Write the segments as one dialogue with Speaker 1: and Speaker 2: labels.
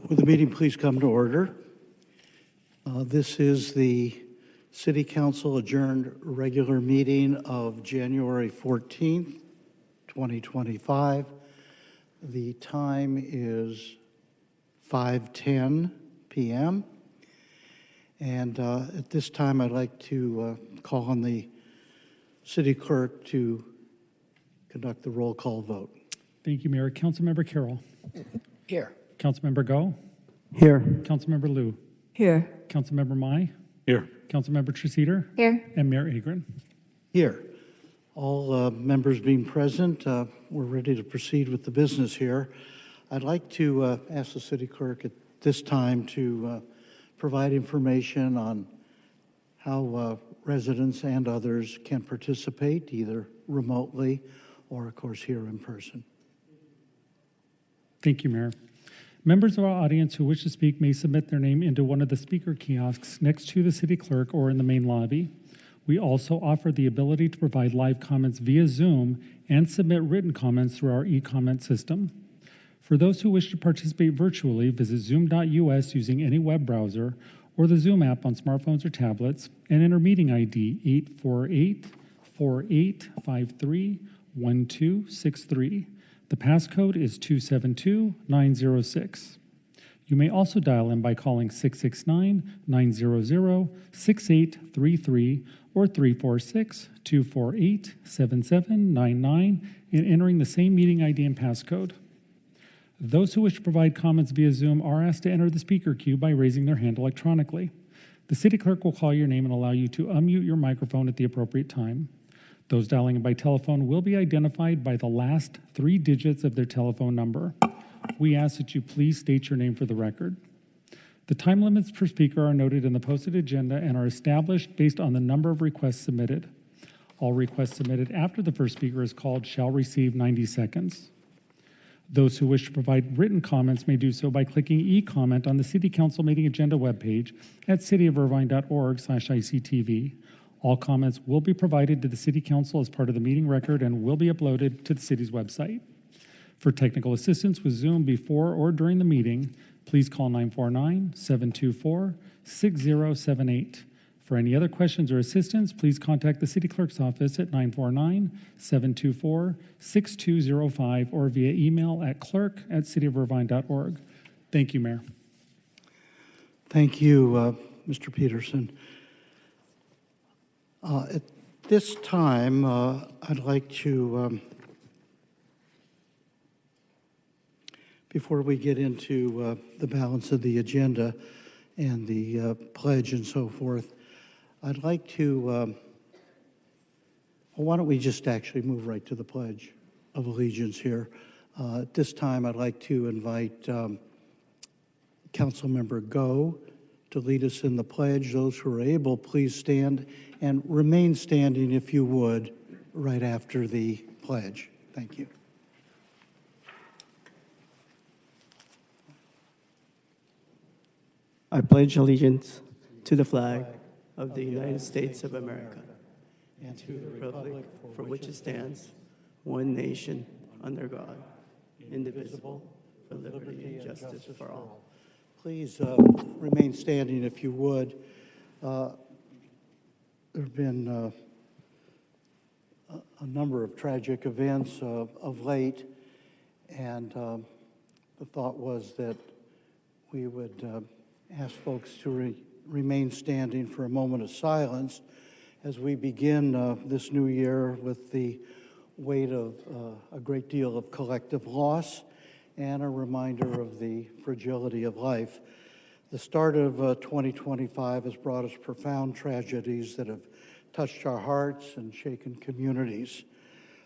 Speaker 1: Will the meeting please come to order? This is the City Council adjourned regular meeting of January 14th, 2025. The time is 5:10 p.m. And at this time, I'd like to call on the City Clerk to conduct the roll call vote.
Speaker 2: Thank you, Mayor. Councilmember Carroll.
Speaker 1: Here.
Speaker 2: Councilmember Go.
Speaker 3: Here.
Speaker 2: Councilmember Liu.
Speaker 4: Here.
Speaker 2: Councilmember Mai.
Speaker 3: Here.
Speaker 2: Councilmember Treseder.
Speaker 4: Here.
Speaker 2: And Mayor Agron.
Speaker 1: Here. All members being present, we're ready to proceed with the business here. I'd like to ask the City Clerk at this time to provide information on how residents and others can participate, either remotely or, of course, here in person.
Speaker 2: Thank you, Mayor. Members of our audience who wish to speak may submit their name into one of the speaker kiosks next to the City Clerk or in the main lobby. We also offer the ability to provide live comments via Zoom and submit written comments through our e-comment system. For those who wish to participate virtually, visit zoom.us using any web browser or the Zoom app on smartphones or tablets and enter meeting ID 848-4853-1263. The passcode is 272906. You may also dial in by calling 669-900-6833 or 346-248-7799 and entering the same meeting ID and passcode. Those who wish to provide comments via Zoom are asked to enter the speaker queue by raising their hand electronically. The City Clerk will call your name and allow you to unmute your microphone at the appropriate time. Those dialing in by telephone will be identified by the last 3 digits of their telephone number. We ask that you please state your name for the record. The time limits per speaker are noted in the posted agenda and are established based on the number of requests submitted. All requests submitted after the first speaker is called shall receive 90 seconds. Those who wish to provide written comments may do so by clicking e-comment on the City Council meeting agenda webpage at cityofirvine.org/ICTV. All comments will be provided to the City Council as part of the meeting record and will be uploaded to the city's website. For technical assistance with Zoom before or during the meeting, please call 949-724-6078. For any other questions or assistance, please contact the City Clerk's office at 949-724-6205 or via email at clerk@cityofirvine.org. Thank you, Mayor.
Speaker 1: Thank you, Mr. Peterson. At this time, I'd like to, before we get into the balance of the agenda and the pledge and so forth, I'd like to, well, why don't we just actually move right to the Pledge of Allegiance here. At this time, I'd like to invite Councilmember Go to lead us in the pledge. Those who are able, please stand and remain standing if you would right after the pledge. Thank you.
Speaker 3: I pledge allegiance to the flag of the United States of America and to the republic for which it stands, one nation, under God, indivisible, for liberty and justice for all.
Speaker 1: Please remain standing if you would. There have been a number of tragic events of late, and the thought was that we would ask folks to remain standing for a moment of silence as we begin this new year with the weight of a great deal of collective loss and a reminder of the fragility of life. The start of 2025 has brought us profound tragedies that have touched our hearts and shaken communities.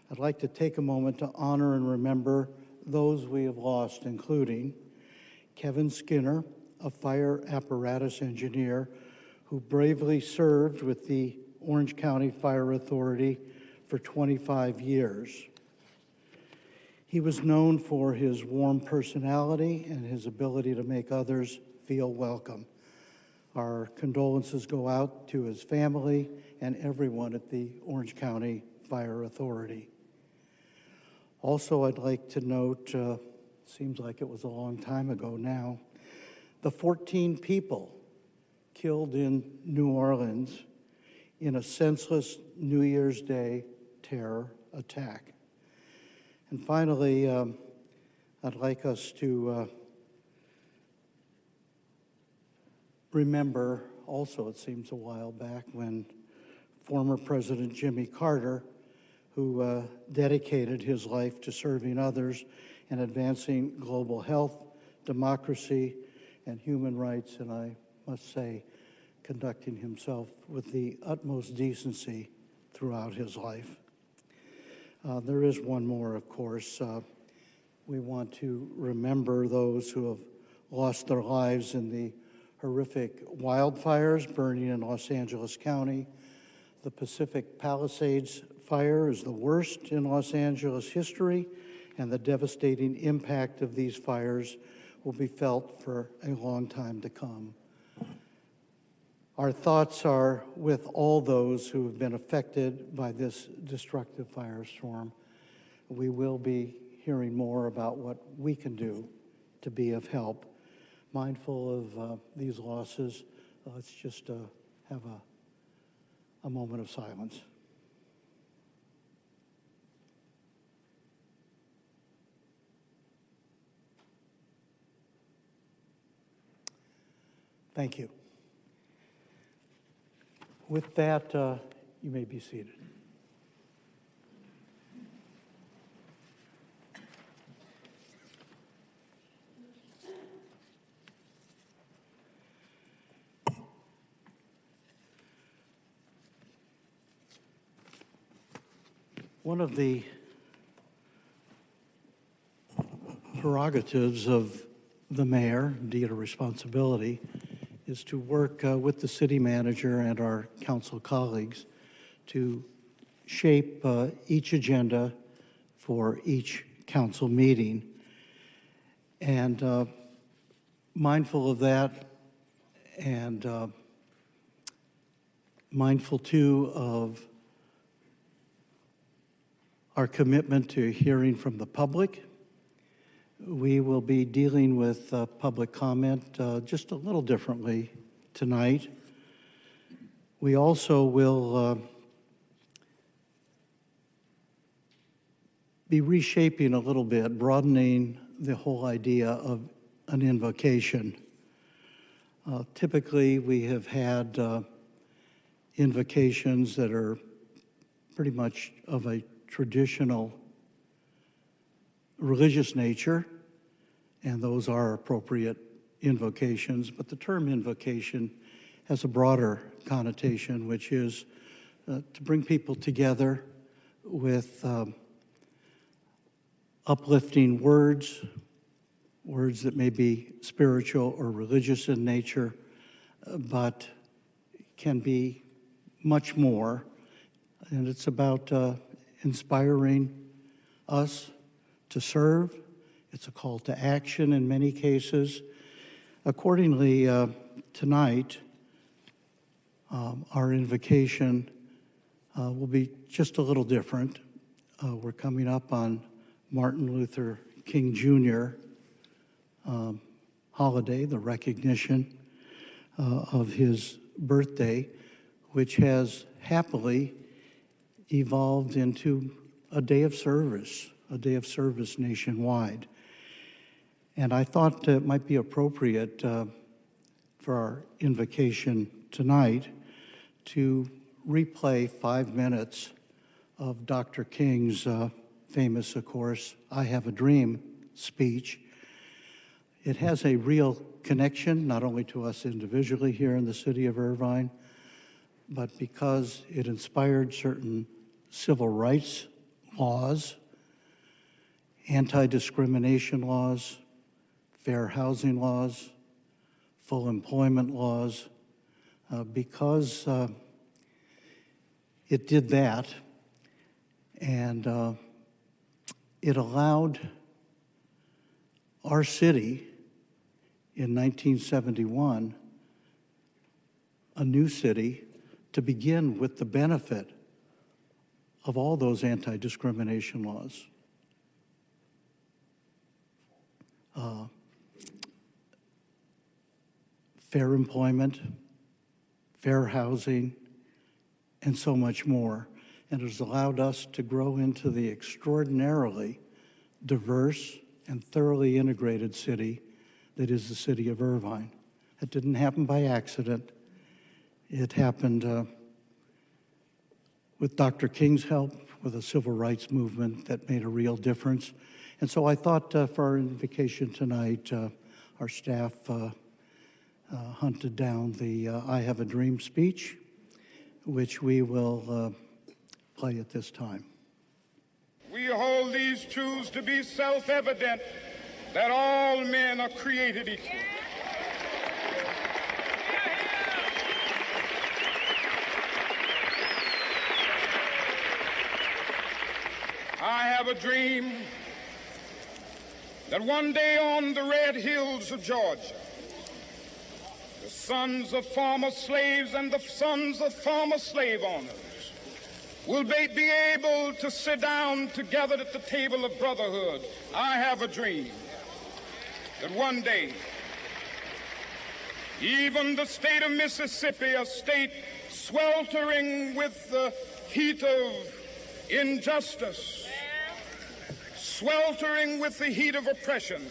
Speaker 1: I'd like to take a moment to honor and remember those we have lost, including Kevin Skinner, a fire apparatus engineer who bravely served with the Orange County Fire Authority for 25 years. He was known for his warm personality and his ability to make others feel welcome. Our condolences go out to his family and everyone at the Orange County Fire Authority. Also, I'd like to note, seems like it was a long time ago now, the 14 people killed in New Orleans in a senseless New Year's Day terror attack. And finally, I'd like us to remember also, it seems a while back, when former President Jimmy Carter, who dedicated his life to serving others and advancing global health, democracy, and human rights, and I must say, conducting himself with the utmost decency throughout his life. There is one more, of course. We want to remember those who have lost their lives in the horrific wildfires burning in Los Angeles County. The Pacific Palisades fire is the worst in Los Angeles history, and the devastating impact of these fires will be felt for a long time to come. Our thoughts are with all those who have been affected by this destructive firestorm. We will be hearing more about what we can do to be of help. Mindful of these losses, let's just have a moment of silence. Thank you. With that, you may be seated. One of the prerogatives of the mayor, indeed a responsibility, is to work with the city manager and our council colleagues to shape each agenda for each council meeting. And mindful of that, and mindful too of our commitment to hearing from the public, we will be dealing with public comment just a little differently tonight. We also will be reshaping a little bit, broadening the whole idea of an invocation. Typically, we have had invocations that are pretty much of a traditional religious nature, and those are appropriate invocations, but the term invocation has a broader connotation, which is to bring people together with uplifting words that may be spiritual or religious in nature, but can be much more. And it's about inspiring us to serve. It's a call to action in many cases. Accordingly, tonight, our invocation will be just a little different. We're coming up on Martin Luther King Jr. Holiday, the recognition of his birthday, which has happily evolved into a day of service nationwide. And I thought it might be appropriate for our invocation tonight to replay 5 minutes of Dr. King's famous, of course, "I Have a Dream" speech. It has a real connection, not only to us individually here in the city of Irvine, but because it inspired certain civil rights laws, anti-discrimination laws, fair housing laws, full employment laws. Because it did that, and it allowed our city in 1971, a new city, to begin with the benefit of all those anti-discrimination laws. fair employment, fair housing, and so much more. And it has allowed us to grow into the extraordinarily diverse and thoroughly integrated city that is the city of Irvine. It didn't happen by accident. It happened with Dr. King's help, with a civil rights movement that made a real difference. And so I thought for our invocation tonight, our staff hunted down the I Have a Dream speech, which we will play at this time.
Speaker 4: We hold these truths to be self-evident, that all men are created equal. I have a dream that one day on the red hills of Georgia, the sons of former slaves and the sons of former slave owners will be able to sit down together at the table of brotherhood. I have a dream that one day, even the state of Mississippi, a state sweltering with the heat of injustice, sweltering with the heat of oppression,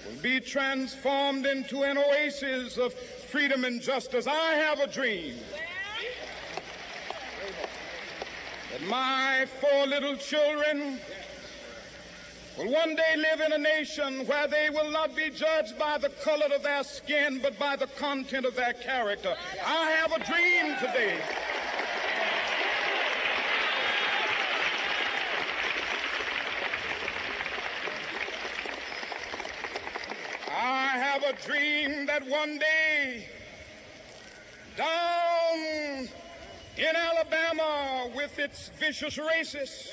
Speaker 4: will be transformed into an oasis of freedom and justice. I have a dream that my 4 little children will one day live in a nation where they will not be judged by the color of their skin, but by the content of their character. I have a dream today a dream that one day down in Alabama, with its vicious racists,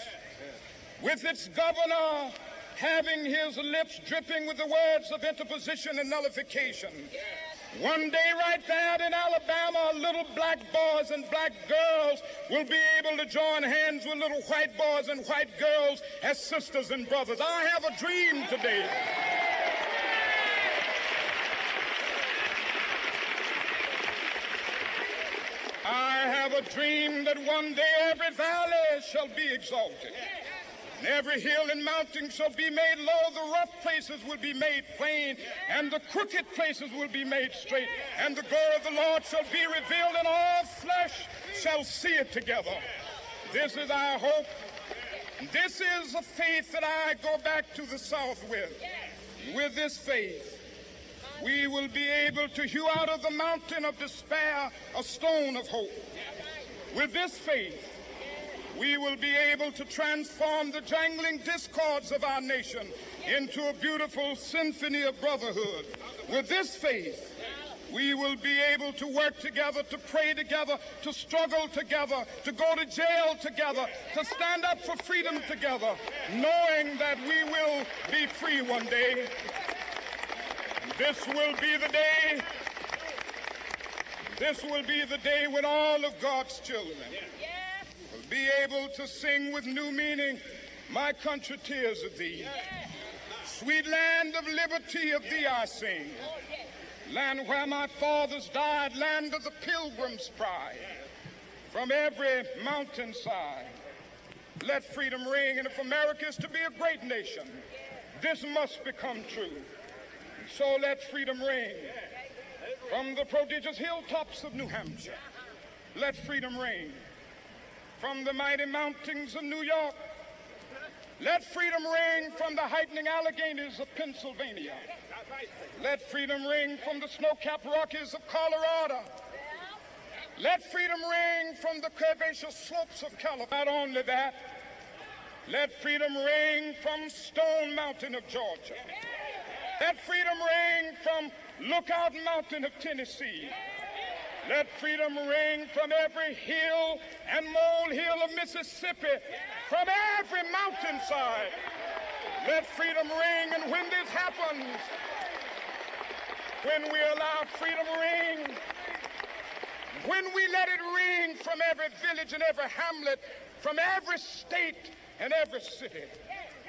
Speaker 4: with its governor having his lips dripping with the words of interposition and nullification, one day right there in Alabama, little black boys and black girls will be able to join hands with little white boys and white girls as sisters and brothers. I have a dream today that one day every valley shall be exalted, and every hill and mountain shall be made low. The rough places will be made plain, and the crooked places will be made straight, and the glory of the Lord shall be revealed, and all flesh shall see it together. This is our hope. This is a faith that I go back to the South with. With this faith, we will be able to hew out of the mountain of despair a stone of hope. With this faith, we will be able to transform the jangling discords of our nation into a beautiful symphony of brotherhood. With this faith, we will be able to work together, to pray together, to struggle together, to go to jail together, to stand up for freedom together, knowing that we will be free one day. This will be the day. This will be the day when all of God's children will be able to sing with new meaning, "My country, tears of thee. Sweet land of liberty, of thee I sing. Land where my fathers died, land of the pilgrim's pride. From every mountainside, let freedom ring. And if America is to be a great nation, this must become true. So let freedom ring. From the prodigious hilltops of New Hampshire, let freedom ring. From the mighty mountains of New York, let freedom ring. From the heightening Alleghanies of Pennsylvania, let freedom ring. From the snow-capped Rockies of Colorado, let freedom ring. From the curvaceous slopes of California. Not only that, let freedom ring from Stone Mountain of Georgia. Let freedom ring from Lookout Mountain of Tennessee. Let freedom ring from every hill and molehill of Mississippi, from every mountainside. Let freedom ring. And when this happens, when we allow freedom ring, when we let it ring from every village and every hamlet, from every state and every city,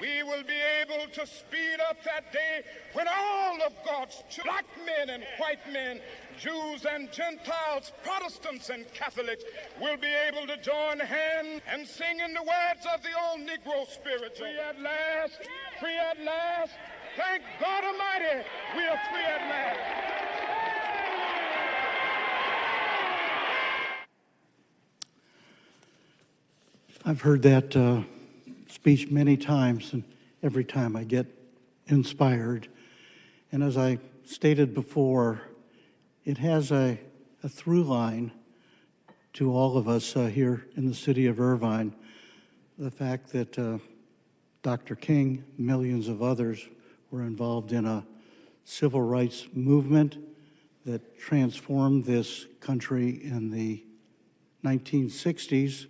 Speaker 4: we will be able to speed up that day when all of God's children, black men and white men, Jews and Gentiles, Protestants and Catholics, will be able to join hands and sing in the words of the old Negro spiritual. Free at last, free at last. Thank God Almighty, we are free at last.
Speaker 1: I've heard that speech many times, and every time I get inspired. And as I stated before, it has a through line to all of us here in the city of Irvine. The fact that Dr. King, millions of others, were involved in a civil rights movement that transformed this country in the 1960s,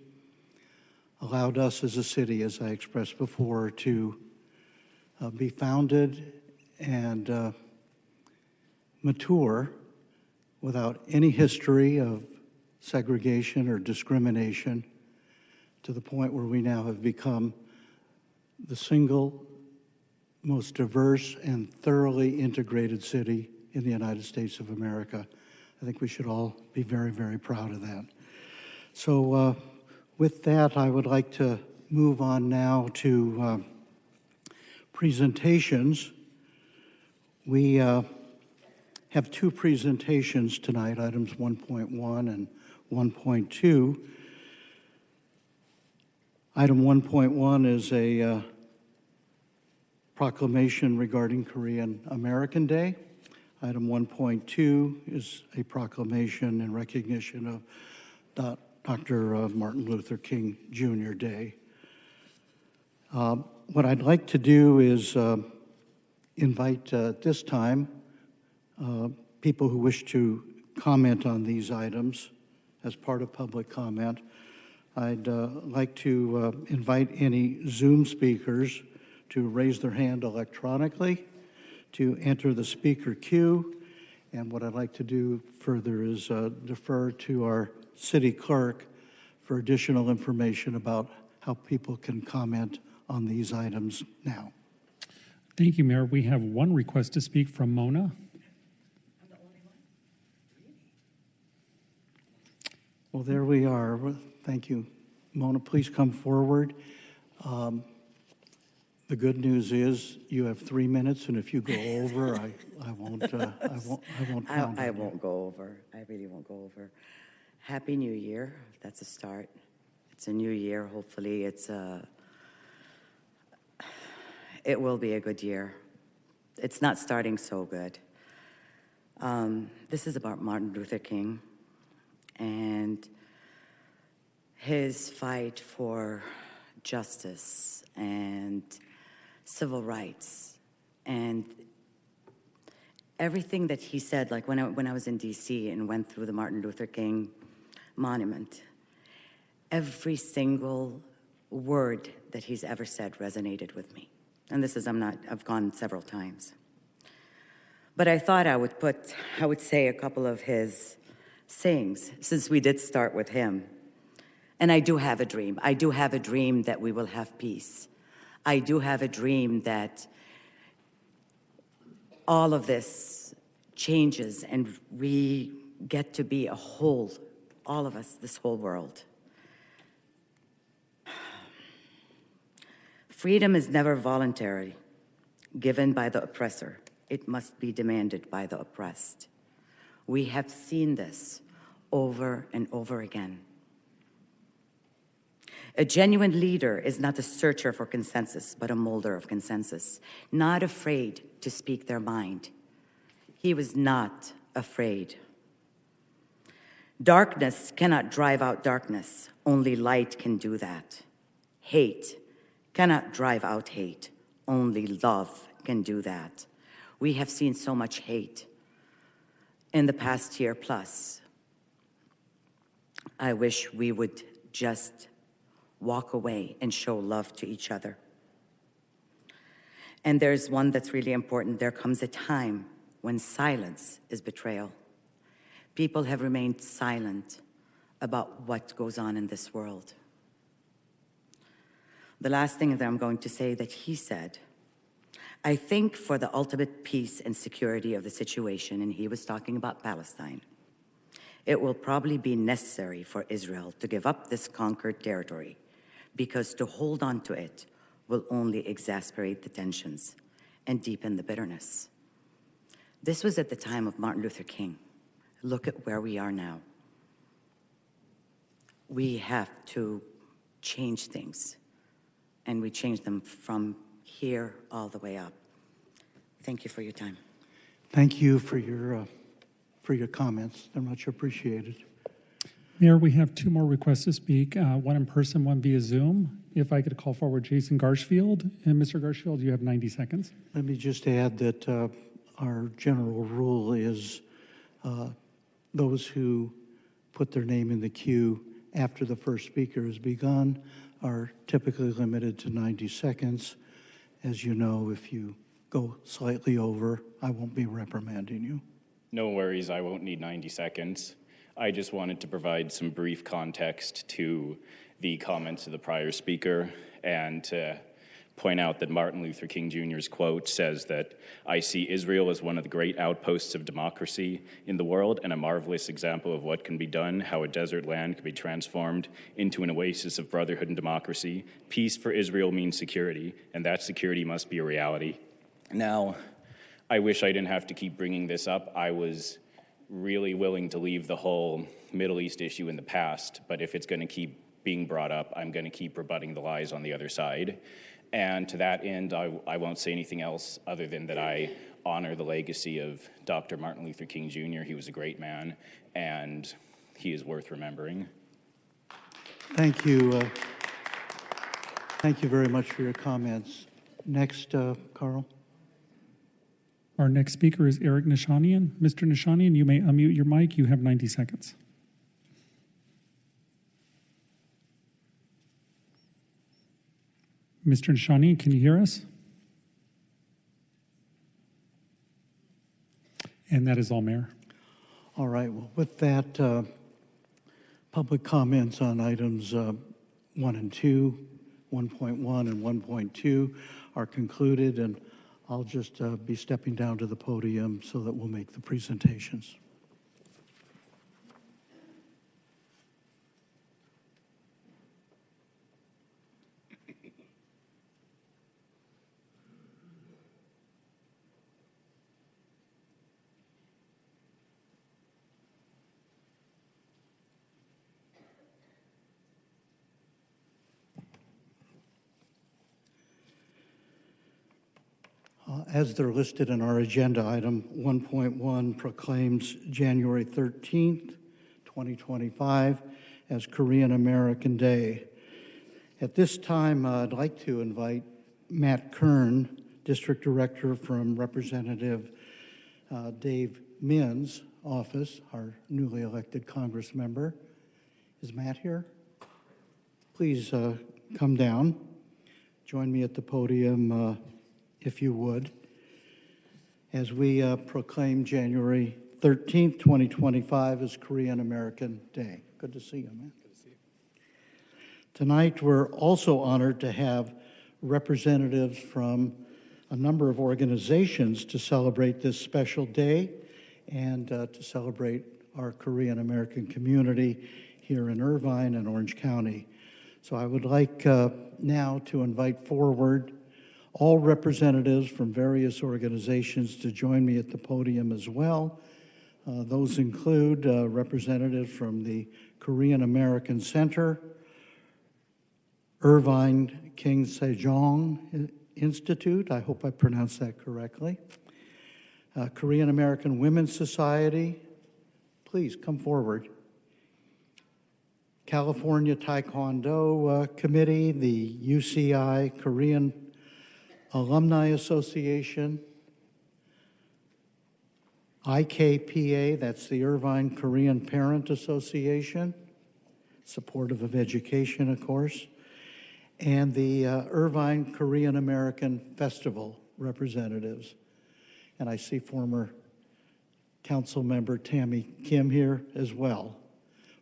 Speaker 1: allowed us as a city, as I expressed before, to be founded and mature without any history of segregation or discrimination, to the point where we now have become the single most diverse and thoroughly integrated city in the United States of America. I think we should all be very, very proud of that. So with that, I would like to move on now to presentations. We have two presentations tonight, items 1.1 and 1.2. Item 1.1 is a proclamation regarding Korean American Day. Item 1.2 is a proclamation in recognition of Dr. Martin Luther King Jr. Day. What I'd like to do is invite at this time people who wish to comment on these items as part of public comment. I'd like to invite any Zoom speakers to raise their hand electronically to enter the speaker queue. And what I'd like to do further is defer to our city clerk for additional information about how people can comment on these items now.
Speaker 2: Thank you, Mayor. We have one request to speak from Mona.
Speaker 5: I'm the only one? Really?
Speaker 1: Well, there we are. Thank you. Mona, please come forward. The good news is you have 3 minutes, and if you go over, I won't count.
Speaker 5: I won't go over. I really won't go over. Happy New Year. That's a start. It's a new year. Hopefully it will be a good year. It's not starting so good. This is about Martin Luther King and his fight for justice and civil rights and everything that he said. Like when I was in DC and went through the Martin Luther King monument, every single word that he's ever said resonated with me. And this is, I've gone several times. But I thought I would say a couple of his sayings, since we did start with him. And I do have a dream. I do have a dream that we will have peace. I do have a dream that all of this changes and we get to be a whole, all of us, this whole world. Freedom is never voluntary, given by the oppressor. It must be demanded by the oppressed. We have seen this over and over again. A genuine leader is not a searcher for consensus, but a molder of consensus, not afraid to speak their mind. He was not afraid. Darkness cannot drive out darkness. Only light can do that. Hate cannot drive out hate. Only love can do that. We have seen so much hate in the past year plus. I wish we would just walk away and show love to each other. And there's one that's really important. There comes a time when silence is betrayal. People have remained silent about what goes on in this world. The last thing that I'm going to say that he said, I think for the ultimate peace and security of the situation, and he was talking about Palestine, it will probably be necessary for Israel to give up this conquered territory, because to hold on to it will only exasperate the tensions and deepen the bitterness. This was at the time of Martin Luther King. Look at where we are now. We have to change things, and we change them from here all the way up. Thank you for your time.
Speaker 1: Thank you for your comments. They're much appreciated.
Speaker 2: Mayor, we have two more requests to speak, one in person, one via Zoom. If I could call forward Jason Garshfield. And Mr. Garshfield, you have 90 seconds.
Speaker 1: Let me just add that our general rule is those who put their name in the queue after the first speaker has begun are typically limited to 90 seconds. As you know, if you go slightly over, I won't be reprimanding you.
Speaker 6: No worries, I won't need 90 seconds. I just wanted to provide some brief context to the comments of the prior speaker and to point out that Martin Luther King Jr.'s quote says that I see Israel as one of the great outposts of democracy in the world and a marvelous example of what can be done, how a desert land can be transformed into an oasis of brotherhood and democracy. Peace for Israel means security, and that security must be a reality. Now, I wish I didn't have to keep bringing this up. I was really willing to leave the whole Middle East issue in the past, but if it's going to keep being brought up, I'm going to keep rebutting the lies on the other side. And to that end, I won't say anything else other than that I honor the legacy of Dr. Martin Luther King Jr. He was a great man, and he is worth remembering.
Speaker 1: Thank you. Thank you very much for your comments. Next, Carl.
Speaker 2: Our next speaker is Eric Nishanian. Mr. Nishanian, you may unmute your mic. You have 90 seconds. Mr. Nishanian, can you hear us? And that is all, Mayor.
Speaker 1: All right. Well, with that, public comments on items 1 and 2, 1.1 and 1.2 are concluded, and I'll just be stepping down to the podium so that we'll make the presentations. As they're listed in our agenda, item 1.1 proclaims January 13th, 2025 as Korean American Day. At this time, I'd like to invite Matt Kern, District Director from Representative Dave Min's office, our newly elected Congress member. Is Matt here? Please come down. Join me at the podium if you would, as we proclaim January 13th, 2025 as Korean American Day. Good to see you, man. Good to see you. Tonight, we're also honored to have representatives from a number of organizations to celebrate this special day and to celebrate our Korean American community here in Irvine and Orange County. So I would like now to invite forward all representatives from various organizations to join me at the podium as well. Those include representatives from the Korean American Center, Irvine King Sejong Institute, I hope I pronounced that correctly, Korean American Women's Society, please come forward. California Taekwondo Committee, the UCI Korean Alumni Association, IKPA, that's the Irvine Korean Parent Association, supportive of education, of course, and the Irvine Korean American Festival representatives. And I see former council member Tammy Kim here as well,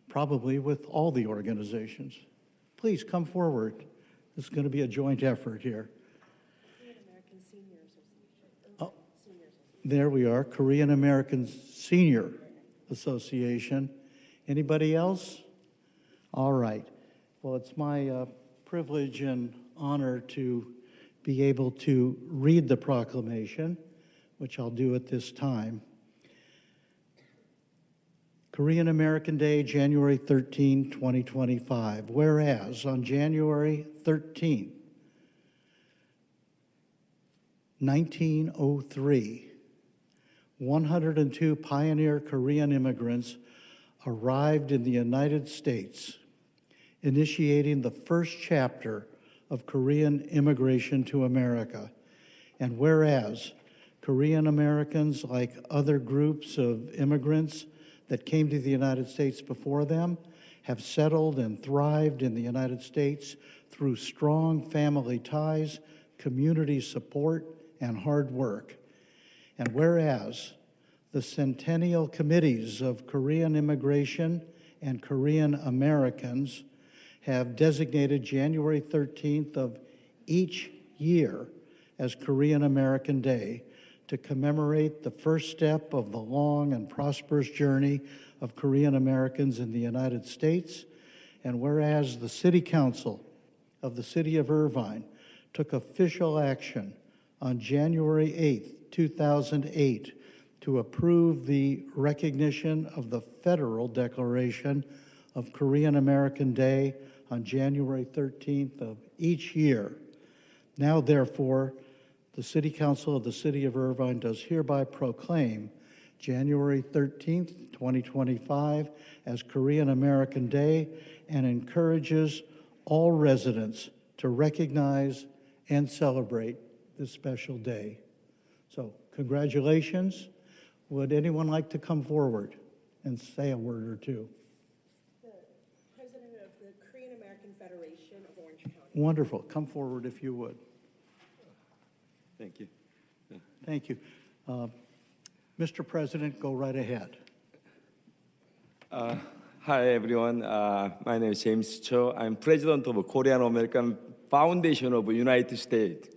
Speaker 1: probably with all the organizations. Please come forward. This is going to be a joint effort here. Oh, there we are, Korean American Senior Association. Anybody else? All right. Well, it's my privilege and honor to be able to read the proclamation, which I'll do at this time. Korean American Day, January 13, 2025. Whereas on January 13, 1903, 102 pioneer Korean immigrants arrived in the United States, initiating the first chapter of Korean immigration to America. And whereas Korean Americans, like other groups of immigrants that came to the United States before them, have settled and thrived in the United States through strong family ties, community support, and hard work. And whereas the Centennial Committees of Korean Immigration and Korean Americans have designated January 13th of each year as Korean American Day to commemorate the first step of the long and prosperous journey of Korean Americans in the United States. And whereas the City Council of the City of Irvine took official action on January 8th, 2008, to approve the recognition of the federal declaration of Korean American Day on January 13th of each year. Now, therefore, the City Council of the City of Irvine does hereby proclaim January 13th, 2025 as Korean American Day and encourages all residents to recognize and celebrate this special day. So, congratulations. Would anyone like to come forward and say a word or two?
Speaker 7: The president of the Korean American Federation of Orange County.
Speaker 1: Wonderful. Come forward if you would.
Speaker 8: Thank you.
Speaker 1: Thank you. Mr. President, go right ahead.
Speaker 8: Hi, everyone. My name is James Cho. I'm president of Korean American Foundation of the United States.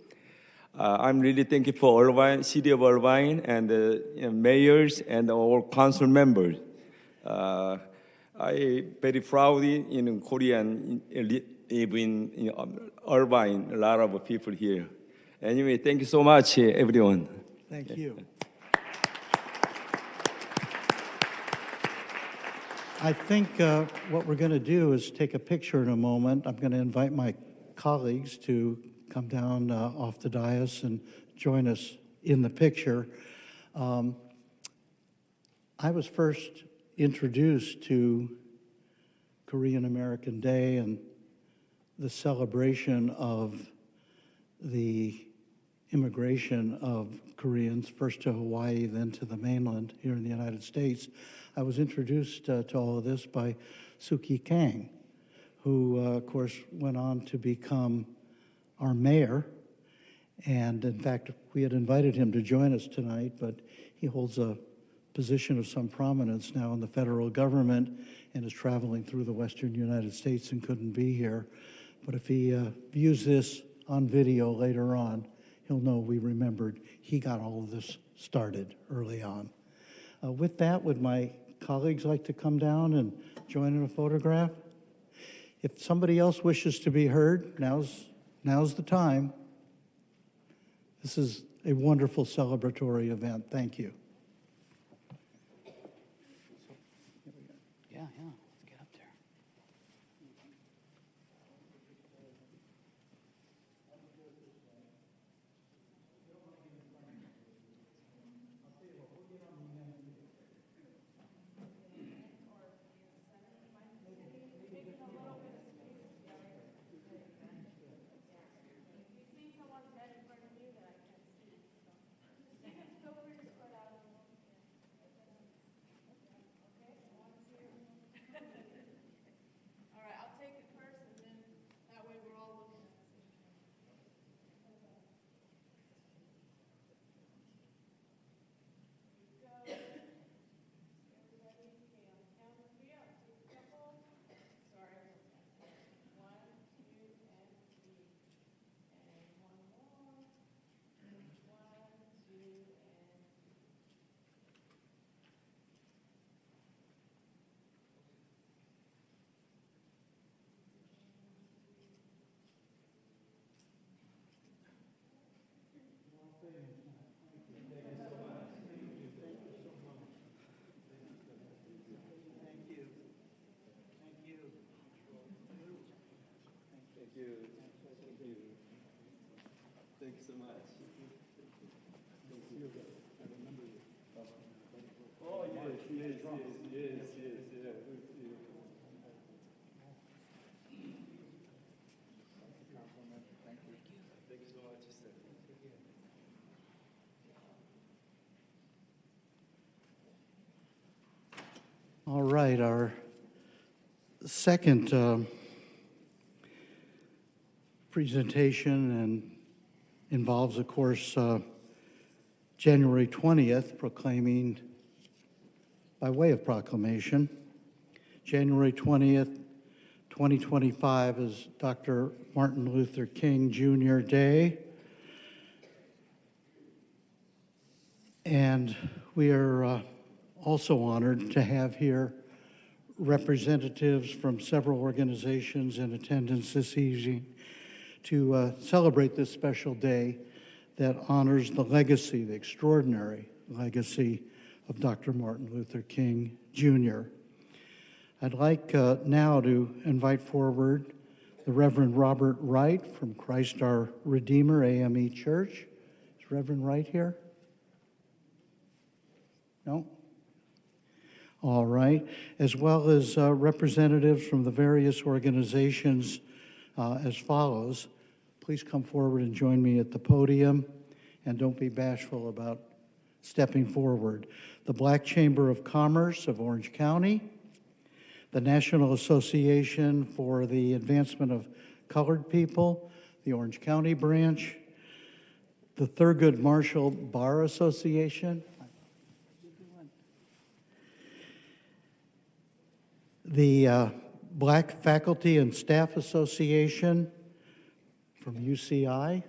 Speaker 8: I'm really thankful for Irvine, City of Irvine, and mayors and all council members. I very proud in Korean, live in Irvine, a lot of people here. Anyway, thank you so much, everyone.
Speaker 1: Thank you. I think what we're going to do is take a picture in a moment. I'm going to invite my colleagues to come down off the dais and join us in the picture. I was first introduced to Korean American Day and the celebration of the immigration of Koreans, first to Hawaii, then to the mainland here in the United States. I was introduced to all of this by Suki Kang, who, of course, went on to become our mayor. And in fact, we had invited him to join us tonight, but he holds a position of some prominence now in the federal government and is traveling through the western United States and couldn't be here. But if he views this on video later on, he'll know we remembered he got all of this started early on. With that, would my colleagues like to come down and join in a photograph? If somebody else wishes to be heard, now's the time. This is a wonderful celebratory event. Thank you.
Speaker 5: Yeah, let's get up there.
Speaker 1: All right, our second presentation and involves, of course, January 20th, proclaiming, by way of proclamation, January 20th, 2025 is Dr. Martin Luther King Jr. Day. And we are also honored to have here representatives from several organizations in attendance this evening to celebrate this special day that honors the legacy, the extraordinary legacy of Dr. Martin Luther King Jr. I'd like now to invite forward the Reverend Robert Wright from Christ Our Redeemer AME Church. Is Reverend Wright here? No? All right. As well as representatives from the various organizations as follows. Please come forward and join me at the podium, and don't be bashful about stepping forward. The Black Chamber of Commerce of Orange County, the National Association for the Advancement of Colored People, the Orange County branch, the Thurgood Marshall Bar Association, the Black Faculty and Staff Association from UCI. Is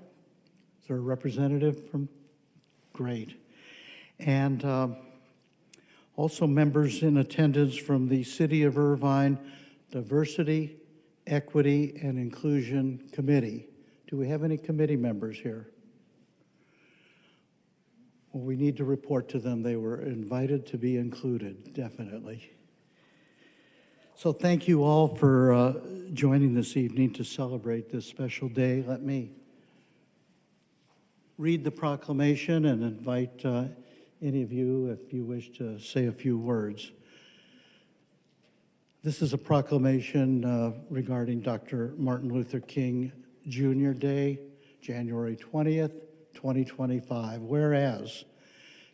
Speaker 1: there a representative from? Great. And also members in attendance from the City of Irvine Diversity, Equity, and Inclusion Committee. Do we have any committee members here? Well, we need to report to them. They were invited to be included, definitely. So thank you all for joining this evening to celebrate this special day. Let me read the proclamation and invite any of you, if you wish to say a few words. This is a proclamation regarding Dr. Martin Luther King Jr. Day, January 20th, 2025. Whereas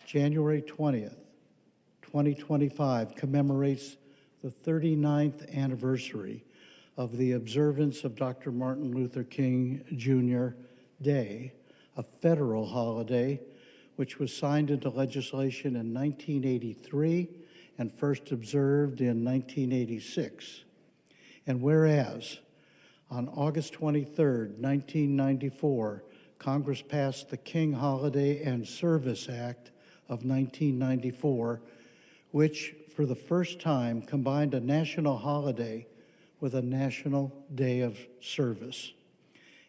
Speaker 1: January 20th, 2025 commemorates the 39th anniversary of the observance of Dr. Martin Luther King Jr. Day, a federal holiday which was signed into legislation in 1983 and first observed in 1986. And whereas on August 23rd, 1994, Congress passed the King Holiday and Service Act of 1994, which for the first time combined a national holiday with a national day of service.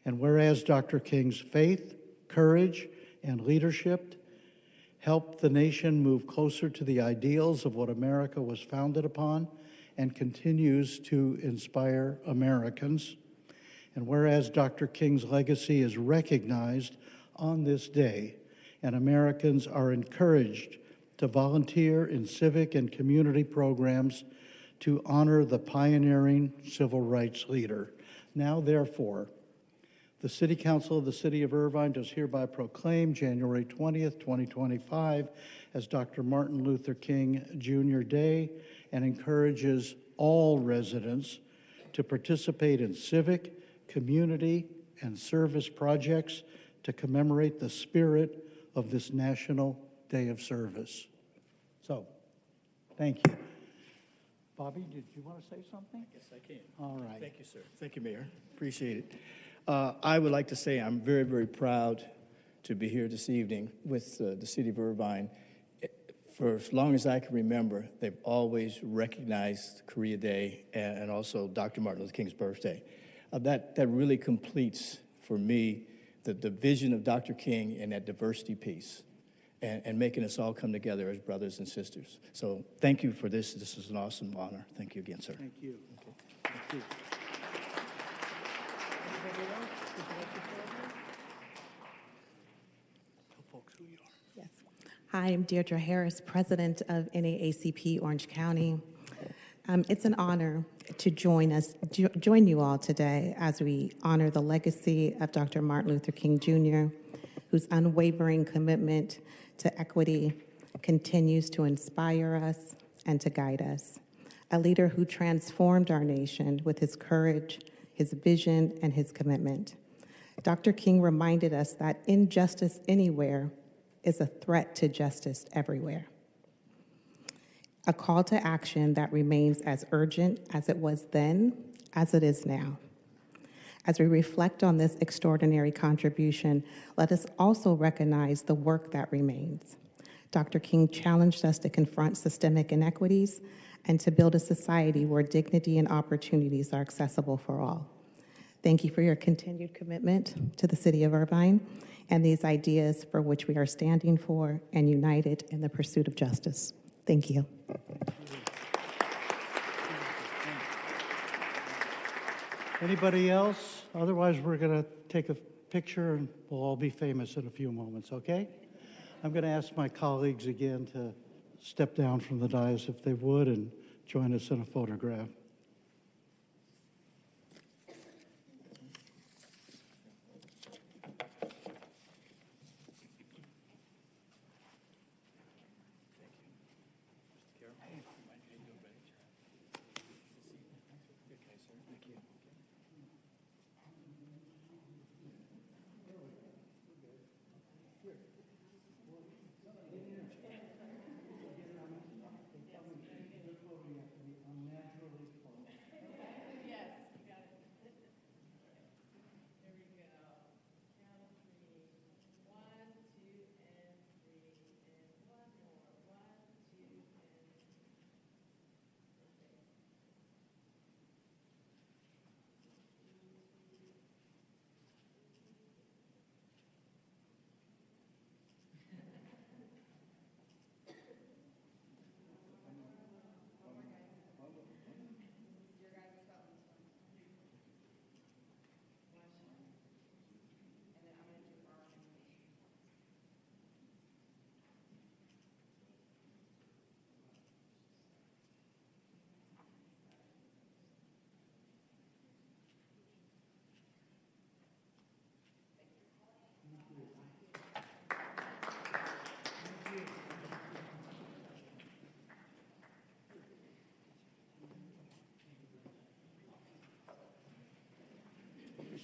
Speaker 1: And whereas Dr. King's faith, courage, and leadership helped the nation move closer to the ideals of what America was founded upon and continues to inspire Americans. And whereas Dr. King's legacy is recognized on this day, and Americans are encouraged to volunteer in civic and community programs to honor the pioneering civil rights leader. Now, therefore, the City Council of the City of Irvine does hereby proclaim January 20th, 2025 as Dr. Martin Luther King Jr. Day and encourages all residents to participate in civic, community, and service projects to commemorate the spirit of this National Day of Service. So, thank you. Bobby, did you want to say something?
Speaker 9: Yes, I can.
Speaker 1: All right.
Speaker 9: Thank you, sir. Thank you, Mayor. Appreciate it. I would like to say I'm very, very proud to be here this evening with the City of Irvine. For as long as I can remember, they've always recognized Korea Day and also Dr. Martin Luther King's birthday. That really completes, for me, the vision of Dr. King and that diversity piece, and making us all come together as brothers and sisters. So thank you for this. This is an awesome honor. Thank you again, sir.
Speaker 1: Thank you.
Speaker 9: Okay.
Speaker 1: Thank you. Tell folks who you are.
Speaker 10: Yes. Hi, I'm Deirdre Harris, president of NAACP Orange County. It's an honor to join you all today as we honor the legacy of Dr. Martin Luther King Jr., whose unwavering commitment to equity continues to inspire us and to guide us. A leader who transformed our nation with his courage, his vision, and his commitment. Dr. King reminded us that injustice anywhere is a threat to justice everywhere. A call to action that remains as urgent as it was then, as it is now. As we reflect on this extraordinary contribution, let us also recognize the work that remains. Dr. King challenged us to confront systemic inequities and to build a society where dignity and opportunities are accessible for all. Thank you for your continued commitment to the city of Irvine and these ideas for which we are standing for and united in the pursuit of justice. Thank you.
Speaker 1: Anybody else? Otherwise, we're going to take a picture and we'll all be famous in a few moments, okay? I'm going to ask my colleagues again to step down from the dais if they would and join us in a photograph.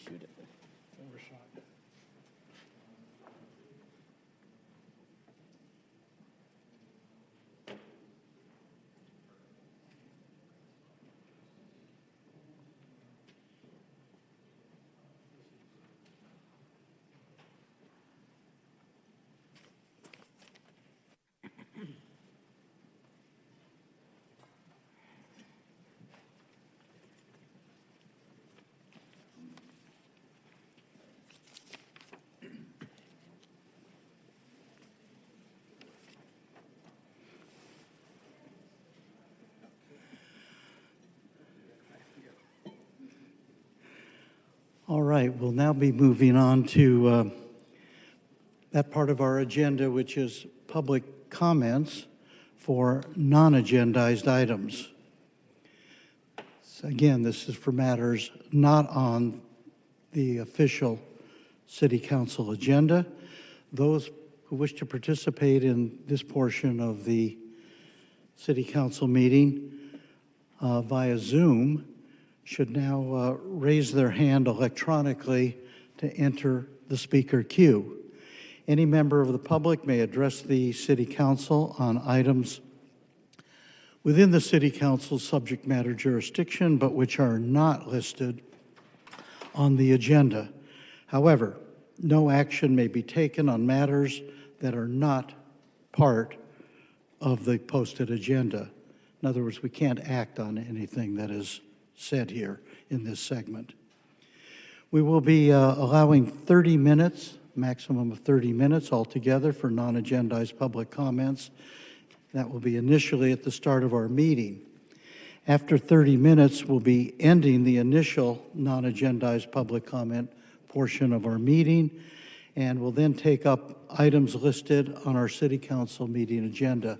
Speaker 8: Shoot it.
Speaker 1: Overshot. All right, we'll now be moving on to that part of our agenda, which is public comments for non-agendized items. So again, this is for matters not on the official City Council agenda. Those who wish to participate in this portion of the City Council meeting via Zoom should now raise their hand electronically to enter the speaker queue. Any member of the public may address the City Council on items within the City Council's subject matter jurisdiction, but which are not listed on the agenda. However, no action may be taken on matters that are not part of the posted agenda. In other words, we can't act on anything that is said here in this segment. We will be allowing 30 minutes, maximum of 30 minutes altogether for non-agendized public comments. That will be initially at the start of our meeting. After 30 minutes, we'll be ending the initial non-agendized public comment portion of our meeting, and we'll then take up items listed on our City Council meeting agenda.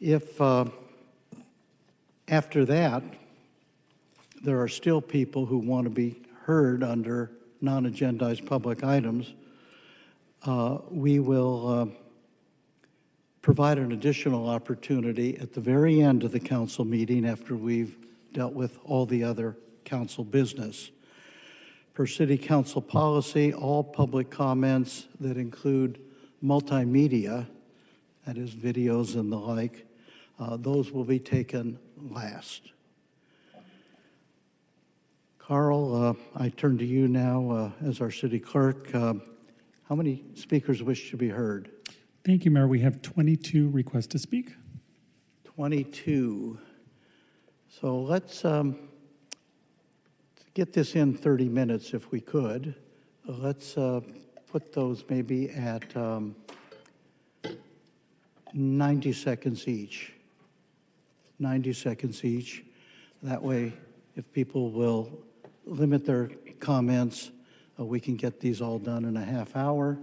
Speaker 1: If after that, there are still people who want to be heard under non-agendized public items, we will provide an additional opportunity at the very end of the council meeting after we've dealt with all the other council business. Per City Council policy, all public comments that include multimedia, that is videos and the like, those will be taken last. Carl, I turn to you now as our city clerk. How many speakers wish to be heard?
Speaker 2: Thank you, Mayor. We have 22 requests to speak.
Speaker 1: 22. So let's get this in 30 minutes if we could. Let's put those maybe at 90 seconds each. 90 seconds each. That way, if people will limit their comments, we can get these all done in a half hour,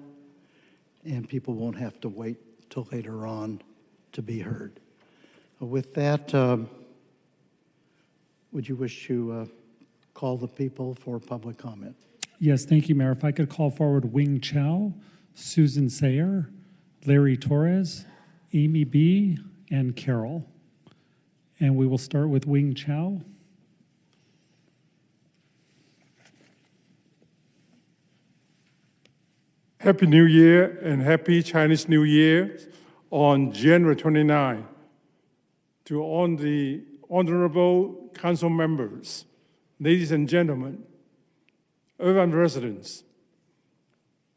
Speaker 1: and people won't have to wait till later on to be heard. With that, would you wish to call the people for public comment?
Speaker 2: Yes, thank you, Mayor. If I could call forward Wing Chow, Susan Sayer, Larry Torres, Amy B., and Carol. And we will start with Wing Chow.
Speaker 11: Happy New Year and Happy Chinese New Year on January 29 to all the honorable council members, ladies and gentlemen, Irvine residents.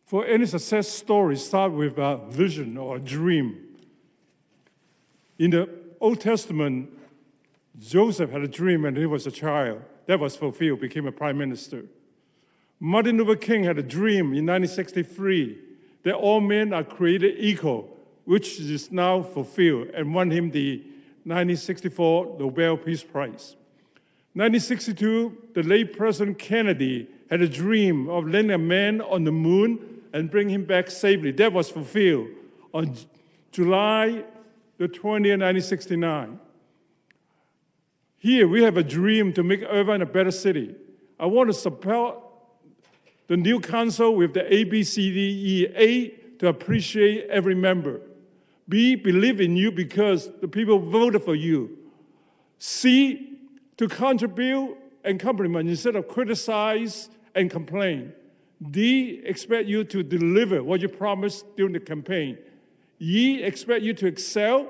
Speaker 11: For any success story, start with a vision or a dream. In the Old Testament, Joseph had a dream when he was a child. That was fulfilled, became a prime minister. Martin Luther King had a dream in 1963 that all men are created equal, which is now fulfilled, and won him the 1964 Nobel Peace Prize. 1962, the late President Kennedy had a dream of landing a man on the moon and bring him back safely. That was fulfilled on July the 20th, 1969. Here, we have a dream to make Irvine a better city. I want to support the new council with the ABCDE. A, to appreciate every member. B, believe in you because the people voted for you. C, to contribute and compliment instead of criticize and complain. D, expect you to deliver what you promised during the campaign. E, expect you to excel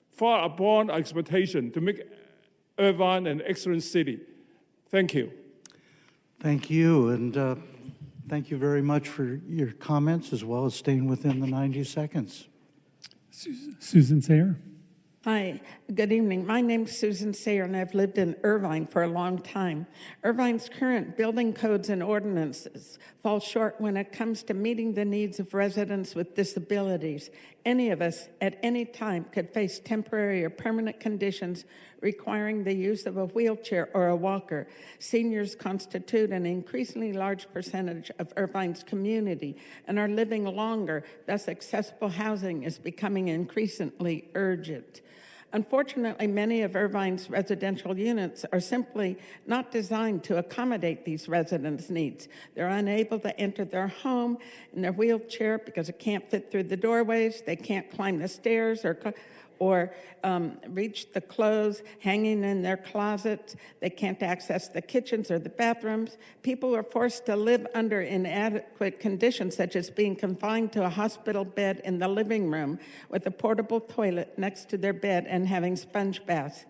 Speaker 11: far upon our expectation to make Irvine an excellent city. Thank you.
Speaker 1: Thank you, and thank you very much for your comments as well as staying within the 90 seconds.
Speaker 2: Susan Sayer.
Speaker 12: Hi, good evening. My name's Susan Sayer, and I've lived in Irvine for a long time. Irvine's current building codes and ordinances fall short when it comes to meeting the needs of residents with disabilities. Any of us at any time could face temporary or permanent conditions requiring the use of a wheelchair or a walker. Seniors constitute an increasingly large percentage of Irvine's community and are living longer, thus accessible housing is becoming increasingly urgent. Unfortunately, many of Irvine's residential units are simply not designed to accommodate these residents' needs. They're unable to enter their home in their wheelchair because it can't fit through the doorways. They can't climb the stairs or reach the clothes hanging in their closets. They can't access the kitchens or the bathrooms. People are forced to live under inadequate conditions, such as being confined to a hospital bed in the living room with a portable toilet next to their bed and having sponge baths.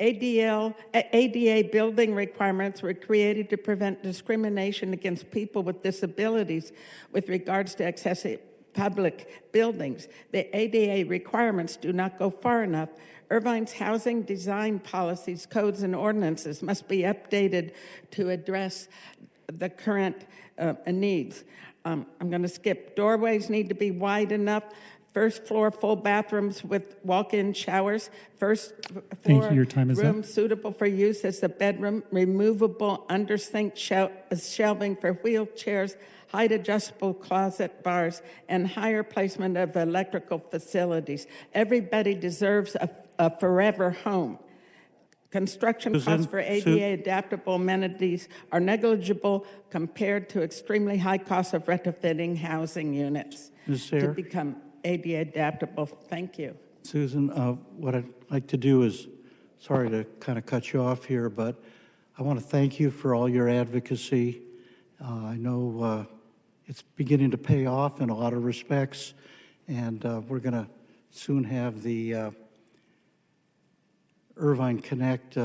Speaker 12: ADA building requirements were created to prevent discrimination against people with disabilities with regards to accessing public buildings. The ADA requirements do not go far enough. Irvine's housing design policies, codes, and ordinances must be updated to address the current needs. I'm going to skip. Doorways need to be wide enough. First floor full bathrooms with walk-in showers. First
Speaker 2: Thank
Speaker 12: floor
Speaker 2: you. Your time is
Speaker 12: room
Speaker 2: up.
Speaker 12: suitable for use as a bedroom. Removable under-sink shelving for wheelchairs. Height adjustable closet bars, and higher placement of electrical facilities. Everybody deserves a forever home. Construction costs for ADA adaptable amenities are negligible compared to extremely high costs of retrofitting housing units to become ADA adaptable. Thank you.
Speaker 1: Susan, what I'd like to do is, sorry to kind of cut you off here, but I want to thank you for all your advocacy. I know it's beginning to pay off in a lot of respects, and we're going to soon have the Irvine Connect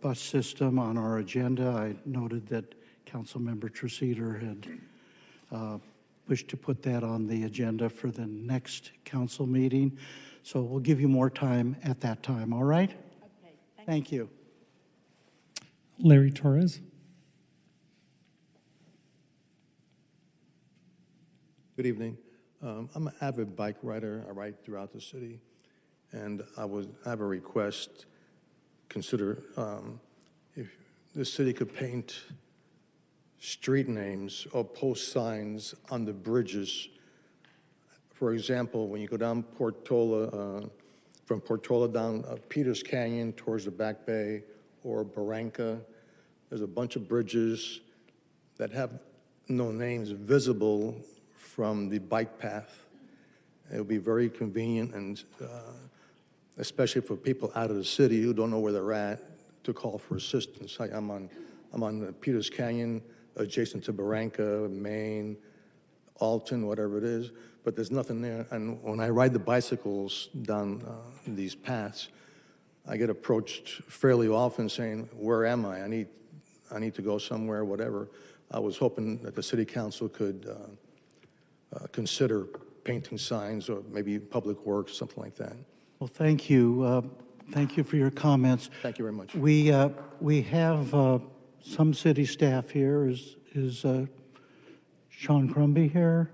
Speaker 1: bus system on our agenda. I noted that Councilmember Treseder had wished to put that on the agenda for the next council meeting. So we'll give you more time at that time, all right?
Speaker 12: Okay,
Speaker 1: thank you.
Speaker 2: Larry Torres.
Speaker 13: Good evening. I'm an avid bike rider. I ride throughout the city, and I have a request. Consider if the city could paint street names or post signs on the bridges. For example, when you go down Portola, from Portola down Peters Canyon towards the Back Bay or Barranca, there's a bunch of bridges that have no names visible from the bike path. It would be very convenient, and especially for people out of the city who don't know where they're at, to call for assistance. I'm on Peters Canyon, adjacent to Barranca, Maine, Alton, whatever it is, but there's nothing there. And when I ride the bicycles down these paths, I get approached fairly often saying, "Where am I? I need to go somewhere," whatever. I was hoping that the city council could consider painting signs, or maybe Public Works, something like that.
Speaker 1: Well, thank you. Thank you for your comments.
Speaker 13: Thank you very much.
Speaker 1: We have some city staff here. Is Sean Crumby here?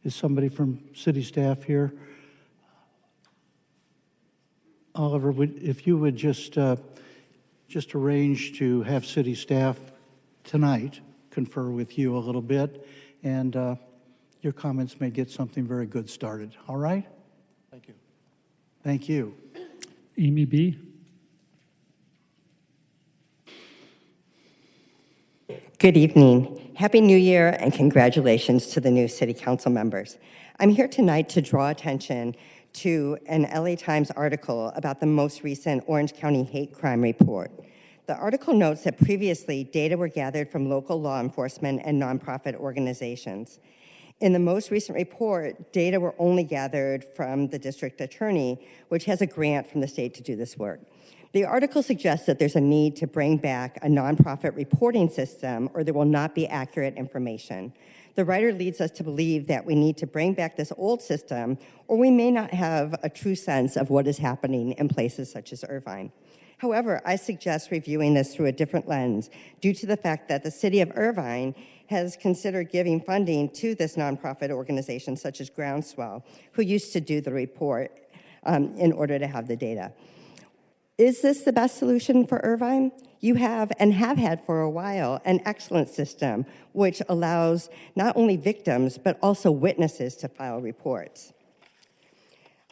Speaker 1: Is somebody from city staff here? Oliver, if you would just arrange to have city staff tonight confer with you a little bit, and your comments may get something very good started. All right?
Speaker 13: Thank you.
Speaker 1: Thank you.
Speaker 2: Amy B.
Speaker 14: Good evening. Happy New Year and congratulations to the new City Council members. I'm here tonight to draw attention to an LA Times article about the most recent Orange County hate crime report. The article notes that previously data were gathered from local law enforcement and nonprofit organizations. In the most recent report, data were only gathered from the district attorney, which has a grant from the state to do this work. The article suggests that there's a need to bring back a nonprofit reporting system, or there will not be accurate information. The writer leads us to believe that we need to bring back this old system, or we may not have a true sense of what is happening in places such as Irvine. However, I suggest reviewing this through a different lens due to the fact that the city of Irvine has considered giving funding to this nonprofit organization such as Groundswell, who used to do the report in order to have the data. Is this the best solution for Irvine? You have, and have had for a while, an excellent system which allows not only victims but also witnesses to file reports.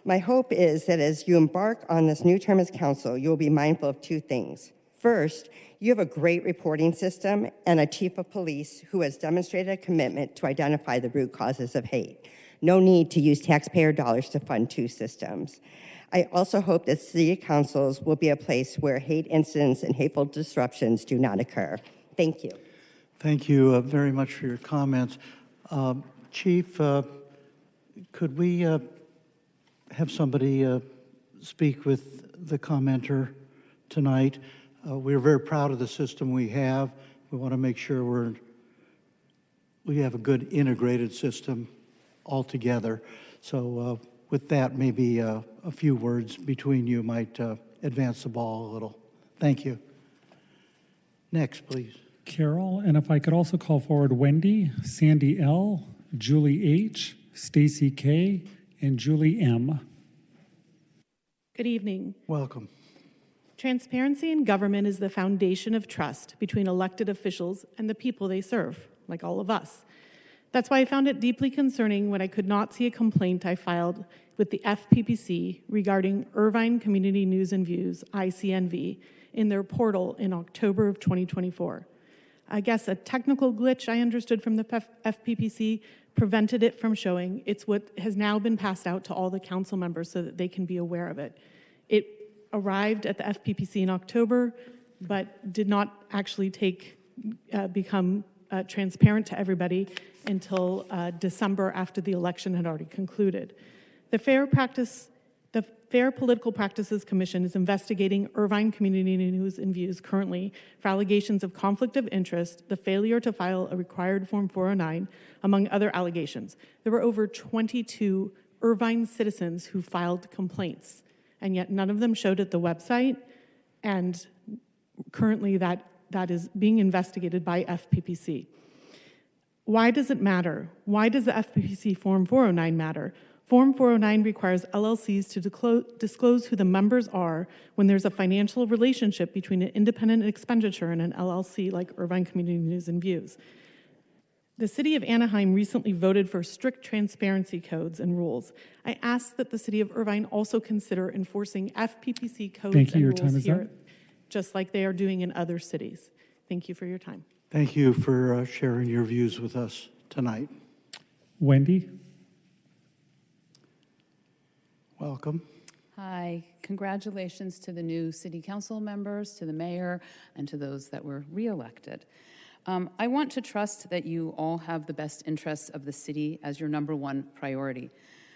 Speaker 14: My hope is that as you embark on this new term as council, you will be mindful of two things. First, you have a great reporting system and a chief of police who has demonstrated a commitment to identify the root causes of hate. No need to use taxpayer dollars to fund two systems. I also hope that city councils will be a place where hate incidents and hateful disruptions do not occur. Thank you.
Speaker 1: Thank you very much for your comments. Chief, could we have somebody speak with the commenter tonight? We're very proud of the system we have. We want to make sure we have a good integrated system altogether. So with that, maybe a few words between you might advance the ball a little. Thank you. Next, please.
Speaker 2: Carol, and if I could also call forward Wendy, Sandy L., Julie H., Stacy K., and Julie M.
Speaker 15: Good evening.
Speaker 1: Welcome.
Speaker 15: Transparency in government is the foundation of trust between elected officials and the people they serve, like all of us. That's why I found it deeply concerning when I could not see a complaint I filed with the FPPC regarding Irvine Community News and Views, ICNV, in their portal in October of 2024. I guess a technical glitch I understood from the FPPC prevented it from showing. It's what has now been passed out to all the council members so that they can be aware of it. It arrived at the FPPC in October, but did not actually become transparent to everybody until December after the election had already concluded. The Fair Political Practices Commission is investigating Irvine Community News and Views currently for allegations of conflict of interest, the failure to file a required Form 409, among other allegations. There were over 22 Irvine citizens who filed complaints, and yet none of them showed at the website, and currently that is being investigated by FPPC. Why does it matter? Why does the FPPC Form 409 matter? Form 409 requires LLCs to disclose who the members are when there's a financial relationship between an independent expenditure and an LLC like Irvine Community News and Views. The City of Anaheim recently voted for strict transparency codes and rules. I ask that the City of Irvine also consider enforcing FPPC codes and rules here, just like they are doing in other cities. Thank you for your time.
Speaker 1: Thank you for sharing your views with us tonight.
Speaker 2: Wendy?
Speaker 1: Welcome.
Speaker 16: Hi. Congratulations to the new city council members, to the mayor, and to those that were reelected. I want to trust that you all have the best interests of the city as your #1 priority.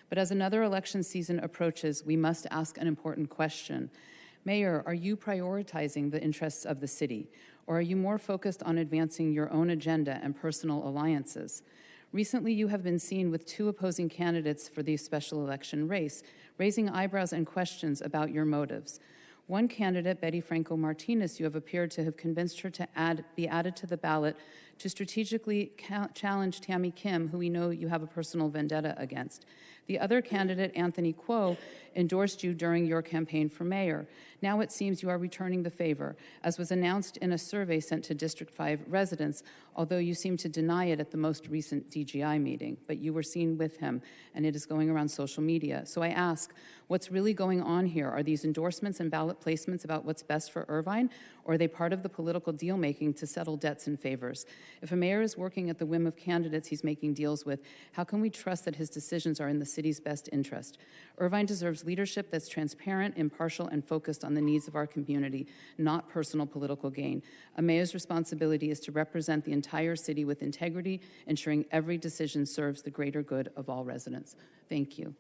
Speaker 16: But as another election season approaches, we must ask an important question. Mayor, are you prioritizing the interests of the city, or are you more focused on advancing your own agenda and personal alliances? Recently, you have been seen with 2 opposing candidates for the special election race, raising eyebrows and questions about your motives. One candidate, Betty Franco Martinez, you have appeared to have convinced her to be added to the ballot to strategically challenge Tammy Kim, who we know you have a personal vendetta against. The other candidate, Anthony Kuo, endorsed you during your campaign for mayor. Now it seems you are returning the favor, as was announced in a survey sent to District 5 residents, although you seem to deny it at the most recent DGI meeting. But you were seen with him, and it is going around social media. So I ask, what's really going on here? Are these endorsements and ballot placements about what's best for Irvine, or are they part of the political deal-making to settle debts and favors? If a mayor is working at the whim of candidates he's making deals with, how can we trust that his decisions are in the city's best interest? Irvine deserves leadership that's transparent, impartial, and focused on the needs of our community, not personal political gain. A mayor's responsibility is to represent the entire city with integrity, ensuring every decision serves the greater good of all residents. Thank you.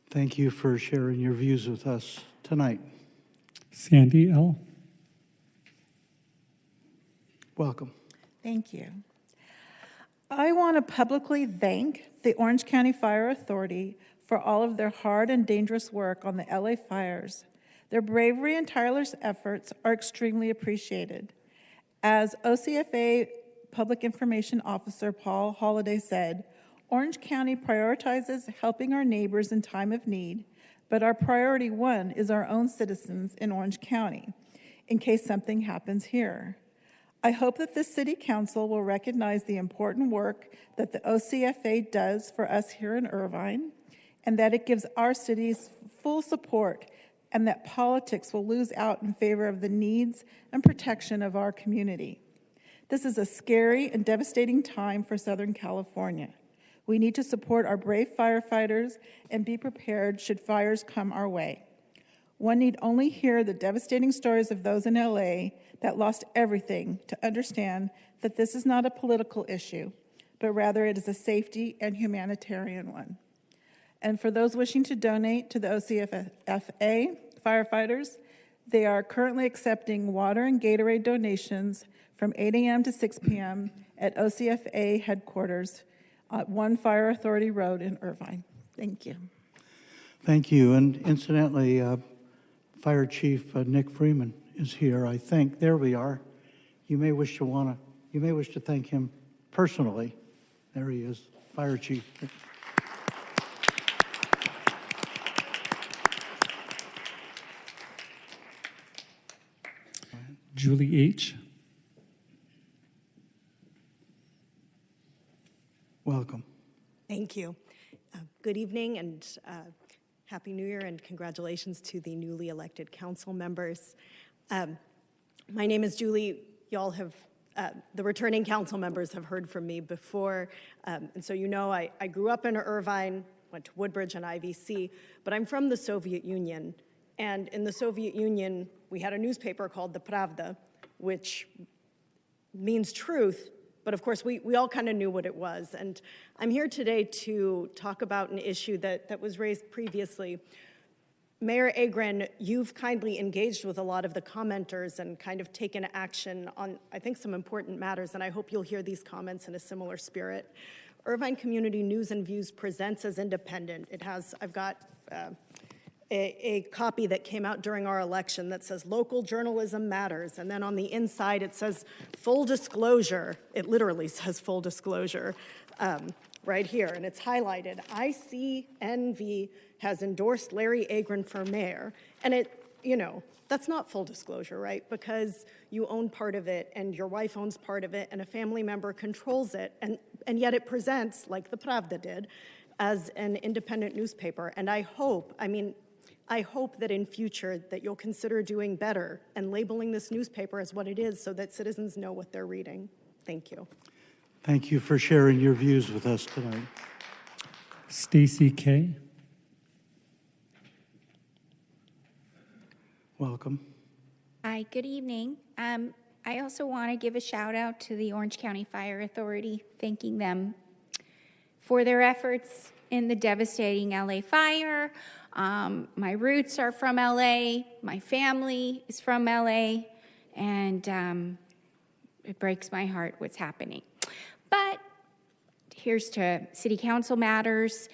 Speaker 1: Thank you for sharing your views with us tonight.
Speaker 2: Sandy L.
Speaker 1: Welcome.
Speaker 17: Thank you. I want to publicly thank the Orange County Fire Authority for all of their hard and dangerous work on the LA fires. Their bravery and tireless efforts are extremely appreciated. As OCFA Public Information Officer Paul Holliday said, Orange County prioritizes helping our neighbors in time of need, but our priority 1 is our own citizens in Orange County, in case something happens here. I hope that this City Council will recognize the important work that the OCFA does for us here in Irvine, and that it gives our cities full support, and that politics will lose out in favor of the needs and protection of our community. This is a scary and devastating time for Southern California. We need to support our brave firefighters and be prepared should fires come our way. One need only hear the devastating stories of those in LA that lost everything to understand that this is not a political issue, but rather it is a safety and humanitarian one. And for those wishing to donate to the OCFA firefighters, they are currently accepting water and Gatorade donations from 8 a.m. to 6 p.m. at OCFA headquarters at 1 Fire Authority Road in Irvine. Thank you.
Speaker 1: Thank you. And incidentally, Fire Chief Nick Freeman is here, I think. There we are. You may wish to thank him personally. There he is, Fire Chief.
Speaker 2: Julie H.
Speaker 1: Welcome.
Speaker 18: Thank you. Good evening and Happy New Year, and congratulations to the newly elected council members. My name is Julie. Y'all have, the returning council members have heard from me before, and so you know I grew up in Irvine, went to Woodbridge and IVC, but I'm from the Soviet Union, and in the Soviet Union, we had a newspaper called the Pravda, which means truth, but of course, we all kind of knew what it was. And I'm here today to talk about an issue that was raised previously. Mayor Agren, you've kindly engaged with a lot of the commenters and kind of taken action on, I think, some important matters, and I hope you'll hear these comments in a similar spirit. Irvine Community News and Views presents as independent. It has, I've got a copy that came out during our election that says local journalism matters, and then on the inside it says full disclosure. It literally says full disclosure right here, and it's highlighted. ICNV has endorsed Larry Agren for mayor, and it, you know, that's not full disclosure, right? Because you own part of it, and your wife owns part of it, and a family member controls it, and yet it presents, like the Pravda did, as an independent newspaper. And I hope that in future that you'll consider doing better and labeling this newspaper as what it is so that citizens know what they're reading. Thank you.
Speaker 1: Thank you for sharing your views with us tonight.
Speaker 2: Stacy K.
Speaker 1: Welcome.
Speaker 19: Hi, good evening. I also want to give a shout out to the Orange County Fire Authority, thanking them for their efforts in the devastating LA fire. My roots are from LA, my family is from LA, and it breaks my heart what's happening. But here's to City Council matters.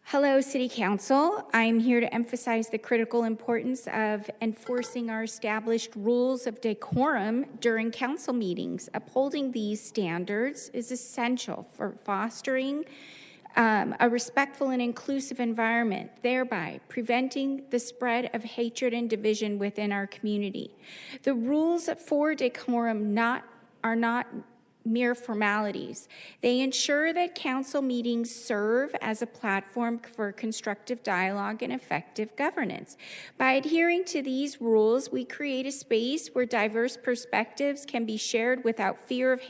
Speaker 19: Hello, City Council. I'm here to emphasize the critical importance of enforcing our established rules of decorum during council meetings. Upholding these standards is essential for fostering a respectful and inclusive environment, thereby preventing the spread of hatred and division within our community. The rules for decorum are not mere formalities. They ensure that council meetings serve as a platform for constructive dialogue and effective governance. By adhering to these rules, we create a space where diverse perspectives can be shared without fear of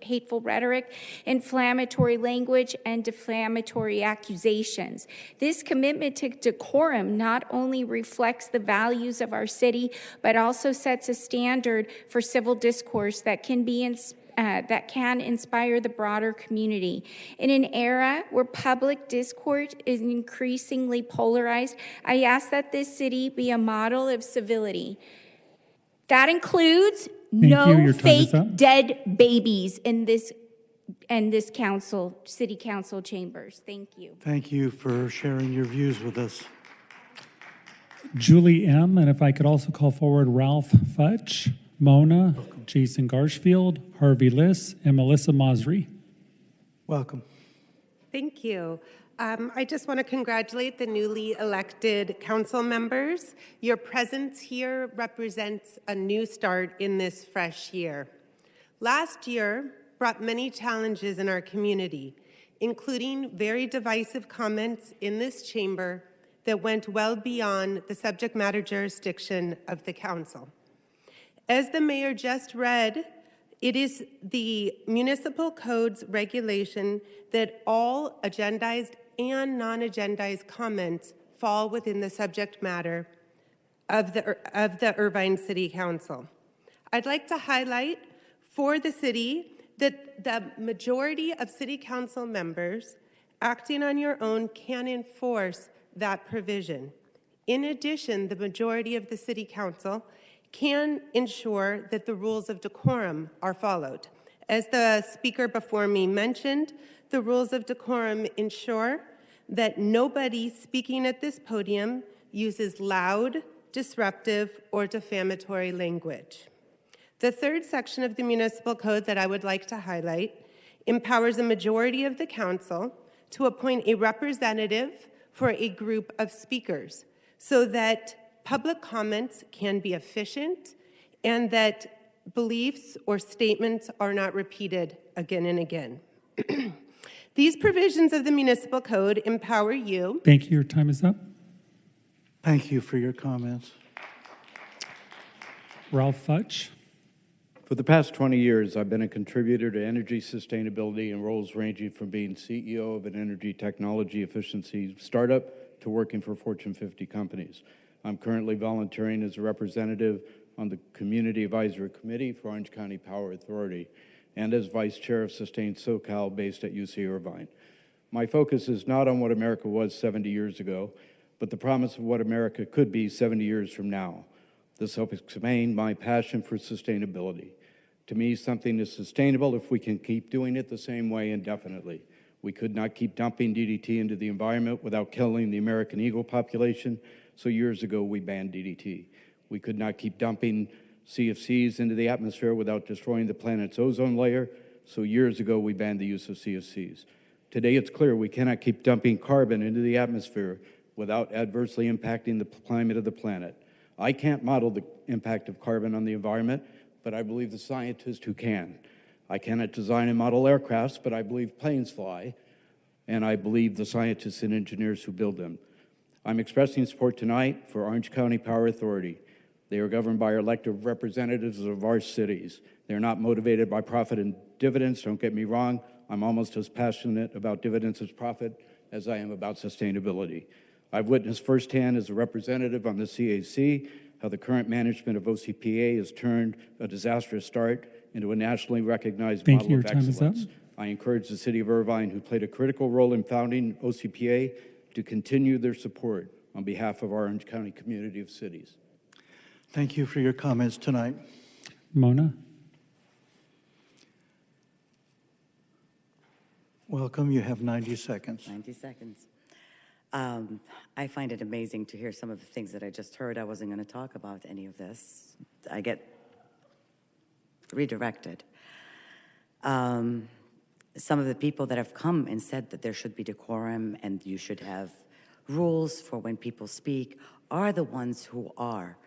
Speaker 19: hateful rhetoric, inflammatory language, and defamatory accusations. This commitment to decorum not only reflects the values of our city, but also sets a standard for civil discourse that can inspire the broader community. In an era where public discourse is increasingly polarized, I ask that this city be a model of civility. That includes no fake dead babies in this city council chambers. Thank you.
Speaker 1: Thank you for sharing your views with us.
Speaker 2: Julie M., and if I could also call forward Ralph Futch, Mona, Jason Garshfield, Harvey Liss, and Melissa Masri.
Speaker 1: Welcome.
Speaker 20: Thank you. I just want to congratulate the newly elected council members. Your presence here represents a new start in this fresh year. Last year brought many challenges in our community, including very divisive comments in this chamber that went well beyond the subject matter jurisdiction of the council. As the mayor just read, it is the municipal code's regulation that all agendized and non-agendized comments fall within the subject matter of the Irvine City Council. I'd like to highlight for the city that the majority of city council members acting on your own can enforce that provision. In addition, the majority of the city council can ensure that the rules of decorum are followed. As the speaker before me mentioned, the rules of decorum ensure that nobody speaking at this podium uses loud, disruptive, or defamatory language. The third section of the municipal code that I would like to highlight empowers a majority of the council to appoint a representative for a group of speakers so that public comments can be efficient and that beliefs or statements are not repeated again and again. These provisions of the municipal code empower you.
Speaker 2: Thank you. Your time is up.
Speaker 1: Thank you for your comments.
Speaker 2: Ralph Futch.
Speaker 21: For the past 20 years, I've been a contributor to energy sustainability in roles ranging from being CEO of an energy technology efficiency startup to working for Fortune 50 companies. I'm currently volunteering as a representative on the Community Advisory Committee for Orange County Power Authority and as Vice Chair of Sustain SoCal based at UC Irvine. My focus is not on what America was 70 years ago, but the promise of what America could be 70 years from now. This helps explain my passion for sustainability. To me, something is sustainable if we can keep doing it the same way indefinitely. We could not keep dumping DDT into the environment without killing the American eagle population, so years ago we banned DDT. We could not keep dumping CFCs into the atmosphere without destroying the planet's ozone layer, so years ago we banned the use of CFCs. Today it's clear we cannot keep dumping carbon into the atmosphere without adversely impacting the climate of the planet. I can't model the impact of carbon on the environment, but I believe the scientists who can. I cannot design and model aircrafts, but I believe planes fly, and I believe the scientists and engineers who build them. I'm expressing support tonight for Orange County Power Authority. They are governed by our elected representatives of our cities. They're not motivated by profit and dividends, don't get me wrong. I'm almost as passionate about dividends as profit as I am about sustainability. I've witnessed firsthand as a representative on the CAC how the current management of OCPA has turned a disastrous start into a nationally recognized model of excellence. I encourage the City of Irvine, who played a critical role in founding OCPA, to continue their support on behalf of our Orange County community of cities.
Speaker 1: Thank you for your comments tonight.
Speaker 2: Mona.
Speaker 1: Welcome. You have 90 seconds.
Speaker 5: 90 seconds. I find it amazing to hear some of the things that I just heard. I wasn't going to talk about any of this. I get redirected. Some of the people that have come and said that there should be decorum and you should have rules for when people speak are the ones who are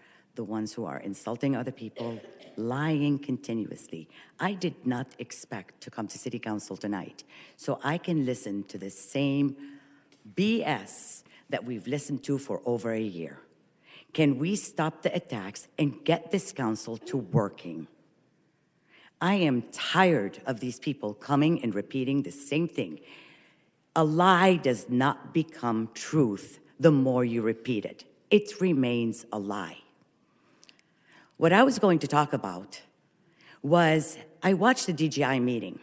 Speaker 5: insulting other people, lying continuously. I did not expect to come to City Council tonight so I can listen to the same BS that we've listened to for over a year. Can we stop the attacks and get this council to working? I am tired of these people coming and repeating the same thing. A lie does not become truth the more you repeat it. It remains a lie. What I was going to talk about was I watched the DGI meeting.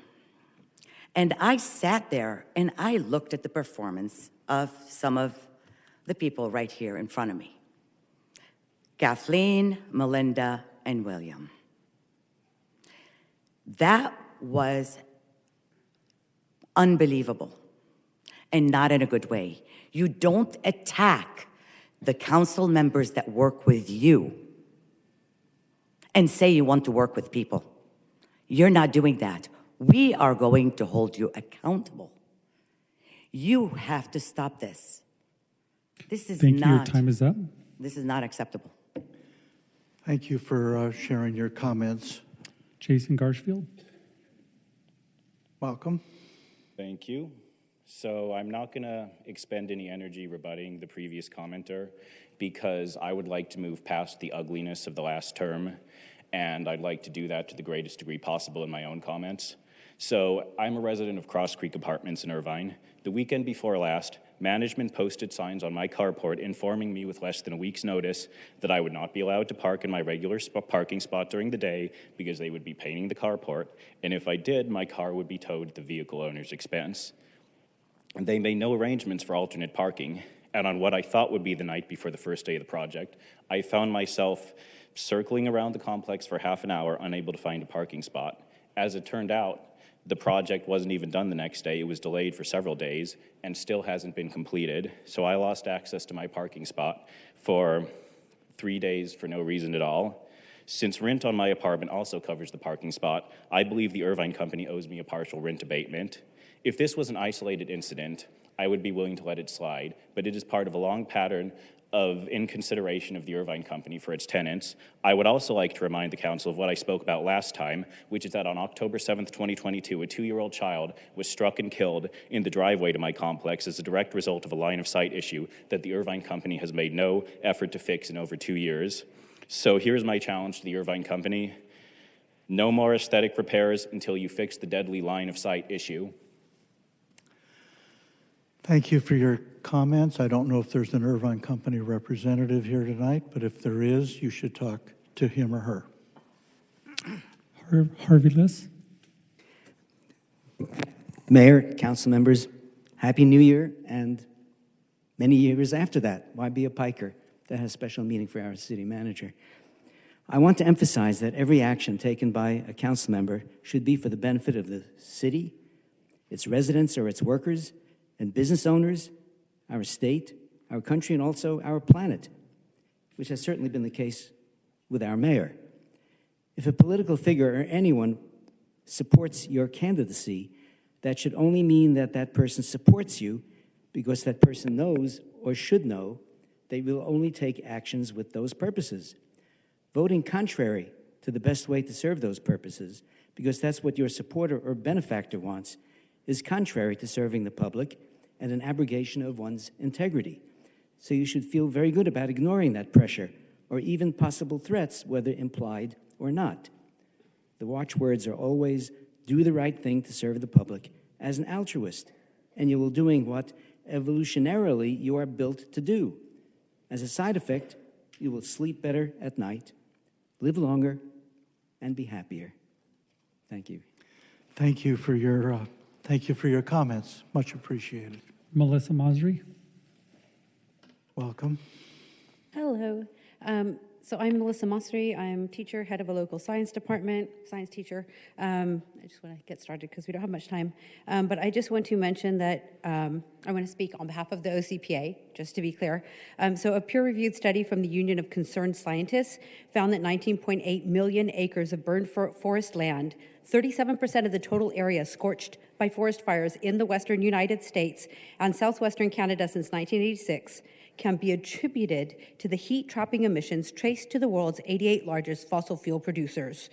Speaker 5: And I sat there and I looked at the performance of some of the people right here in front of me. Kathleen, Melinda, and William. That was unbelievable and not in a good way. You don't attack the council members that work with you and say you want to work with people. You're not doing that. We are going to hold you accountable. You have to stop this. This is
Speaker 2: Thank
Speaker 5: not.
Speaker 2: you. Your time is up.
Speaker 5: This is not acceptable.
Speaker 1: Thank you for sharing your comments.
Speaker 2: Jason Garshfield.
Speaker 1: Welcome.
Speaker 6: Thank you. So I'm not going to expend any energy rebutting the previous commenter because I would like to move past the ugliness of the last term, and I'd like to do that to the greatest degree possible in my own comments. So I'm a resident of Cross Creek Apartments in Irvine. The weekend before last, management posted signs on my carport informing me with less than a week's notice that I would not be allowed to park in my regular parking spot during the day because they would be painting the carport, and if I did, my car would be towed at the vehicle owner's expense. And they made no arrangements for alternate parking, and on what I thought would be the night before the first day of the project, I found myself circling around the complex for half an hour, unable to find a parking spot. As it turned out, The project wasn't even done the next day. It was delayed for several days and still hasn't been completed. So I lost access to my parking spot for 3 days for no reason at all. Since rent on my apartment also covers the parking spot, I believe the Irvine company owes me a partial rent abatement. If this was an isolated incident, I would be willing to let it slide, but it is part of a long pattern of inconsideration of the Irvine company for its tenants. I would also like to remind the council of what I spoke about last time, which is that on October 7th, 2022, a 2-year-old child was struck and killed in the driveway to my complex as a direct result of a line-of-sight issue that the Irvine company has made no effort to fix in over 2 years. So here's my challenge to the Irvine company. No more aesthetic repairs until you fix the deadly line-of-sight issue.
Speaker 1: Thank you for your comments. I don't know if there's an Irvine company representative here tonight, but if there is, you should talk to him or her.
Speaker 2: Harvey Liss.
Speaker 3: Mayor, council members, Happy New Year, and many years after that. Why be a piker? That has special meaning for our city manager. I want to emphasize that every action taken by a council member should be for the benefit of the city, its residents or its workers, and business owners, our state, our country, and also our planet, which has certainly been the case with our mayor. If a political figure or anyone supports your candidacy, that should only mean that that person supports you because that person knows or should know they will only take actions with those purposes. Voting contrary to the best way to serve those purposes, because that's what your supporter or benefactor wants, is contrary to serving the public and an abrogation of one's integrity. So you should feel very good about ignoring that pressure or even possible threats, whether implied or not. The watchwords are always do the right thing to serve the public as an altruist, and you will doing what evolutionarily you are built to do. As a side effect, you will sleep better at night, live longer, and be happier. Thank you.
Speaker 1: Thank you for your comments. Much appreciated.
Speaker 2: Melissa Masri.
Speaker 1: Welcome.
Speaker 22: Hello. So I'm Melissa Masri. I'm teacher, head of a local science department, science teacher. I just want to get started because we don't have much time. But I just want to mention that I want to speak on behalf of the OCPA, just to be clear. So a peer-reviewed study from the Union of Concerned Scientists found that 19.8 million acres of burned forest land, 37% of the total area scorched by forest fires in the western United States and southwestern Canada since 1986, can be attributed to the heat-trapping emissions traced to the world's 88 largest fossil fuel producers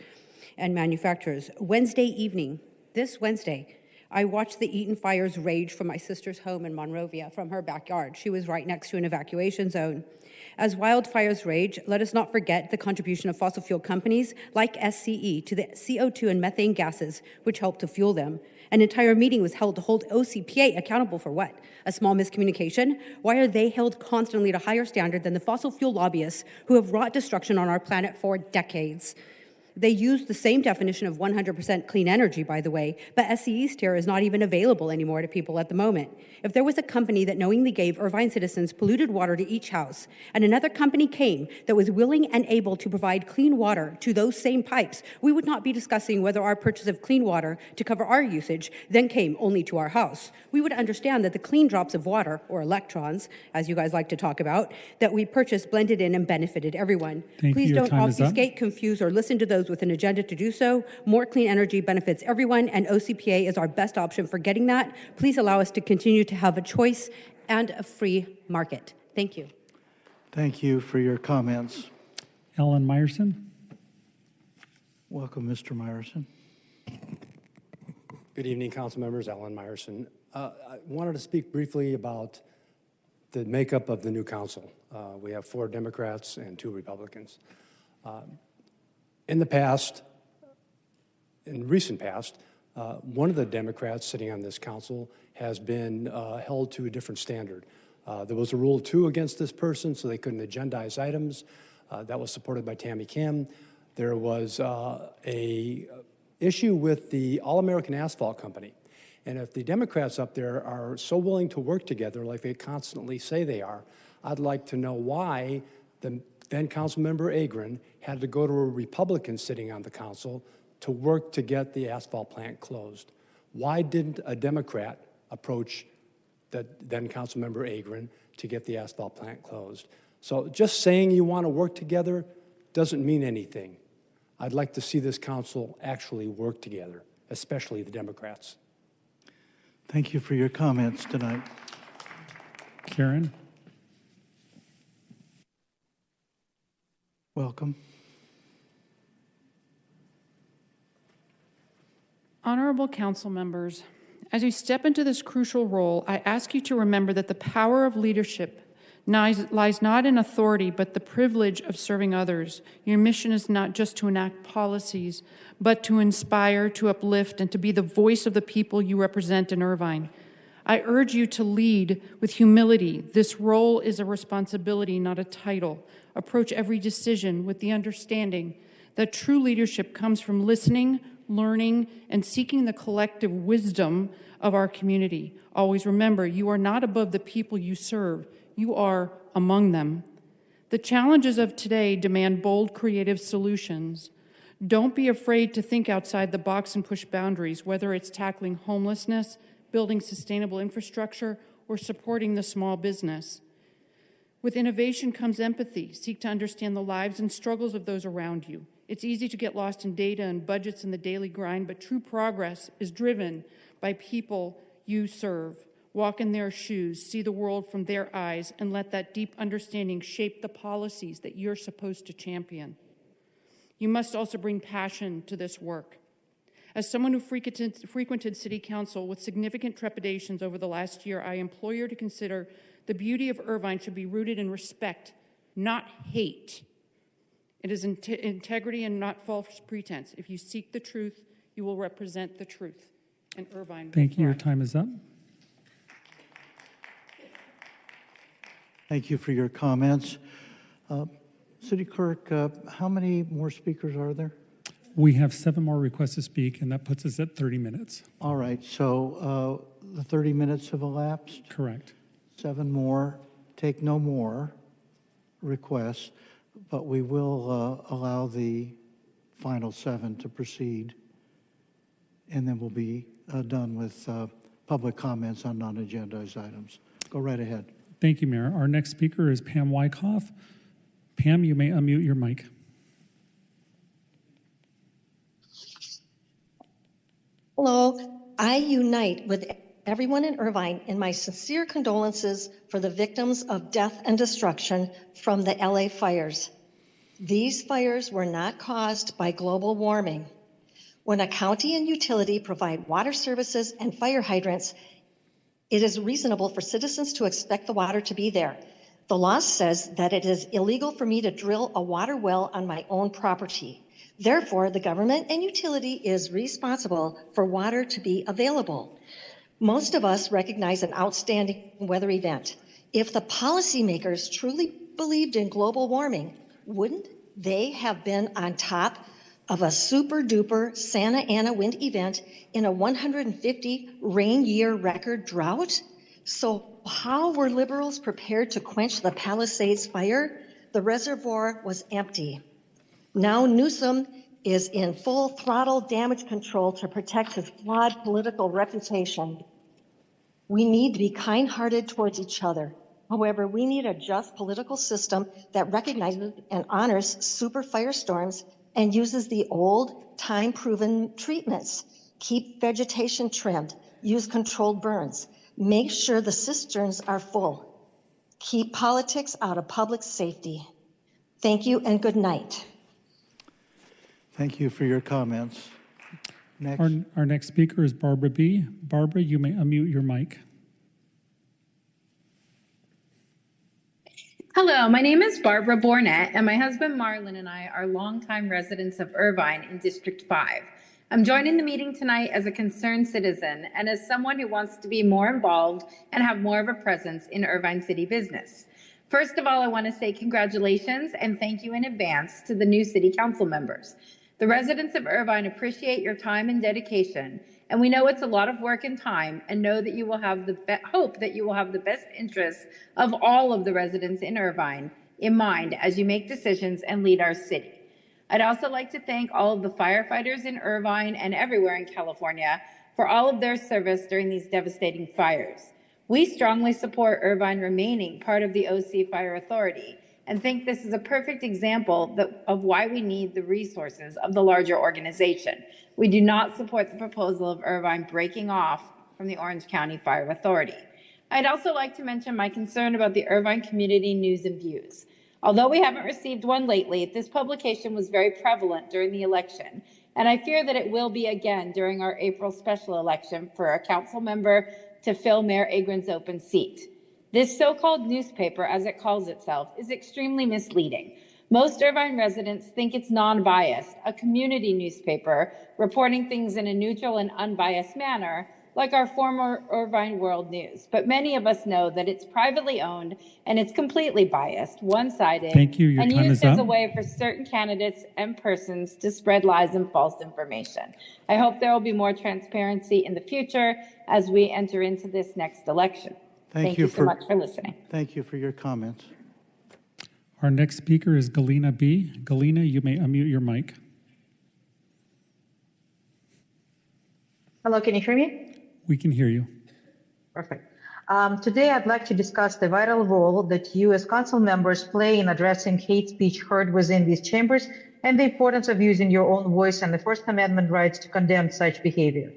Speaker 22: and manufacturers. This Wednesday, I watched the Eaton fires rage from my sister's home in Monrovia from her backyard. She was right next to an evacuation zone. As wildfires rage, let us not forget the contribution of fossil fuel companies like SCE to the CO2 and methane gases which help to fuel them. An entire meeting was held to hold OCPA accountable for what? A small miscommunication? Why are they held constantly to a higher standard than the fossil fuel lobbyists who have wrought destruction on our planet for decades? They use the same definition of 100% clean energy, by the way, but SCE's tier is not even available anymore to people at the moment. If there was a company that knowingly gave Irvine citizens polluted water to each house, and another company came that was willing and able to provide clean water to those same pipes, we would not be discussing whether our purchase of clean water to cover our usage then came only to our house. We would understand that the clean drops of water, or electrons, as you guys like to talk about, that we purchased blended in and benefited everyone. Please don't obfuscate, confuse, or listen to those with an agenda to do so. More clean energy benefits everyone, and OCPA is our best option for getting that. Please allow us to continue to have a choice and a free market. Thank you.
Speaker 1: Thank you for your comments.
Speaker 2: Ellen Meyerson.
Speaker 1: Welcome, Mr. Meyerson.
Speaker 23: Good evening, council members. Alan Meyerson. I wanted to speak briefly about the makeup of the new council. We have 4 Democrats and 2 Republicans. In recent past, one of the Democrats sitting on this council has been held to a different standard. There was a Rule 2 against this person, so they couldn't agendize items. That was supported by Tammy Kim. There was a issue with the All-American Asphalt Company. And if the Democrats up there are so willing to work together like they constantly say they are, I'd like to know why the then Councilmember Agron had to go to a Republican sitting on the council to work to get the asphalt plant closed. Why didn't a Democrat approach then Councilmember Agron to get the asphalt plant closed? So just saying you want to work together doesn't mean anything. I'd like to see this council actually work together, especially the Democrats.
Speaker 1: Thank you for your comments tonight.
Speaker 2: Karen?
Speaker 1: Welcome.
Speaker 4: Honorable council members, as you step into this crucial role, I ask you to remember that the power of leadership lies not in authority, but the privilege of serving others. Your mission is not just to enact policies, but to inspire, to uplift, and to be the voice of the people you represent in Irvine. I urge you to lead with humility. This role is a responsibility, not a title. Approach every decision with the understanding that true leadership comes from listening, learning, and seeking the collective wisdom of our community. Always remember, you are not above the people you serve. You are among them. The challenges of today demand bold, creative solutions. Don't be afraid to think outside the box and push boundaries, whether it's tackling homelessness, building sustainable infrastructure, or supporting the small business. With innovation comes empathy. Seek to understand the lives and struggles of those around you. It's easy to get lost in data and budgets and the daily grind, but true progress is driven by people you serve. Walk in their shoes, see the world from their eyes, and let that deep understanding shape the policies that you're supposed to champion. You must also bring passion to this work. As someone who frequented City Council with significant trepidations over the last year, I implore you to consider the beauty of Irvine should be rooted in respect, not hate. It is integrity and not false pretense. If you seek the truth, you will represent the truth. And Irvine will
Speaker 2: Thank you. Your
Speaker 4: thrive.
Speaker 2: time is up.
Speaker 1: Thank you for your comments. City Clerk, how many more speakers are there?
Speaker 2: We have 7 more requests to speak, and that puts us at 30 minutes.
Speaker 1: All right, so the 30 minutes have elapsed?
Speaker 2: Correct.
Speaker 1: 7 more. Take no more requests, but we will allow the final 7 to proceed, and then we'll be done with public comments on non-agendized items. Go right ahead.
Speaker 2: Thank you, Mayor. Our next speaker is Pam Wyckoff. Pam, you may unmute your mic.
Speaker 7: Hello, I unite with everyone in Irvine in my sincere condolences for the victims of death and destruction from the LA fires. These fires were not caused by global warming. When a county and utility provide water services and fire hydrants, it is reasonable for citizens to expect the water to be there. The law says that it is illegal for me to drill a water well on my own property. Therefore, the government and utility is responsible for water to be available. Most of us recognize an outstanding weather event. If the policymakers truly believed in global warming, wouldn't they have been on top of a super duper Santa Ana wind event in a 150 rain year record drought? So how were liberals prepared to quench the Palisades fire? The reservoir was empty. Now Newsom is in full throttle damage control to protect his flawed political reputation. We need to be kind-hearted towards each other. However, we need a just political system that recognizes and honors super firestorms and uses the old, time-proven treatments. Keep vegetation trimmed, use controlled burns, make sure the cisterns are full. Keep politics out of public safety. Thank you and good night.
Speaker 1: Thank you for your comments. Next.
Speaker 2: Our next speaker is Barbara B. Barbara, you may unmute your mic.
Speaker 9: Hello, my name is Barbara Bornett, and my husband Marlon and I are longtime residents of Irvine in District 5. I'm joining the meeting tonight as a concerned citizen and as someone who wants to be more involved and have more of a presence in Irvine city business. First of all, I want to say congratulations and thank you in advance to the new city council members. The residents of Irvine appreciate your time and dedication, and we know it's a lot of work and time, and know that you will have hope that you will have the best interests of all of the residents in Irvine in mind as you make decisions and lead our city. I'd also like to thank all of the firefighters in Irvine and everywhere in California for all of their service during these devastating fires. We strongly support Irvine remaining part of the OC Fire Authority and think this is a perfect example of why we need the resources of the larger organization. We do not support the proposal of Irvine breaking off from the Orange County Fire Authority. I'd also like to mention my concern about the Irvine Community News and Views. Although we haven't received one lately, this publication was very prevalent during the election, and I fear that it will be again during our April special election for a council member to fill Mayor Agrin's open seat. This so-called newspaper, as it calls itself, is extremely misleading. Most Irvine residents think it's non-biased, a community newspaper reporting things in a neutral and unbiased manner, like our former Irvine World News. But many of us know that it's privately owned and it's completely biased, one-sided,
Speaker 2: Thank you. Your
Speaker 9: and
Speaker 2: time
Speaker 9: used
Speaker 2: is
Speaker 9: as
Speaker 2: up.
Speaker 9: a way for certain candidates and persons to spread lies and false information. I hope there will be more transparency in the future as we enter into this next election. Thank you so much for listening.
Speaker 1: Thank you for your comments.
Speaker 2: Our next speaker is Galena B. Galena, you may unmute your mic.
Speaker 8: Hello, can you hear me?
Speaker 2: We can hear you.
Speaker 8: Perfect. Today, I'd like to discuss the vital role that you as council members play in addressing hate speech heard within these chambers and the importance of using your own voice and the First Amendment rights to condemn such behavior.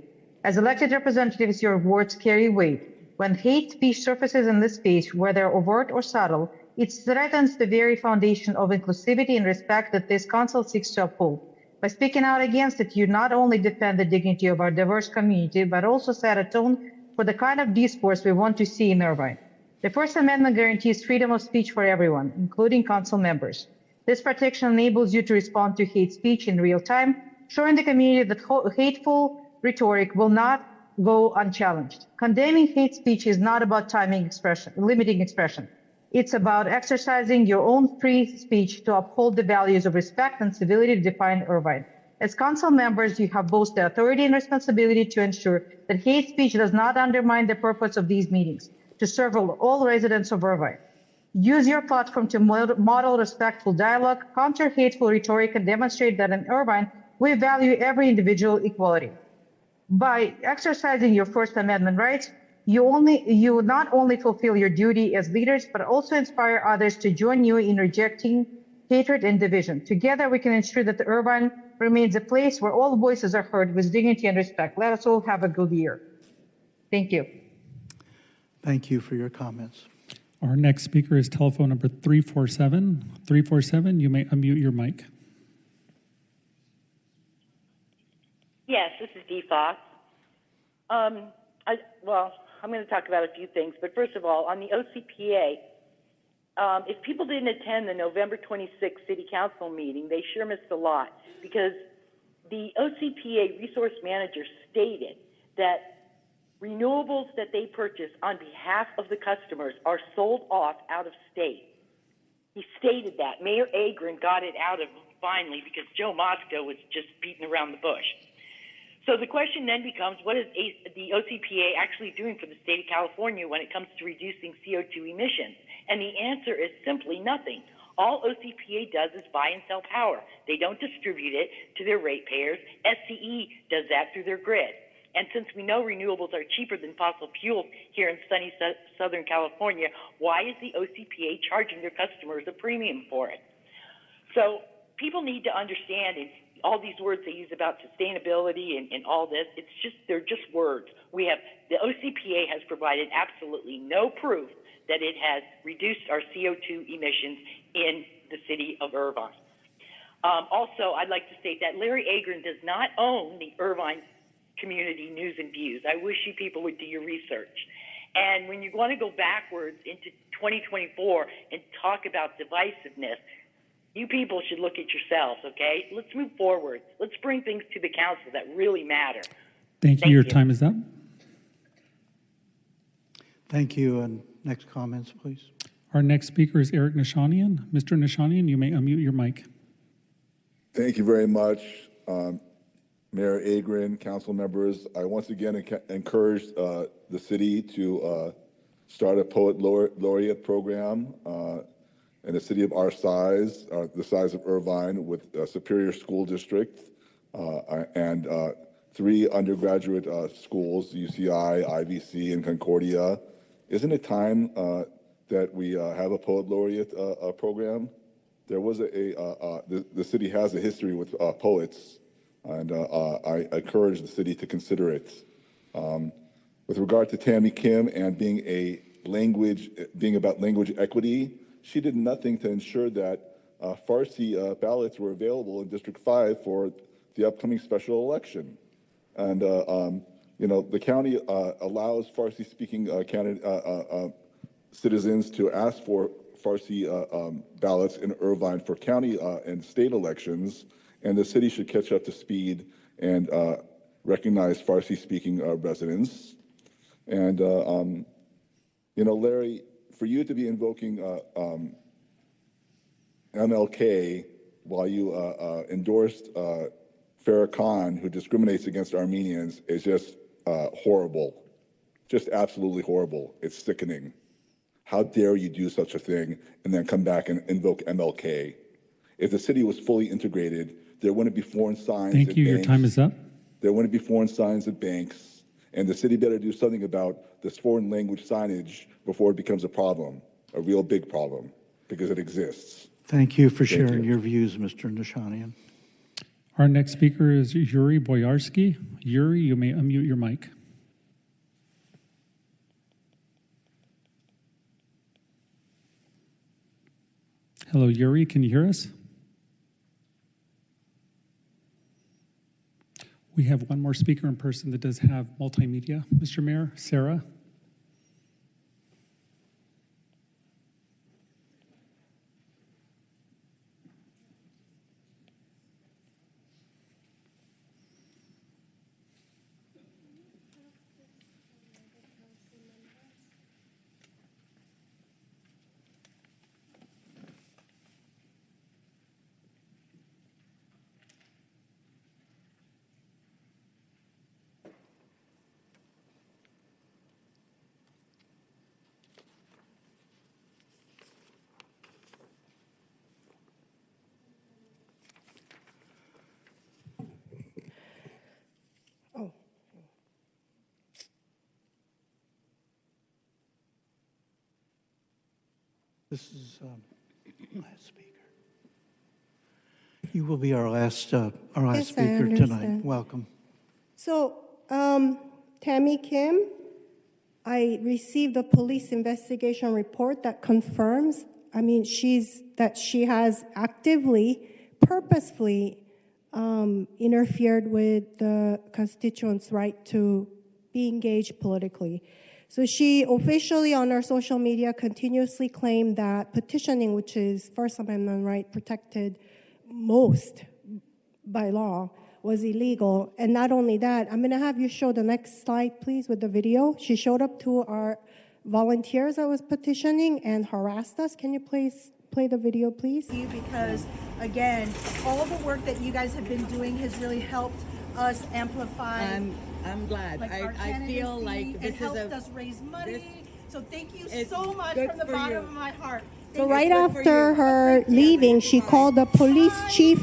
Speaker 8: As elected representatives, your words carry weight. When hate speech surfaces in this space, whether overt or subtle, it threatens the very foundation of inclusivity and respect that this council seeks to uphold. By speaking out against it, you not only defend the dignity of our diverse community, but also set a tone for the kind of discourse we want to see in Irvine. The First Amendment guarantees freedom of speech for everyone, including council members. This protection enables you to respond to hate speech in real time, showing the community that hateful rhetoric will not go unchallenged. Condemning hate speech is not about limiting expression. It's about exercising your own free speech to uphold the values of respect and civility to define Irvine. As council members, you have both the authority and responsibility to ensure that hate speech does not undermine the purpose of these meetings, to serve all residents of Irvine. Use your platform to model respectful dialogue, counter hateful rhetoric, and demonstrate that in Irvine, we value every individual equality. By exercising your First Amendment rights, you not only fulfill your duty as leaders, but also inspire others to join you in rejecting hatred and division. Together, we can ensure that the Irvine remains a place where all voices are heard with dignity and respect. Let us all have a good year. Thank you.
Speaker 1: Thank you for your comments.
Speaker 2: Our next speaker is telephone number 347. 347, you may unmute your mic.
Speaker 10: Yes, this is Dee Fox. I'm going to talk about a few things, but first of all, on the OCPA, if people didn't attend the November 26th City Council meeting, they sure missed a lot, because the OCPA resource manager stated that renewables that they purchase on behalf of the customers are sold off out of state. He stated that. Mayor Agrin got it out of him finally, because Joe Mosco was just beating around the bush. So the question then becomes, what is the OCPA actually doing for the state of California when it comes to reducing CO2 emissions? And the answer is simply nothing. All OCPA does is buy and sell power. They don't distribute it to their ratepayers. SCE does that through their grid. And since we know renewables are cheaper than fossil fuels here in sunny Southern California, why is the OCPA charging their customers a premium for it? So people need to understand it. All these words they use about sustainability and all this, they're just words. The OCPA has provided absolutely no proof that it has reduced our CO2 emissions in the city of Irvine. Also, I'd like to state that Larry Agrin does not own the Irvine Community News and Views. I wish you people would do your research. And when you want to go backwards into 2024 and talk about divisiveness, you people should look at yourselves, okay? Let's move forward. Let's bring things to the council that really matter.
Speaker 2: Thank you. Your time is up.
Speaker 1: Thank you. And next comments, please.
Speaker 2: Our next speaker is Eric Nishanian. Mr. Nishanian, you may unmute your mic.
Speaker 11: Thank you very much, Mayor Agrin, council members. I once again encourage the city to start a poet laureate program in a city of our size, the size of Irvine, with a superior school district, and 3 undergraduate schools, UCI, IVC, and Concordia. Isn't it time that we have a poet laureate program? There was the city has a history with poets, and I encourage the city to consider it. With regard to Tammy Kim and being about language equity, she did nothing to ensure that Farsi ballots were available in District 5 for the upcoming special election. And, the county allows Farsi-speaking citizens to ask for Farsi ballots in Irvine for county and state elections, and the city should catch up to speed and recognize Farsi-speaking residents. And, Larry, for you to be invoking MLK while you endorsed Farrakhan, who discriminates against Armenians, is just horrible. Just absolutely horrible. It's sickening. How dare you do such a thing and then come back and invoke MLK? If the city was fully integrated, there wouldn't be foreign signs.
Speaker 2: Thank you. Your time is up.
Speaker 11: There wouldn't be foreign signs at banks. And the city better do something about this foreign language signage before it becomes a problem, a real big problem, because it exists.
Speaker 1: Thank you for sharing your views, Mr. Nishanian.
Speaker 2: Our next speaker is Yuri Boyarsky. Yuri, you may unmute your mic. Hello, Yuri, can you hear us? We have one more speaker in person that does have multimedia. Mr. Mayor, Sarah.
Speaker 1: This is last speaker. You will be our last speaker tonight. Welcome.
Speaker 12: So, Tammy Kim, I received a police investigation report that confirms, that she has actively, purposefully interfered with the constituents' right to be engaged politically. So she officially on her social media continuously claimed that petitioning, which is First Amendment right protected most by law, was illegal. And not only that, I'm gonna have you show the next slide, please, with the video. She showed up to our volunteers that was petitioning and harassed us. Can you please play the video, please?
Speaker 13: Because, again, all the work that you guys have been doing has really helped us amplify.
Speaker 14: I'm glad. I feel like this
Speaker 13: it helped
Speaker 14: is
Speaker 13: us raise money. So thank you so much from the bottom of my heart.
Speaker 12: So right after her leaving, she called the police chief,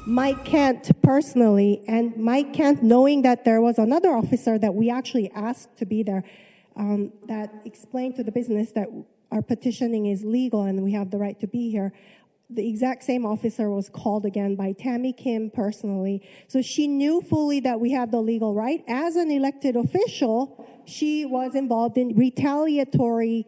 Speaker 12: Mike Kent, personally, and Mike Kent, knowing that there was another officer that we actually asked to be there, that explained to the business that our petitioning is legal and we have the right to be here. The exact same officer was called again by Tammy Kim personally. So she knew fully that we have the legal right. As an elected official, she was involved in retaliatory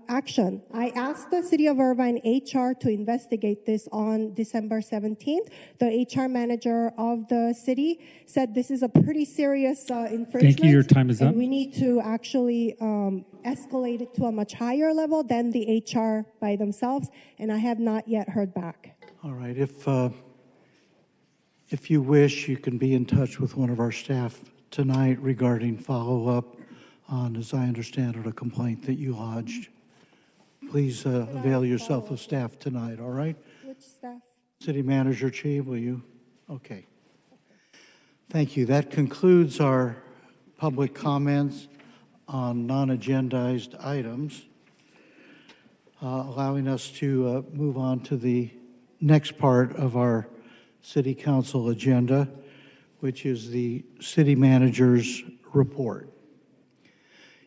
Speaker 12: action. I asked the City of Irvine HR to investigate this on December 17th. The HR manager of the city said this is a pretty serious infringement.
Speaker 2: Thank you. Your time is up.
Speaker 12: We need to actually escalate it to a much higher level than the HR by themselves, and I have not yet heard back.
Speaker 1: All right. If you wish, you can be in touch with one of our staff tonight regarding follow-up on, as I understand it, a complaint that you lodged. Please avail yourself of staff tonight, all right?
Speaker 12: Which staff?
Speaker 1: City Manager Chi, will you? Okay. Thank you. That concludes our public comments on non-agendized items, allowing us to move on to the next part of our City Council agenda, which is the city manager's report.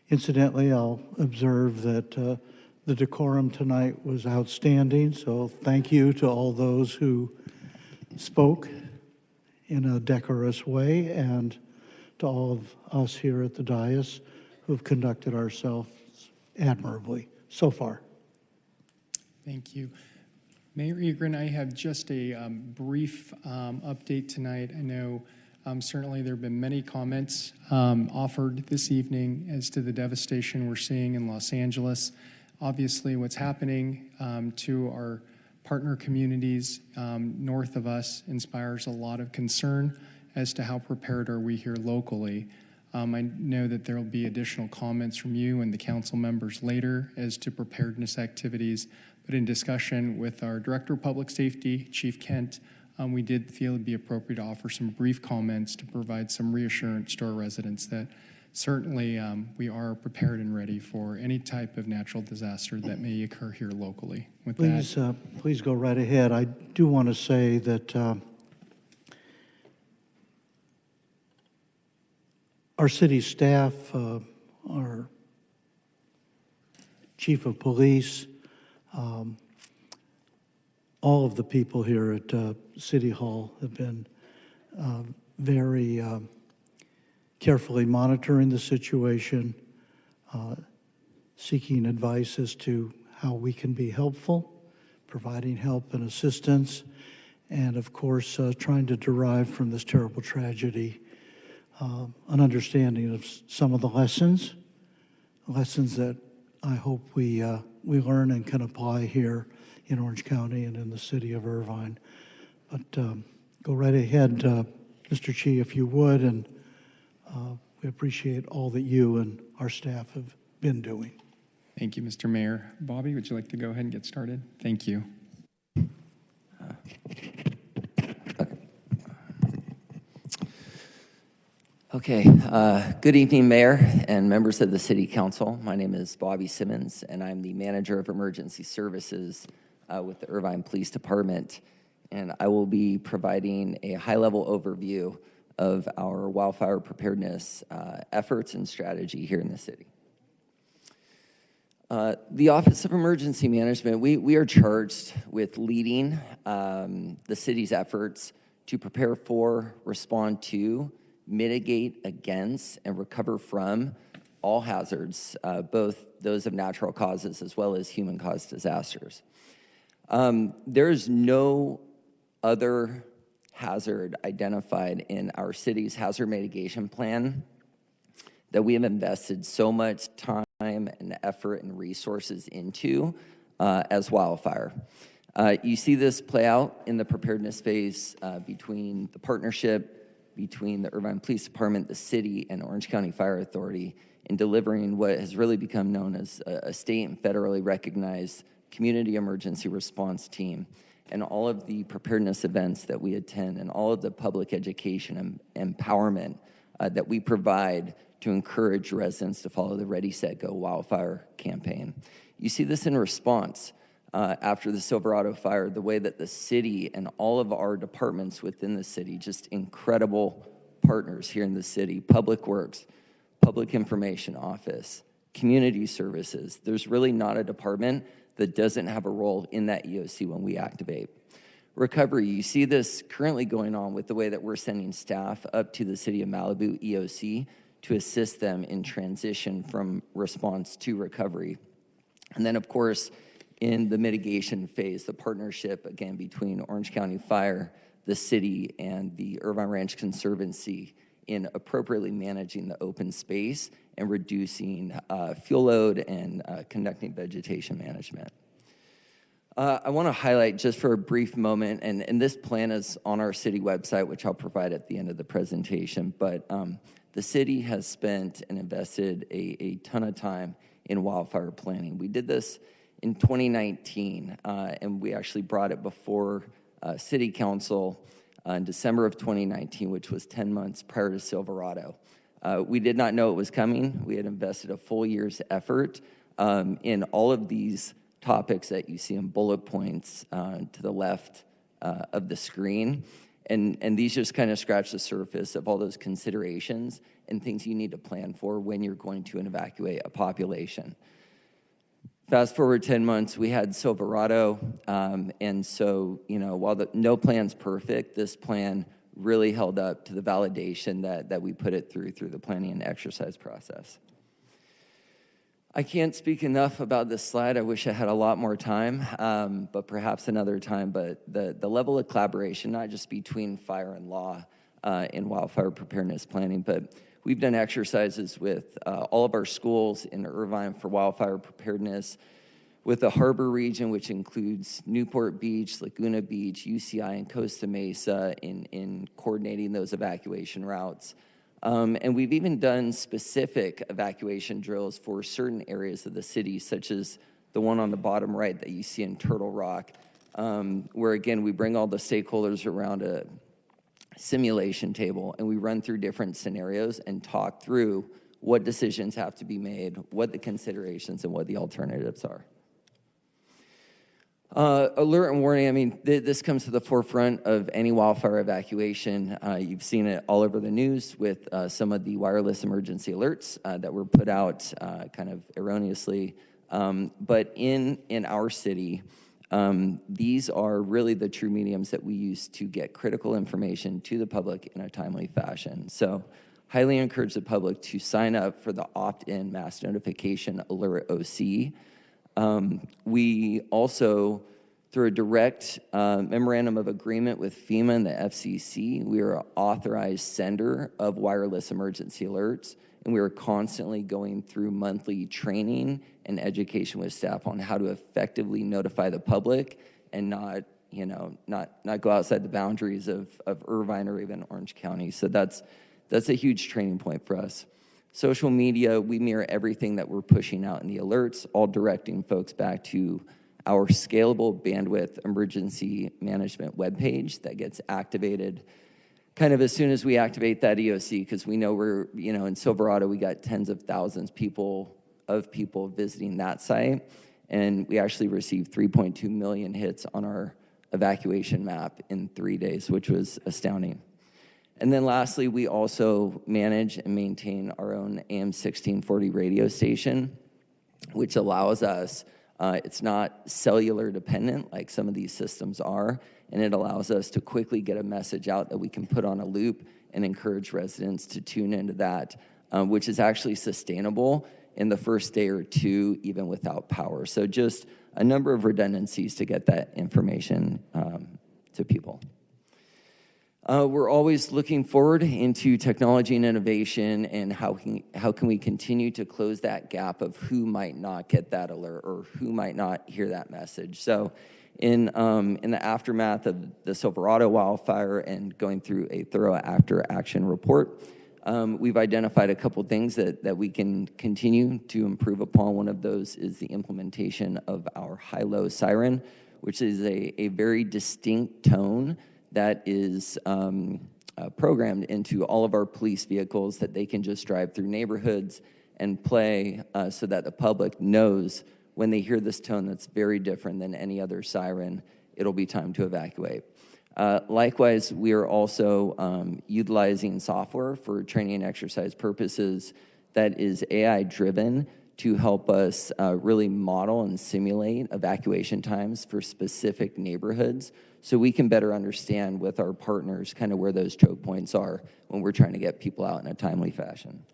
Speaker 1: Incidentally, I'll observe that the decorum tonight was outstanding, so thank you to all those who spoke in a decorous way, and to all of us here at the dais who've conducted ourselves admirably so far.
Speaker 15: Thank you. Mayor Egren, I have just a brief update tonight. I know certainly there have been many comments offered this evening as to the devastation we're seeing in Los Angeles. Obviously, what's happening to our partner communities north of us inspires a lot of concern as to how prepared are we here locally. I know that there will be additional comments from you and the council members later as to preparedness activities, but in discussion with our Director of Public Safety, Chief Kent, we did feel it would be appropriate to offer some brief comments to provide some reassurance to our residents that certainly we are prepared and ready for any type of natural disaster that may occur here locally. With
Speaker 1: Please,
Speaker 15: that,
Speaker 1: please go right ahead. I do want to say that our city staff, our chief of police, all of the people here at City Hall have been very carefully monitoring the situation, seeking advice as to how we can be helpful, providing help and assistance, and of course, trying to derive from this terrible tragedy an understanding of some of the lessons that I hope we learn and can apply here in Orange County and in the city of Irvine. But go right ahead, Mr. Chi, if you would, and we appreciate all that you and our staff have been doing.
Speaker 15: thank you, Mr. Mayor. Bobby, would you like to go ahead and get started? Thank you.
Speaker 16: Okay, good evening, Mayor and members of the City Council. My name is Bobby Simmons, and I'm the Manager of Emergency Services with the Irvine Police Department. And I will be providing a high-level overview of our wildfire preparedness efforts and strategy here in the city. The Office of Emergency Management, we are charged with leading the city's efforts to prepare for, respond to, mitigate against, and recover from all hazards, both those of natural causes as well as human-caused disasters. There is no other hazard identified in our city's hazard mitigation plan that we have invested so much time and effort and resources into as wildfire. You see this play out in the preparedness phase between the partnership between the Irvine Police Department, the city, and Orange County Fire Authority in delivering what has really become known as a state and federally recognized community emergency response team, and all of the preparedness events that we attend and all of the public education and empowerment that we provide to encourage residents to follow the Ready, Set, Go wildfire campaign. You see this in response after the Silverado fire, the way that the city and all of our departments within the city, just incredible partners here in the city, Public Works, Public Information Office, Community Services. There's really not a department that doesn't have a role in that EOC when we activate. Recovery, you see this currently going on with the way that we're sending staff up to the City of Malibu EOC to assist them in transition from response to recovery. And then, of course, in the mitigation phase, the partnership, again, between Orange County Fire, the city, and the Irvine Ranch Conservancy in appropriately managing the open space and reducing fuel load and conducting vegetation management. I want to highlight just for a brief moment, and this plan is on our city website, which I'll provide at the end of the presentation, but the city has spent and invested a ton of time in wildfire planning. We did this in 2019, and we actually brought it before City Council in December of 2019, which was 10 months prior to Silverado. We did not know it was coming. We had invested a full year's effort in all of these topics that you see in bullet points to the left of the screen. And these just kind of scratch the surface of all those considerations and things you need to plan for when you're going to evacuate a population. Fast forward 10 months, we had Silverado, and so, while no plan's perfect, this plan really held up to the validation that we put it through the planning and exercise process. I can't speak enough about this slide. I wish I had a lot more time, but perhaps another time. But the level of collaboration, not just between fire and law in wildfire preparedness planning, but we've done exercises with all of our schools in Irvine for wildfire preparedness, with the harbor region, which includes Newport Beach, Laguna Beach, UCI, and Costa Mesa in coordinating those evacuation routes. And we've even done specific evacuation drills for certain areas of the city, such as the one on the bottom right that you see in Turtle Rock, where, again, we bring all the stakeholders around a simulation table, and we run through different scenarios and talk through what decisions have to be made, what the considerations, and what the alternatives are. Alert and warning, I mean, this comes to the forefront of any wildfire evacuation. You've seen it all over the news with some of the wireless emergency alerts that were put out kind of erroneously. But in our city, these are really the true mediums that we use to get critical information to the public in a timely fashion. So highly encourage the public to sign up for the opt-in mass notification alert OC. We also, through a direct memorandum of agreement with FEMA and the FCC, we are an authorized sender of wireless emergency alerts, and we are constantly going through monthly training and education with staff on how to effectively notify the public and not go outside the boundaries of Irvine or even Orange County. So that's a huge training point for us. Social media, we mirror everything that we're pushing out in the alerts, all directing folks back to our scalable bandwidth emergency management webpage that gets activated kind of as soon as we activate that EOC, because we know we're, in Silverado, we got tens of thousands of people visiting that site, and we actually received 3.2 million hits on our evacuation map in 3 days, which was astounding. And then lastly, we also manage and maintain our own AM 1640 radio station, which allows us, it's not cellular dependent like some of these systems are, and it allows us to quickly get a message out that we can put on a loop and encourage residents to tune into that, which is actually sustainable in the first day or two, even without power. So just a number of redundancies to get that information to people. We're always looking forward into technology and innovation and how can we continue to close that gap of who might not get that alert or who might not hear that message. So in the aftermath of the Silverado wildfire and going through a thorough after-action report, we've identified a couple things that we can continue to improve upon. One of those is the implementation of our high-low siren, which is a very distinct tone that is programmed into all of our police vehicles that they can just drive through neighborhoods and play so that the public knows when they hear this tone that's very different than any other siren, it'll be time to evacuate. Likewise, we are also utilizing software for training and exercise purposes that is AI-driven to help us really model and simulate evacuation times for specific neighborhoods so we can better understand with our partners kind of where those choke points are when we're trying to get people out in a timely fashion.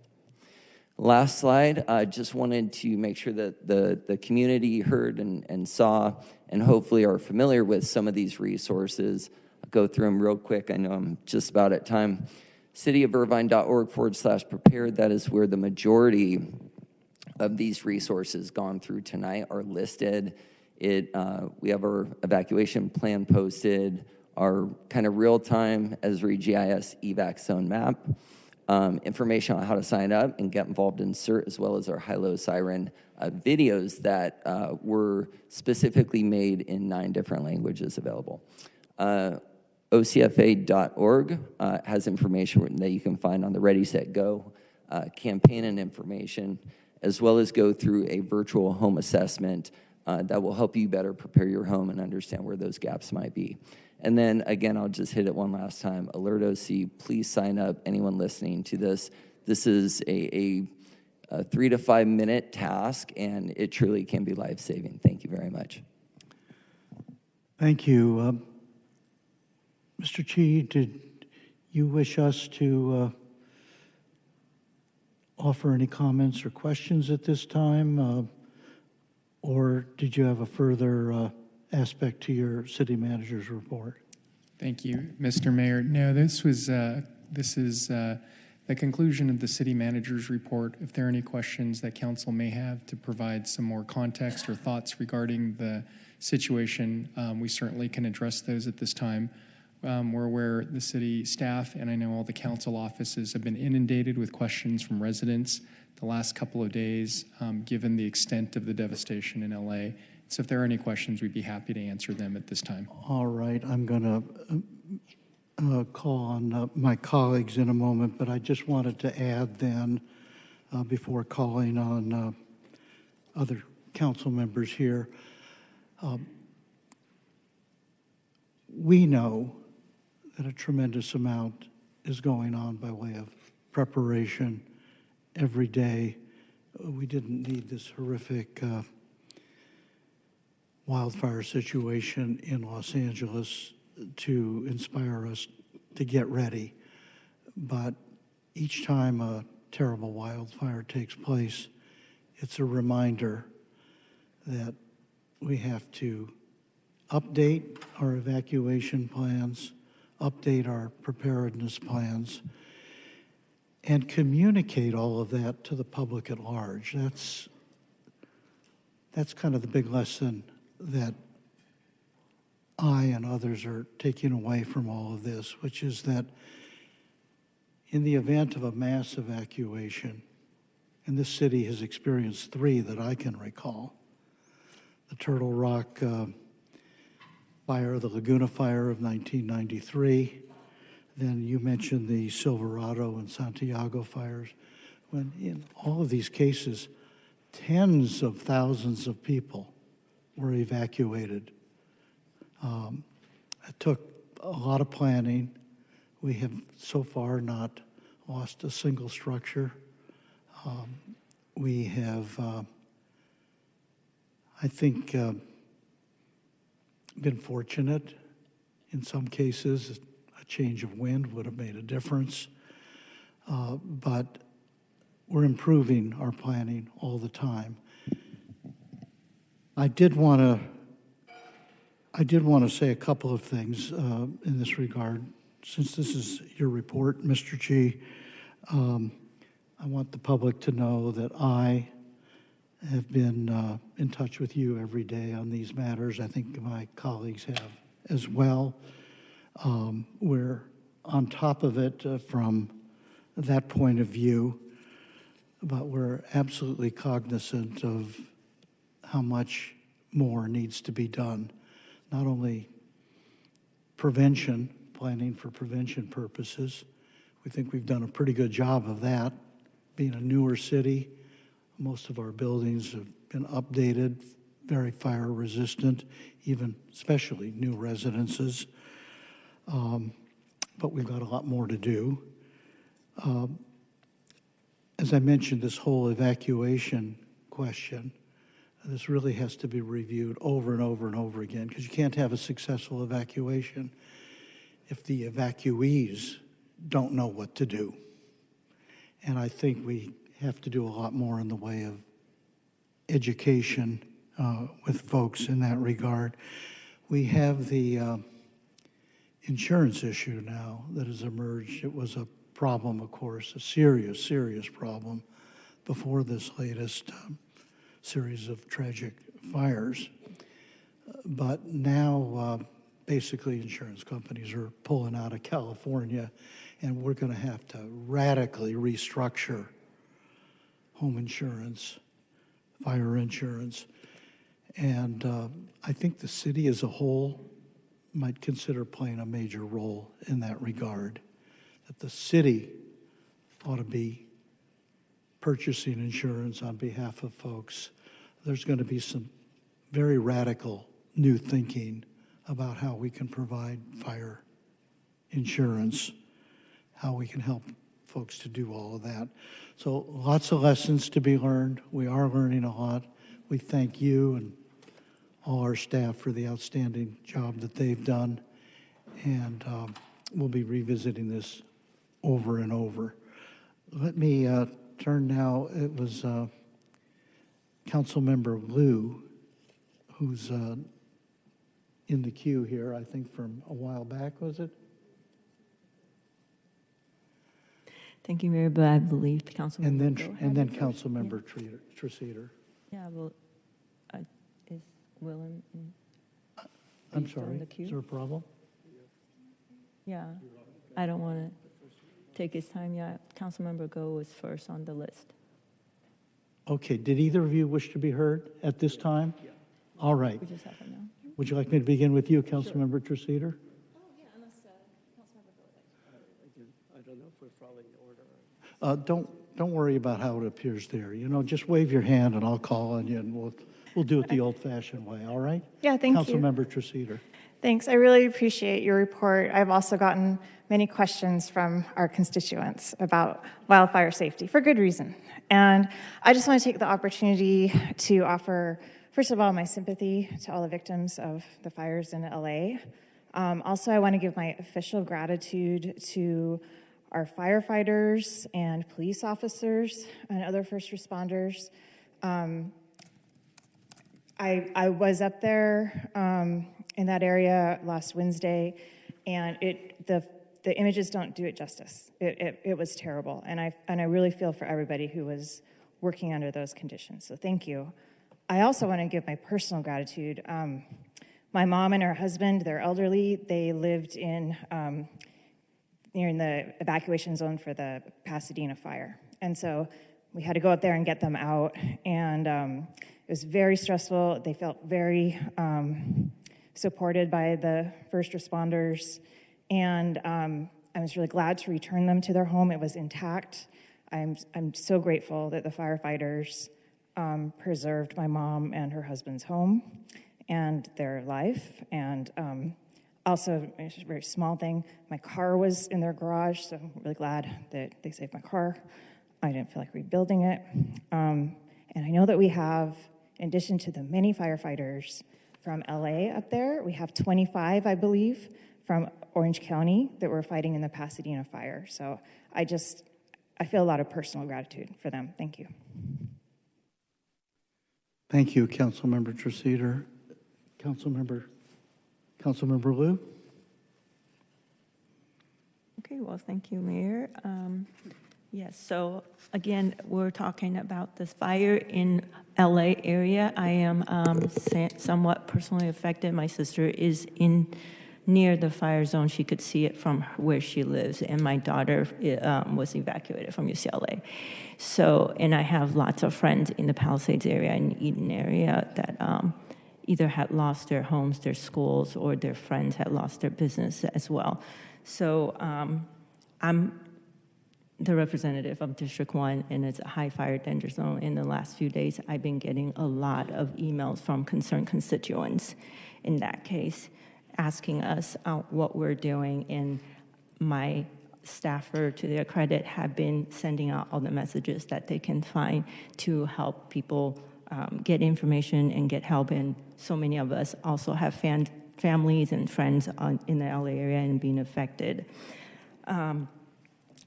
Speaker 16: Last slide, I just wanted to make sure that the community heard and saw and hopefully are familiar with some of these resources. I'll go through them real quick. I know I'm just about at time. cityofirvine.org/prepared, that is where the majority of these resources gone through tonight are listed. We have our evacuation plan posted, our kind of real-time Esri GIS evac zone map, information on how to sign up and get involved in CERT, as well as our high-low siren videos that were specifically made in 9 different languages available. OCFA.org has information that you can find on the Ready, Set, Go campaign and information, as well as go through a virtual home assessment that will help you better prepare your home and understand where those gaps might be. And then again, I'll just hit it one last time. Alert OC, please sign up. Anyone listening to this, this is a 3 to 5 minute task, and it truly can be life-saving. Thank you very much.
Speaker 1: Thank you. Mr. Chi, did you wish us to offer any comments or questions at this time? Or did you have a further aspect to your city manager's report?
Speaker 15: Thank you, Mr. Mayor. No, this is the conclusion of the city manager's report. If there are any questions that council may have to provide some more context or thoughts regarding the situation, we certainly can address those at this time. We're aware the city staff and I know all the council offices have been inundated with questions from residents the last couple of days, given the extent of the devastation in LA. So if there are any questions, we'd be happy to answer them at this time.
Speaker 1: All right, I'm going to call on my colleagues in a moment, but I just wanted to add then, before calling on other council members here, we know that a tremendous amount is going on by way of preparation every day. We didn't need this horrific wildfire situation in Los Angeles to inspire us to get ready. But each time a terrible wildfire takes place, it's a reminder that we have to update our evacuation plans, update our preparedness plans, and communicate all of that to the public at large. That's kind of the big lesson that I and others are taking away from all of this, which is that in the event of a mass evacuation, and this city has experienced 3 that I can recall, the Turtle Rock fire, the Laguna fire of 1993, then you mentioned the Silverado and Santiago fires, when in all of these cases, tens of thousands of people were evacuated. It took a lot of planning. We have so far not lost a single structure. We have, I think, been fortunate. In some cases, a change of wind would have made a difference. But we're improving our planning all the time. I did want to say a couple of things in this regard. Since this is your report, Mr. Chi, I want the public to know that I have been in touch with you every day on these matters. I think my colleagues have as well. We're on top of it from that point of view, but we're absolutely cognizant of how much more needs to be done. Not only prevention, planning for prevention purposes. We think we've done a pretty good job of that. Being a newer city, most of our buildings have been updated, very fire resistant, even especially new residences. But we've got a lot more to do. As I mentioned, this whole evacuation question, this really has to be reviewed over and over and over again, because you can't have a successful evacuation if the evacuees don't know what to do. And I think we have to do a lot more in the way of education with folks in that regard. We have the insurance issue now that has emerged. It was a problem, of course, a serious, serious problem before this latest series of tragic fires. But now, basically, insurance companies are pulling out of California, and we're going to have to radically restructure home insurance, fire insurance. And I think the city as a whole might consider playing a major role in that regard, that the city ought to be purchasing insurance on behalf of folks. There's going to be some very radical new thinking about how we can provide fire insurance, how we can help folks to do all of that. So lots of lessons to be learned. We are learning a lot. We thank you and all our staff for the outstanding job that they've done. And we'll be revisiting this over and over. Let me turn now. It was Councilmember Liu, who's in the queue here, I think from a while back, was it?
Speaker 17: Thank you, Mayor, but I believe the council.
Speaker 1: And then Councilmember Treseder.
Speaker 17: Yeah, well, is Willem
Speaker 1: I'm sorry, is there a problem?
Speaker 17: Yeah, I don't want to take his time. Yeah, Councilmember Go was first on the list.
Speaker 1: Okay, did either of you wish to be heard at this time? Yeah. All right.
Speaker 17: We just have him now.
Speaker 1: Would you like me to begin with you, Councilmember Treseder?
Speaker 23: I don't know if we're following the order.
Speaker 1: Don't worry about how it appears there. You know, just wave your hand and I'll call on you and we'll do it the old-fashioned way, all right?
Speaker 18: Yeah, thank you.
Speaker 1: Councilmember Treseder.
Speaker 18: Thanks. I really appreciate your report. I've also gotten many questions from our constituents about wildfire safety for good reason. And I just want to take the opportunity to offer, first of all, my sympathy to all the victims of the fires in LA. Also, I want to give my official gratitude to our firefighters and police officers and other first responders. I was up there in that area last Wednesday, and the images don't do it justice. It was terrible, and I really feel for everybody who was working under those conditions. So thank you. I also want to give my personal gratitude. My mom and her husband, they're elderly. They lived in near the evacuation zone for the Pasadena fire, and so we had to go up there and get them out. And it was very stressful. They felt very supported by the first responders. And I was really glad to return them to their home. It was intact. I'm so grateful that the firefighters preserved my mom and her husband's home and their life. And also, it's a very small thing, my car was in their garage, so I'm really glad that they saved my car. I didn't feel like rebuilding it. And I know that we have, in addition to the many firefighters from LA up there, we have 25, I believe, from Orange County that were fighting in the Pasadena fire. So I feel a lot of personal gratitude for them. Thank you.
Speaker 1: Thank you, Councilmember Treseder. Councilmember Liu?
Speaker 17: Okay, well, thank you, Mayor. Yes, so again, we're talking about this fire in LA area. I am somewhat personally affected. My sister is near the fire zone. She could see it from where she lives, and my daughter was evacuated from UCLA. So, and I have lots of friends in the Palisades area and Eden area that either had lost their homes, their schools, or their friends had lost their business as well. So I'm the representative of District 1, and it's a high fire danger zone. In the last few days, I've been getting a lot of emails from concerned constituents in that case, asking us what we're doing, and my staffer, to their credit, have been sending out all the messages that they can find to help people get information and get help. And so many of us also have families and friends in the LA area and being affected.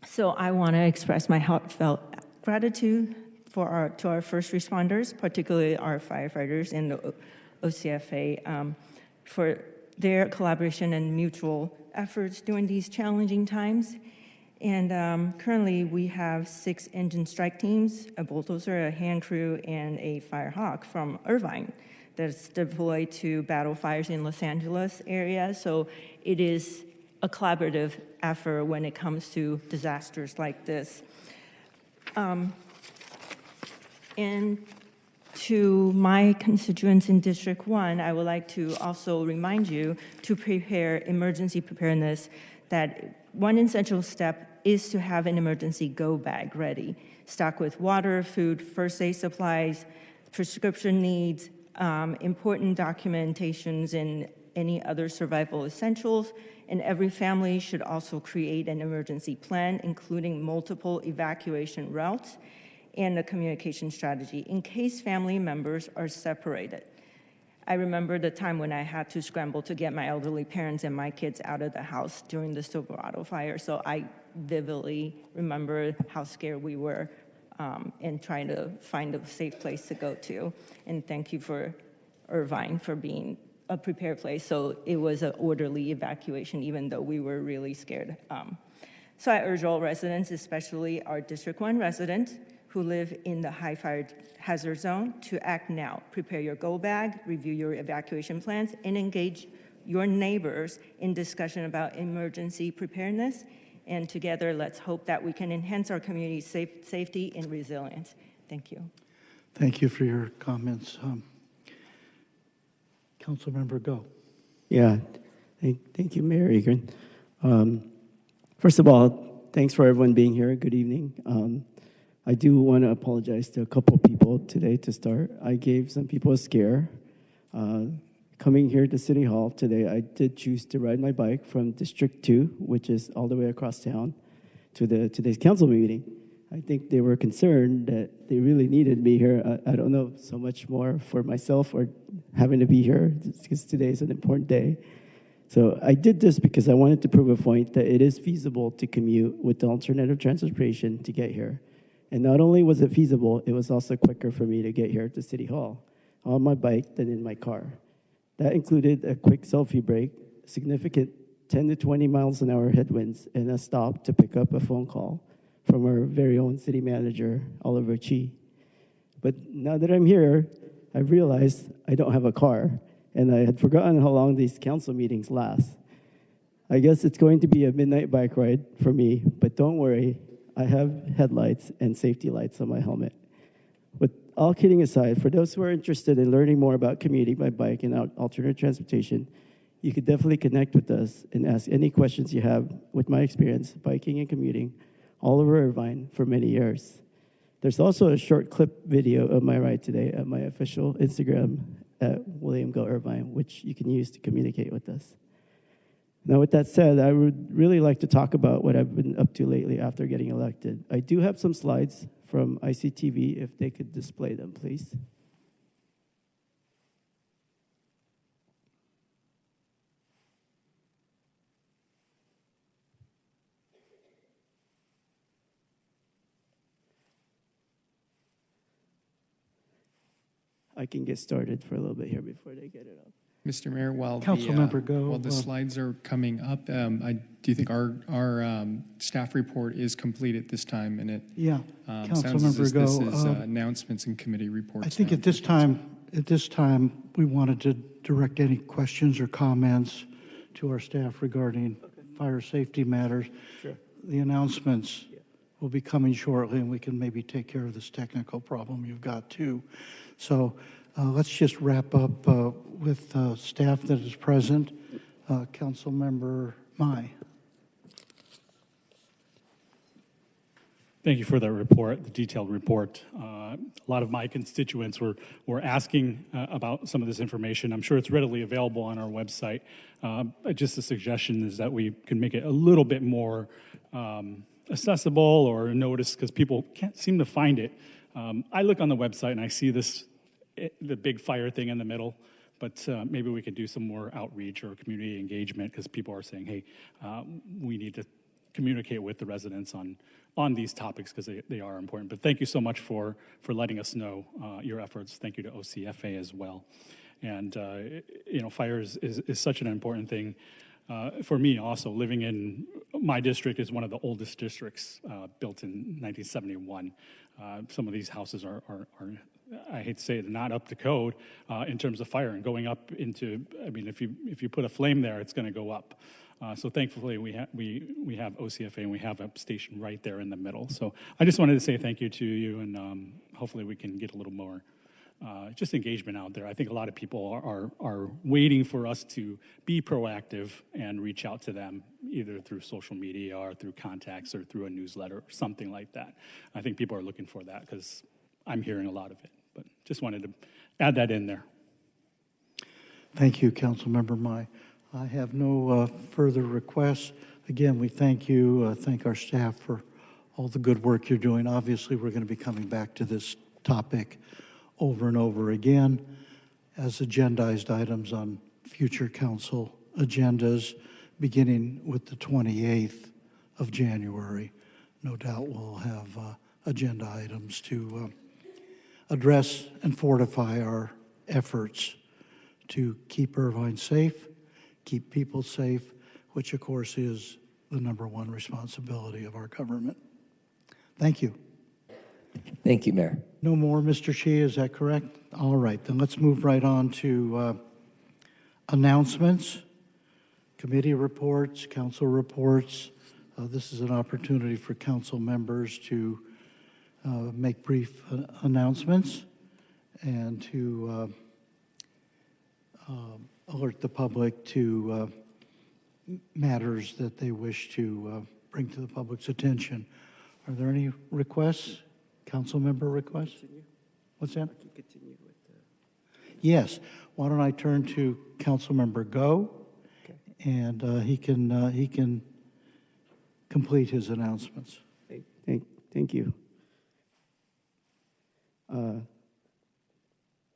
Speaker 17: So I want to express my heartfelt gratitude to our first responders, particularly our firefighters and the OCFA, for their collaboration and mutual efforts during these challenging times. And currently we have 6 engine strike teams, a bulldozer, a hand crew, and a Firehawk from Irvine that's deployed to battle fires in Los Angeles area. So it is a collaborative effort when it comes to disasters like this. And to my constituents in District 1, I would like to also remind you to prepare emergency preparedness, that one essential step is to have an emergency go bag ready, stocked with water, food, first aid supplies, prescription needs, important documentations, any other survival essentials, and every family should also create an emergency plan, including multiple evacuation routes and a communication strategy in case family members are separated. I remember the time when I had to scramble to get my elderly parents and my kids out of the house during the Silverado fire, so I vividly remember how scared we were and trying to find a safe place to go to. And thank you for Irvine for being a prepared place, so it was an orderly evacuation, even though we were really scared. So I urge all residents, especially our District 1 residents who live in the high fire hazard zone, to act now. Prepare your go bag, review your evacuation plans, and engage your neighbors in discussion about emergency preparedness. And together, let's hope that we can enhance our community's safety and resilience. Thank you.
Speaker 1: Thank you for your comments. Councilmember Go.
Speaker 19: Yeah, thank you, Mayor Egan. First of all, thanks for everyone being here. Good evening. I do want to apologize to a couple people today to start. I gave some people a scare. Coming here to City Hall today, I did choose to ride my bike from District 2, which is all the way across town, to today's council meeting. I think they were concerned that they really needed me here. I don't know so much more for myself or having to be here, because today is an important day. So I did this because I wanted to prove a point that it is feasible to commute with the alternative transportation to get here. And not only was it feasible, it was also quicker for me to get here to City Hall on my bike than in my car. That included a quick selfie break, significant 10 to 20 miles an hour headwinds, and a stop to pick up a phone call from our very own city manager, Oliver Chi. But now that I'm here, I've realized I don't have a car, and I had forgotten how long these council meetings last. I guess it's going to be a midnight bike ride for me, but don't worry, I have headlights and safety lights on my helmet. With all kidding aside, for those who are interested in learning more about commuting by bike and alternate transportation, you could definitely connect with us and ask any questions you have with my experience biking and commuting all over Irvine for many years. There's also a short clip video of my ride today at my official Instagram at William Go Irvine, which you can use to communicate with us. Now, with that said, I would really like to talk about what I've been up to lately after getting elected. I do have some slides from ICTV, if they could display them, please. I can get started for a little bit here before they get it up.
Speaker 15: Mr. Mayor, while the slides are coming up, do you think our staff report is complete at this time? And it sounds as if this is announcements and committee reports.
Speaker 1: I think at this time, we wanted to direct any questions or comments to our staff regarding fire safety matters.
Speaker 19: Sure.
Speaker 1: The announcements will be coming shortly, and we can maybe take care of this technical problem you've got too. So let's just wrap up with staff that is present. Councilmember Mai.
Speaker 20: Thank you for that report, the detailed report. A lot of my constituents were asking about some of this information. I'm sure it's readily available on our website. Just a suggestion is that we can make it a little bit more accessible or noticed, because people can't seem to find it. I look on the website and I see the big fire thing in the middle, but maybe we could do some more outreach or community engagement, because people are saying, hey, we need to communicate with the residents on these topics, because they are important. But thank you so much for letting us know your efforts. Thank you to OCFA as well. And fire is such an important thing. For me also, living in my district is one of the oldest districts, built in 1971. Some of these houses are I hate to say it, not up to code in terms of fire and going up into, I mean, if you put a flame there, it's going to go up. So thankfully we have OCFA, and we have a station right there in the middle. So I just wanted to say thank you to you, and hopefully we can get a little more just engagement out there. I think a lot of people are waiting for us to be proactive and reach out to them, either through social media or through contacts or through a newsletter or something like that. I think people are looking for that, because I'm hearing a lot of it. But just wanted to add that in there.
Speaker 1: Thank you, Councilmember Mai. I have no further requests. Again, we thank you, thank our staff for all the good work you're doing. Obviously, we're going to be coming back to this topic over and over again as agendized items on future council agendas, beginning with the 28th of January. No doubt we'll have agenda items to address and fortify our efforts to keep Irvine safe, keep people safe, which of course is the #1 responsibility of our government. Thank you.
Speaker 16: Thank you, Mayor.
Speaker 1: No more, Mr. Shea, is that correct? All right, then let's move right on to announcements, committee reports, council reports. This is an opportunity for council members to make brief announcements and to alert the public to matters that they wish to bring to the public's attention. Are there any requests, council member requests? What's that? Yes. Why don't I turn to council member Go, and he can complete his announcements.
Speaker 19: Thank you.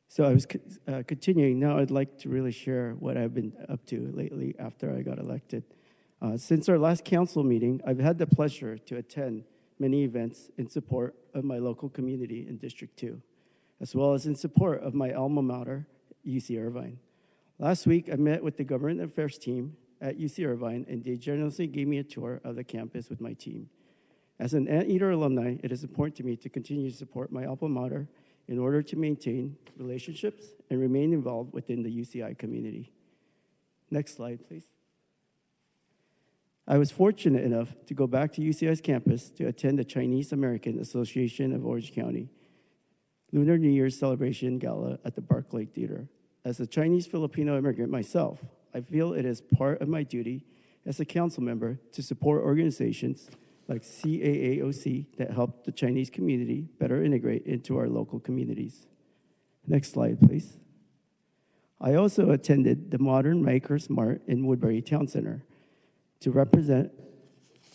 Speaker 19: So I was continuing. Now I'd like to really share what I've been up to lately after I got elected. Since our last council meeting, I've had the pleasure to attend many events in support of my local community in District 2, as well as in support of my alma mater, UC Irvine. Last week, I met with the government affairs team at UC Irvine, and they generously gave me a tour of the campus with my team. As an Anteater alumni, it is important to me to continue to support my alma mater in order to maintain relationships and remain involved within the UCI community. Next slide, please. I was fortunate enough to go back to UCI's campus to attend the Chinese American Association of Orange County Lunar New Year's celebration gala at the Barclay Theater. As a Chinese Filipino immigrant myself, I feel it is part of my duty as a council member to support organizations like CAAOC that help the Chinese community better integrate into our local communities. Next slide, please. I also attended the Modern Makers Mart in Woodbury Town Center to represent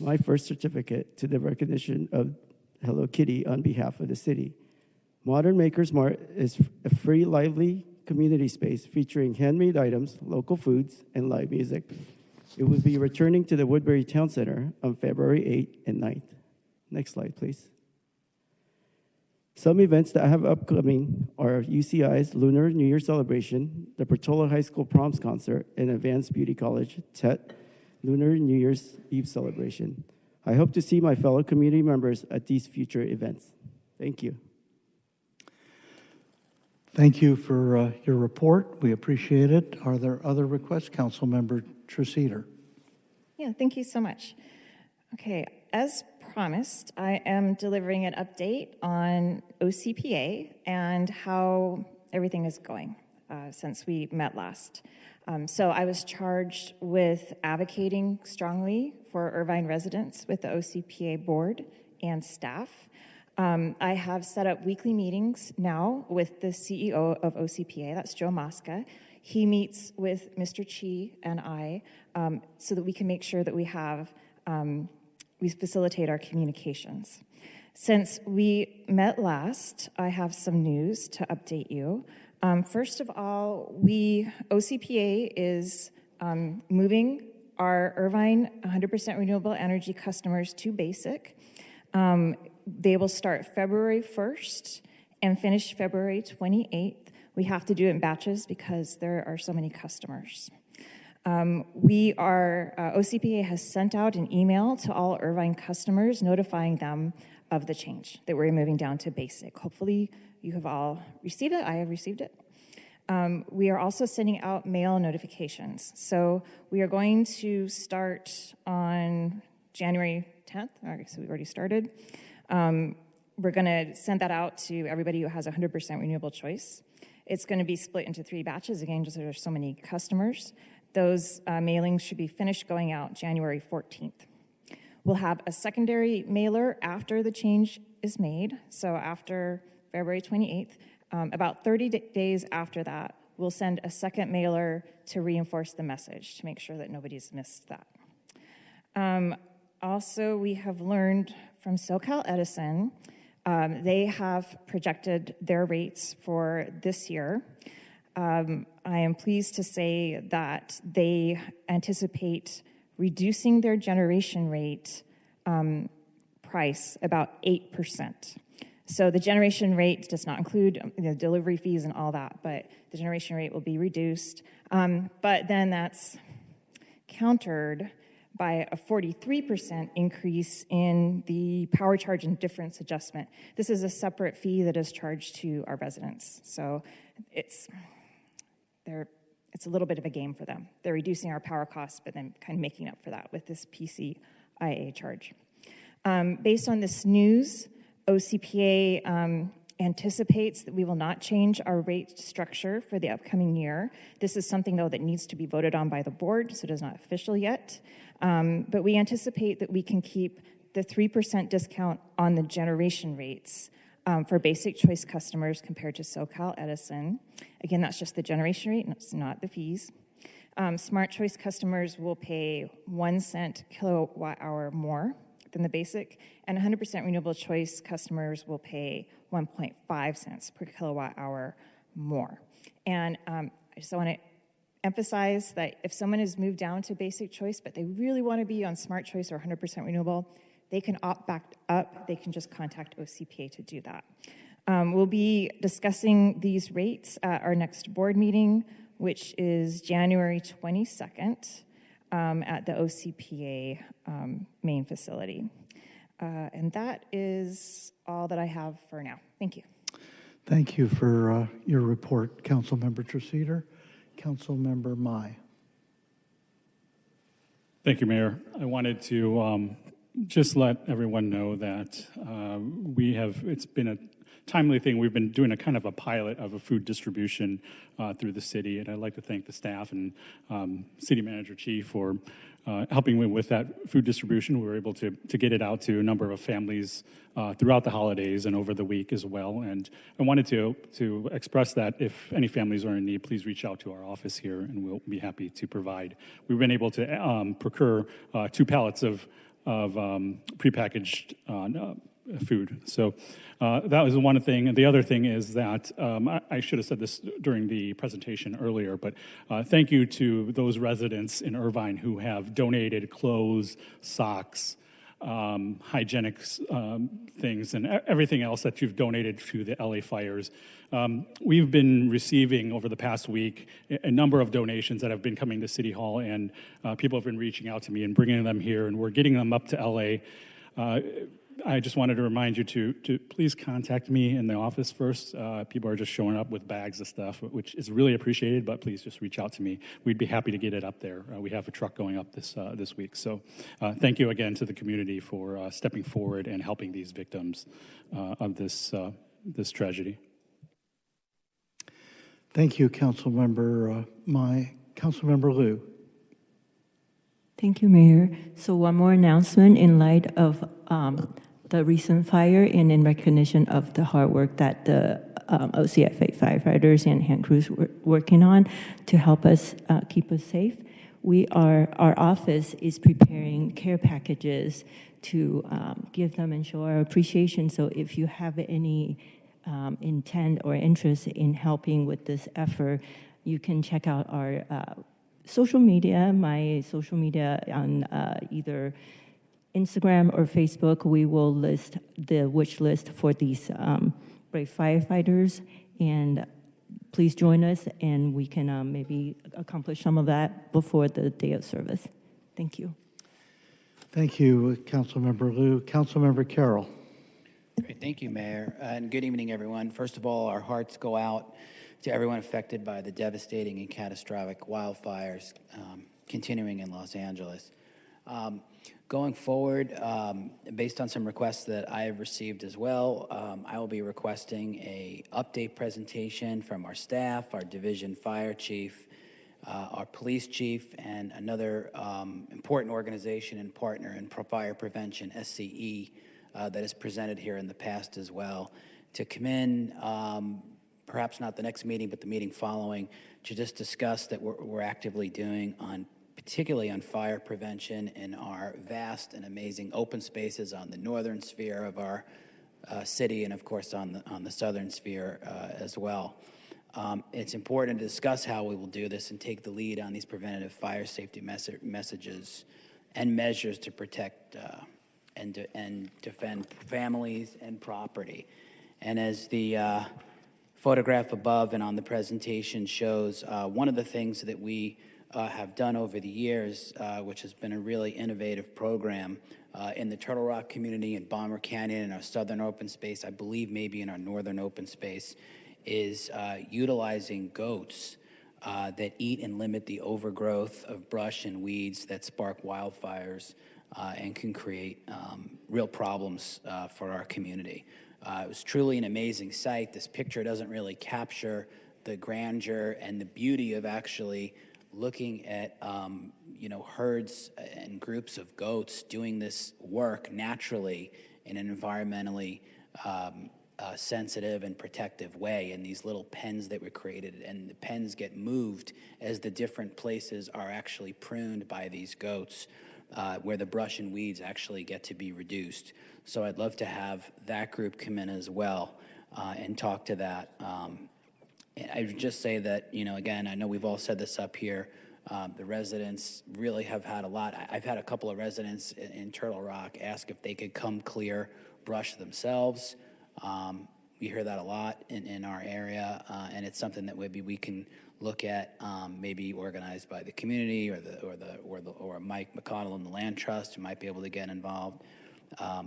Speaker 19: my first certificate to the recognition of Hello Kitty on behalf of the city. Modern Makers Mart is a free, lively community space featuring handmade items, local foods, and live music. It will be returning to the Woodbury Town Center on February 8th and 9th. Next slide, please. Some events that I have upcoming are UCI's Lunar New Year celebration, the Portola High School Proms Concert, and Advanced Beauty College TET Lunar New Year's Eve celebration. I hope to see my fellow community members at these future events. Thank you.
Speaker 1: Thank you for your report. We appreciate it. Are there other requests? Councilmember Treseder.
Speaker 18: Yeah, thank you so much. Okay, as promised, I am delivering an update on OCPA and how everything is going since we met last. So I was charged with advocating strongly for Irvine residents with the OCPA board and staff. I have set up weekly meetings now with the CEO of OCPA, that's Joe Mosca. He meets with Mr. Chi and I so that we can make sure that we have, we facilitate our communications. Since we met last, I have some news to update you. First of all, OCPA is moving our Irvine 100% renewable energy customers to basic. They will start February 1st and finish February 28th. We have to do it in batches because there are so many customers. OCPA has sent out an email to all Irvine customers notifying them of the change that we're moving down to basic. Hopefully you have all received it. I have received it. We are also sending out mail notifications. So we are going to start on January 10th. Okay, so we've already started. We're going to send that out to everybody who has 100% renewable choice. It's going to be split into 3 batches, again, just there's so many customers. Those mailings should be finished going out January 14th. We'll have a secondary mailer after the change is made, so after February 28th. About 30 days after that, we'll send a second mailer to reinforce the message to make sure that nobody's missed that. Also, we have learned from SoCal Edison, they have projected their rates for this year. I am pleased to say that they anticipate reducing their generation rate price about 8%. So the generation rate does not include delivery fees and all that, but the generation rate will be reduced. But then that's countered by a 43% increase in the power charge and difference adjustment. This is a separate fee that is charged to our residents. So it's a little bit of a game for them. They're reducing our power costs, but then kind of making up for that with this PCIA charge. Based on this news, OCPA anticipates that we will not change our rate structure for the upcoming year. This is something, though, that needs to be voted on by the board, so it is not official yet. But we anticipate that we can keep the 3% discount on the generation rates for basic choice customers compared to SoCal Edison. Again, that's just the generation rate, and it's not the fees. Smart choice customers will pay 1 cent kilowatt hour more than the basic, and 100% renewable choice customers will pay 1.5 cents per kilowatt hour more. And I just want to emphasize that if someone has moved down to basic choice, but they really want to be on smart choice or 100% renewable, they can opt back up. They can just contact OCPA to do that. We'll be discussing these rates at our next board meeting, which is January 22nd at the OCPA main facility. And that is all that I have for now. Thank you.
Speaker 1: Thank you for your report, Councilmember Treseder. Councilmember Mai.
Speaker 20: Thank you, Mayor. I wanted to just let everyone know that it's been a timely thing. We've been doing a kind of a pilot of a food distribution through the city, and I'd like to thank the staff and City Manager Chief for helping me with that food distribution. We were able to get it out to a number of families throughout the holidays and over the week as well. And I wanted to express that if any families are in need, please reach out to our office here, and we'll be happy to provide. We've been able to procure 2 pallets of prepackaged food. So that was one thing. And the other thing is that I should have said this during the presentation earlier, but thank you to those residents in Irvine who have donated clothes, socks, hygienic things, and everything else that you've donated to the LA fires. We've been receiving over the past week a number of donations that have been coming to City Hall, and people have been reaching out to me and bringing them here, and we're getting them up to LA. I just wanted to remind you to please contact me in the office first. People are just showing up with bags of stuff, which is really appreciated, but please just reach out to me. We'd be happy to get it up there. We have a truck going up this week. So thank you again to the community for stepping forward and helping these victims of this tragedy.
Speaker 1: Thank you, Councilmember Mai. Councilmember Liu.
Speaker 17: Thank you, Mayor. So one more announcement in light of the recent fire and in recognition of the hard work that the OCFA firefighters and hand crews were working on to help us keep us safe. Our office is preparing care packages to give them and show our appreciation. So if you have any intent or interest in helping with this effort, you can check out our social media, my social media on either Instagram or Facebook. We will list the wish list for these brave firefighters, and please join us, and we can maybe accomplish some of that before the day of service. Thank you.
Speaker 1: Thank you, Councilmember Liu. Councilmember Carroll.
Speaker 5: Great. Thank you, Mayor, and good evening, everyone. First of all, our hearts go out to everyone affected by the devastating and catastrophic wildfires continuing in Los Angeles. Going forward, based on some requests that I have received as well, I will be requesting an update presentation from our staff, our division fire chief, our police chief, and another important organization and partner in fire prevention, SCE, that has presented here in the past as well, to come in perhaps not the next meeting, but the meeting following, to just discuss that we're actively doing on, particularly on fire prevention in our vast and amazing open spaces on the northern sphere of our city, and of course on the southern sphere as well. It's important to discuss how we will do this and take the lead on these preventative fire safety messages and measures to protect and defend families and property. And as the photograph above and on the presentation shows, one of the things that we have done over the years, which has been a really innovative program in the Turtle Rock community, in Bomber Canyon, in our southern open space, I believe maybe in our northern open space, is utilizing goats that eat and limit the overgrowth of brush and weeds that spark wildfires and can create real problems for our community. It was truly an amazing sight. This picture doesn't really capture the grandeur and the beauty of actually looking at herds and groups of goats doing this work naturally in an environmentally sensitive and protective way in these little pens that were created, and the pens get moved as the different places are actually pruned by these goats, where the brush and weeds actually get to be reduced. So I'd love to have that group come in as well and talk to that. I would just say that, again, I know we've all said this up here, the residents really have had a lot. I've had a couple of residents in Turtle Rock ask if they could come clear brush themselves. We hear that a lot in our area, and it's something that maybe we can look at, maybe organized by the community or Mike McConnell and the Land Trust, who might be able to get involved.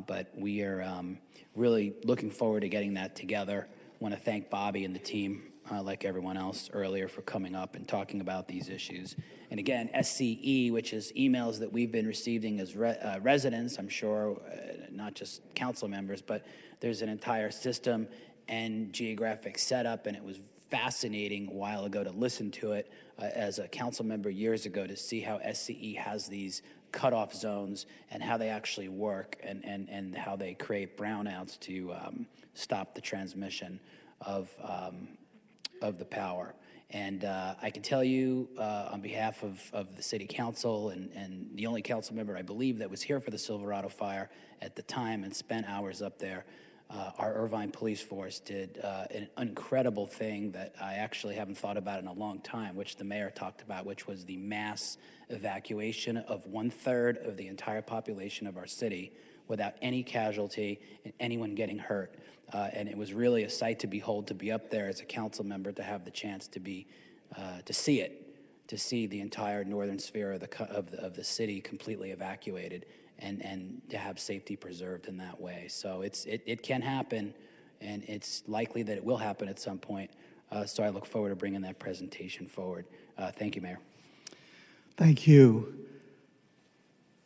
Speaker 5: But we are really looking forward to getting that together. I want to thank Bobby and the team, like everyone else earlier, for coming up and talking about these issues. And again, SCE, which is emails that we've been receiving as residents, I'm sure, not just council members, but there's an entire system and geographic setup, and it was fascinating a while ago to listen to it as a council member years ago, to see how SCE has these cutoff zones and how they actually work, and how they create brownouts to stop the transmission of the power. And I can tell you on behalf of the city council and the only council member I believe that was here for the Silverado fire at the time and spent hours up there, our Irvine police force did an incredible thing that I actually haven't thought about in a long time, which the mayor talked about, which was the mass evacuation of 1/3 of the entire population of our city without any casualty and anyone getting hurt. And it was really a sight to behold, to be up there as a council member, to have the chance to be, to see the entire northern sphere of the city completely evacuated, and to have safety preserved in that way. So it can happen, and it's likely that it will happen at some point. So I look forward to bringing that presentation forward. Thank you, Mayor.
Speaker 1: Thank you.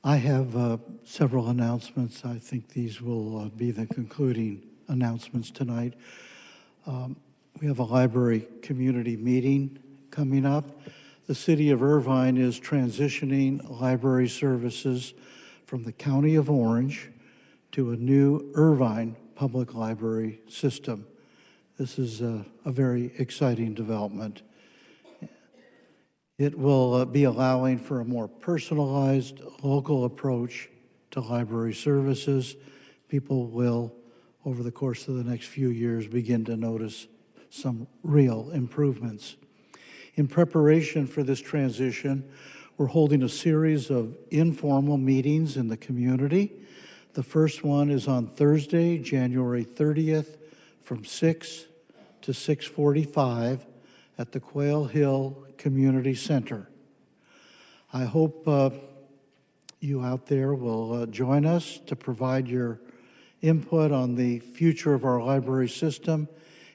Speaker 1: I have several announcements. I think these will be the concluding announcements tonight. We have a library community meeting coming up. The city of Irvine is transitioning library services from the County of Orange to a new Irvine public library system. This is a very exciting development. It will be allowing for a more personalized local approach to library services. People will, over the course of the next few years, begin to notice some real improvements. In preparation for this transition, we're holding a series of informal meetings in the community. The first one is on Thursday, January 30th, from 6 to 6:45 at the Quail Hill Community Center. I hope you out there will join us to provide your input on the future of our library system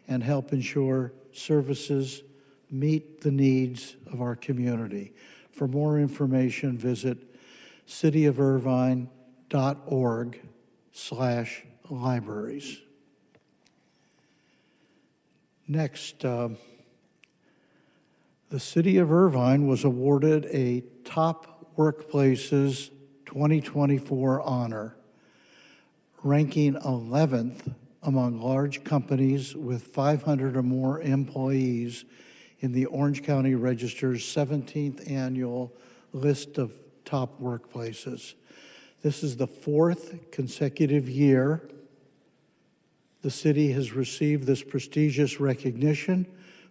Speaker 1: and help ensure services meet the needs of our community. For more information, visit cityofirvine.org/libraries. Next, the City of Irvine was awarded a Top Workplaces 2024 honor, ranking 11th among large companies with 500 or more employees in the Orange County Register's 17th annual list of top workplaces. This is the 4th consecutive year the city has received this prestigious recognition,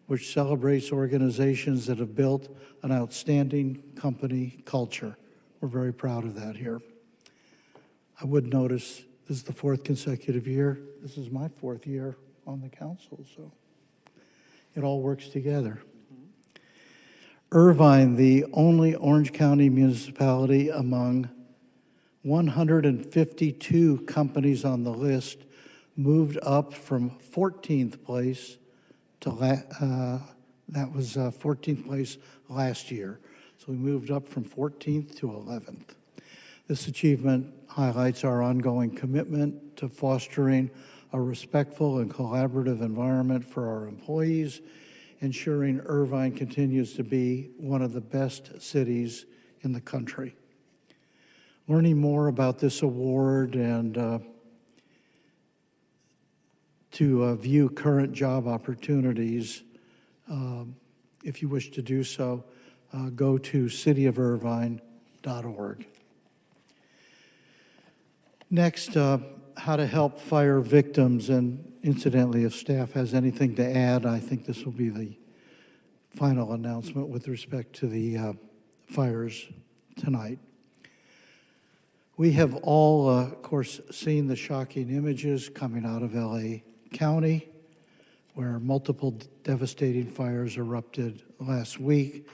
Speaker 1: which celebrates organizations that have built an outstanding company culture. We're very proud of that here. I would notice this is the 4th consecutive year. This is my 4th year on the council, so it all works together. Irvine, the only Orange County municipality among 152 companies on the list, moved up from 14th place to that was 14th place last year. So we moved up from 14th to 11th. This achievement highlights our ongoing commitment to fostering a respectful and collaborative environment for our employees, ensuring Irvine continues to be one of the best cities in the country. Learning more about this award and to view current job opportunities, if you wish to do so, go to cityofirvine.org. Next, how to help fire victims, and incidentally, if staff has anything to add, I think this will be the final announcement with respect to the fires tonight. We have all, of course, seen the shocking images coming out of LA County, where multiple devastating fires erupted last week.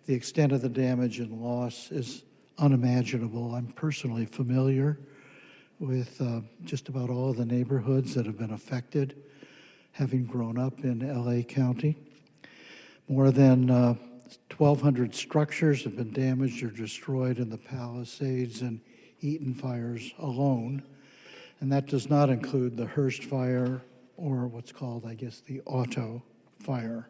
Speaker 1: The extent of the damage and loss is unimaginable. I'm personally familiar with just about all of the neighborhoods that have been affected, having grown up in LA County. More than 1,200 structures have been damaged or destroyed in the Palisades and Eaton fires alone, and that does not include the Hearst fire or what's called, I guess, the Auto fire.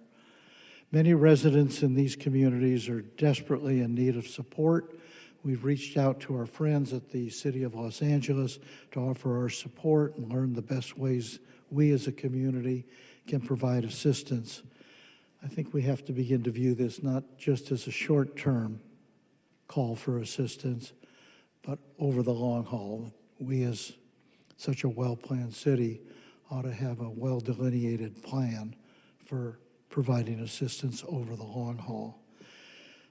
Speaker 1: Many residents in these communities are desperately in need of support. We've reached out to our friends at the City of Los Angeles to offer our support and learn the best ways we as a community can provide assistance. I think we have to begin to view this not just as a short-term call for assistance, but over the long haul. We as such a well-planned city ought to have a well-delineated plan for providing assistance over the long haul.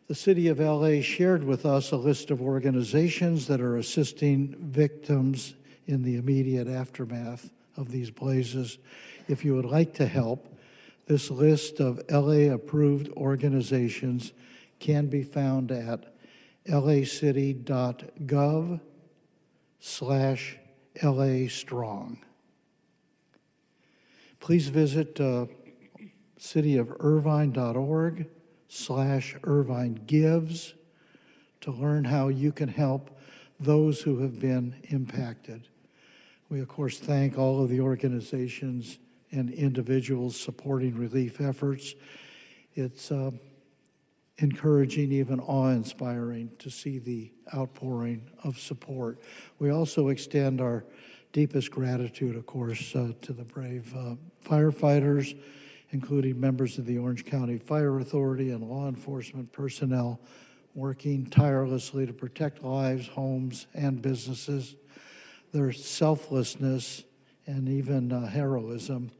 Speaker 1: The City of LA shared with us a list of organizations that are assisting victims in the immediate aftermath of these blazes. If you would like to help, this list of LA-approved organizations can be found at lacity.gov/LA-strong. Please visit cityofirvine.org/IrvineGives to learn how you can help those who have been impacted. We, of course, thank all of the organizations and individuals supporting relief efforts. It's encouraging, even awe-inspiring, to see the outpouring of support. We also extend our deepest gratitude, of course, to the brave firefighters, including members of the Orange County Fire Authority and law enforcement personnel working tirelessly to protect lives, homes, and businesses. Their selflessness and even heroism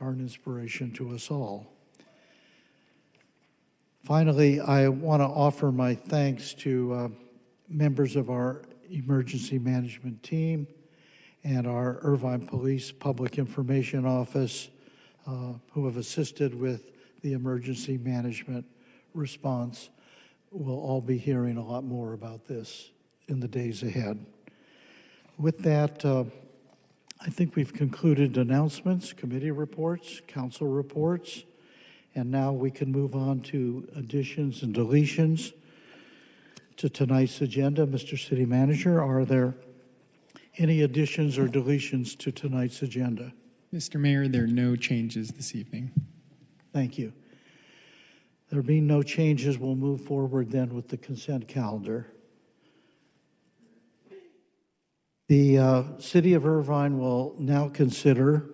Speaker 1: are an inspiration to us all. Finally, I want to offer my thanks to members of our emergency management team and our Irvine Police Public Information Office who have assisted with the emergency management response. We'll all be hearing a lot more about this in the days ahead. With that, I think we've concluded announcements, committee reports, council reports, and now we can move on to additions and deletions to tonight's agenda. Mr. City Manager, are there any additions or deletions to tonight's agenda?
Speaker 15: Mr. Mayor, there are no changes this evening.
Speaker 1: Thank you. There being no changes, we'll move forward then with the consent calendar. The City of Irvine will now consider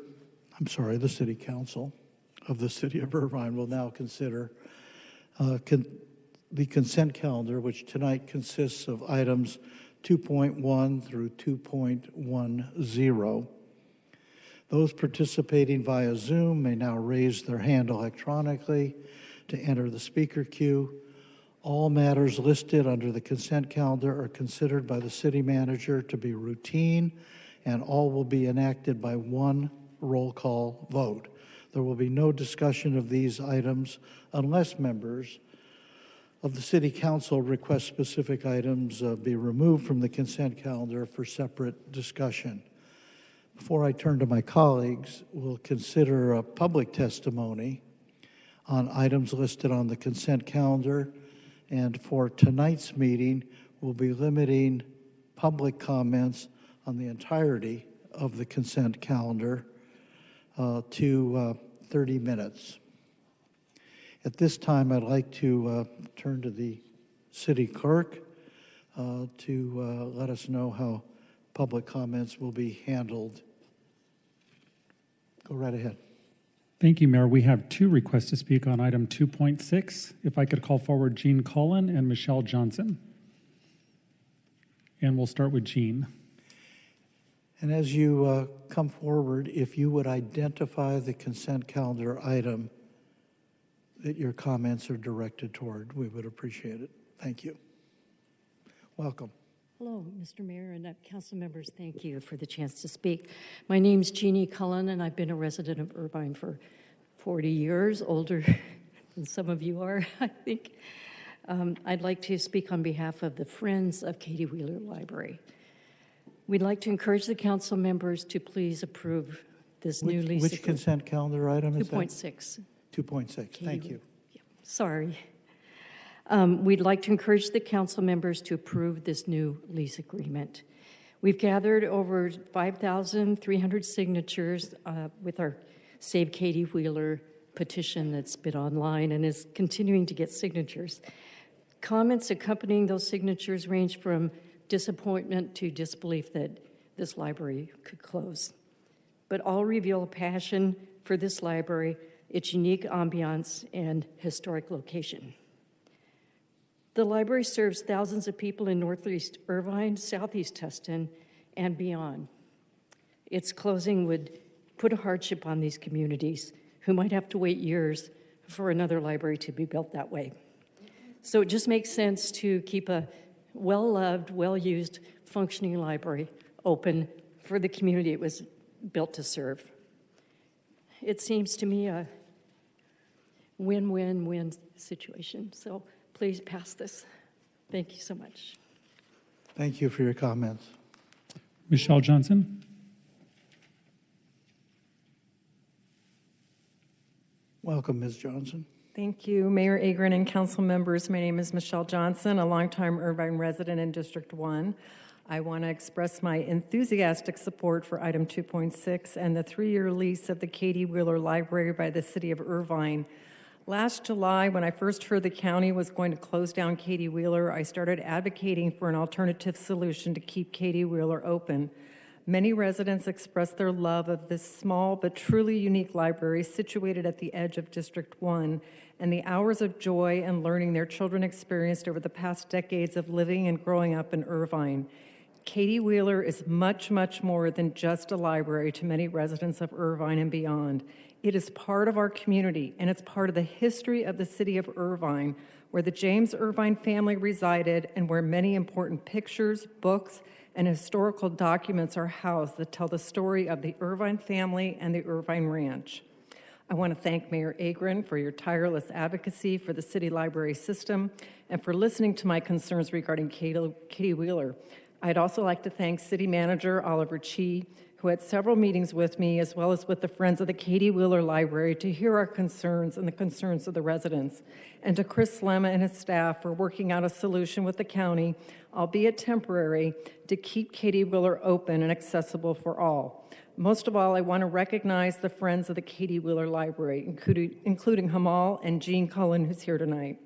Speaker 1: the City Council of the City of Irvine will now consider the consent calendar, which tonight consists of items 2.1 through 2.10. Those participating via Zoom may now raise their hand electronically to enter the speaker queue. All matters listed under the consent calendar are considered by the city manager to be routine, and all will be enacted by one roll call vote. There will be no discussion of these items unless members of the City Council request specific items be removed from the consent calendar for separate discussion. Before I turn to my colleagues, we'll consider a public testimony on items listed on the consent calendar. And for tonight's meeting, we'll be limiting public comments on the entirety of the consent calendar to 30 minutes. At this time, I'd like to turn to the city clerk to let us know how public comments will be handled. Go right ahead.
Speaker 2: Thank you, Mayor. We have two requests to speak on item 2.6. If I could call forward Jean Cullen and Michelle Johnson. And we'll start with Jean.
Speaker 1: And as you come forward, if you would identify the consent calendar item that your comments are directed toward, we would appreciate it. Thank you. Welcome.
Speaker 3: Hello, Mr. Mayor and council members. Thank you for the chance to speak. My name's Jeannie Cullen, and I've been a resident of Irvine for 40 years, older than some of you are, I think. I'd like to speak on behalf of the Friends of Katie Wheeler Library. We'd like to encourage the council members to please approve this new lease.
Speaker 1: Which consent calendar item is that?
Speaker 3: 2.6.
Speaker 1: 2.6, thank you.
Speaker 3: Sorry. We'd like to encourage the council members to approve this new lease agreement. We've gathered over 5,300 signatures with our Save Katie Wheeler petition that's been online and is continuing to get signatures. Comments accompanying those signatures range from disappointment to disbelief that this library could close, but all reveal a passion for this library, its unique ambiance and historic location. The library serves thousands of people in Northeast Irvine, Southeast Tustin, and beyond. Its closing would put a hardship on these communities who might have to wait years for another library to be built that way. So it just makes sense to keep a well-loved, well-used, functioning library open for the community it was built to serve. It seems to me a win-win-win situation. So please pass this. Thank you so much.
Speaker 1: Thank you for your comments.
Speaker 2: Michelle Johnson.
Speaker 1: Welcome, Ms. Johnson.
Speaker 6: Thank you, Mayor Agron and council members. My name is Michelle Johnson, a longtime Irvine resident in District 1. I want to express my enthusiastic support for item 2.6 and the 3-year lease of the Katie Wheeler Library by the City of Irvine. Last July, when I first heard the county was going to close down Katie Wheeler, I started advocating for an alternative solution to keep Katie Wheeler open. Many residents expressed their love of this small but truly unique library situated at the edge of District 1 and the hours of joy and learning their children experienced over the past decades of living and growing up in Irvine. Katie Wheeler is much, much more than just a library to many residents of Irvine and beyond. It is part of our community, and it's part of the history of the city of Irvine, where the James Irvine family resided and where many important pictures, books, and historical documents are housed that tell the story of the Irvine family and the Irvine Ranch. I want to thank Mayor Agron for your tireless advocacy for the city library system and for listening to my concerns regarding Katie Wheeler. I'd also like to thank City Manager Oliver Chee, who had several meetings with me as well as with the Friends of the Katie Wheeler Library to hear our concerns and the concerns of the residents, and to Chris Lemma and his staff for working out a solution with the county, albeit temporary, to keep Katie Wheeler open and accessible for all. Most of all, I want to recognize the Friends of the Katie Wheeler Library, including Hamal and Jean Cullen, who's here tonight,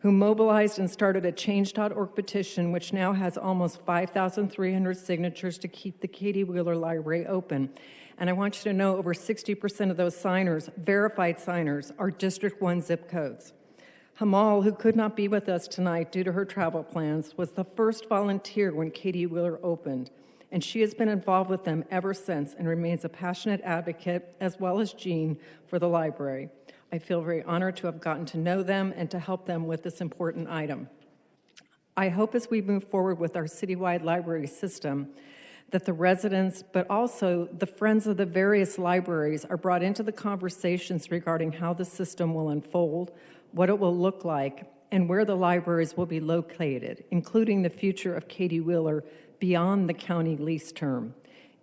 Speaker 6: who mobilized and started a Change.org petition, which now has almost 5,300 signatures to keep the Katie Wheeler Library open. And I want you to know over 60% of those signers, verified signers, are District 1 zip codes. Hamal, who could not be with us tonight due to her travel plans, was the first volunteer when Katie Wheeler opened, and she has been involved with them ever since and remains a passionate advocate, as well as Jean, for the library. I feel very honored to have gotten to know them and to help them with this important item. I hope as we move forward with our citywide library system that the residents, but also the friends of the various libraries, are brought into the conversations regarding how the system will unfold, what it will look like, and where the libraries will be located, including the future of Katie Wheeler beyond the county lease term.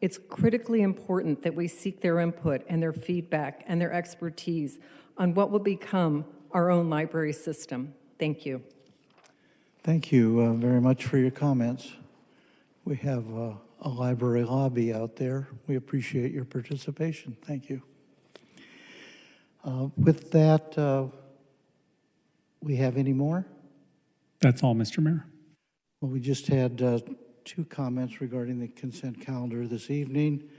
Speaker 6: It's critically important that we seek their input and their feedback and their expertise on what will become our own library system. Thank you.
Speaker 1: Thank you very much for your comments. We have a library lobby out there. We appreciate your participation. Thank you. With that, we have any more?
Speaker 2: That's all, Mr. Mayor.
Speaker 1: Well, we just had two comments regarding the consent calendar this evening.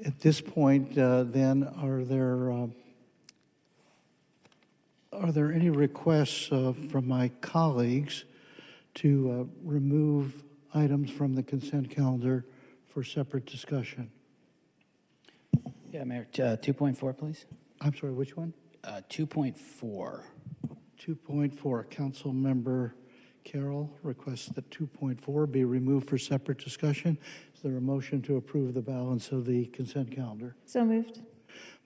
Speaker 1: At this point, then, are there any requests from my colleagues to remove items from the consent calendar for separate discussion?
Speaker 5: Yeah, Mayor, 2.4, please.
Speaker 1: I'm sorry, which one?
Speaker 5: 2.4.
Speaker 1: 2.4, Council Member Carroll requests that 2.4 be removed for separate discussion. Is there a motion to approve the balance of the consent calendar?
Speaker 17: So moved.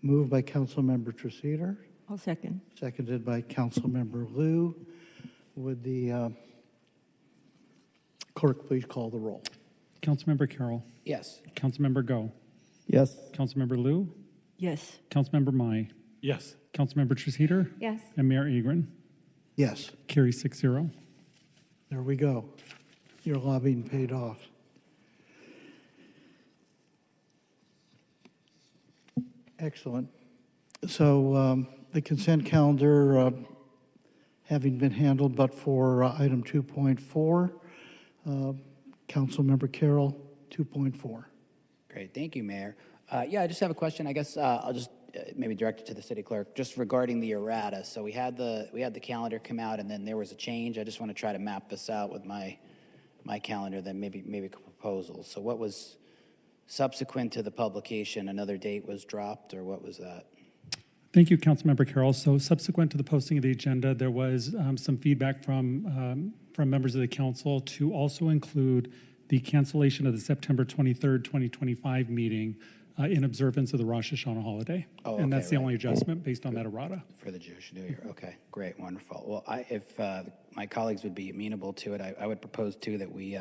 Speaker 1: Moved by Council Member Treseder.
Speaker 17: I'll second.
Speaker 1: Seconded by Council Member Liu. Would the clerk please call the roll?
Speaker 2: Councilmember Carroll.
Speaker 5: Yes.
Speaker 2: Councilmember Go.
Speaker 19: Yes.
Speaker 2: Councilmember Liu.
Speaker 17: Yes.
Speaker 2: Councilmember Mai.
Speaker 20: Yes.
Speaker 2: Councilmember Treseder.
Speaker 17: Yes.
Speaker 2: And Mayor Agron.
Speaker 1: Yes.
Speaker 2: Carry 6-0.
Speaker 1: There we go. Your lobbying paid off. Excellent. So the consent calendar having been handled, but for item 2.4, Councilmember Carroll, 2.4.
Speaker 5: Great, thank you, Mayor. Yeah, I just have a question. I guess I'll just maybe direct it to the city clerk, just regarding the errata. So we had the calendar come out, and then there was a change. I just want to try to map this out with my calendar, then maybe proposals. So what was subsequent to the publication? Another date was dropped, or what was that?
Speaker 2: Thank you, Councilmember Carroll. So subsequent to the posting of the agenda, there was some feedback from members of the council to also include the cancellation of the September 23rd, 2025 meeting in observance of the Rosh Hashanah holiday.
Speaker 5: Oh,
Speaker 2: and that's the
Speaker 5: right.
Speaker 2: only adjustment based on that errata.
Speaker 5: For the Jewish New Year. Okay, great, wonderful. Well, if my colleagues would be amenable to it, I would propose too that we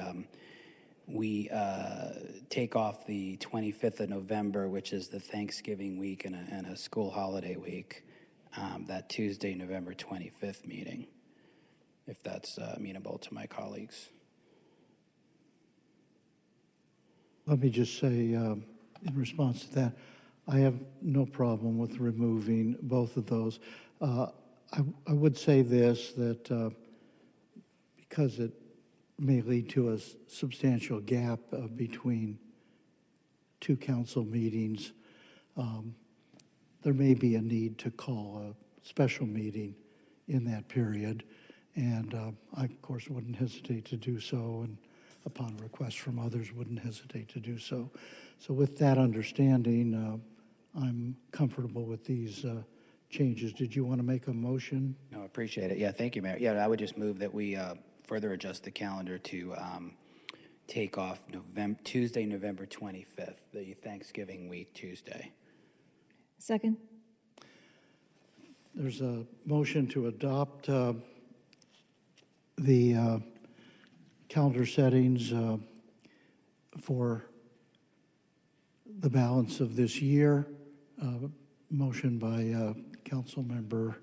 Speaker 5: take off the 25th of November, which is the Thanksgiving week and a school holiday week, that Tuesday, November 25th meeting, if that's amenable to my colleagues.
Speaker 1: Let me just say, in response to that, I have no problem with removing both of those. I would say this, that because it may lead to a substantial gap between two council meetings, there may be a need to call a special meeting in that period. And I, of course, wouldn't hesitate to do so, and upon request from others, wouldn't hesitate to do so. So with that understanding, I'm comfortable with these changes. Did you want to make a motion?
Speaker 5: No, I appreciate it. Yeah, thank you, Mayor. Yeah, I would just move that we further adjust the calendar to take off Tuesday, November 25th, the Thanksgiving week Tuesday.
Speaker 17: Second.
Speaker 1: There's a motion to adopt the calendar settings for the balance of this year. Motion by Councilmember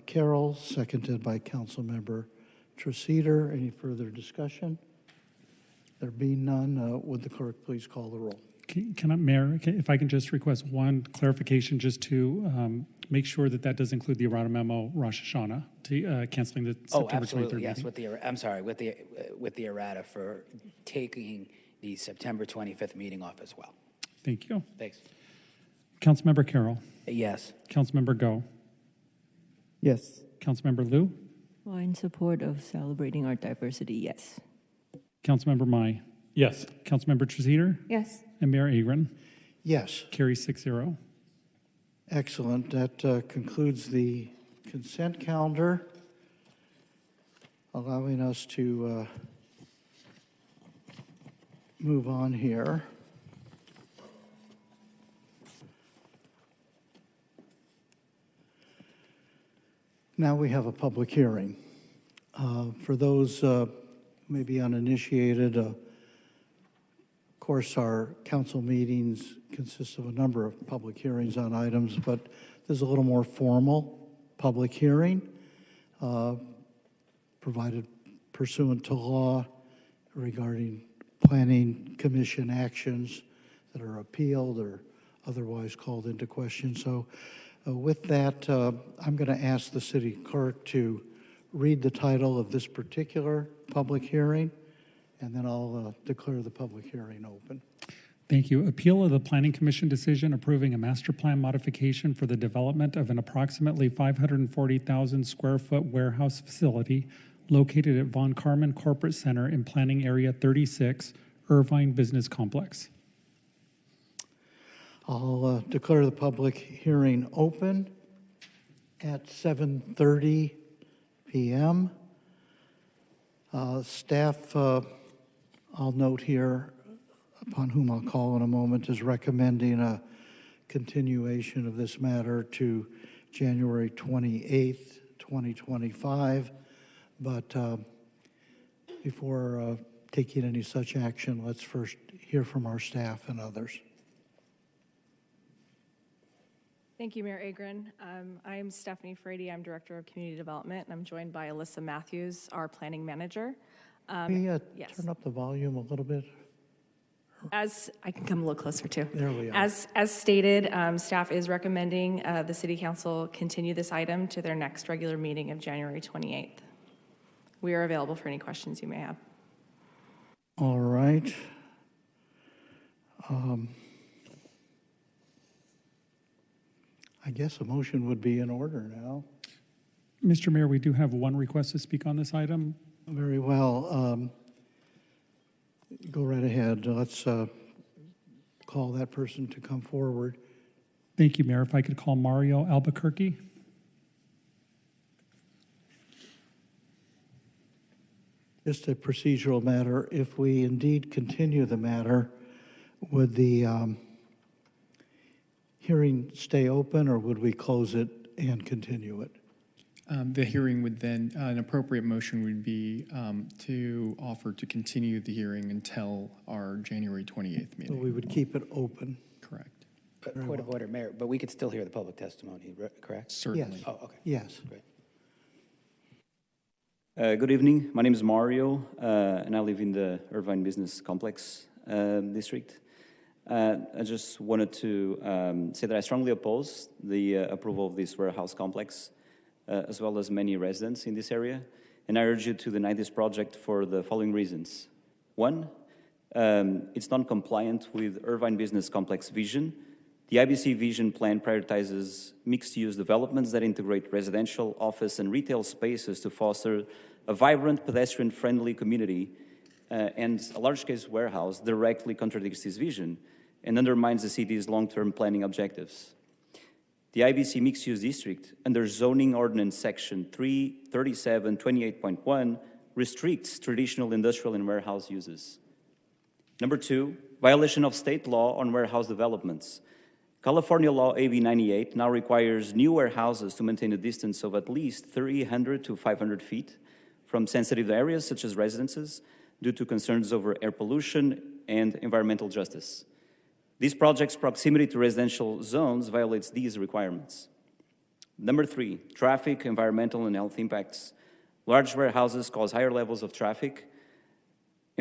Speaker 1: Carroll, seconded by Councilmember Treseder. Any further discussion? There being none, would the clerk please call the roll?
Speaker 2: Mayor, if I can just request one clarification, just to make sure that that does include the errata memo Rosh Hashanah, to canceling the
Speaker 5: Oh,
Speaker 2: September 23rd
Speaker 5: absolutely, yes,
Speaker 2: meeting.
Speaker 5: with the errata for taking the September 25th meeting off as well.
Speaker 2: Thank you.
Speaker 5: Thanks.
Speaker 2: Councilmember Carroll.
Speaker 5: Yes.
Speaker 2: Councilmember Go.
Speaker 19: Yes.
Speaker 2: Councilmember Liu.
Speaker 17: Well, in support of celebrating our diversity, yes.
Speaker 2: Councilmember Mai.
Speaker 20: Yes.
Speaker 2: Councilmember Trezeder.
Speaker 17: Yes.
Speaker 2: And Mayor Agron.
Speaker 1: Yes.
Speaker 2: Carries 6-0.
Speaker 1: Excellent. That concludes the consent calendar, allowing us to move on here. Now we have a public hearing. For those who may be uninitiated, of course, our council meetings consist of a number of public hearings on items, but there's a little more formal public hearing provided pursuant to law regarding planning commission actions that are appealed or otherwise called into question. So with that, I'm going to ask the city clerk to read the title of this particular public hearing, and then I'll declare the public hearing open.
Speaker 2: Thank you. Appeal of the Planning Commission decision approving a master plan modification for the development of an approximately 540,000 square foot warehouse facility located at Von Karman Corporate Center in Planning Area 36, Irvine Business Complex.
Speaker 1: I'll declare the public hearing open at 7:30 p.m. Staff, I'll note here, upon whom I'll call in a moment, is recommending a continuation of this matter to January 28th, 2025. But before taking any such action, let's first hear from our staff and others.
Speaker 4: Thank you, Mayor Agron. I'm Stephanie Frady. I'm Director of Community Development, and I'm joined by Alyssa Matthews, our Planning Manager.
Speaker 1: Can you
Speaker 4: yes.
Speaker 1: turn up the volume a little bit?
Speaker 4: As I can come a little closer too.
Speaker 1: There we are.
Speaker 4: As stated, staff is recommending the City Council continue this item to their next regular meeting of January 28th. We are available for any questions you may have.
Speaker 1: All right. I guess a motion would be in order now.
Speaker 2: Mr. Mayor, we do have one request to speak on this item.
Speaker 1: Very well. Go right ahead. Let's call that person to come forward.
Speaker 2: Thank you, Mayor. If I could call Mario Albuquerque.
Speaker 1: Just a procedural matter. If we indeed continue the matter, would the hearing stay open, or would we close it and continue it?
Speaker 15: The hearing would then, an appropriate motion would be to offer to continue the hearing until our January 28th meeting.
Speaker 1: So we would keep it open.
Speaker 15: Correct.
Speaker 5: Point of order, Mayor, but we could still hear the public testimony, correct?
Speaker 15: Certainly.
Speaker 1: Yes.
Speaker 5: Oh, okay.
Speaker 1: Yes.
Speaker 5: Great.
Speaker 21: Good evening. My name is Mario, and I live in the Irvine Business Complex district. I just wanted to say that I strongly oppose the approval of this warehouse complex, as well as many residents in this area. And I urge you to deny this project for the following reasons. One, it's non-compliant with Irvine Business Complex vision. The IBC vision plan prioritizes mixed-use developments that integrate residential, office, and retail spaces to foster a vibrant, pedestrian-friendly community, and a large-scale warehouse directly contradicts this vision and undermines the city's long-term planning objectives. The IBC mixed-use district, under zoning ordinance section 33728.1, restricts traditional industrial and warehouse uses. Number two, violation of state law on warehouse developments. California law AB 98 now requires new warehouses to maintain a distance of at least 300 to 500 feet from sensitive areas such as residences due to concerns over air pollution and environmental justice. This project's proximity to residential zones violates these requirements. Number three, traffic, environmental, and health impacts. Large warehouses cause higher levels of traffic,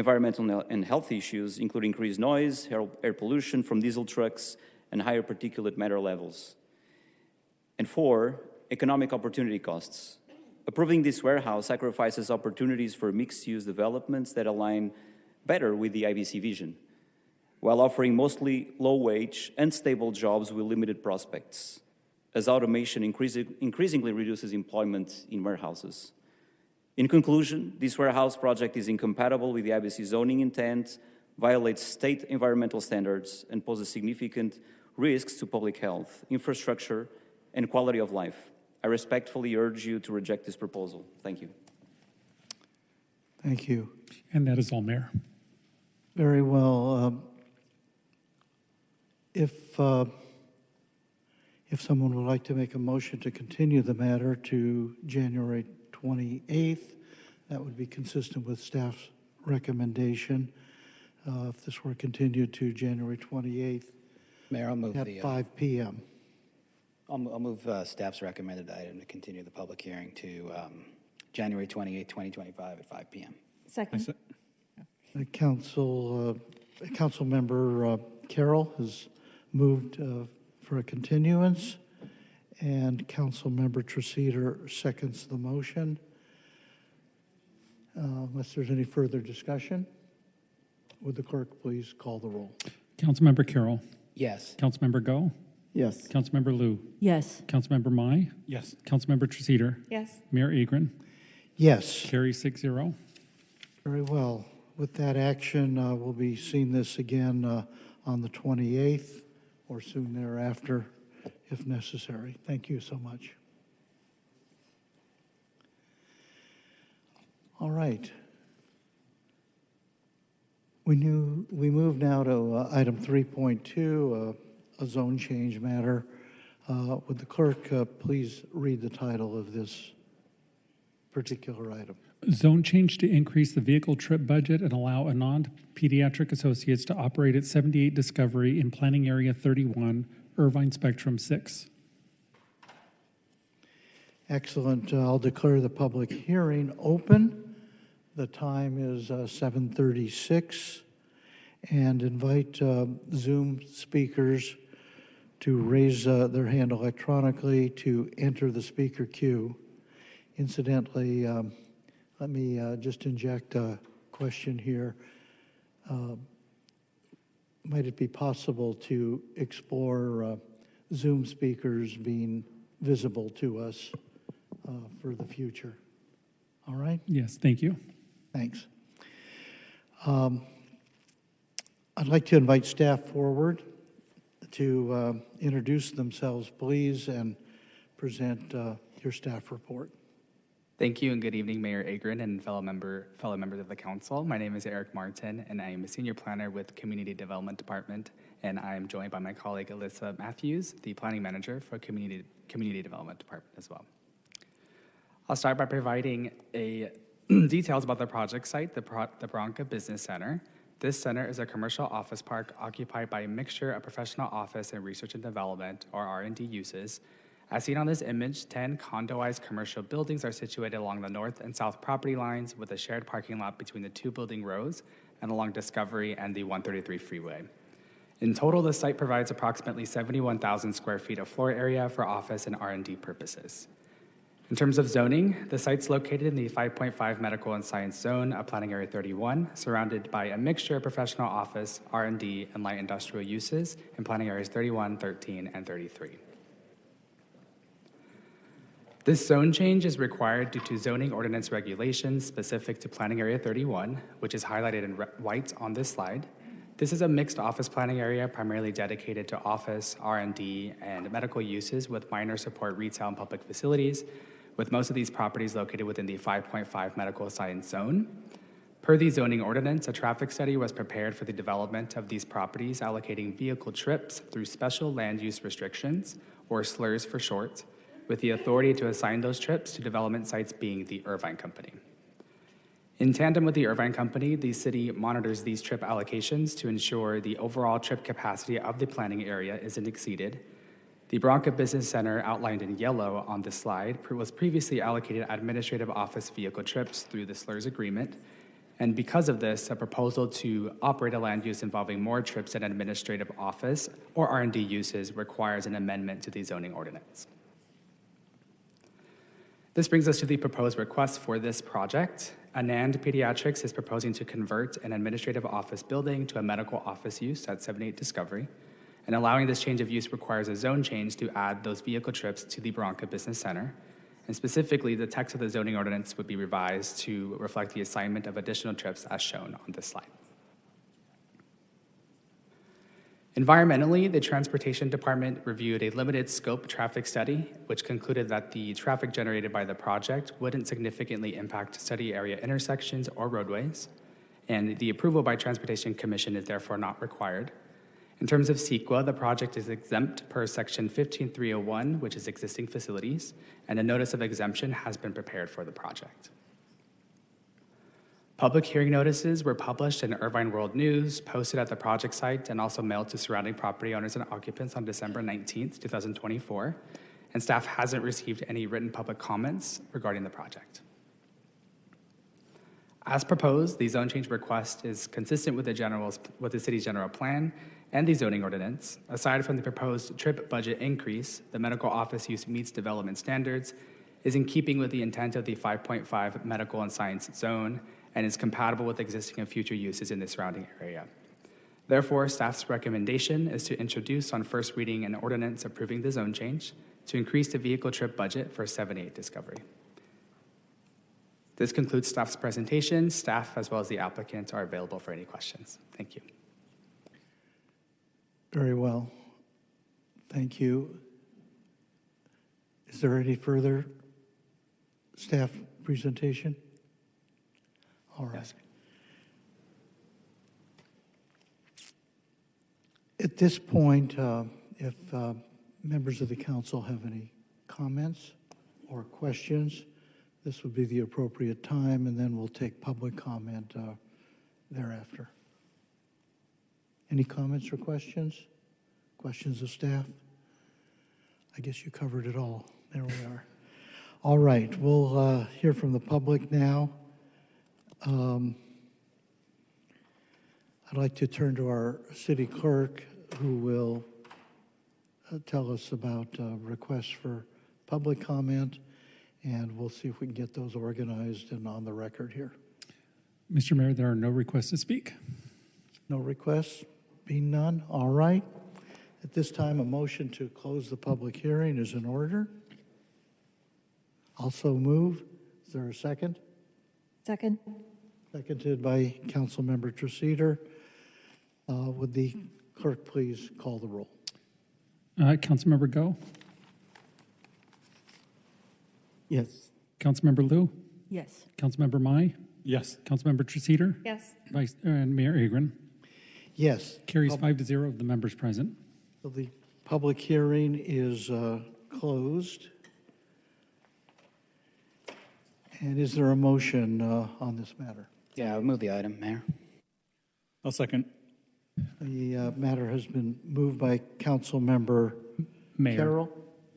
Speaker 21: environmental and health issues, including increased noise, air pollution from diesel trucks, and higher particulate matter levels. And 4, economic opportunity costs. Approving this warehouse sacrifices opportunities for mixed-use developments that align better with the IBC vision, while offering mostly low-wage, unstable jobs with limited prospects, as automation increasingly reduces employment in warehouses. In conclusion, this warehouse project is incompatible with the IBC zoning intent, violates state environmental standards, and poses significant risks to public health, infrastructure, and quality of life. I respectfully urge you to reject this proposal. Thank you.
Speaker 1: Thank you.
Speaker 2: And that is all, Mayor.
Speaker 1: Very well. If someone would like to make a motion to continue the matter to January 28th, that would be consistent with staff's recommendation. If this were continued to January 28th,
Speaker 5: Mayor, I'll move
Speaker 1: at 5 p.m.
Speaker 5: I'll move staff's recommended item to continue the public hearing to January 28, 2025 at 5 p.m.
Speaker 18: Second.
Speaker 1: Council Member Carroll has moved for a continuance, and Council Member Treseder seconds the motion. Unless there's any further discussion, would the clerk please call the roll?
Speaker 2: Councilmember Carroll.
Speaker 5: Yes.
Speaker 2: Councilmember Go.
Speaker 19: Yes.
Speaker 2: Councilmember Lou.
Speaker 3: Yes.
Speaker 2: Councilmember Mai.
Speaker 20: Yes.
Speaker 2: Councilmember Treseder.
Speaker 18: Yes.
Speaker 2: Mayor Agron.
Speaker 1: Yes.
Speaker 2: Carry 6-0.
Speaker 1: Very well. With that action, we'll be seeing this again on the 28th or soon thereafter, if necessary. Thank you so much. All right. We move now to item 3.2, a zone change matter. Would the clerk please read the title of this particular item?
Speaker 2: Zone change to increase the vehicle trip budget and allow a non-pediatric associates to operate at 78 Discovery in Planning Area 31, Irvine Spectrum 6.
Speaker 1: Excellent. I'll declare the public hearing open. The time is 7:36, and invite Zoom speakers to raise their hand electronically to enter the speaker queue. Incidentally, let me just inject a question here. Might it be possible to explore Zoom speakers being visible to us for the future? All right?
Speaker 2: Yes, thank you.
Speaker 1: Thanks. I'd like to invite staff forward to introduce themselves, please, and present your staff report.
Speaker 7: Thank you and good evening, Mayor Agron and fellow members of the council. My name is Eric Martin and I am a senior planner with Community Development Department, and I am joined by my colleague Alyssa Matthews, the planning manager for Community Development Department as well. I'll start by providing details about the project site, the Bronca Business Center. This center is a commercial office park occupied by a mixture of professional office and research and development, or R&D uses. As seen on this image, 10 condoized commercial buildings are situated along the north and south property lines with a shared parking lot between the two building rows and along Discovery and the 133 freeway. In total, the site provides approximately 71,000 square feet of floor area for office and R&D purposes. In terms of zoning, the site's located in the 5.5 Medical and Science Zone of Planning Area 31, surrounded by a mixture of professional office, R&D, and light industrial uses in Planning Areas 31, 13, and 33. This zone change is required due to zoning ordinance regulations specific to Planning Area 31, which is highlighted in white on this slide. This is a mixed office planning area primarily dedicated to office, R&D, and medical uses with minor support retail and public facilities, with most of these properties located within the 5.5 Medical Science Zone. Per the zoning ordinance, a traffic study was prepared for the development of these properties, allocating vehicle trips through special land use restrictions, or SLURs for short, with the authority to assign those trips to development sites being the Irvine Company. In tandem with the Irvine Company, the city monitors these trip allocations to ensure the overall trip capacity of the planning area isn't exceeded. The Bronca Business Center, outlined in yellow on this slide, was previously allocated administrative office vehicle trips through the SLURs agreement, And because of this, a proposal to operate a land use involving more trips than administrative office or R&D uses requires an amendment to the zoning ordinance. This brings us to the proposed request for this project. Anand Pediatrics is proposing to convert an administrative office building to a medical office use at 78 Discovery. And allowing this change of use requires a zone change to add those vehicle trips to the Bronca Business Center. And specifically, the text of the zoning ordinance would be revised to reflect the assignment of additional trips as shown on this slide. Environmentally, the Transportation Department reviewed a limited scope traffic study, which concluded that the traffic generated by the project wouldn't significantly impact study area intersections or roadways, and the approval by Transportation Commission is therefore not required. In terms of CEQA, the project is exempt per Section 15301, which is existing facilities, and a notice of exemption has been prepared for the project. Public hearing notices were published in Irvine World News, posted at the project site, and also mailed to surrounding property owners and occupants on December 19th, 2024, and staff hasn't received any written public comments regarding the project. As proposed, the zone change request is consistent with the city's general plan and the zoning ordinance. Aside from the proposed trip budget increase, the medical office use meets development standards, is in keeping with the intent of the 5.5 medical and science zone, and is compatible with existing and future uses in the surrounding area. Therefore, staff's recommendation is to introduce on first reading an ordinance approving the zone change to increase the vehicle trip budget for 78 Discovery. This concludes staff's presentation. Staff, as well as the applicant, are available for any questions. Thank you.
Speaker 1: Very well. Thank you. Is there any further staff presentation? All right. Yes. At this point, if members of the council have any comments or questions, this would be the appropriate time, and then we'll take public comment thereafter. Any comments or questions? Questions of staff? I guess you covered it all. There we are. All right, we'll hear from the public now. I'd like to turn to our city clerk, who will tell us about requests for public comment, and we'll see if we can get those organized and on the record here.
Speaker 2: Mr. Mayor, there are no requests to speak.
Speaker 1: No requests? Being none? All right. At this time, a motion to close the public hearing is in order. Also move. Is there a second?
Speaker 18: Second.
Speaker 1: Seconded by Councilmember Treseder. Would the clerk please call the roll?
Speaker 2: Councilmember Go?
Speaker 19: Yes.
Speaker 2: Councilmember Liu?
Speaker 17: Yes.
Speaker 2: Councilmember Mai?
Speaker 20: Yes.
Speaker 2: Councilmember Treseder?
Speaker 18: Yes.
Speaker 2: And Mayor Agron?
Speaker 1: Yes.
Speaker 2: Carries 5-0 of the members present.
Speaker 1: So the public hearing is closed. And is there a motion on this matter?
Speaker 5: Yeah, I'll move the item, Mayor.
Speaker 20: I'll second.
Speaker 1: The matter has been moved by Councilmember Carroll.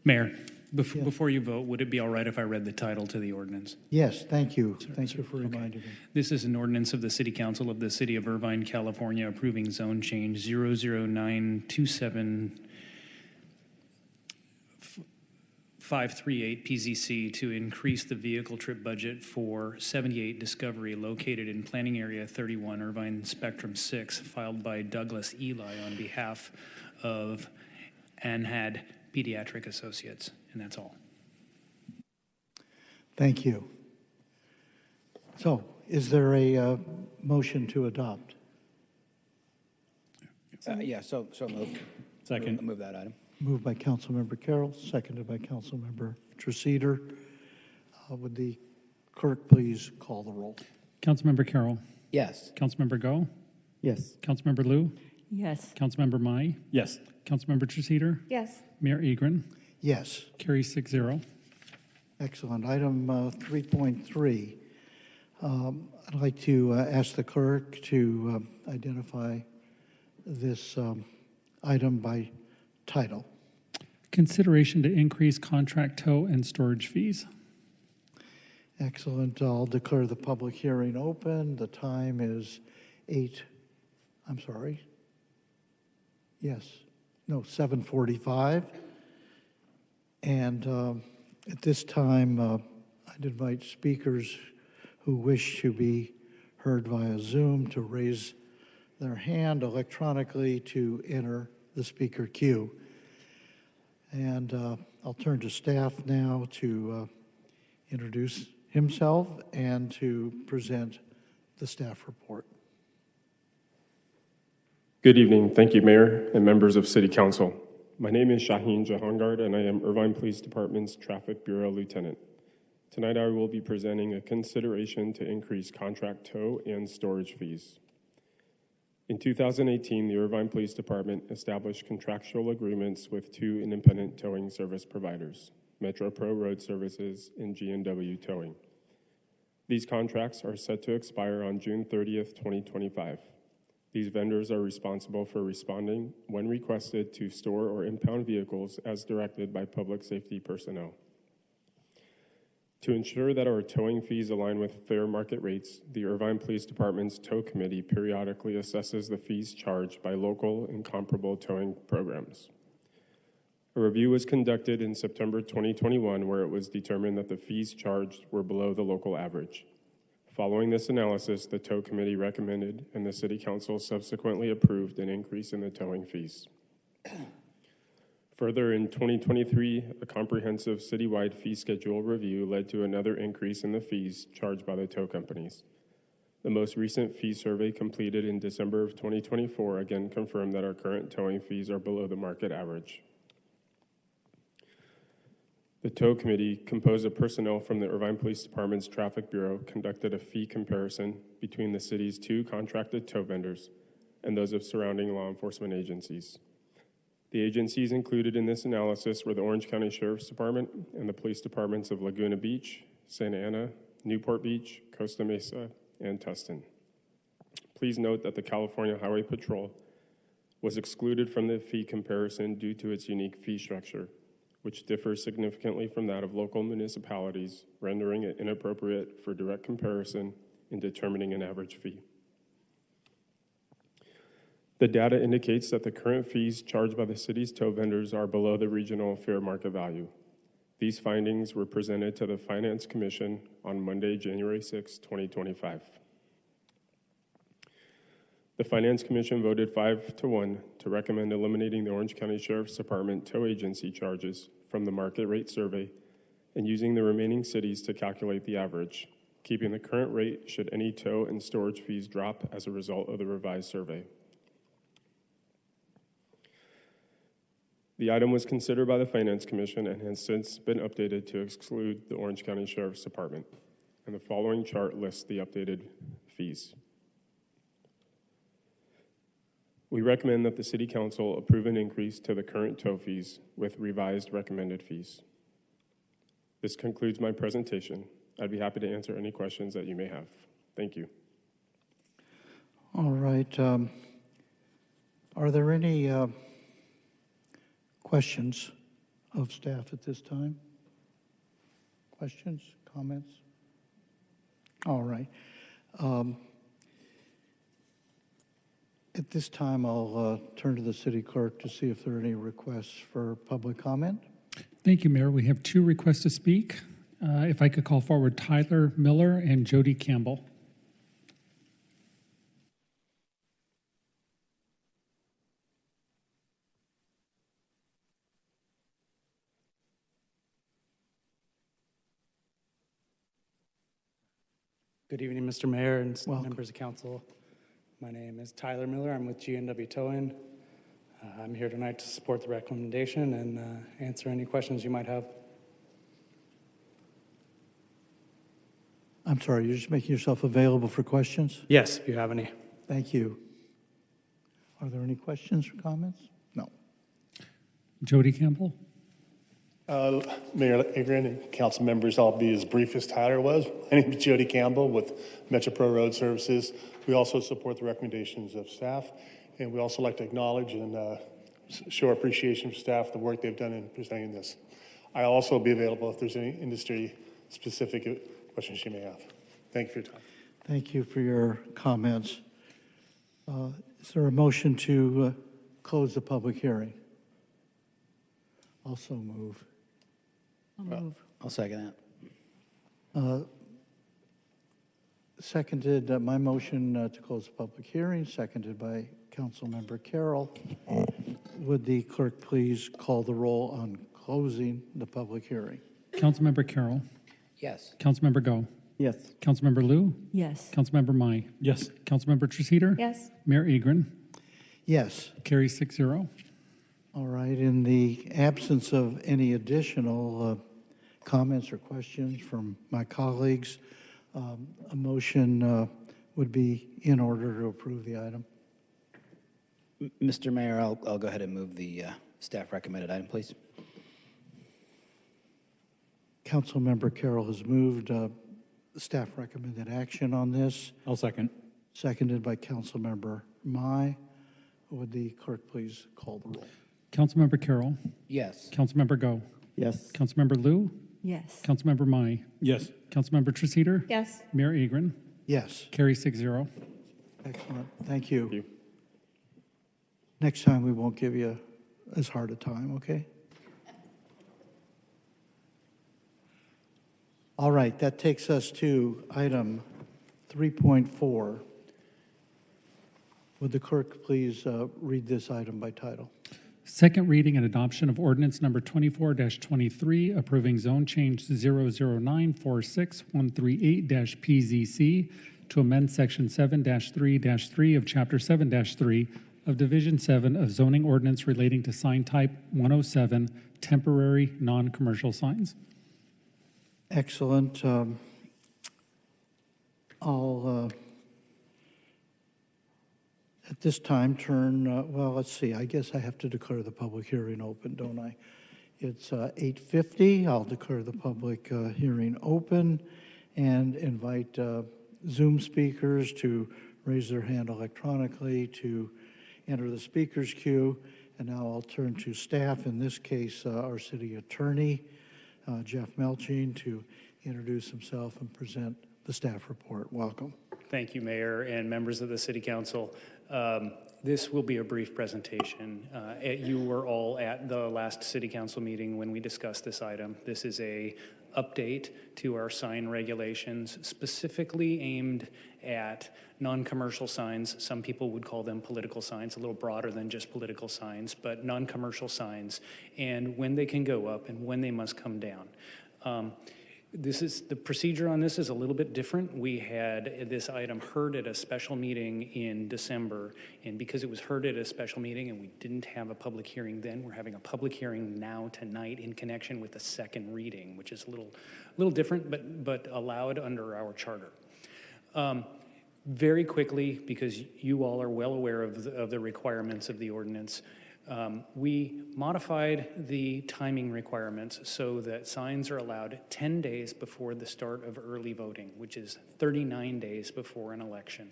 Speaker 8: Mayor, before you vote, would it be all right if I read the title to the ordinance?
Speaker 1: Yes, thank you. Thank you for reminding me.
Speaker 8: This is an ordinance of the City Council of the City of Irvine, California, approving zone change 00927 538 PZC to increase the vehicle trip budget for 78 Discovery located in Planning Area 31, Irvine Spectrum 6, filed by Douglas Eli on behalf of ANHAD Pediatric Associates. And that's all.
Speaker 1: Thank you. So, is there a motion to adopt?
Speaker 5: Yeah, so moved.
Speaker 20: Second.
Speaker 5: Move that item.
Speaker 1: Moved by Councilmember Carroll, seconded by Councilmember Treseder. Would the clerk please call the roll?
Speaker 2: Councilmember Carroll?
Speaker 5: Yes.
Speaker 2: Councilmember Go?
Speaker 19: Yes.
Speaker 2: Councilmember Liu?
Speaker 17: Yes.
Speaker 2: Councilmember Mai?
Speaker 20: Yes.
Speaker 2: Councilmember Treseder?
Speaker 18: Yes.
Speaker 2: Mayor Agron?
Speaker 1: Yes.
Speaker 2: Carries 6-0.
Speaker 1: Excellent. Item 3.3. I'd like to ask the clerk to identify this item by title.
Speaker 2: Consideration to increase contract tow and storage fees.
Speaker 1: Excellent. I'll declare the public hearing open. The time is 7:45. And at this time, I'd invite speakers who wish to be heard via Zoom to raise their hand electronically to enter the speaker queue. And I'll turn to staff now to introduce himself and to present the staff report.
Speaker 9: Good evening. Thank you, Mayor and members of City Council. My name is Shaheen Jahangard, and I am Irvine Police Department's Traffic Bureau Lieutenant. Tonight, I will be presenting a consideration to increase contract tow and storage fees. In 2018, the Irvine Police Department established contractual agreements with two independent towing service providers, Metro Pro Road Services and G&W Towing. These contracts are set to expire on June 30th, 2025. These vendors are responsible for responding when requested to store or impound vehicles as directed by public safety personnel. To ensure that our towing fees align with fair market rates, the Irvine Police Department's Tow Committee periodically assesses the fees charged by local and comparable towing programs. A review was conducted in September 2021 where it was determined that the fees charged were below the local average. Following this analysis, the Tow Committee recommended and the City Council subsequently approved an increase in the towing fees. Further, in 2023, a comprehensive citywide fee schedule review led to another increase in the fees charged by the tow companies. The most recent fee survey completed in December of 2024 again confirmed that our current towing fees are below the market average. The Tow Committee, composed of personnel from the Irvine Police Department's Traffic Bureau, conducted a fee comparison between the city's two contracted tow vendors and those of surrounding law enforcement agencies. The agencies included in this analysis were the Orange County Sheriff's Department and the police departments of Laguna Beach, Santa Ana, Newport Beach, Costa Mesa, and Tustin. Please note that the California Highway Patrol was excluded from the fee comparison due to its unique fee structure, which differs significantly from that of local municipalities, rendering it inappropriate for direct comparison in determining an average fee. The data indicates that the current fees charged by the city's tow vendors are below the regional fair market value. These findings were presented to the Finance Commission on Monday, January 6, 2025. The Finance Commission voted 5-1 to recommend eliminating the Orange County Sheriff's Department tow agency charges from the market rate survey and using the remaining cities to calculate the average, keeping the current rate should any tow and storage fees drop as a result of the revised survey. The item was considered by the Finance Commission and has since been updated to exclude the Orange County Sheriff's Department, and the following chart lists the updated fees. We recommend that the City Council approve an increase to the current tow fees with revised recommended fees. This concludes my presentation. I'd be happy to answer any questions that you may have. Thank you.
Speaker 1: All right. Are there any questions of staff at this time? Questions, comments? All right. At this time, I'll turn to the city clerk to see if there are any requests for public comment.
Speaker 2: Thank you, Mayor. We have two requests to speak. If I could call forward Tyler Miller and Jody Campbell.
Speaker 10: Good evening, Mr. Mayor and members of council. My name is Tyler Miller. I'm with G&W Towing. I'm here tonight to support the recommendation and answer any questions you might have.
Speaker 1: I'm sorry, you're just making yourself available for questions?
Speaker 10: Yes, if you have any.
Speaker 1: Thank you. Are there any questions or comments? No.
Speaker 2: Jody Campbell.
Speaker 22: Mayor Agron and council members, I'll be as brief as Tyler was. My name is Jody Campbell with Metro Pro Road Services. We also support the recommendations of staff, and we also like to acknowledge and show our appreciation for staff, the work they've done in presenting this. I'll also be available if there's any industry-specific questions you may have. Thank you for your time.
Speaker 1: Thank you for your comments. Is there a motion to close the public hearing? Also move.
Speaker 3: I'll move.
Speaker 5: I'll second that.
Speaker 1: Seconded, my motion to close the public hearing, seconded by Councilmember Carroll. Would the clerk please call the roll on closing the public hearing?
Speaker 2: Councilmember Carroll.
Speaker 5: Yes.
Speaker 2: Councilmember Go.
Speaker 19: Yes.
Speaker 2: Councilmember Lou.
Speaker 3: Yes.
Speaker 2: Councilmember Mai.
Speaker 20: Yes.
Speaker 2: Councilmember Treceder.
Speaker 18: Yes.
Speaker 2: Mayor Agron.
Speaker 1: Yes.
Speaker 2: Carries 6-0.
Speaker 1: All right. In the absence of any additional comments or questions from my colleagues, a motion would be in order to approve the item.
Speaker 5: Mr. Mayor, I'll go ahead and move the staff recommended item, please.
Speaker 1: Councilmember Carroll has moved staff recommended action on this.
Speaker 20: I'll second.
Speaker 1: Seconded by Councilmember Mai. Would the clerk please call the roll?
Speaker 2: Councilmember Carroll.
Speaker 5: Yes.
Speaker 2: Councilmember Go.
Speaker 19: Yes.
Speaker 2: Councilmember Lou.
Speaker 3: Yes.
Speaker 2: Councilmember Mai.
Speaker 20: Yes.
Speaker 2: Councilmember Treceder.
Speaker 18: Yes.
Speaker 2: Mayor Agron.
Speaker 1: Yes.
Speaker 2: Carries 6-0.
Speaker 1: Excellent. Thank you. Next time we won't give you as hard a time, okay? All right, that takes us to item 3.4. Would the clerk please read this item by title?
Speaker 2: Second reading and adoption of ordinance number 24-23, approving zone change 00946-138-PZC to amend section 7-3-3 of chapter 7-3 of division 7 of zoning ordinance relating to sign type 107, temporary non-commercial signs.
Speaker 1: Excellent. I'll, at this time, turn, well, let's see, I guess I have to declare the public hearing open, don't I? It's 8:50. I'll declare the public hearing open and invite Zoom speakers to raise their hand electronically to enter the speakers queue. And now I'll turn to staff, in this case, our city attorney, Jeff Melching, to introduce himself and present the staff report. Welcome.
Speaker 8: Thank you, Mayor and members of the City Council. This will be a brief presentation. You were all at the last City Council meeting when we discussed this item. This is a update to our sign regulations, specifically aimed at non-commercial signs. Some people would call them political signs, a little broader than just political signs, but non-commercial signs, and when they can go up and when they must come down. The procedure on this is a little bit different. We had this item heard at a special meeting in December, and because it was heard at a special meeting and we didn't have a public hearing then, we're having a public hearing now tonight in connection with the second reading, which is a little different, but allowed under our charter. Very quickly, because you all are well aware of the requirements of the ordinance, we modified the timing requirements so that signs are allowed 10 days before the start of early voting, which is 39 days before an election.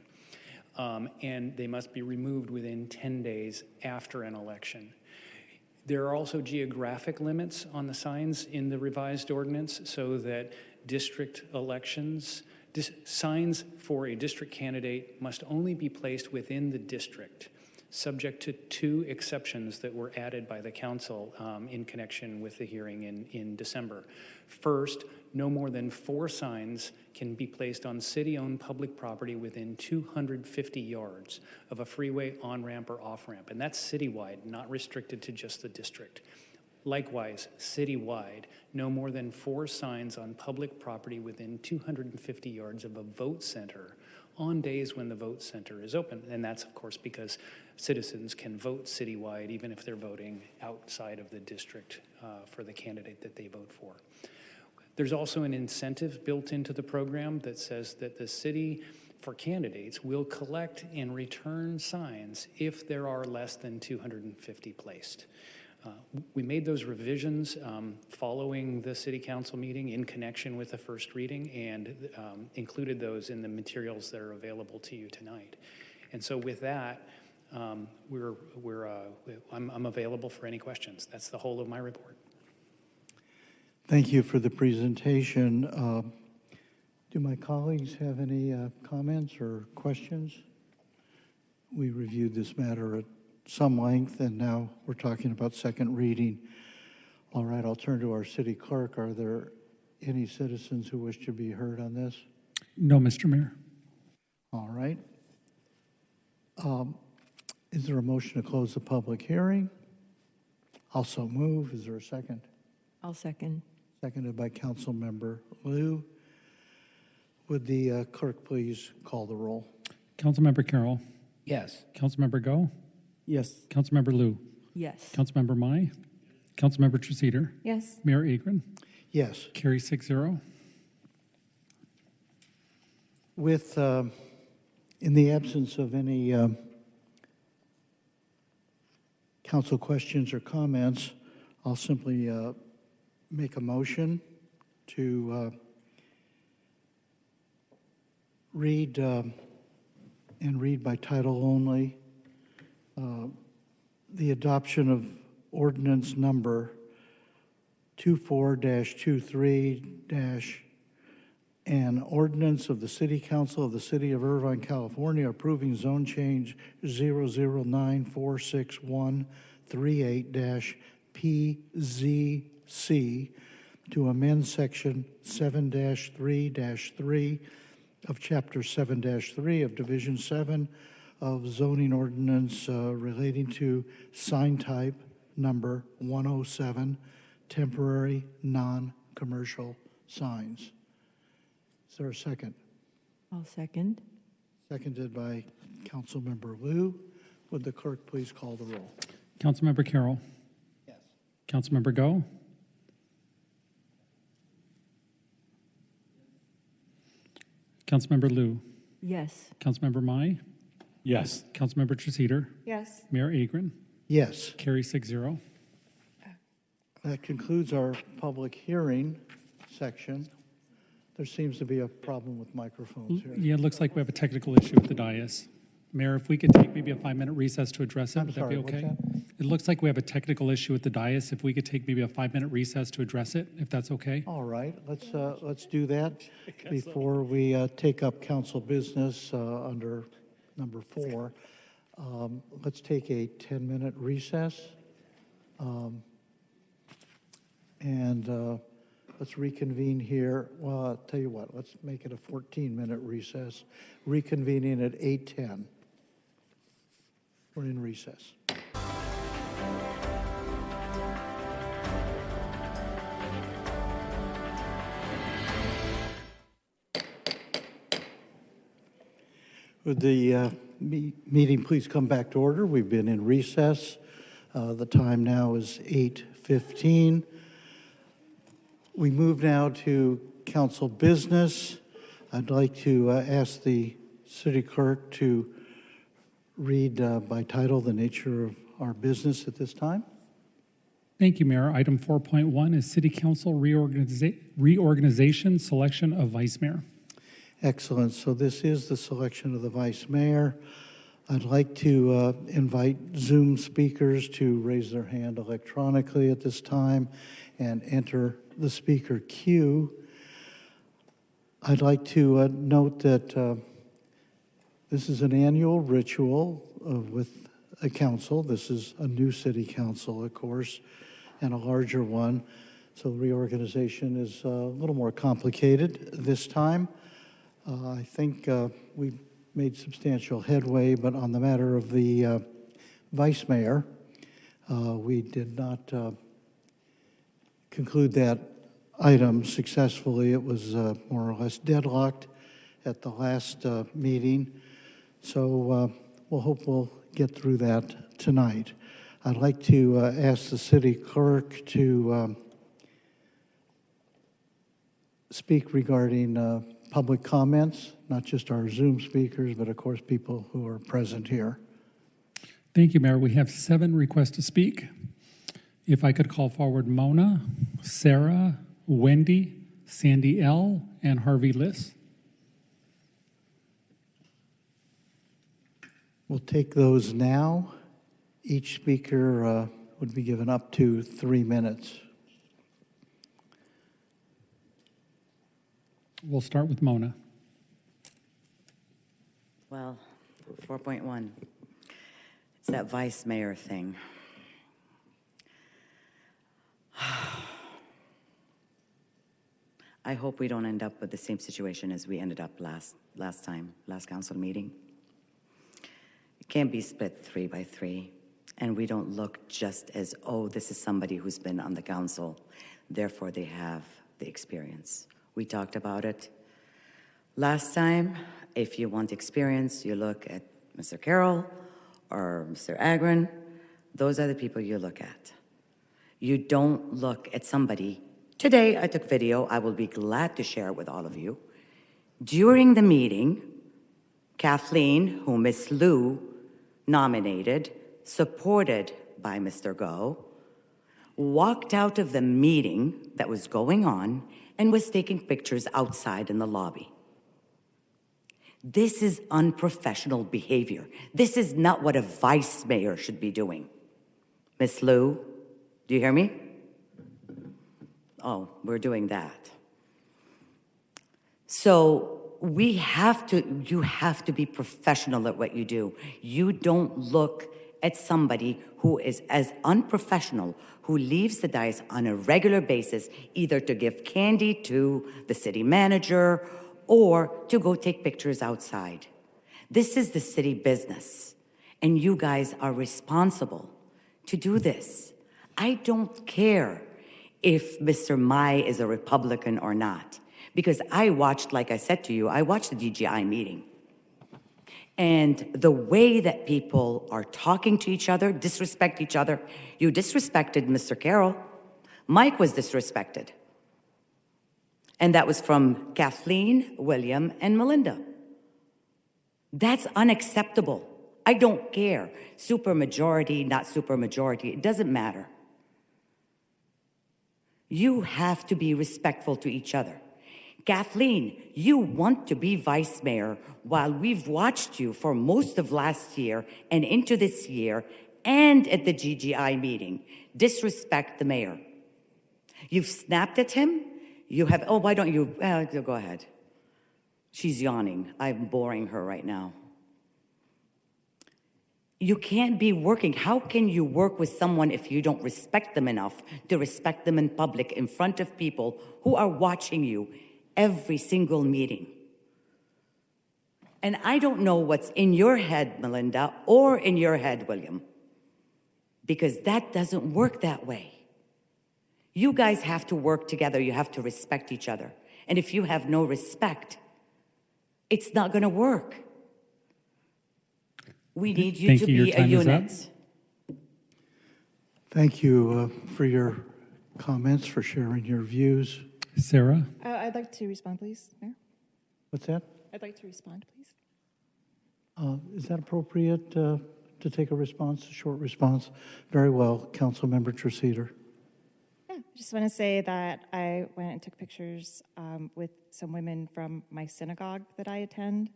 Speaker 8: And they must be removed within 10 days after an election. There are also geographic limits on the signs in the revised ordinance so that district elections, signs for a district candidate must only be placed within the district, subject to two exceptions that were added by the council in connection with the hearing in December. First, no more than 4 signs can be placed on city-owned public property within 250 yards of a freeway on-ramp or off-ramp, and that's citywide, not restricted to just the district. Likewise, citywide, no more than 4 signs on public property within 250 yards of a vote center on days when the vote center is open. And that's, of course, because citizens can vote citywide even if they're voting outside of the district for the candidate that they vote for. There's also an incentive built into the program that says that the city, for candidates, will collect and return signs if there are less than 250 placed. We made those revisions following the City Council meeting in connection with the first reading and included those in the materials that are available to you tonight. And so with that, I'm available for any questions. That's the whole of my report.
Speaker 1: Thank you for the presentation. Do my colleagues have any comments or questions? We reviewed this matter at some length, and now we're talking about second reading. All right, I'll turn to our city clerk. Are there any citizens who wish to be heard on this?
Speaker 2: No, Mr. Mayor.
Speaker 1: All right. Is there a motion to close the public hearing? Also move. Is there a second?
Speaker 17: I'll second.
Speaker 1: Seconded by Councilmember Liu. Would the clerk please call the roll?
Speaker 2: Councilmember Carroll.
Speaker 5: Yes.
Speaker 2: Councilmember Go.
Speaker 19: Yes.
Speaker 2: Councilmember Liu.
Speaker 17: Yes.
Speaker 2: Councilmember Mai. Councilmember Treceder.
Speaker 17: Yes.
Speaker 2: Mayor Agron.
Speaker 1: Yes.
Speaker 2: Carry 6-0.
Speaker 1: With, in the absence of any council questions or comments, I'll simply make a motion to read and read by title only the adoption of ordinance number 24-23- an ordinance of the City Council of the City of Irvine, California, approving zone change 00946-138-PZC to amend section 7-3-3 of chapter 7-3 of Division 7 of zoning ordinance relating to sign type number 107, temporary non-commercial signs. Is there a second?
Speaker 17: I'll second.
Speaker 1: Seconded by Councilmember Liu. Would the clerk please call the roll?
Speaker 2: Councilmember Carroll.
Speaker 5: Yes.
Speaker 2: Councilmember Go. Councilmember Liu.
Speaker 17: Yes.
Speaker 2: Councilmember Mai.
Speaker 20: Yes.
Speaker 2: Councilmember Treceder.
Speaker 17: Yes.
Speaker 2: Mayor Agron.
Speaker 1: Yes.
Speaker 2: Carry 6-0.
Speaker 1: That concludes our public hearing section. There seems to be a problem with microphones here.
Speaker 2: Yeah, it looks like we have a technical issue with the dais. Mayor, if we could take maybe a 5-minute recess to address it,
Speaker 1: I'm
Speaker 2: would
Speaker 1: sorry,
Speaker 2: that be
Speaker 1: what's
Speaker 2: okay? It looks like we have a technical issue with the dais. If we could take maybe a 5-minute recess to address it, if that's okay?
Speaker 1: All right, let's do that before we take up council business under number 4. Let's take a 10-minute recess. And let's reconvene here. Well, I'll tell you what, let's make it a 14-minute recess, reconvening at 8:10. We're in recess. Would the meeting please come back to order? We've been in recess. The time now is 8:15. We move now to council business. I'd like to ask the city clerk to read by title the nature of our business at this time.
Speaker 2: Thank you, Mayor. Item 4.1 is City Council reorganization, selection of Vice Mayor.
Speaker 1: Excellent. So this is the selection of the Vice Mayor. I'd like to invite Zoom speakers to raise their hand electronically at this time and enter the speaker queue. I'd like to note that this is an annual ritual with a council. This is a new city council, of course, and a larger one. So reorganization is a little more complicated this time. I think we made substantial headway, but on the matter of the vice mayor, we did not conclude that item successfully. It was more or less deadlocked at the last meeting. So we'll hope we'll get through that tonight. I'd like to ask the city clerk to speak regarding public comments, not just our Zoom speakers, but of course people who are present here.
Speaker 2: Thank you, Mayor. We have 7 requests to speak. If I could call forward Mona, Sarah, Wendy, Sandy L., and Harvey Liss.
Speaker 1: We'll take those now. Each speaker would be given up to 3 minutes.
Speaker 2: We'll start with Mona.
Speaker 11: Well, 4.1. It's that vice mayor thing. I hope we don't end up with the same situation as we ended up last council meeting. It can't be split 3 by 3, and we don't look just as, oh, this is somebody who's been on the council, therefore they have the experience. We talked about it last time. If you want experience, you look at Mr. Carroll or Mr. Agron. Those are the people you look at. You don't look at somebody. Today, I took video. I will be glad to share it with all of you. During the meeting, Kathleen, who Ms. Liu nominated, supported by Mr. Go, walked out of the meeting that was going on and was taking pictures outside in the lobby. This is unprofessional behavior. This is not what a vice mayor should be doing. Ms. Liu, do you hear me? Oh, we're doing that. So you have to be professional at what you do. You don't look at somebody who is as unprofessional, who leaves the dais on a regular basis, either to give candy to the city manager or to go take pictures outside. This is the city business, and you guys are responsible to do this. I don't care if Mr. Mai is a Republican or not, because I watched, like I said to you, I watched the DGI meeting. And the way that people are talking to each other, disrespect each other. You disrespected Mr. Carroll. Mike was disrespected. And that was from Kathleen, William, and Melinda. That's unacceptable. I don't care. Supermajority, not supermajority, it doesn't matter. You have to be respectful to each other. Kathleen, you want to be vice mayor while we've watched you for most of last year and into this year and at the GGI meeting disrespect the mayor. You've snapped at him. You have, oh, why don't you, go ahead. She's yawning. I'm boring her right now. You can't be working. How can you work with someone if you don't respect them enough to respect them in public in front of people who are watching you every single meeting? And I don't know what's in your head, Melinda, or in your head, William, because that doesn't work that way. You guys have to work together. You have to respect each other. And if you have no respect, it's not going to work. We need you to be a unit.
Speaker 1: Thank you for your comments, for sharing your views.
Speaker 2: Sarah?
Speaker 18: I'd like to respond, please, Mayor.
Speaker 1: What's that?
Speaker 18: I'd like to respond, please.
Speaker 1: Is that appropriate to take a response, a short response? Very well, Councilmember Treseder.
Speaker 18: Yeah, I just want to say that I went and took pictures with some women from my synagogue that I attend.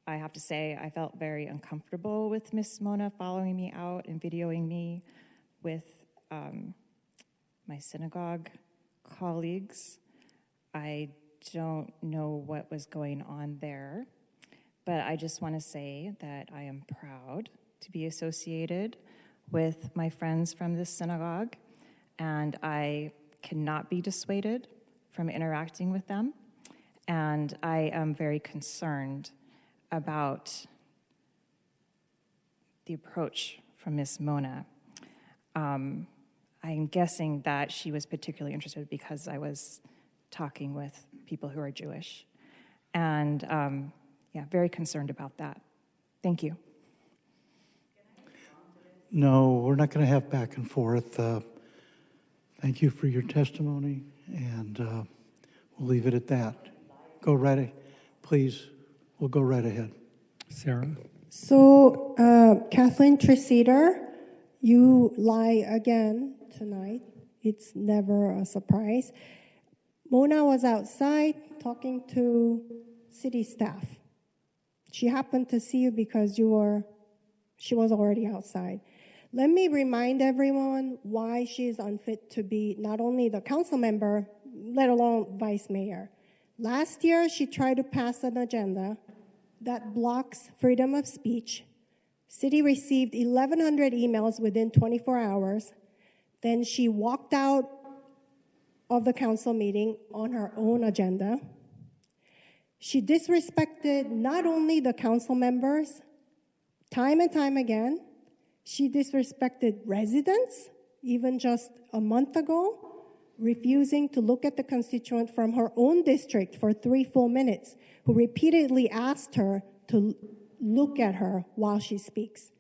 Speaker 18: I have to say I felt very uncomfortable with Miss Mona following me out and videoing me with my synagogue colleagues. I don't know what was going on there, but I just want to say that I am proud to be associated with my friends from this synagogue, and I cannot be dissuaded from interacting with them, and I am very concerned about the approach from Ms. Mona. I'm guessing that she was particularly interested because I was talking with people who are Jewish. And yeah, very concerned about that. Thank you.
Speaker 1: No, we're not going to have back and forth. Thank you for your testimony, and we'll leave it at that. Go right ahead. Please, we'll go right ahead.
Speaker 2: Sarah?
Speaker 12: So, Kathleen Treseder, you lie again tonight. It's never a surprise. Mona was outside talking to city staff. She happened to see you because she was already outside. Let me remind everyone why she is unfit to be not only the council member, let alone vice mayor. Last year, she tried to pass an agenda that blocks freedom of speech. City received 1,100 emails within 24 hours. Then she walked out of the council meeting on her own agenda. She disrespected not only the council members, time and time again, she disrespected residents, even just a month ago, refusing to look at the constituent from her own district for 3 full minutes, who repeatedly asked her to look at her while she speaks.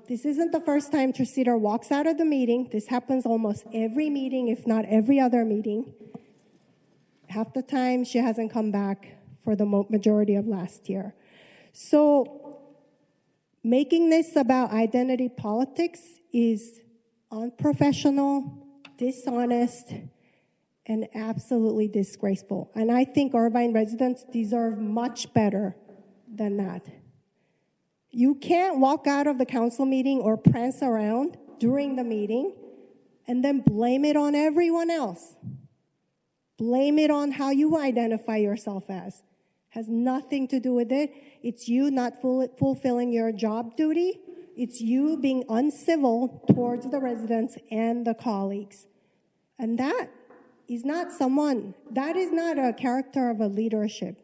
Speaker 12: This isn't the first time Traceder walks out of the meeting. This happens almost every meeting, if not every other meeting. Half the time, she hasn't come back for the majority of last year. So making this about identity politics is unprofessional, dishonest, and absolutely disgraceful. And I think Irvine residents deserve much better than that. You can't walk out of the council meeting or prance around during the meeting and then blame it on everyone else. Blame it on how you identify yourself as. Has nothing to do with it. It's you not fulfilling your job duty. It's you being uncivil towards the residents and the colleagues. And that is not a character of a leadership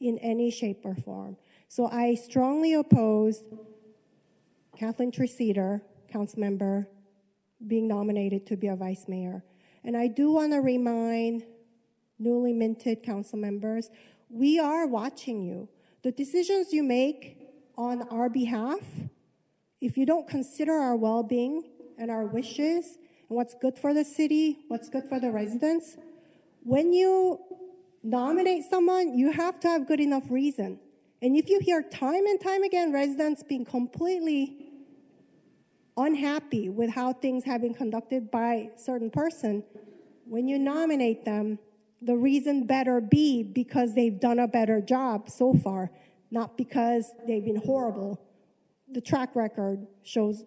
Speaker 12: in any shape or form. So I strongly oppose Kathleen Traceder, council member, being nominated to be a vice mayor. And I do want to remind newly minted council members, we are watching you. The decisions you make on our behalf, if you don't consider our well-being and our wishes and what's good for the city, what's good for the residents, when you nominate someone, you have to have good enough reason. And if you hear time and time again residents being completely unhappy with how things have been conducted by a certain person, when you nominate them, the reason better be because they've done a better job so far, not because they've been horrible. The track record shows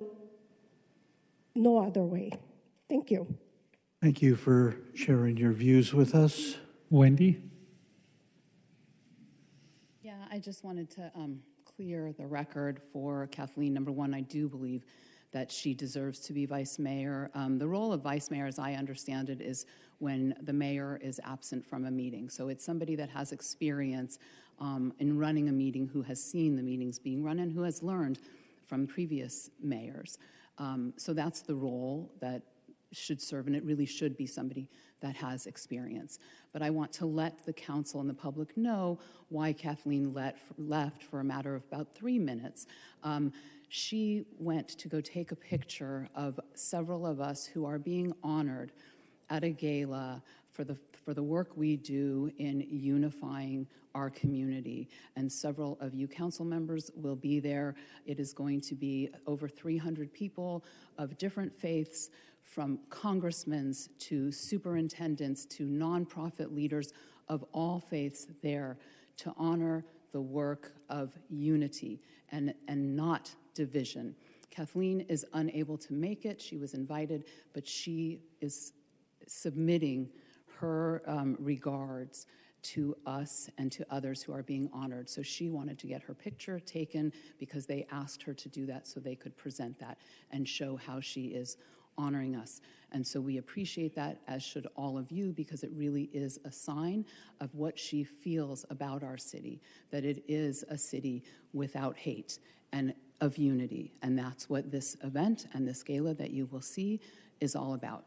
Speaker 12: no other way. Thank you.
Speaker 1: Thank you for sharing your views with us.
Speaker 2: Wendy?
Speaker 13: Yeah, I just wanted to clear the record for Kathleen. Number one, I do believe that she deserves to be vice mayor. The role of vice mayor, as I understand it, is when the mayor is absent from a meeting. So it's somebody that has experience in running a meeting, who has seen the meetings being run and who has learned from previous mayors. So that's the role that should serve, and it really should be somebody that has experience. But I want to let the council and the public know why Kathleen left for a matter of about 3 minutes. She went to go take a picture of several of us who are being honored at a gala for the work we do in unifying our community. And several of you council members will be there. It is going to be over 300 people of different faiths, from congressmen to superintendents to nonprofit leaders of all faiths there to honor the work of unity and not division. Kathleen is unable to make it. She was invited, but she is submitting her regards to us and to others who are being honored. So she wanted to get her picture taken because they asked her to do that so they could present that and show how she is honoring us. And so we appreciate that, as should all of you, because it really is a sign of what she feels about our city, that it is a city without hate and of unity. And that's what this event and this gala that you will see is all about.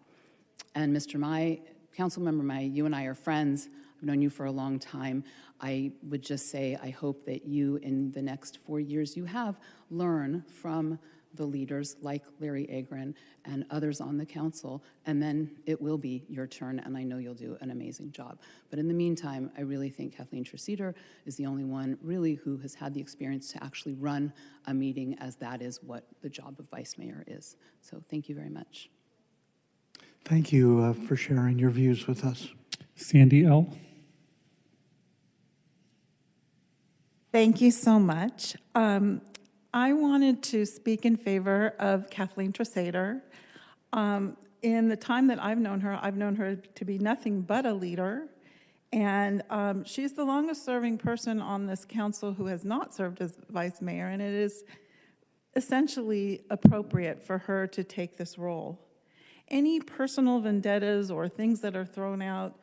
Speaker 13: And Mr. Mai, council member Mai, you and I are friends. I've known you for a long time. I would just say I hope that you, in the next 4 years you have, learn from the leaders like Larry Agron and others on the council, and then it will be your turn, and I know you'll do an amazing job. But in the meantime, I really think Kathleen Traceder is the only one really who has had the experience to actually run a meeting, as that is what the job of vice mayor is. So thank you very much.
Speaker 1: Thank you for sharing your views with us.
Speaker 2: Sandy L.
Speaker 14: Thank you so much. I wanted to speak in favor of Kathleen Traceder. in the time that I've known her to be nothing but a leader. And she's the longest serving person on this council who has not served as vice mayor, and it is essentially appropriate for her to take this role. Any personal vendettas or things that are thrown out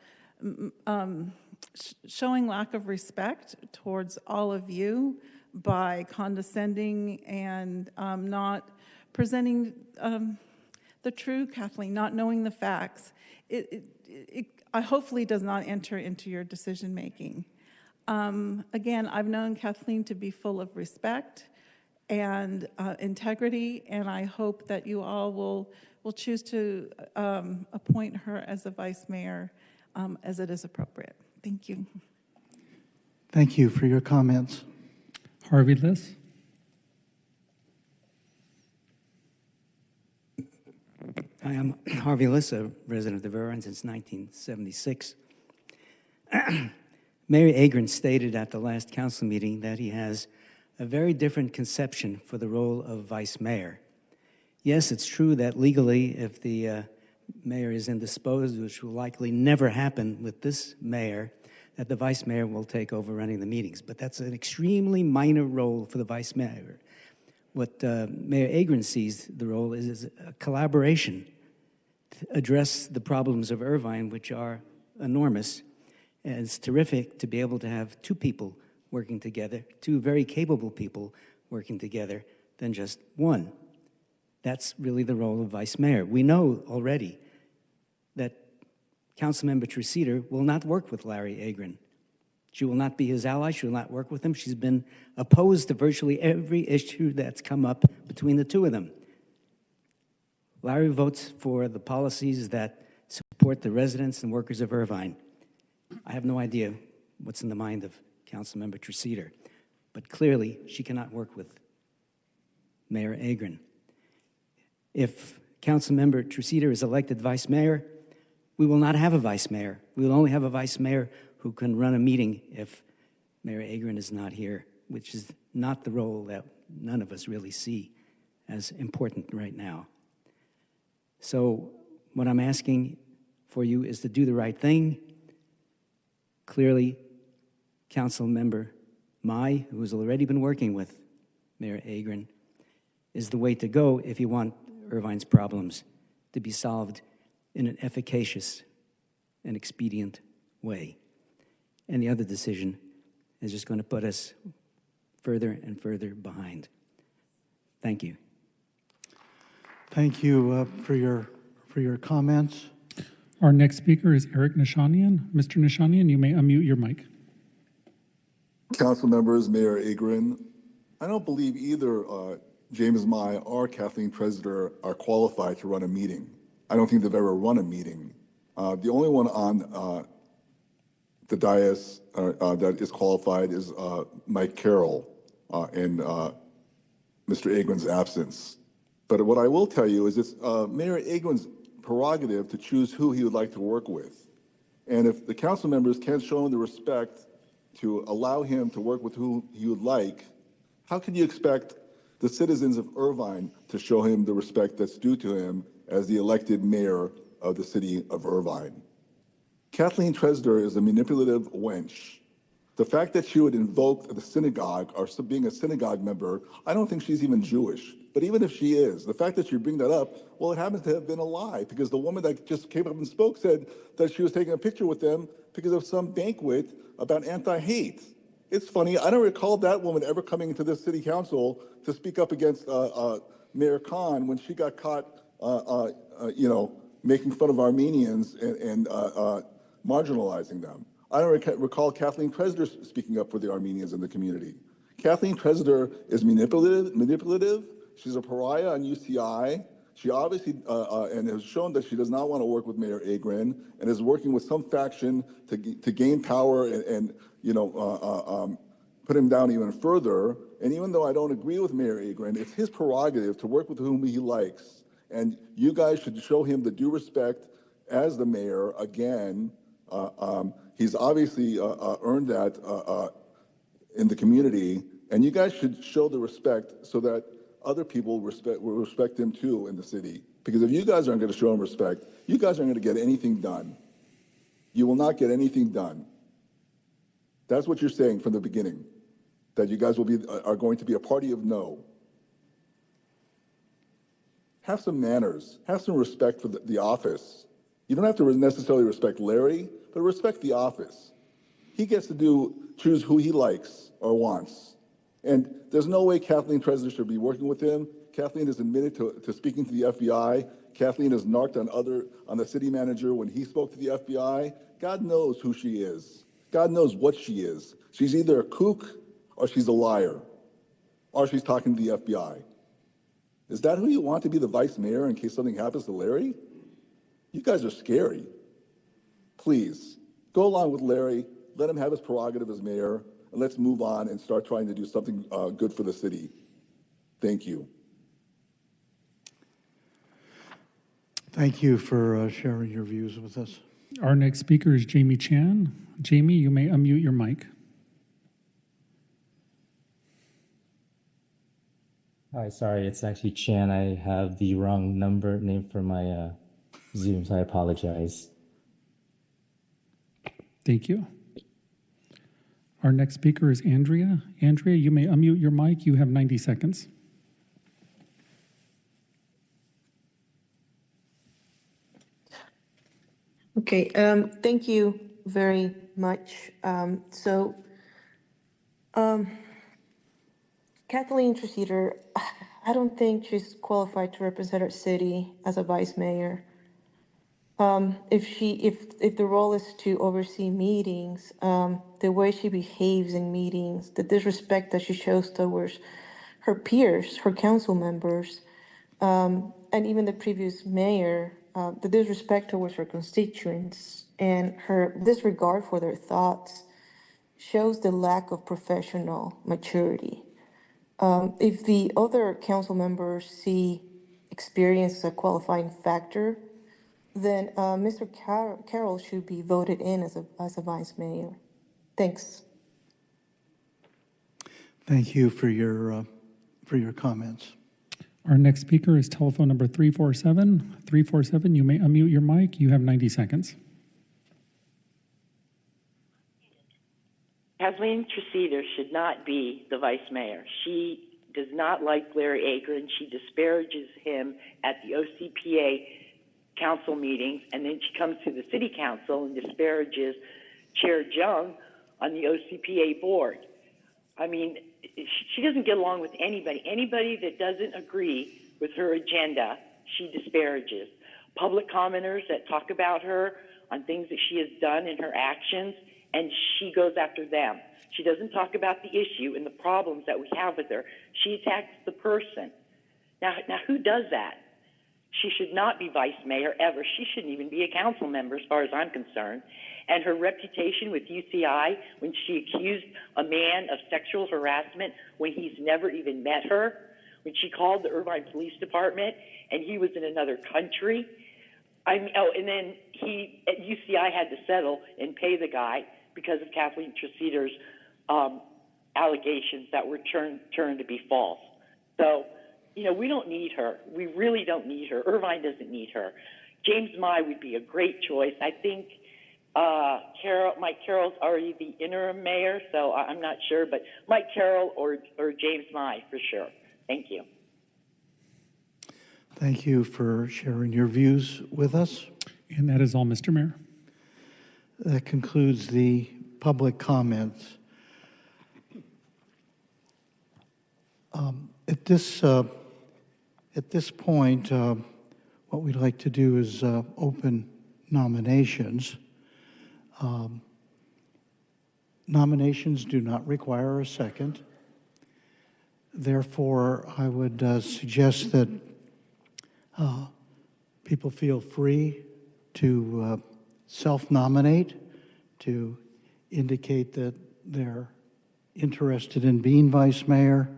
Speaker 14: showing lack of respect towards all of you by condescending and not presenting the true Kathleen, not knowing the facts, it hopefully does not enter into your decision making. Again, I've known Kathleen to be full of respect and integrity, and I hope that you all will choose to appoint her as a vice mayor as it is appropriate. Thank you.
Speaker 1: Thank you for your comments.
Speaker 2: Harvey Liss.
Speaker 6: Hi, I'm Harvey Liss, a resident of Irvine since 1976. Mayor Agron stated at the last council meeting that he has a very different conception for the role of vice mayor. Yes, it's true that legally, if the mayor is indisposed, which will likely never happen with this mayor, that the vice mayor will take over running the meetings. But that's an extremely minor role for the vice mayor. What Mayor Agron sees the role is a collaboration to address the problems of Irvine, which are enormous. And it's terrific to be able to have two people working together, two very capable people working together, than just one. That's really the role of vice mayor. We know already that Councilmember Treseder will not work with Larry Agron. She will not be his ally. She will not work with him. She's been opposed to virtually every issue that's come up between the two of them. Larry votes for the policies that support the residents and workers of Irvine. I have no idea what's in the mind of Councilmember Treseder, but clearly she cannot work with Mayor Agron. If Councilmember Treseder is elected vice mayor, we will not have a vice mayor. We will only have a vice mayor who can run a meeting if Mayor Agron is not here, which is not the role that none of us really see as important right now. So what I'm asking for you is to do the right thing. Clearly, Councilmember Mai, who has already been working with Mayor Agron, is the way to go if you want Irvine's problems to be solved in an efficacious and expedient way. And the other decision is just going to put us further and further behind. Thank you.
Speaker 1: Thank you for your comments.
Speaker 2: Our next speaker is Eric Nishanian. Mr. Nishanian, you may unmute your mic.
Speaker 16: Council members, Mayor Agron, I don't believe either James Mai or Kathleen Treseder are qualified to run a meeting. I don't think they've ever run a meeting. The only one on the dais that is qualified is Mike Carroll in Mr. Agron's absence. But what I will tell you is it's Mayor Agron's prerogative to choose who he would like to work with. And if the council members can't show him the respect to allow him to work with who he would like, how can you expect the citizens of Irvine to show him the respect that's due to him as the elected mayor of the city of Irvine? Kathleen Treseder is a manipulative wench. The fact that she would invoke the synagogue or being a synagogue member, I don't think she's even Jewish. But even if she is, the fact that you bring that up, well, it happens to have been a lie because the woman that just came up and spoke said that she was taking a picture with them because of some banquet about anti-hate. It's funny, I don't recall that woman ever coming into this city council to speak up against Mayor Khan when she got caught, making fun of Armenians and marginalizing them. I don't recall Kathleen Treseder speaking up for the Armenians in the community. Kathleen Treseder is manipulative. She's a pariah on UCI. She obviously and has shown that she does not want to work with Mayor Agron and is working with some faction to gain power and put him down even further. And even though I don't agree with Mayor Agron, it's his prerogative to work with whom he likes. And you guys should show him the due respect as the mayor again. He's obviously earned that in the community, and you guys should show the respect so that other people will respect him too in the city. Because if you guys aren't going to show him respect, you guys aren't going to get anything done. You will not get anything done. That's what you're saying from the beginning, that you guys are going to be a party of no. Have some manners. Have some respect for the office. You don't have to necessarily respect Larry, but respect the office. He gets to choose who he likes or wants. And there's no way Kathleen Trezor should be working with him. Kathleen has admitted to speaking to the FBI. Kathleen has narked on the city manager when he spoke to the FBI. God knows who she is. God knows what she is. She's either a kook or she's a liar, or she's talking to the FBI. Is that who you want to be the vice mayor in case something happens to Larry? You guys are scary. Please, go along with Larry, let him have his prerogative as mayor, and let's move on and start trying to do something good for the city. Thank you.
Speaker 1: Thank you for sharing your views with us.
Speaker 2: Our next speaker is Jamie Chan. Jamie, you may unmute your mic.
Speaker 4: Hi, sorry, it's actually Chan. I have the wrong name for my Zoom, so I apologize.
Speaker 2: Thank you. Our next speaker is Andrea. Andrea, you may unmute your mic. You have 90 seconds.
Speaker 15: Okay, thank you very much. Kathleen Trezor, I don't think she's qualified to represent our city as a vice mayor. If the role is to oversee meetings, the way she behaves in meetings, the disrespect that she shows towards her peers, her council members, and even the previous mayor, the disrespect towards her constituents and her disregard for their thoughts shows the lack of professional maturity. If the other council members see experience as a qualifying factor, then Mr. Carroll should be voted in as a vice mayor. Thanks.
Speaker 1: Thank you for your comments.
Speaker 2: Our next speaker is telephone number 347. 347, you may unmute your mic. You have 90 seconds.
Speaker 23: Kathleen Trezor should not be the vice mayor. She does not like Larry Agron. She disparages him at the OCPA council meetings, and then she comes to the city council and disparages Chair Jung on the OCPA board. I mean, she doesn't get along with anybody. Anybody that doesn't agree with her agenda, she disparages. Public commenters that talk about her on things that she has done in her actions, and she goes after them. She doesn't talk about the issue and the problems that we have with her. She attacks the person. Now who does that? She should not be vice mayor ever. She shouldn't even be a council member as far as I'm concerned. And her reputation with UCI when she accused a man of sexual harassment when he's never even met her, when she called the Irvine Police Department and he was in another country. And then he at UCI had to settle and pay the guy because of Kathleen Trezor's allegations that were turned to be false. So, we don't need her. We really don't need her. Irvine doesn't need her. James Mai would be a great choice. I think Mike Carroll's already the interim mayor, so I'm not sure, but Mike Carroll or James Mai for sure. Thank you.
Speaker 1: Thank you for sharing your views with us.
Speaker 2: And that is all, Mr. Mayor.
Speaker 1: That concludes the public comments. At this point, what we'd like to do is open nominations. Nominations do not require a second. Therefore, I would suggest that people feel free to self-nominate, to indicate that they're interested in being vice mayor,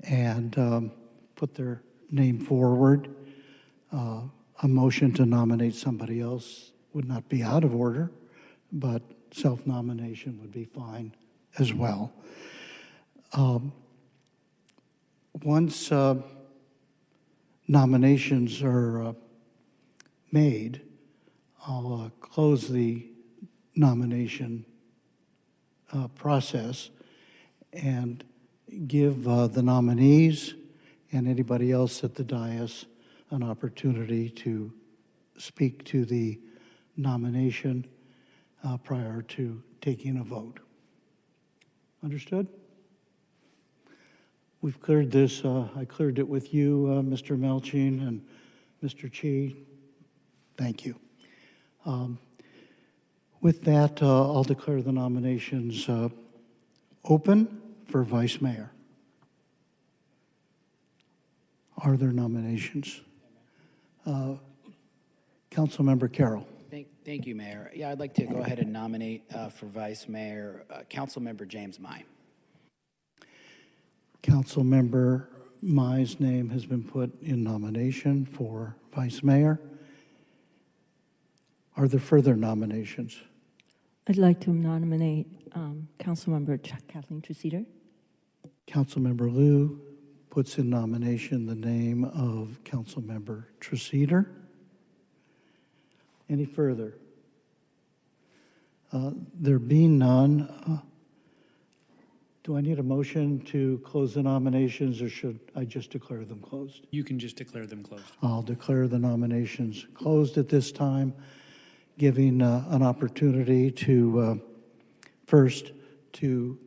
Speaker 1: and put their name forward. A motion to nominate somebody else would not be out of order, but self-nomination would be fine as well. Once nominations are made, I'll close the nomination process and give the nominees and anybody else at the dais an opportunity to speak to the nomination prior to taking a vote. Understood? We've cleared this. I cleared it with you, Mr. Melching and Mr. Chi. Thank you. With that, I'll declare the nominations open for vice mayor. Are there nominations? Councilmember Carroll.
Speaker 5: Thank you, Mayor. Yeah, I'd like to go ahead and nominate for vice mayor Councilmember James Mai.
Speaker 1: Councilmember Mai's name has been put in nomination for vice mayor. Are there further nominations?
Speaker 17: I'd like to nominate Councilmember Kathleen Treseder.
Speaker 1: Councilmember Liu puts in nomination the name of Councilmember Treseder. Any further? There being none, do I need a motion to close the nominations, or should I just declare them closed?
Speaker 8: You can just declare them closed.
Speaker 1: I'll declare the nominations closed at this time, giving an opportunity to first to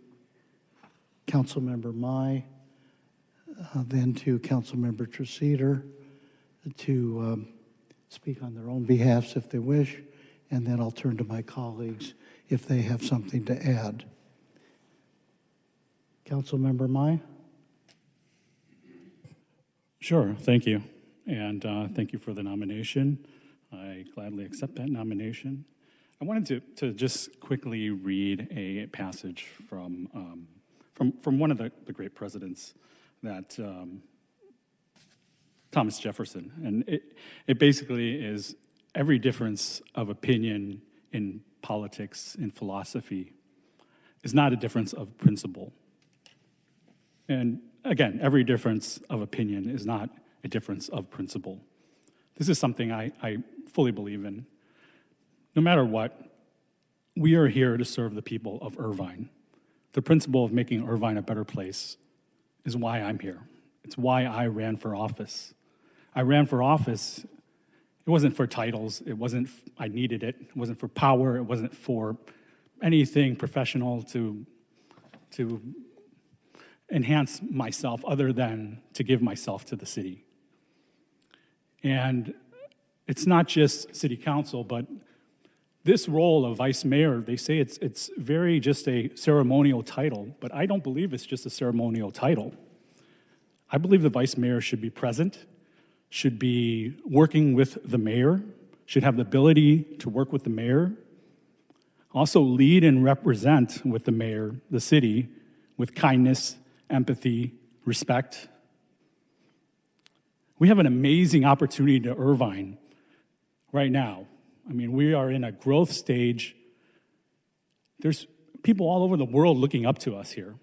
Speaker 1: Councilmember Mai, then to Councilmember Treseder to speak on their own behalfs if they wish, and then I'll turn to my colleagues if they have something to add. Councilmember Mai?
Speaker 20: Sure, thank you. And thank you for the nomination. I gladly accept that nomination. I wanted to just quickly read a passage from one of the great presidents, that Thomas Jefferson. And it basically is every difference of opinion in politics, in philosophy, is not a difference of principle. And again, every difference of opinion is not a difference of principle. This is something I fully believe in. No matter what, we are here to serve the people of Irvine. The principle of making Irvine a better place is why I'm here. It's why I ran for office. I ran for office. It wasn't for titles. It wasn't, I needed it. It wasn't for power. It wasn't for anything professional to enhance myself other than to give myself to the city. And it's not just city council, but this role of vice mayor, they say it's very just a ceremonial title, but I don't believe it's just a ceremonial title. I believe the vice mayor should be present, should be working with the mayor, should have the ability to work with the mayor, also lead and represent with the mayor, the city, with kindness, empathy, respect. We have an amazing opportunity to Irvine right now. I mean, we are in a growth stage. There's people all over the world looking up to us here.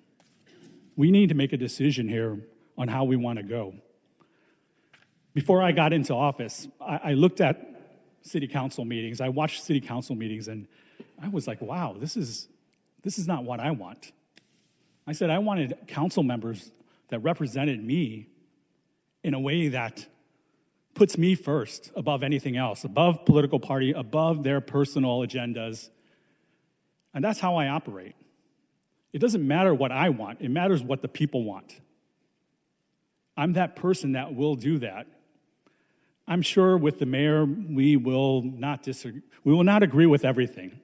Speaker 20: We need to make a decision here on how we want to go. Before I got into office, I looked at city council meetings. I watched city council meetings, and I was like, wow, this is not what I want. I said I wanted council members that represented me in a way that puts me first above anything else, above political party, above their personal agendas. And that's how I operate. It doesn't matter what I want. It matters what the people want. I'm that person that will do that. I'm sure with the mayor, we will not disagree. We will not agree with everything.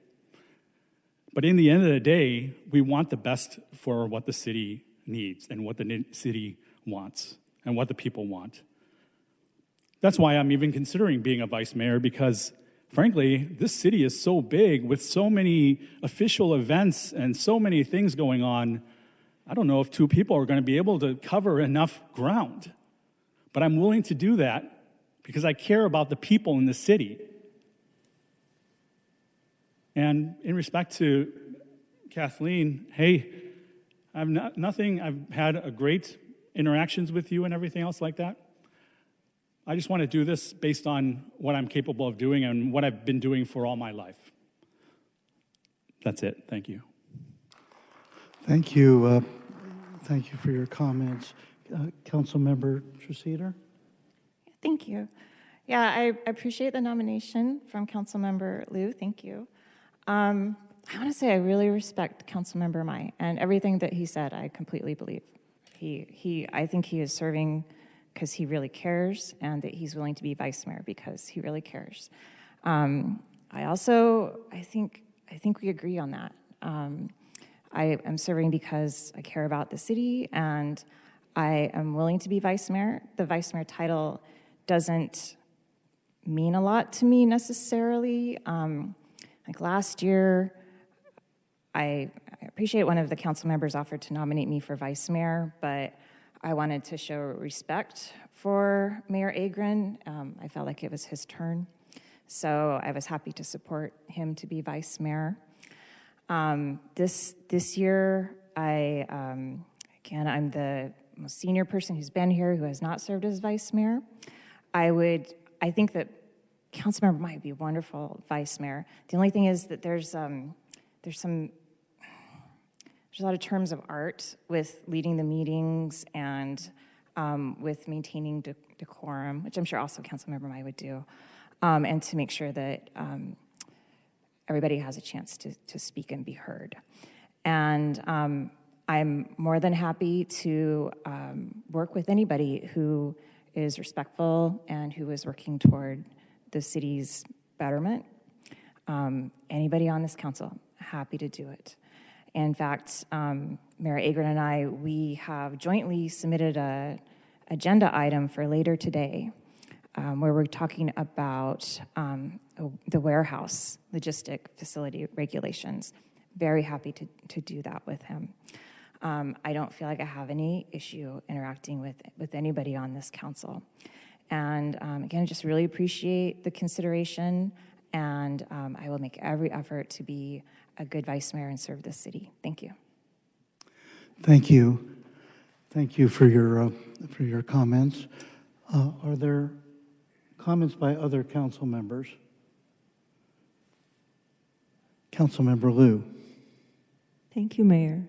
Speaker 20: But in the end of the day, we want the best for what the city needs and what the city wants and what the people want. That's why I'm even considering being a vice mayor, because frankly, this city is so big with so many official events and so many things going on. I don't know if two people are going to be able to cover enough ground. But I'm willing to do that because I care about the people in the city. And in respect to Kathleen, hey, I've had a great interactions with you and everything else like that. I just want to do this based on what I'm capable of doing and what I've been doing for all my life. That's it. Thank you.
Speaker 1: Thank you. Thank you for your comments. Councilmember Treseder?
Speaker 18: Thank you. Yeah, I appreciate the nomination from Councilmember Liu. Thank you. I want to say I really respect Councilmember Mai, and everything that he said, I completely believe. I think he is serving because he really cares, and that he's willing to be vice mayor because he really cares. I think we agree on that. I am serving because I care about the city, and I am willing to be vice mayor. The vice mayor title doesn't mean a lot to me necessarily. Like last year, I appreciate one of the council members offered to nominate me for vice mayor, but I wanted to show respect for Mayor Agron. I felt like it was his turn, so I was happy to support him to be vice mayor. This year, I'm the most senior person who's been here who has not served as vice mayor. I think that Councilmember might be a wonderful vice mayor. The only thing is that there's a lot of terms of art with leading the meetings and with maintaining decorum, which I'm sure also Councilmember Mai would do, and to make sure that everybody has a chance to speak and be heard. And I'm more than happy to work with anybody who is respectful and who is working toward the city's betterment. Anybody on this council, happy to do it. In fact, Mayor Agron and I, we have jointly submitted an agenda item for later today where we're talking about the warehouse logistic facility regulations. Very happy to do that with him. I don't feel like I have any issue interacting with anybody on this council. And again, just really appreciate the consideration, and I will make every effort to be a good vice mayor and serve this city. Thank you.
Speaker 1: Thank you. Thank you for your comments. Are there comments by other council members? Councilmember Liu.
Speaker 17: Thank you, Mayor.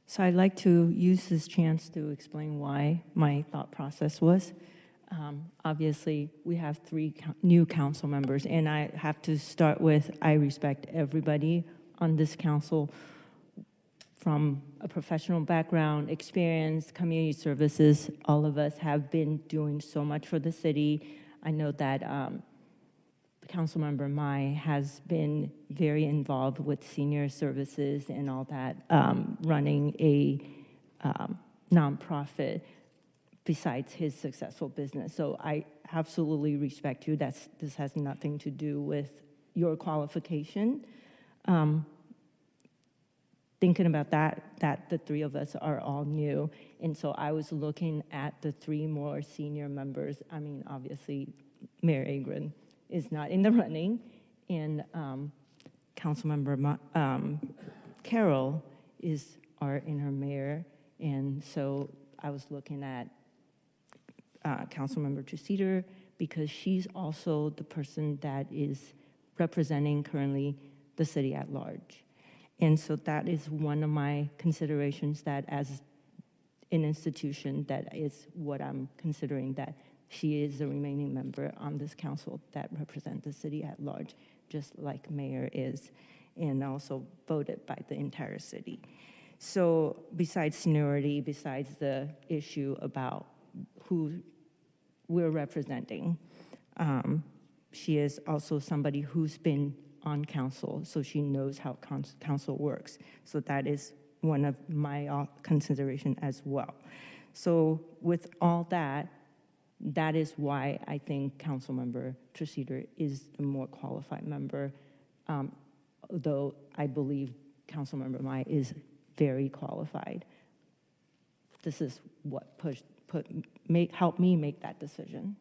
Speaker 17: So I'd like to use this chance to explain why my thought process was. Obviously, we have 3 new council members, and I have to start with I respect everybody on this council from a professional background, experience, community services. All of us have been doing so much for the city. I know that Councilmember Mai has been very involved with senior services and all that, running a nonprofit besides his successful business. So I absolutely respect you. This has nothing to do with your qualification. Thinking about that the 3 of us are all new. And so I was looking at the 3 more senior members. I mean, obviously, Mayor Agron is not in the running, and Councilmember Carroll is our interim mayor. And so I was looking at Councilmember Treseder because she's also the person that is representing currently the city at large. And so that is one of my considerations, that as an institution, that is what I'm considering, that she is the remaining member on this council that represents the city at large, just like mayor is, and also voted by the entire city. So besides seniority, besides the issue about who we're representing, she is also somebody who's been on council, so she knows how council works. So that is one of my consideration as well. So with all that, that is why I think Councilmember Treseder is the more qualified member, though I believe Councilmember Mai is very qualified. This is what helped me make that decision.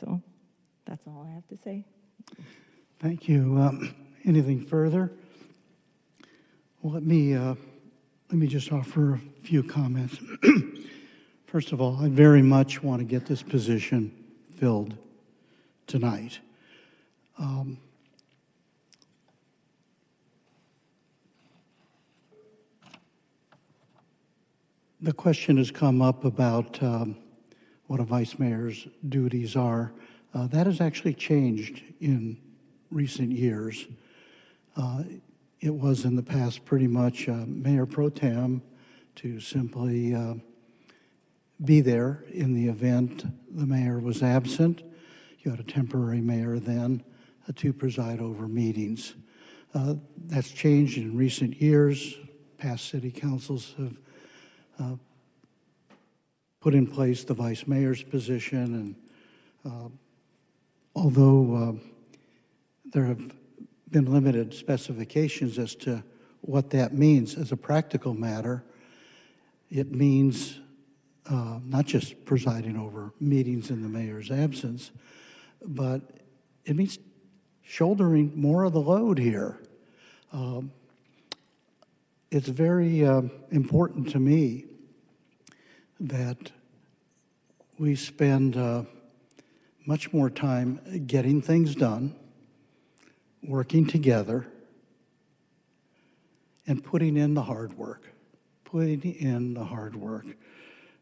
Speaker 17: So that's all I have to say.
Speaker 1: Thank you. Anything further? Well, let me just offer a few comments. First of all, I very much want to get this position filled tonight. The question has come up about what a vice mayor's duties are. That has actually changed in recent years. It was in the past pretty much mayor pro tem to simply be there in the event the mayor was absent. You had a temporary mayor then to preside over meetings. That's changed in recent years. Past city councils have put in place the vice mayor's position, and although there have been limited specifications as to what that means as a practical matter, it means not just presiding over meetings in the mayor's absence, but it means shouldering more of the load here. It's very important to me that we spend much more time getting things done, working together, and putting in the hard work.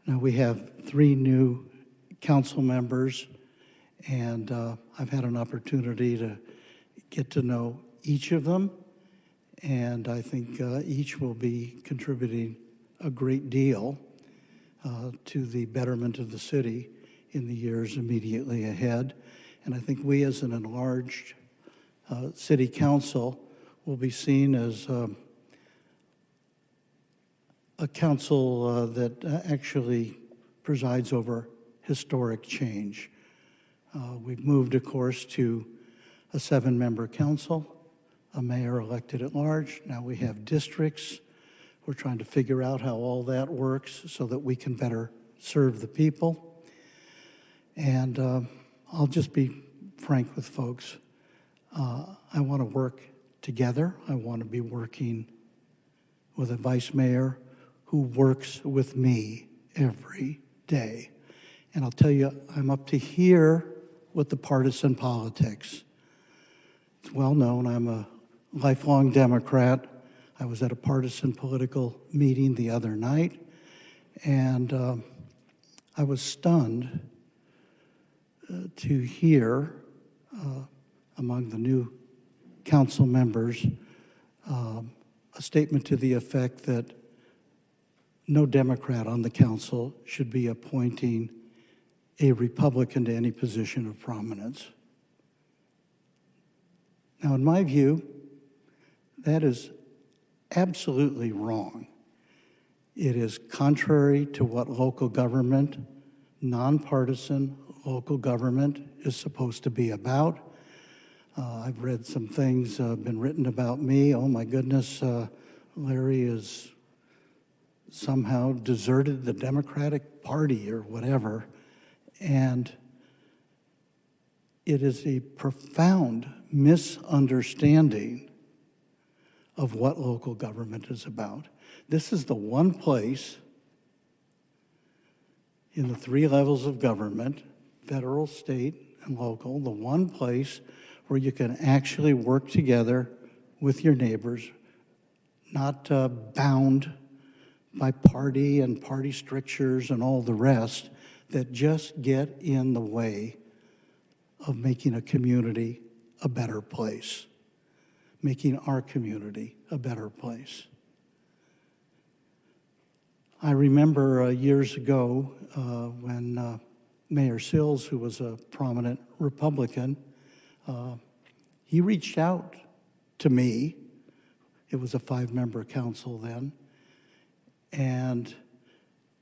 Speaker 1: Now, we have 3 new council members, and I've had an opportunity to get to know each of them, and I think each will be contributing a great deal to the betterment of the city in the years immediately ahead. And I think we, as an enlarged city council, will be seen as a council that actually presides over historic change. We've moved, of course, to a 7-member council, a mayor elected at large. Now we have districts. We're trying to figure out how all that works so that we can better serve the people. And I'll just be frank with folks. I want to work together. I want to be working with a vice mayor who works with me every day. And I'll tell you, I'm up to here with the partisan politics. It's well known I'm a lifelong Democrat. I was at a partisan political meeting the other night, and I was stunned to hear among the new council members a statement to the effect that no Democrat on the council should be appointing a Republican to any position of prominence. Now, in my view, that is absolutely wrong. It is contrary to what local government, nonpartisan local government, is supposed to be about. I've read some things been written about me. Oh my goodness, Larry has somehow deserted the Democratic Party or whatever. And it is a profound misunderstanding of what local government is about. This is the one place in the 3 levels of government, federal, state, and local, the one place where you can actually work together with your neighbors, not bound by party and party strictures and all the rest that just get in the way of making a community a better place, making our community a better place. I remember years ago when Mayor Sills, who was a prominent Republican, he reached out to me. It was a 5-member council then, and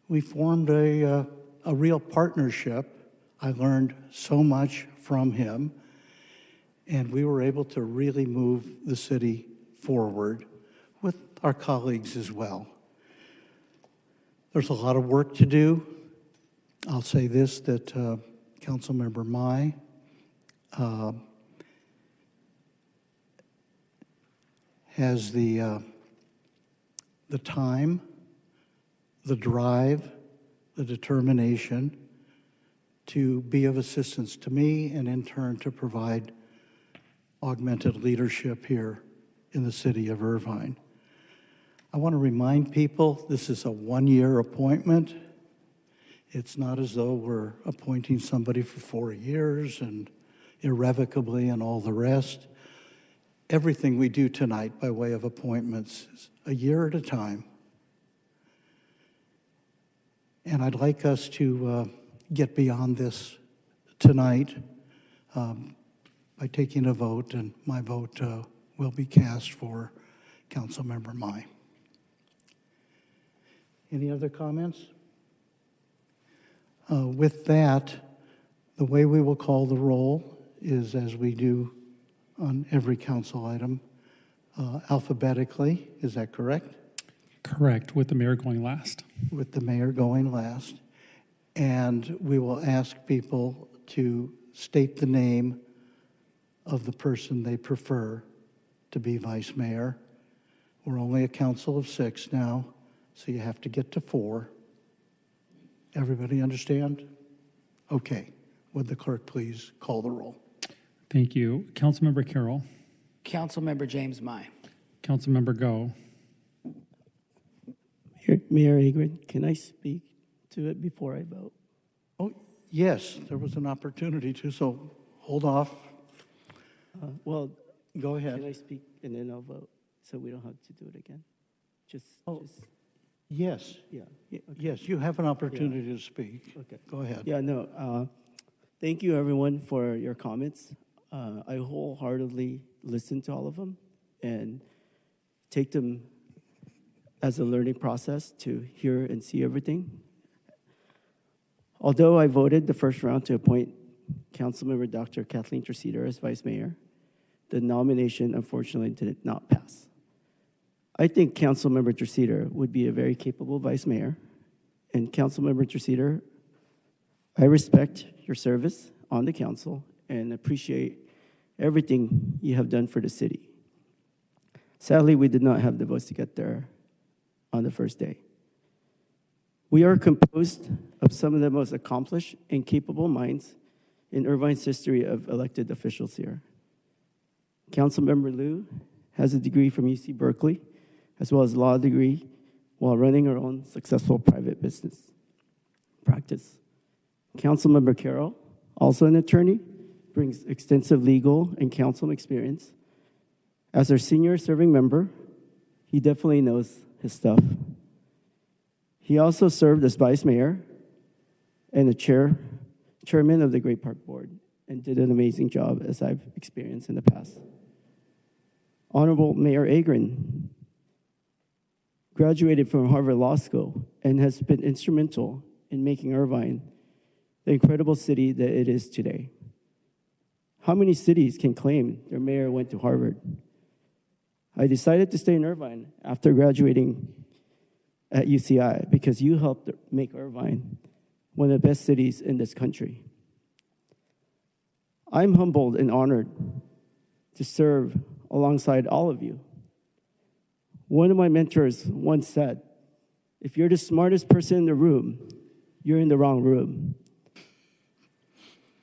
Speaker 1: we formed a real partnership. I learned so much from him, and we were able to really move the city forward with our colleagues as well. There's a lot of work to do. I'll say this, that Councilmember Mai has the time, the drive, the determination to be of assistance to me and in turn to provide augmented leadership here in the city of Irvine. I want to remind people this is a one-year appointment. It's not as though we're appointing somebody for 4 years and irrevocably and all the rest. Everything we do tonight by way of appointments is a year at a time. And I'd like us to get beyond this tonight by taking a vote, and my vote will be cast for Councilmember Mai. Any other comments? With that, the way we will call the roll is as we do on every council item, alphabetically. Is that correct?
Speaker 2: Correct, with the mayor going last.
Speaker 1: With the mayor going last. And we will ask people to state the name of the person they prefer to be vice mayor. We're only a council of 6 now, so you have to get to 4. Everybody understand? Okay. Would the clerk please call the roll?
Speaker 2: Thank you. Councilmember Carroll.
Speaker 5: Councilmember James Mai.
Speaker 2: Councilmember Go.
Speaker 19: Mayor Agron, can I speak to it before I vote?
Speaker 1: Oh, yes, there was an opportunity to, so hold off.
Speaker 19: Well,
Speaker 1: go ahead.
Speaker 19: Can I speak and then I'll vote so we don't have to do it again? Just.
Speaker 1: Yes.
Speaker 19: Yeah. Okay.
Speaker 1: Yes, you have an opportunity to speak.
Speaker 19: Okay.
Speaker 1: Go ahead.
Speaker 19: Yeah, no. Thank you, everyone, for your comments. I wholeheartedly listen to all of them and take them as a learning process to hear and see everything. Although I voted the first round to appoint Councilmember Dr. Kathleen Terceder as vice mayor, the nomination unfortunately did not pass. I think Councilmember Terceder would be a very capable vice mayor. And Councilmember Terceder, I respect your service on the council and appreciate everything you have done for the city. Sadly, we did not have the votes to get there on the first day. We are composed of some of the most accomplished and capable minds in Irvine's history of elected officials here. Councilmember Liu has a degree from UC Berkeley, as well as a law degree, while running her own successful private business practice. Councilmember Carroll, also an attorney, brings extensive legal and counsel experience. As our senior serving member, he definitely knows his stuff. He also served as vice mayor and the chairman of the Great Park Board and did an amazing job, as I've experienced in the past. Honorable Mayor Agron graduated from Harvard Law School and has been instrumental in making Irvine the incredible city that it is today. How many cities can claim their mayor went to Harvard? I decided to stay in Irvine after graduating at UCI because you helped make Irvine one of the best cities in this country. I'm humbled and honored to serve alongside all of you. One of my mentors once said, if you're the smartest person in the room, you're in the wrong room.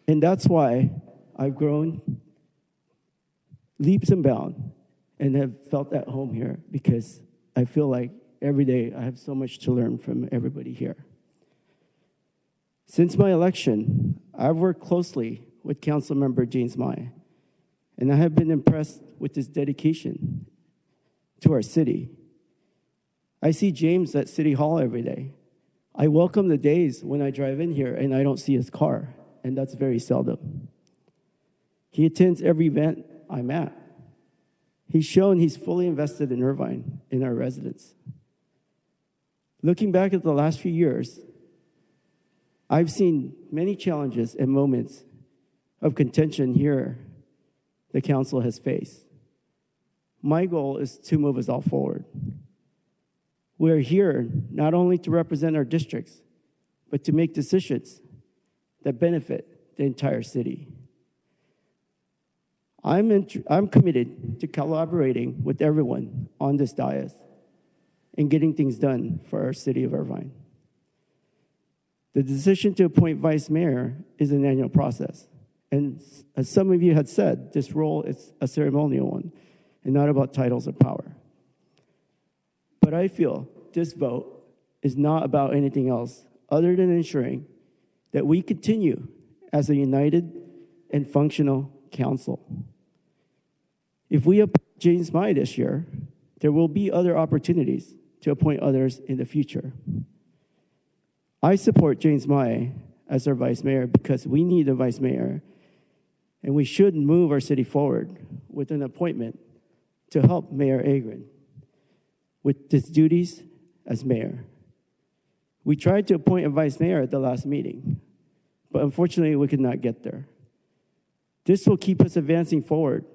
Speaker 19: And that's why I've grown leaps and bounds and have felt at home here, because I feel like every day I have so much to learn from everybody here. Since my election, I've worked closely with Councilmember James Mai, and I have been impressed with his dedication to our city. I see James at City Hall every day. I welcome the days when I drive in here and I don't see his car, and that's very seldom. He attends every event I'm at. He's shown he's fully invested in Irvine, in our residents. Looking back at the last few years, I've seen many challenges and moments of contention here the council has faced. My goal is to move us all forward. We're here not only to represent our districts, but to make decisions that benefit the entire city. I'm committed to collaborating with everyone on this dais and getting things done for our city of Irvine. The decision to appoint vice mayor is an annual process. And as some of you had said, this role is a ceremonial one and not about titles or power. But I feel this vote is not about anything else other than ensuring that we continue as a united and functional council. If we appoint James Mai this year, there will be other opportunities to appoint others in the future. I support James Mai as our vice mayor because we need a vice mayor, and we should move our city forward with an appointment to help Mayor Agron with his duties as mayor. We tried to appoint a vice mayor at the last meeting, but unfortunately we could not get there. This will keep us advancing forward,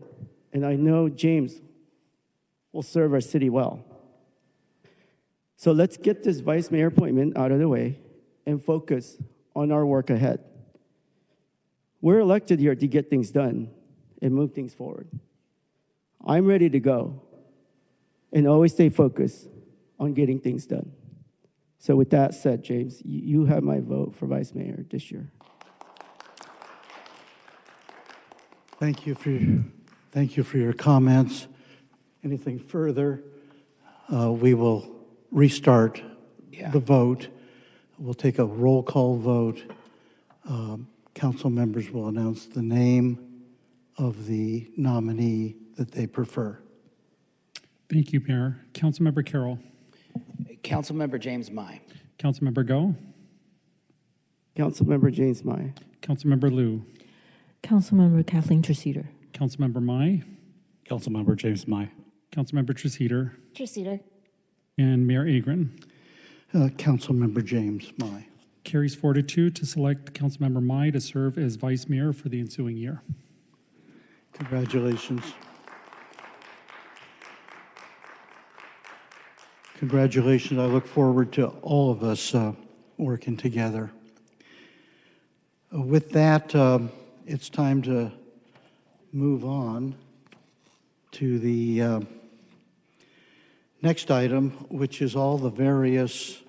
Speaker 19: and I know James will serve our city well. So let's get this vice mayor appointment out of the way and focus on our work ahead. We're elected here to get things done and move things forward. I'm ready to go and always stay focused on getting things done. So with that said, James, you have my vote for vice mayor this year.
Speaker 1: Thank you for your comments. Anything further? We will restart the vote. We'll take a roll call vote. Council members will announce the name of the nominee that they prefer.
Speaker 2: Thank you, Mayor. Councilmember Carroll.
Speaker 5: Councilmember James Mai.
Speaker 2: Councilmember Go.
Speaker 19: Councilmember James Mai.
Speaker 2: Councilmember Liu.
Speaker 17: Councilmember Kathleen Treseder.
Speaker 2: Councilmember Mai.
Speaker 20: Councilmember James Mai.
Speaker 2: Councilmember Treseder.
Speaker 7: Treseder.
Speaker 2: And Mayor Agron.
Speaker 1: Councilmember James Mai.
Speaker 2: Carries 4-2 to select Councilmember Mai to serve as vice mayor for the ensuing year.
Speaker 1: Congratulations. Congratulations. I look forward to all of us working together. With that, it's time to move on to the next item, which is all the various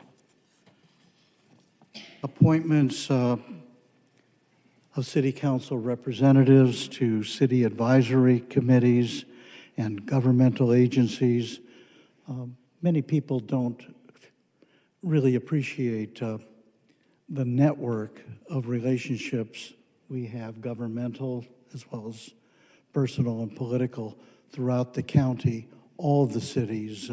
Speaker 1: appointments of city council representatives to city advisory committees and governmental agencies. Many people don't really appreciate the network of relationships we have, governmental as well as personal and political, throughout the county. All of the cities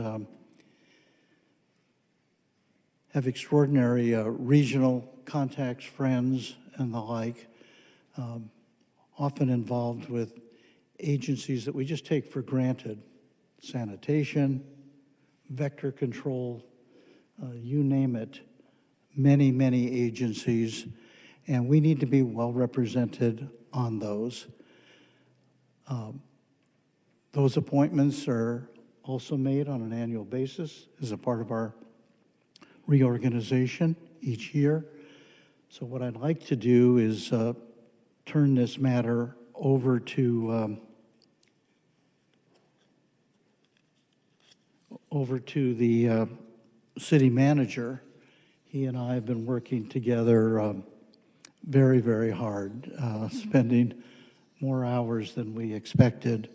Speaker 1: have extraordinary regional contacts, friends, and the like, often involved with agencies that we just take for granted: sanitation, vector control, you name it, many, many agencies, and we need to be well represented on those. Those appointments are also made on an annual basis as a part of our reorganization each year. So what I'd like to do is turn this matter over to the city manager. He and I have been working together very, very hard, spending more hours than we expected,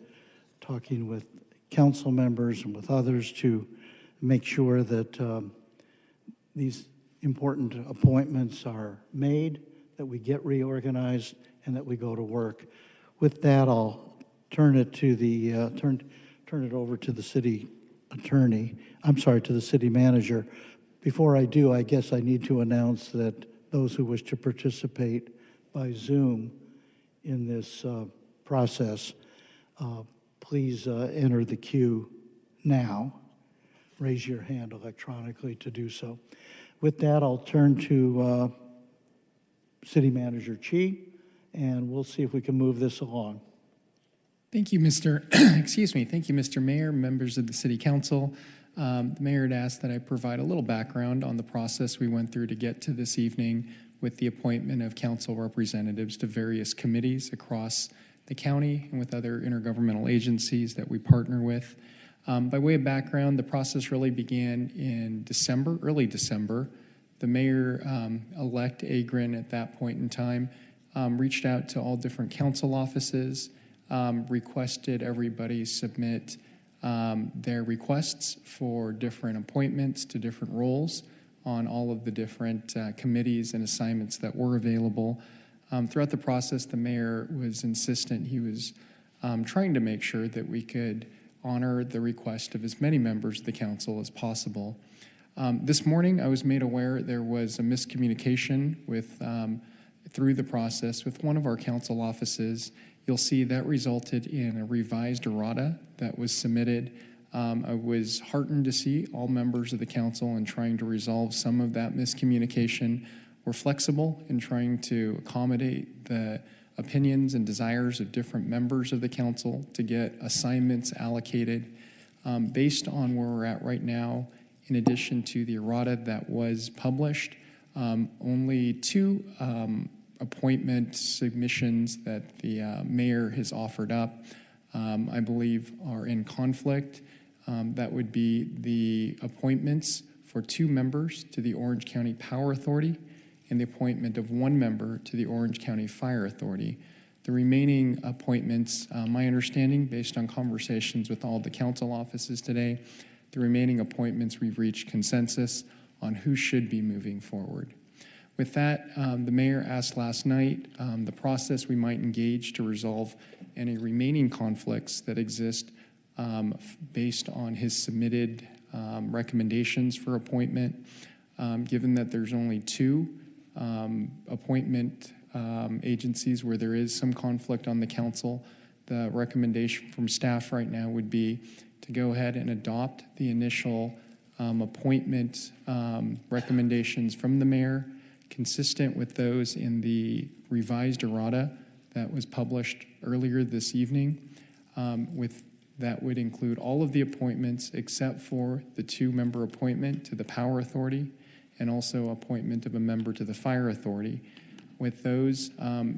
Speaker 1: talking with council members and with others to make sure that these important appointments are made, that we get reorganized, and that we go to work. With that, I'll turn it to the turn it over to the city attorney. I'm sorry, to the city manager. Before I do, I guess I need to announce that those who wish to participate by Zoom in this process, please enter the queue now. Raise your hand electronically to do so. With that, I'll turn to City Manager Chi, and we'll see if we can move this along.
Speaker 9: Thank you, Mr. Thank you, Mr. Mayor, members of the City Council. The mayor had asked that I provide a little background on the process we went through to get to this evening with the appointment of council representatives to various committees across the county and with other intergovernmental agencies that we partner with. By way of background, the process really began in December, early December. The mayor-elect Agrin at that point in time reached out to all different council offices, requested everybody submit their requests for different appointments to different roles on all of the different committees and assignments that were available. Throughout the process, the mayor was insistent. He was trying to make sure that we could honor the request of as many members of the council as possible. This morning, I was made aware there was a miscommunication with through the process with one of our council offices. You'll see that resulted in a revised errata that was submitted. I was heartened to see all members of the council in trying to resolve some of that miscommunication. We're flexible in trying to accommodate the opinions and desires of different members of the council to get assignments allocated. Based on where we're at right now, in addition to the errata that was published, only two appointment submissions that the mayor has offered up, I believe, are in conflict. That would be the appointments for 2 members to the Orange County Power Authority and the appointment of 1 member to the Orange County Fire Authority. The remaining appointments, my understanding, based on conversations with all the council offices today, the remaining appointments we've reached consensus on who should be moving forward. With that, the mayor asked last night the process we might engage to resolve any remaining conflicts that exist based on his submitted recommendations for appointment. Given that there's only 2 appointment agencies where there is some conflict on the council, the recommendation from staff right now would be to go ahead and adopt the initial appointment recommendations from the mayor, consistent with those in the revised errata that was published earlier this evening. That would include all of the appointments except for the 2-member appointment to the Power Authority and also appointment of a member to the Fire Authority. With those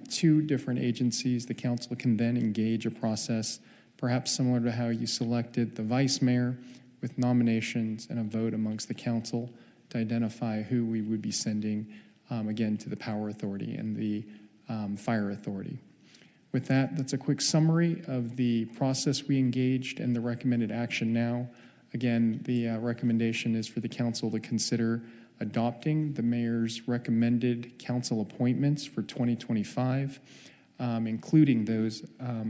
Speaker 9: 2 different agencies, the council can then engage a process perhaps similar to how you selected the vice mayor, with nominations and a vote amongst the council to identify who we would be sending again to the Power Authority and the Fire Authority. With that, that's a quick summary of the process we engaged and the recommended action now. Again, the recommendation is for the council to consider adopting the mayor's recommended council appointments for 2025, including those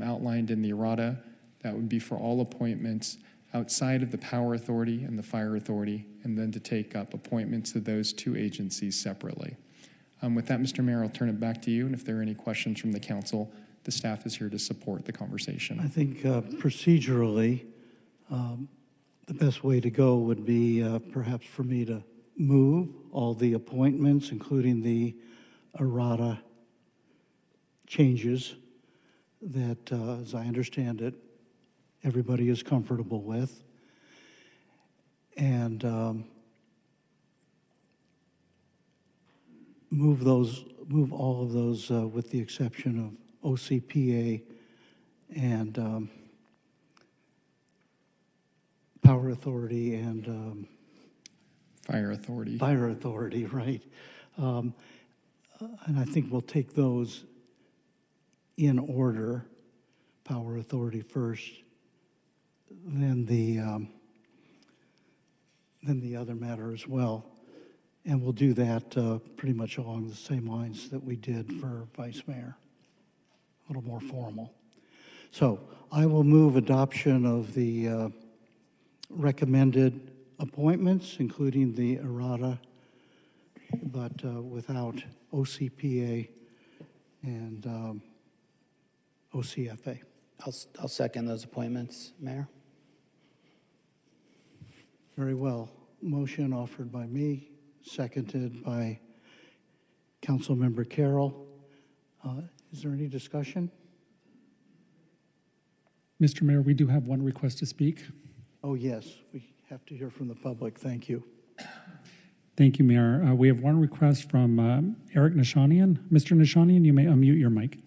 Speaker 9: outlined in the errata. That would be for all appointments outside of the Power Authority and the Fire Authority, and then to take up appointments to those 2 agencies separately. With that, Mr. Mayor, I'll turn it back to you, and if there are any questions from the council, the staff is here to support the conversation.
Speaker 1: I think procedurally, the best way to go would be perhaps for me to move all the appointments, including the errata changes that, as I understand it, everybody is comfortable with. And move all of those with the exception of OCPA and Power Authority and
Speaker 9: Fire Authority.
Speaker 1: Fire Authority, right. And I think we'll take those in order. Power Authority first, then the other matter as well. And we'll do that pretty much along the same lines that we did for Vice Mayor, a little more formal. So I will move adoption of the recommended appointments, including the errata, but without OCPA and OCFA.
Speaker 5: I'll second those appointments, Mayor.
Speaker 1: Very well. Motion offered by me, seconded by Councilmember Carroll. Is there any discussion?
Speaker 2: Mr. Mayor, we do have one request to speak.
Speaker 1: Oh, yes. We have to hear from the public. Thank you.
Speaker 2: Thank you, Mayor. We have one request from Eric Nishanian. Mr. Nishanian, you may unmute your mic.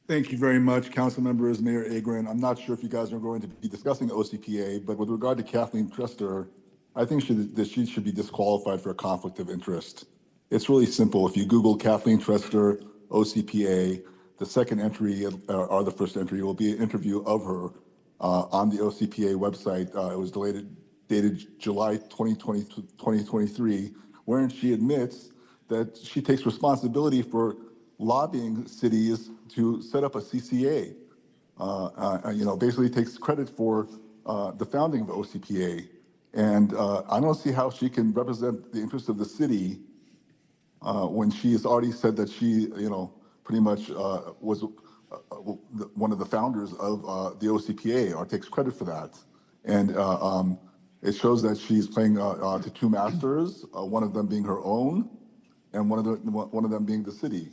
Speaker 16: Thank you very much, council members, Mayor Agrin. I'm not sure if you guys are going to be discussing OCPA, but with regard to Kathleen Trester, I think that she should be disqualified for a conflict of interest. It's really simple. If you Google Kathleen Trester, OCPA, the second entry or the first entry will be an interview of her on the OCPA website. It was dated July 2023, wherein she admits that she takes responsibility for lobbying cities to set up a CCA. Basically takes credit for the founding of OCPA. And I don't see how she can represent the interests of the city when she has already said that she, pretty much was one of the founders of the OCPA or takes credit for that. And it shows that she's playing to two masters, one of them being her own and one of them being the city.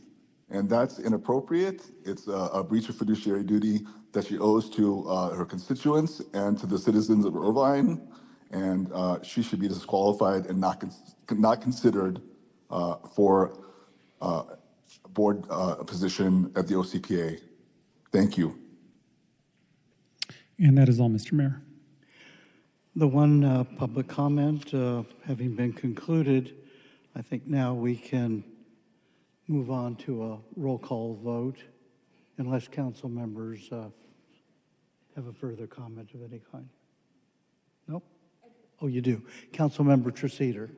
Speaker 16: And that's inappropriate. It's a breach of fiduciary duty that she owes to her constituents and to the citizens of Irvine. And she should be disqualified and not considered for a board position at the OCPA. Thank you.
Speaker 2: And that is all, Mr. Mayor.
Speaker 1: The one public comment having been concluded, I think now we can move on to a roll call vote, unless council members have a further comment of any kind. No? Oh, you do. Councilmember Treseder.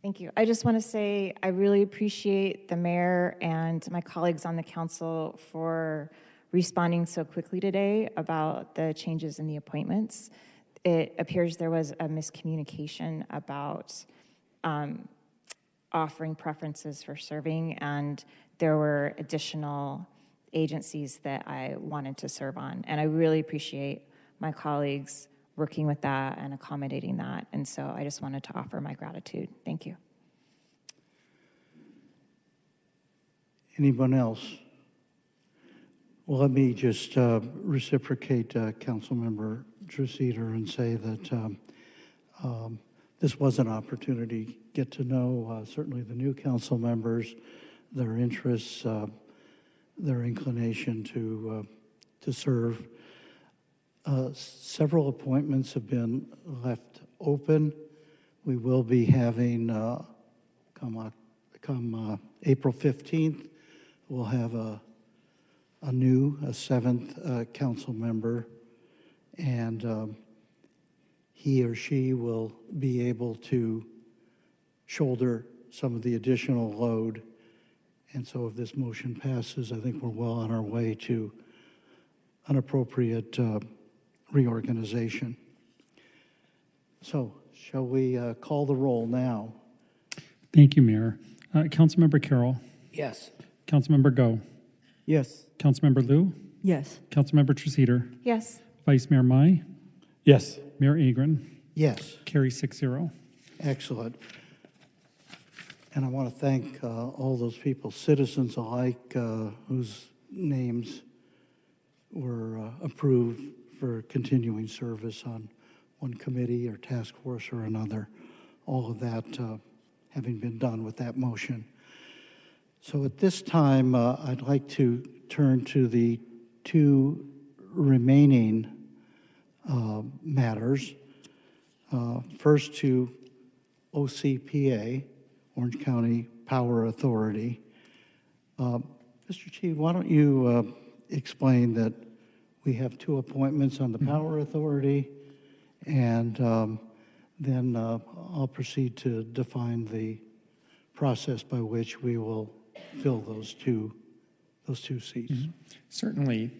Speaker 18: Thank you. I just want to say I really appreciate the mayor and my colleagues on the council for responding so quickly today about the changes in the appointments. It appears there was a miscommunication about offering preferences for serving, and there were additional agencies that I wanted to serve on. And I really appreciate my colleagues working with that and accommodating that. And so I just wanted to offer my gratitude. Thank you.
Speaker 1: Anyone else? Well, let me just reciprocate Councilmember Treseder and say that this was an opportunity to get to know certainly the new council members, their interests, their inclination to serve. Several appointments have been left open. We will be having, come April 15th, we'll have a seventh council member, and he or she will be able to shoulder some of the additional load. And so if this motion passes, I think we're well on our way to an appropriate reorganization. So shall we call the roll now?
Speaker 2: Thank you, Mayor. Councilmember Carroll.
Speaker 5: Yes.
Speaker 2: Councilmember Go.
Speaker 19: Yes.
Speaker 2: Councilmember Liu.
Speaker 17: Yes.
Speaker 2: Councilmember Treseder.
Speaker 18: Yes.
Speaker 2: Vice Mayor Mai.
Speaker 20: Yes.
Speaker 2: Mayor Agron.
Speaker 1: Yes.
Speaker 2: Carry 6-0.
Speaker 1: Excellent. And I want to thank all those people, citizens alike, whose names were approved for continuing service on one committee or task force or another. All of that having been done with that motion. So at this time, I'd like to turn to the two remaining matters. First to OCPA, Orange County Power Authority. Mr. Chief, why don't you explain that we have two appointments on the Power Authority, and then I'll proceed to define the process by which we will fill those two seats.
Speaker 9: Mm-hmm. Certainly.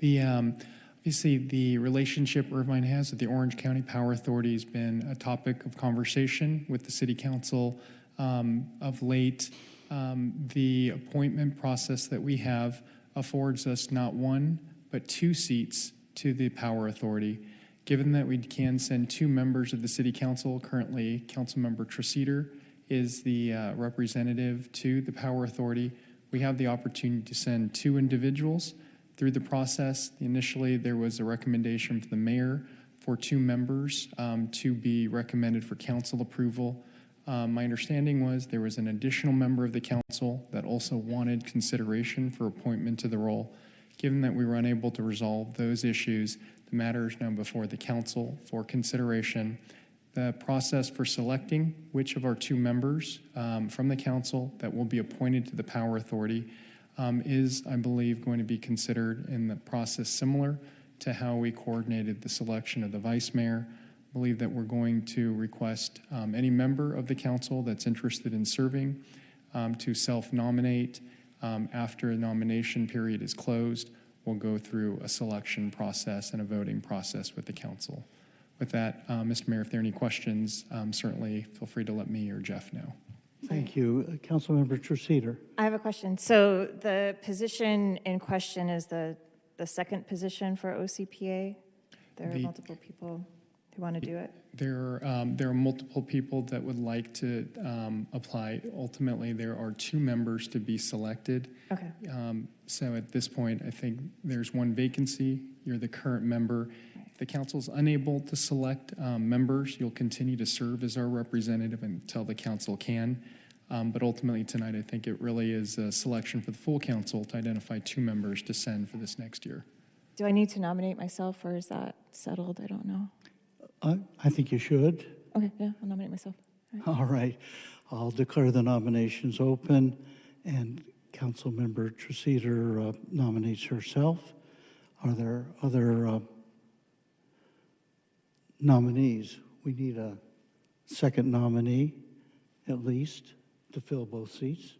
Speaker 9: Obviously, the relationship Irvine has with the Orange County Power Authority has been a topic of conversation with the City Council of late. The appointment process that we have affords us not one, but two seats to the Power Authority. Given that we can send two members of the City Council, currently Councilmember Treseder is the representative to the Power Authority, we have the opportunity to send two individuals through the process. Initially, there was a recommendation from the mayor for two members to be recommended for council approval. My understanding was there was an additional member of the council that also wanted consideration for appointment to the role. Given that we were unable to resolve those issues, the The matter is now before the council for consideration. The process for selecting which of our 2 members from the council that will be appointed to the Power Authority is, I believe, going to be considered in the process similar to how we coordinated the selection of the vice mayor. I believe that we're going to request any member of the council that's interested in serving to self-nominate. After a nomination period is closed, we'll go through a selection process and a voting process with the council. With that, Mr. Mayor, if there are any questions, certainly feel free to let me or Jeff know.
Speaker 1: Thank you. Councilmember Treceder.
Speaker 18: I have a question. So the position in question is the second position for OCPA? There are multiple people who want to do it?
Speaker 9: There are multiple people that would like to apply. Ultimately, there are 2 members to be selected.
Speaker 18: Okay.
Speaker 9: So at this point, I think there's 1 vacancy. You're the current member. If the council's unable to select members, you'll continue to serve as our representative until the council can. But ultimately tonight, I think it really is a selection for the full council to identify 2 members to send for this next year.
Speaker 18: Do I need to nominate myself, or is that settled? I don't know.
Speaker 1: I think you should.
Speaker 18: Okay, yeah, I'll nominate myself.
Speaker 1: All right. I'll declare the nominations open, and Councilmember Treceder nominates herself. Are there other nominees? We need a second nominee, at least, to fill both seats.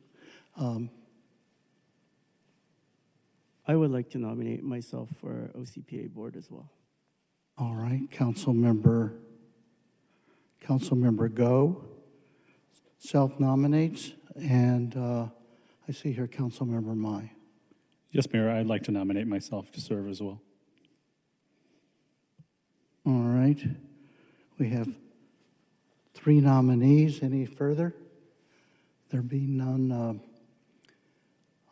Speaker 19: I would like to nominate myself for OCPA board as well.
Speaker 1: All right, Councilmember Go self-nominates, and I see here Councilmember Mai.
Speaker 20: Yes, Mayor, I'd like to nominate myself to serve as well.
Speaker 1: All right, we have 3 nominees. Any further? There being none,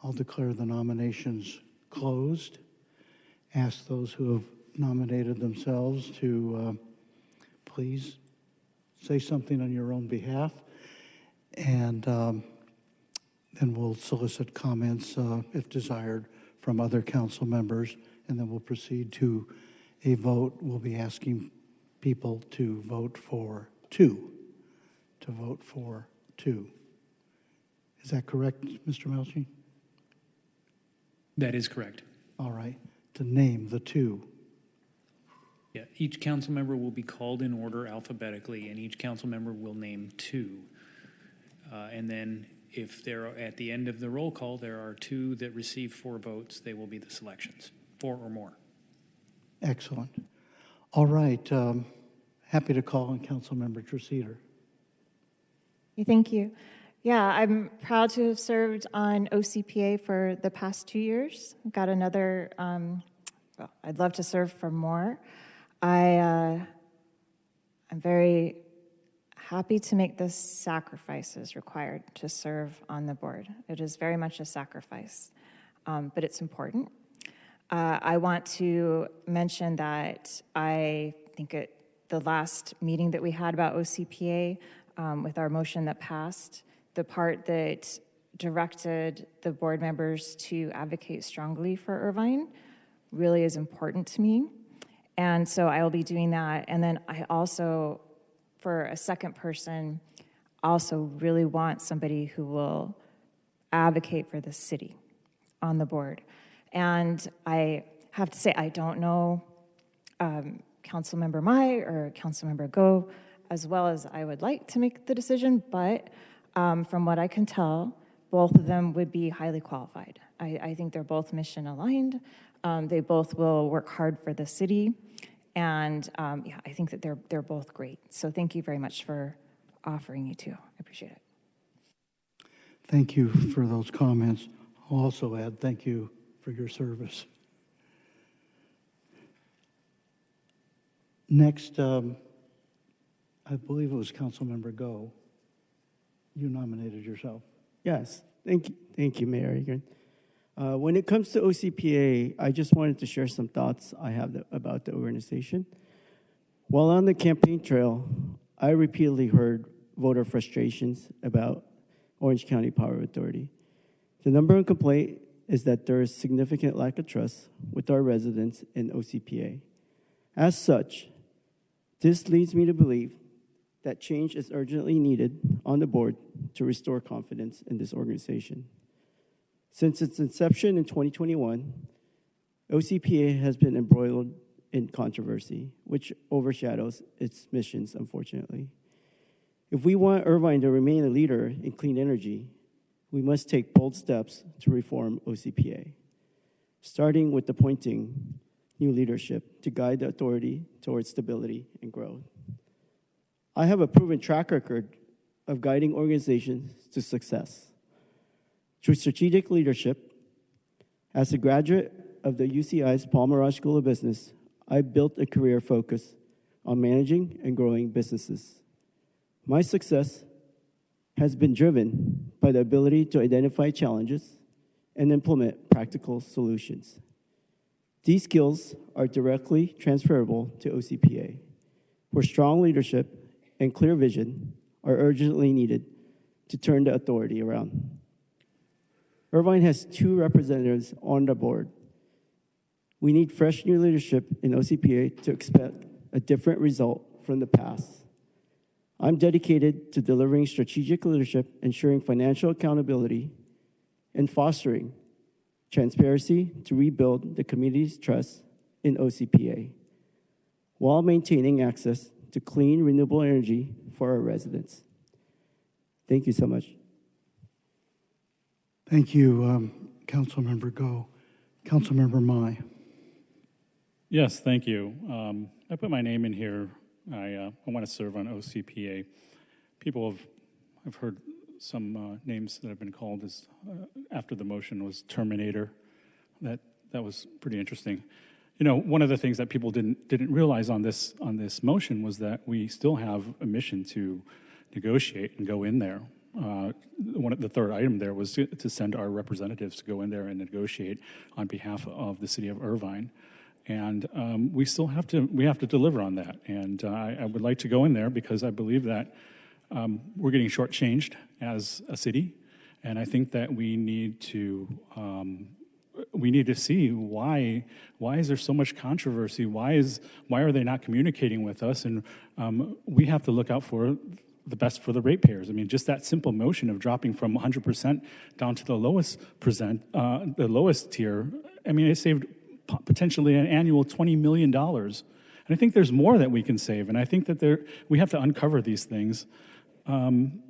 Speaker 1: I'll declare the nominations closed. Ask those who have nominated themselves to please say something on your own behalf, and then we'll solicit comments, if desired, from other council members, and then we'll proceed to a vote. We'll be asking people to vote for 2. To vote for 2. Is that correct, Mr. Melching?
Speaker 8: That is correct.
Speaker 1: All right. To name the 2.
Speaker 8: Yeah, each council member will be called in order alphabetically, and each council member will name 2. And then if there are, at the end of the roll call, there are 2 that receive 4 votes, they will be the selections, 4 or more.
Speaker 1: Excellent. All right. Happy to call on Councilmember Treceder.
Speaker 18: Thank you. Yeah, I'm proud to have served on OCPA for the past 2 years. I've got another, well, I'd love to serve for more. I'm very happy to make the sacrifices required to serve on the board. It is very much a sacrifice, but it's important. I want to mention that I think at the last meeting that we had about OCPA, with our motion that passed, the part that directed the board members to advocate strongly for Irvine really is important to me. And so I will be doing that. And then I also, for a second person, also really want somebody who will advocate for the city on the board. And I have to say, I don't know Councilmember Mai or Councilmember Go as well as I would like to make the decision, but from what I can tell, both of them would be highly qualified. I think they're both mission aligned. They both will work hard for the city. And yeah, I think that they're both great. So thank you very much for offering me to. I appreciate it.
Speaker 1: Thank you for those comments. I'll also add thank you for your service. Next, I believe it was Councilmember Go. You nominated yourself.
Speaker 19: Yes, thank you, Mayor Egan. When it comes to OCPA, I just wanted to share some thoughts I have about the organization. While on the campaign trail, I repeatedly heard voter frustrations about Orange County Power Authority. The number one complaint is that there is significant lack of trust with our residents in OCPA. As such, this leads me to believe that change is urgently needed on the board to restore confidence in this organization. Since its inception in 2021, OCPA has been embroiled in controversy, which overshadows its missions, unfortunately. If we want Irvine to remain a leader in clean energy, we must take bold steps to reform OCPA, starting with appointing new leadership to guide the authority towards stability and growth. I have a proven track record of guiding organizations to success. Through strategic leadership, as a graduate of the UCI's Paul Merage School of Business, I built a career focused on managing and growing businesses. My success has been driven by the ability to identify challenges and implement practical solutions. These skills are directly transferable to OCPA, where strong leadership and clear vision are urgently needed to turn the authority around. Irvine has 2 representatives on the board. We need fresh new leadership in OCPA to expect a different result from the past. I'm dedicated to delivering strategic leadership, ensuring financial accountability, and fostering transparency to rebuild the community's trust in OCPA, while maintaining access to clean, renewable energy for our residents. Thank you so much.
Speaker 1: Thank you, Councilmember Go. Councilmember Mai.
Speaker 20: Yes, thank you. I put my name in here. I want to serve on OCPA. I've heard some names that have been called as after the motion was Terminator. That was pretty interesting. You know, one of the things that people didn't realize on this motion was that we still have a mission to negotiate and go in there. The third item there was to send our representatives to go in there and negotiate on behalf of the city of Irvine. And we have to deliver on that. And I would like to go in there because I believe that we're getting shortchanged as a city. And I think that we need to see why is there so much controversy? Why are they not communicating with us? And we have to look out for the best for the ratepayers. I mean, just that simple motion of dropping from 100% down to the lowest tier. I mean, it saved potentially an annual $20 million. And I think there's more that we can save. And I think that we have to uncover these things. And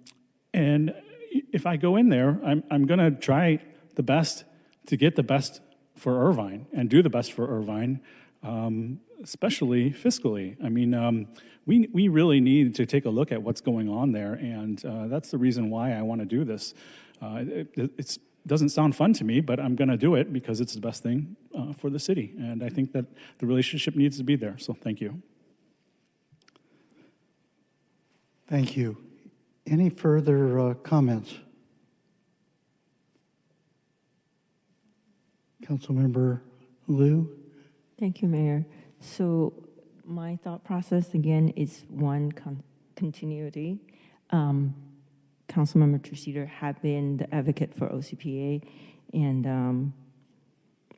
Speaker 20: if I go in there, I'm going to try the best to get the best for Irvine and do the best for Irvine, especially fiscally. I mean, we really need to take a look at what's going on there. And that's the reason why I want to do this. It doesn't sound fun to me, but I'm going to do it because it's the best thing for the city. And I think that the relationship needs to be there. So thank you.
Speaker 1: Thank you. Any further comments? Councilmember Liu?
Speaker 17: Thank you, Mayor. So my thought process, again, is one, continuity. Councilmember Truceder have been the advocate for OCPA, and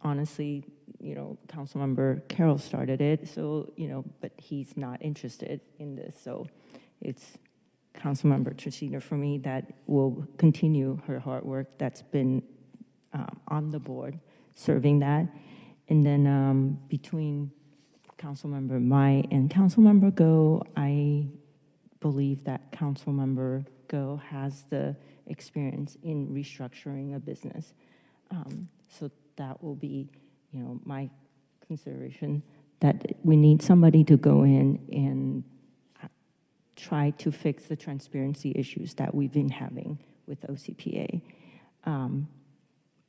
Speaker 17: honestly, you know, Councilmember Carroll started it, so, you know, but he's not interested in this, so it's Councilmember Truceder for me that will continue her hard work that's been on the board, serving that. And then between Councilmember Mai and Councilmember Go, I believe that Councilmember Go has the experience in restructuring a business. So that will be, you know, my consideration, that we need somebody to go in and try to fix the transparency issues that we've been having with OCPA.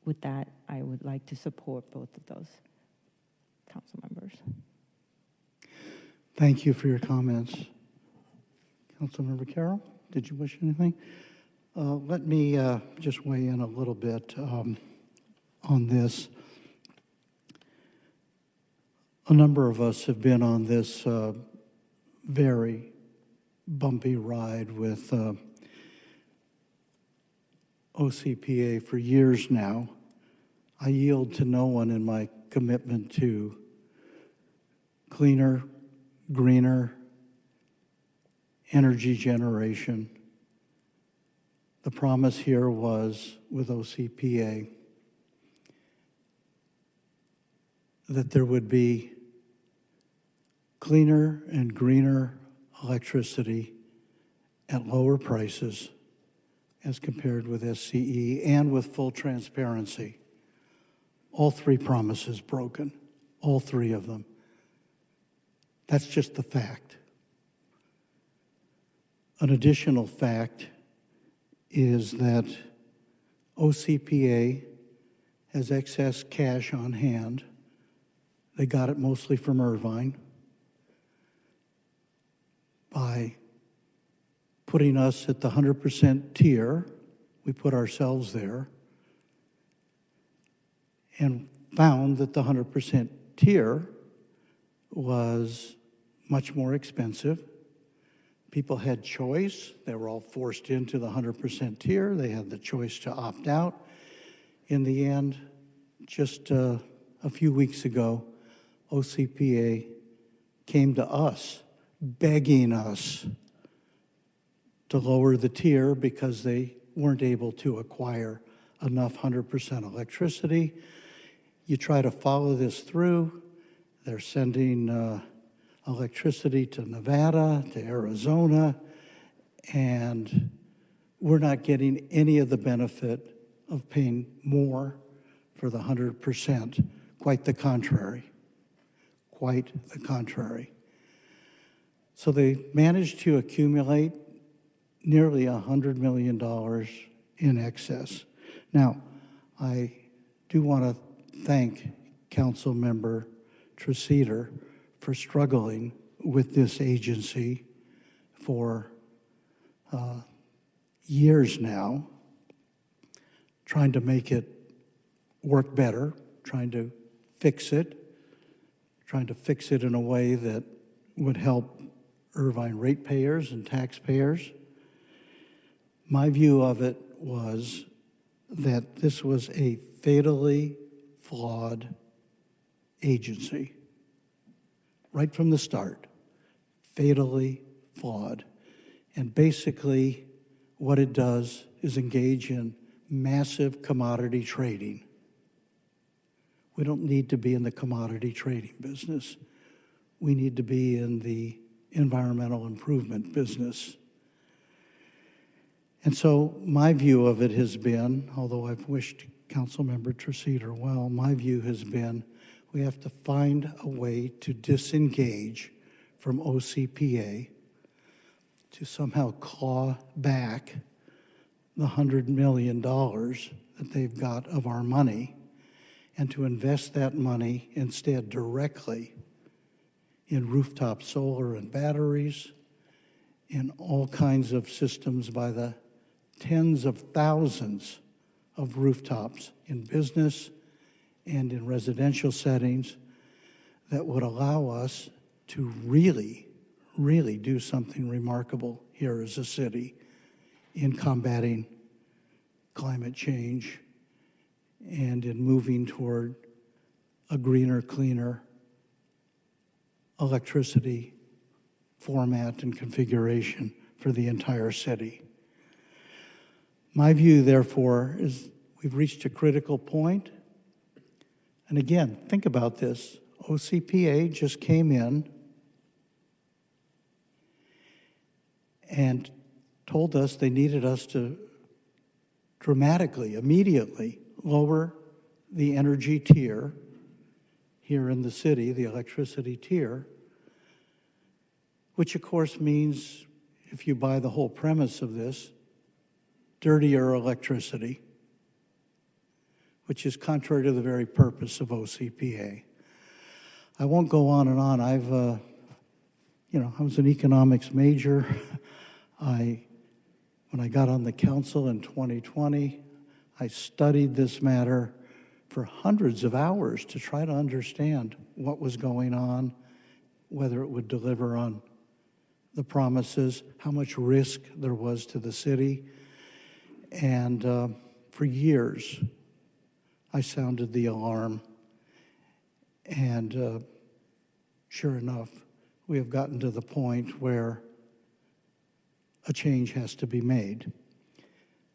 Speaker 17: With that, I would like to support both of those council members.
Speaker 1: Thank you for your comments. Councilmember Carroll, did you wish anything? Let me just weigh in a little bit on this. A number of us have been on this very bumpy ride with OCPA for years now. I yield to no one in my commitment to cleaner, greener energy generation. The promise here was with OCPA that there would be cleaner and greener electricity at lower prices as compared with SCE and with full transparency. All three promises broken, all three of them. That's just the fact. An additional fact is that OCPA has excess cash on hand. They got it mostly from Irvine by putting us at the 100% tier. We put ourselves there and found that the 100% tier was much more expensive. People had choice. They were all forced into the 100% tier. They had the choice to opt out. In the end, just a few weeks ago, OCPA came to us, begging us to lower the tier because they weren't able to acquire enough 100% electricity. You try to follow this through. They're sending electricity to Nevada, to Arizona, and we're not getting any of the benefit of paying more for the 100%. Quite the contrary. Quite the contrary. So they managed to accumulate nearly $100 million in excess. Now, I do want to thank Council Member Treseder for struggling with this agency for years now, trying to make it work better, trying to fix it in a way that would help Irvine ratepayers and taxpayers. My view of it was that this was a fatally flawed agency. Right from the start, fatally flawed. And basically, what it does is engage in massive commodity trading. We don't need to be in the commodity trading business. We need to be in the environmental improvement business. And so my view of it has been, although I've wished Councilmember Treseder well, my view has been we have to find a way to disengage from OCPA to somehow claw back the $100 million that they've got of our money and to invest that money instead directly in rooftop solar and batteries, in all kinds of systems by the tens of thousands of rooftops in business and in residential settings that would allow us to really, really do something remarkable here as a city in combating climate change and in moving toward a greener, cleaner electricity format and configuration for the entire city. My view, therefore, is we've reached a critical point. And again, think about this. OCPA just came in and told us they needed us to dramatically, immediately lower the energy tier here in the city, the electricity tier, which of course means, if you buy the whole premise of this, dirtier electricity, which is contrary to the very purpose of OCPA. I won't go on and on. I was an economics major. When I got on the council in 2020, I studied this matter for hundreds of hours to try to understand what was going on, whether it would deliver on the promises, how much risk there was to the city. And for years, I sounded the alarm. And sure enough, we have gotten to the point where a change has to be made.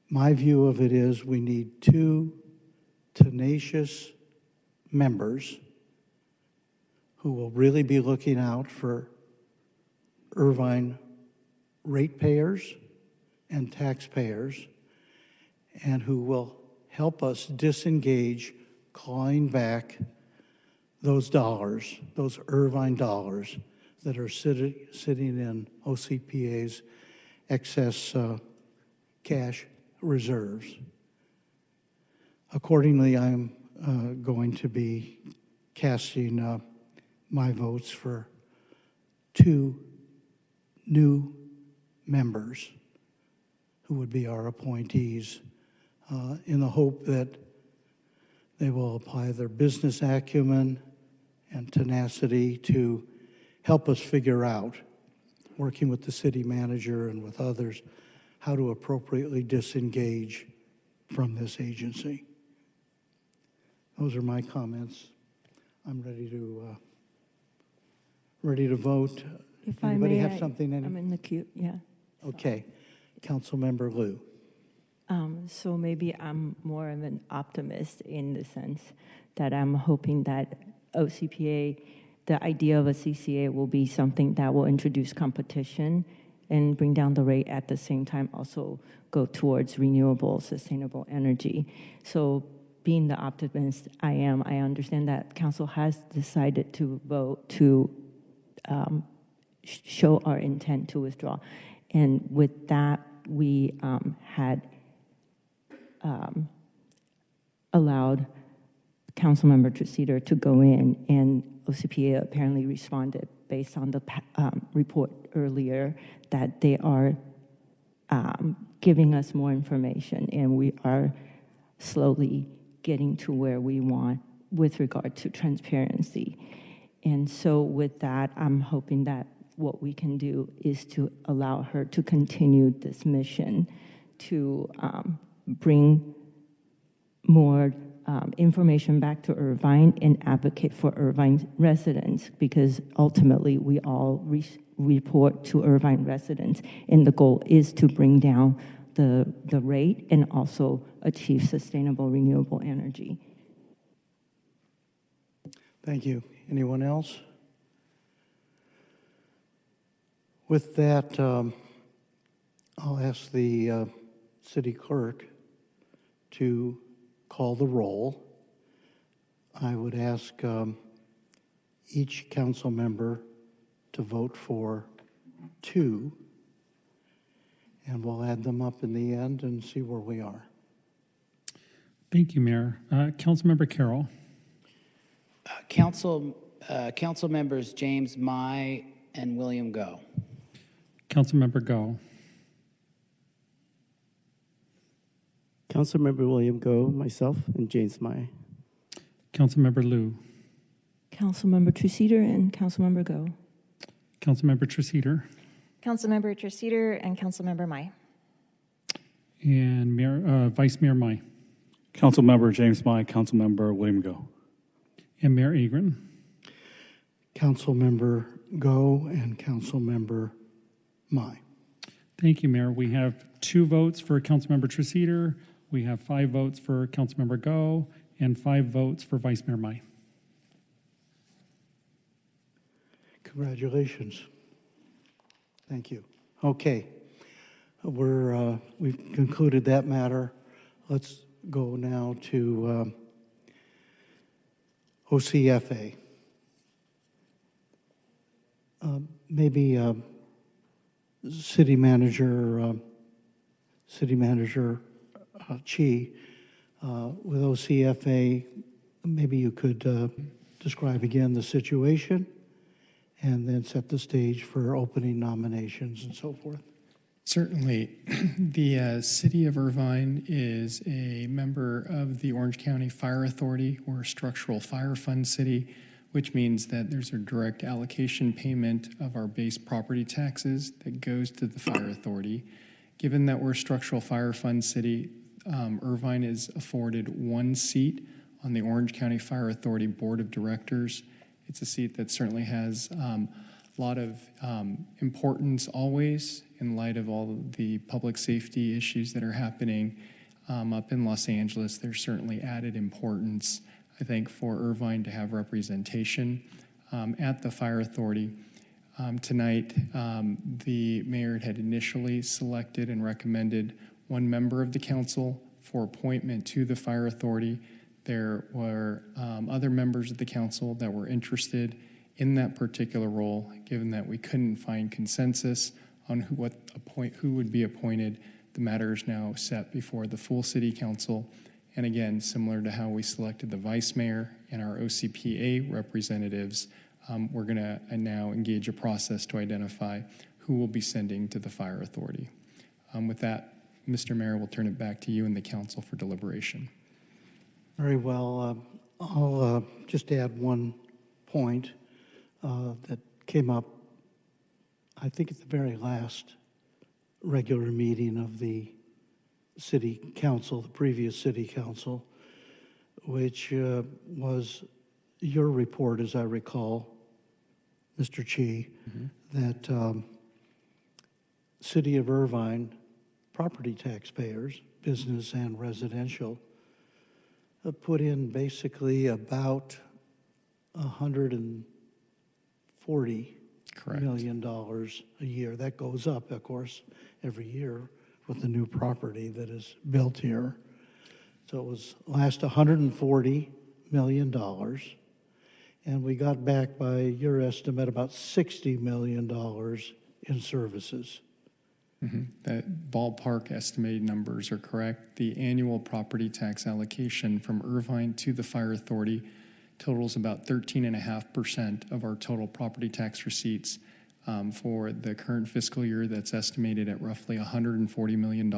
Speaker 1: My view of it is we need 2 tenacious members who will really be looking out for Irvine ratepayers and taxpayers, and who will help us disengage clawing back those dollars, those Irvine dollars that are sitting in OCPA's excess cash reserves. Accordingly, I'm going to be casting my votes for 2 new members who would be our appointees, in the hope that they will apply their business acumen and tenacity to help us figure out, working with the city manager and with others, how to appropriately disengage from this agency. Those are my comments. I'm ready to vote.
Speaker 17: If
Speaker 1: Anybody
Speaker 17: I may,
Speaker 1: have something?
Speaker 17: I'm in the queue, yeah.
Speaker 1: Okay. Councilmember Liu.
Speaker 17: So maybe I'm more of an optimist in the sense that I'm hoping that OCPA, the idea of a CCA will be something that will introduce competition and bring down the rate, at the same time also go towards renewable, sustainable energy. So being the optimist I am, I understand that council has decided to vote to show our intent to withdraw. And with that, we had allowed Councilmember Treseder to go in, and OCPA apparently responded based on the report earlier that they are giving us more information, and we are slowly getting to where we want with regard to transparency. And so with that, I'm hoping that what we can do is to allow her to continue this mission to bring more information back to Irvine and advocate for Irvine residents, because ultimately we all report to Irvine residents, and the goal is to bring down the rate and also achieve sustainable renewable energy.
Speaker 1: Thank you. Anyone else? With that, I'll ask the city clerk to call the roll. I would ask each council member to vote for 2, and we'll add them up in the end and see where we are.
Speaker 2: Thank you, Mayor. Councilmember Carroll.
Speaker 5: Council members James Mai and William Go.
Speaker 2: Councilmember Go.
Speaker 19: Councilmember William Go, myself, and James Mai.
Speaker 2: Councilmember Liu.
Speaker 17: Councilmember Treseder and Councilmember Go.
Speaker 2: Councilmember Treseder.
Speaker 18: Councilmember Treseder and Councilmember Mai.
Speaker 2: And Vice Mayor Mai.
Speaker 20: Councilmember James Mai, Councilmember William Go.
Speaker 2: And Mayor Agron.
Speaker 1: Councilmember Go and Councilmember Mai.
Speaker 2: Thank you, Mayor. We have 2 votes for Councilmember Treseder. We have 5 votes for Councilmember Go and 5 votes for Vice Mayor Mai.
Speaker 1: Congratulations. Thank you. Okay, we've concluded that matter. Let's go now to OCFA. Maybe City Manager Chi, with OCFA, maybe you could describe again the situation and then set the stage for opening nominations and so forth.
Speaker 9: Certainly. The City of Irvine is a member of the Orange County Fire Authority. We're a structural fire fund city, which means that there's a direct allocation payment of our base property taxes that goes to the Fire Authority. Given that we're a structural fire fund city, Irvine is afforded 1 seat on the Orange County Fire Authority Board of Directors. It's a seat that certainly has a lot of importance always in light of all of the public safety issues that are happening up in Los Angeles. There's certainly added importance, I think, for Irvine to have representation at the Fire Authority. Tonight, the mayor had initially selected and recommended one member of the council for appointment to the Fire Authority. There were other members of the council that were interested in that particular role. Given that we couldn't find consensus on who would be appointed, the matter is now set before the full city council. And again, similar to how we selected the vice mayor and our OCPA representatives, we're going to now engage a process to identify who we'll be sending to the Fire Authority. With that, Mr. Mayor, we'll turn it back to you and the council for deliberation.
Speaker 1: Very well. I'll just add one point that came up, I think, at the very last regular meeting of the city council, the previous city council, which was your report, as I recall, Mr. Chi, that City of Irvine property taxpayers, business and residential, put in basically about $140 million a year. That goes up, of course, every year with the new property that is built here. So it was last $140 million, and we got back, by your estimate, about $60 million in services.
Speaker 9: That ballpark estimated numbers are correct. The annual property tax allocation from Irvine to the Fire Authority totals about 13.5% of our total property tax receipts for the current fiscal year. That's estimated at roughly $140 million.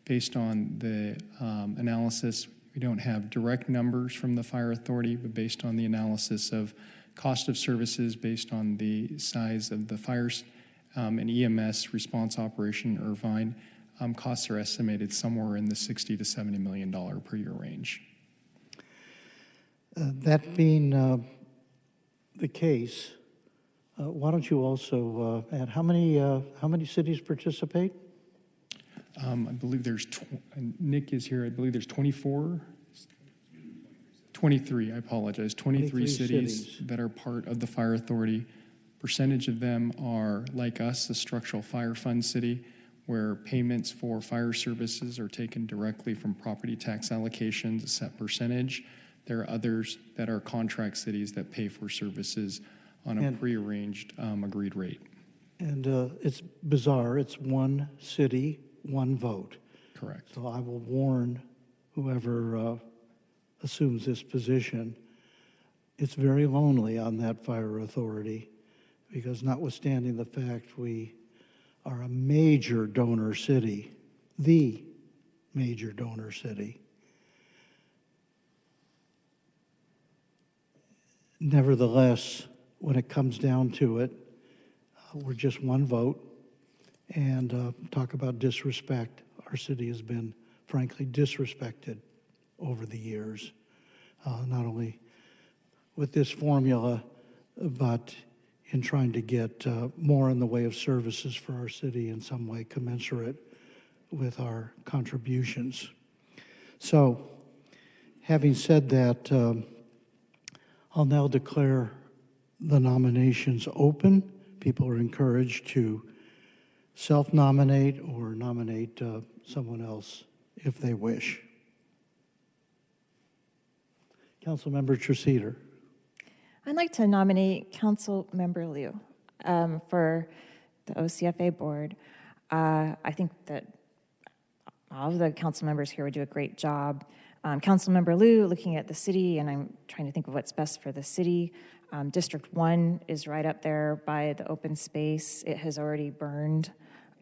Speaker 9: Based on the analysis, we don't have direct numbers from the Fire Authority, but based on the analysis of cost of services, based on the size of the fires and EMS response operation in Irvine, costs are estimated somewhere in the $60 to $70 million per year range.
Speaker 1: That being the case, why don't you also add how many cities participate?
Speaker 9: I believe there's, Nick is here, I believe there's 23, I apologize, 23 cities that are part of the Fire Authority. Percentage of them are, like us, the structural fire fund city, where payments for fire services are taken directly from property tax allocations, a set percentage. There are others that are contract cities that pay for services on a prearranged agreed rate.
Speaker 1: And it's bizarre. It's one city, one vote.
Speaker 9: Correct.
Speaker 1: So I will warn whoever assumes this position, it's very lonely on that Fire Authority, because notwithstanding the fact we are a major donor city, the major donor city, nevertheless, when it comes down to it, we're just one vote. And talk about disrespect. Our city has been, frankly, disrespected over the years, not only with this formula, but in trying to get more in the way of services for our city in some way commensurate with our contributions. So, having said that, I'll now declare the nominations open. People are encouraged to self-nominate or nominate someone else if they wish. Councilmember Treseder.
Speaker 18: I'd like to nominate Councilmember Liu for the OCFA board. I think that all of the council members here would do a great job. Councilmember Liu, looking at the city, and I'm trying to think of what's best for the city. District 1 is right up there by the open space. It has already burned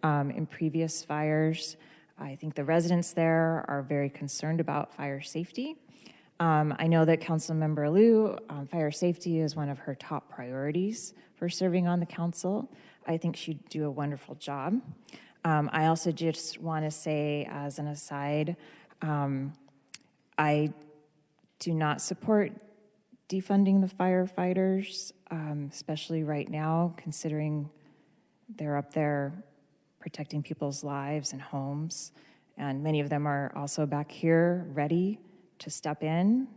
Speaker 18: in previous fires. I think the residents there are very concerned about fire safety. I know that Councilmember Liu, fire safety is one of her top priorities for serving on the council. I think she'd do a wonderful job. I also just want to say, as an aside, I do not support defunding the firefighters, especially right now, considering they're up there protecting people's lives and homes. And many of them are also back here ready to step in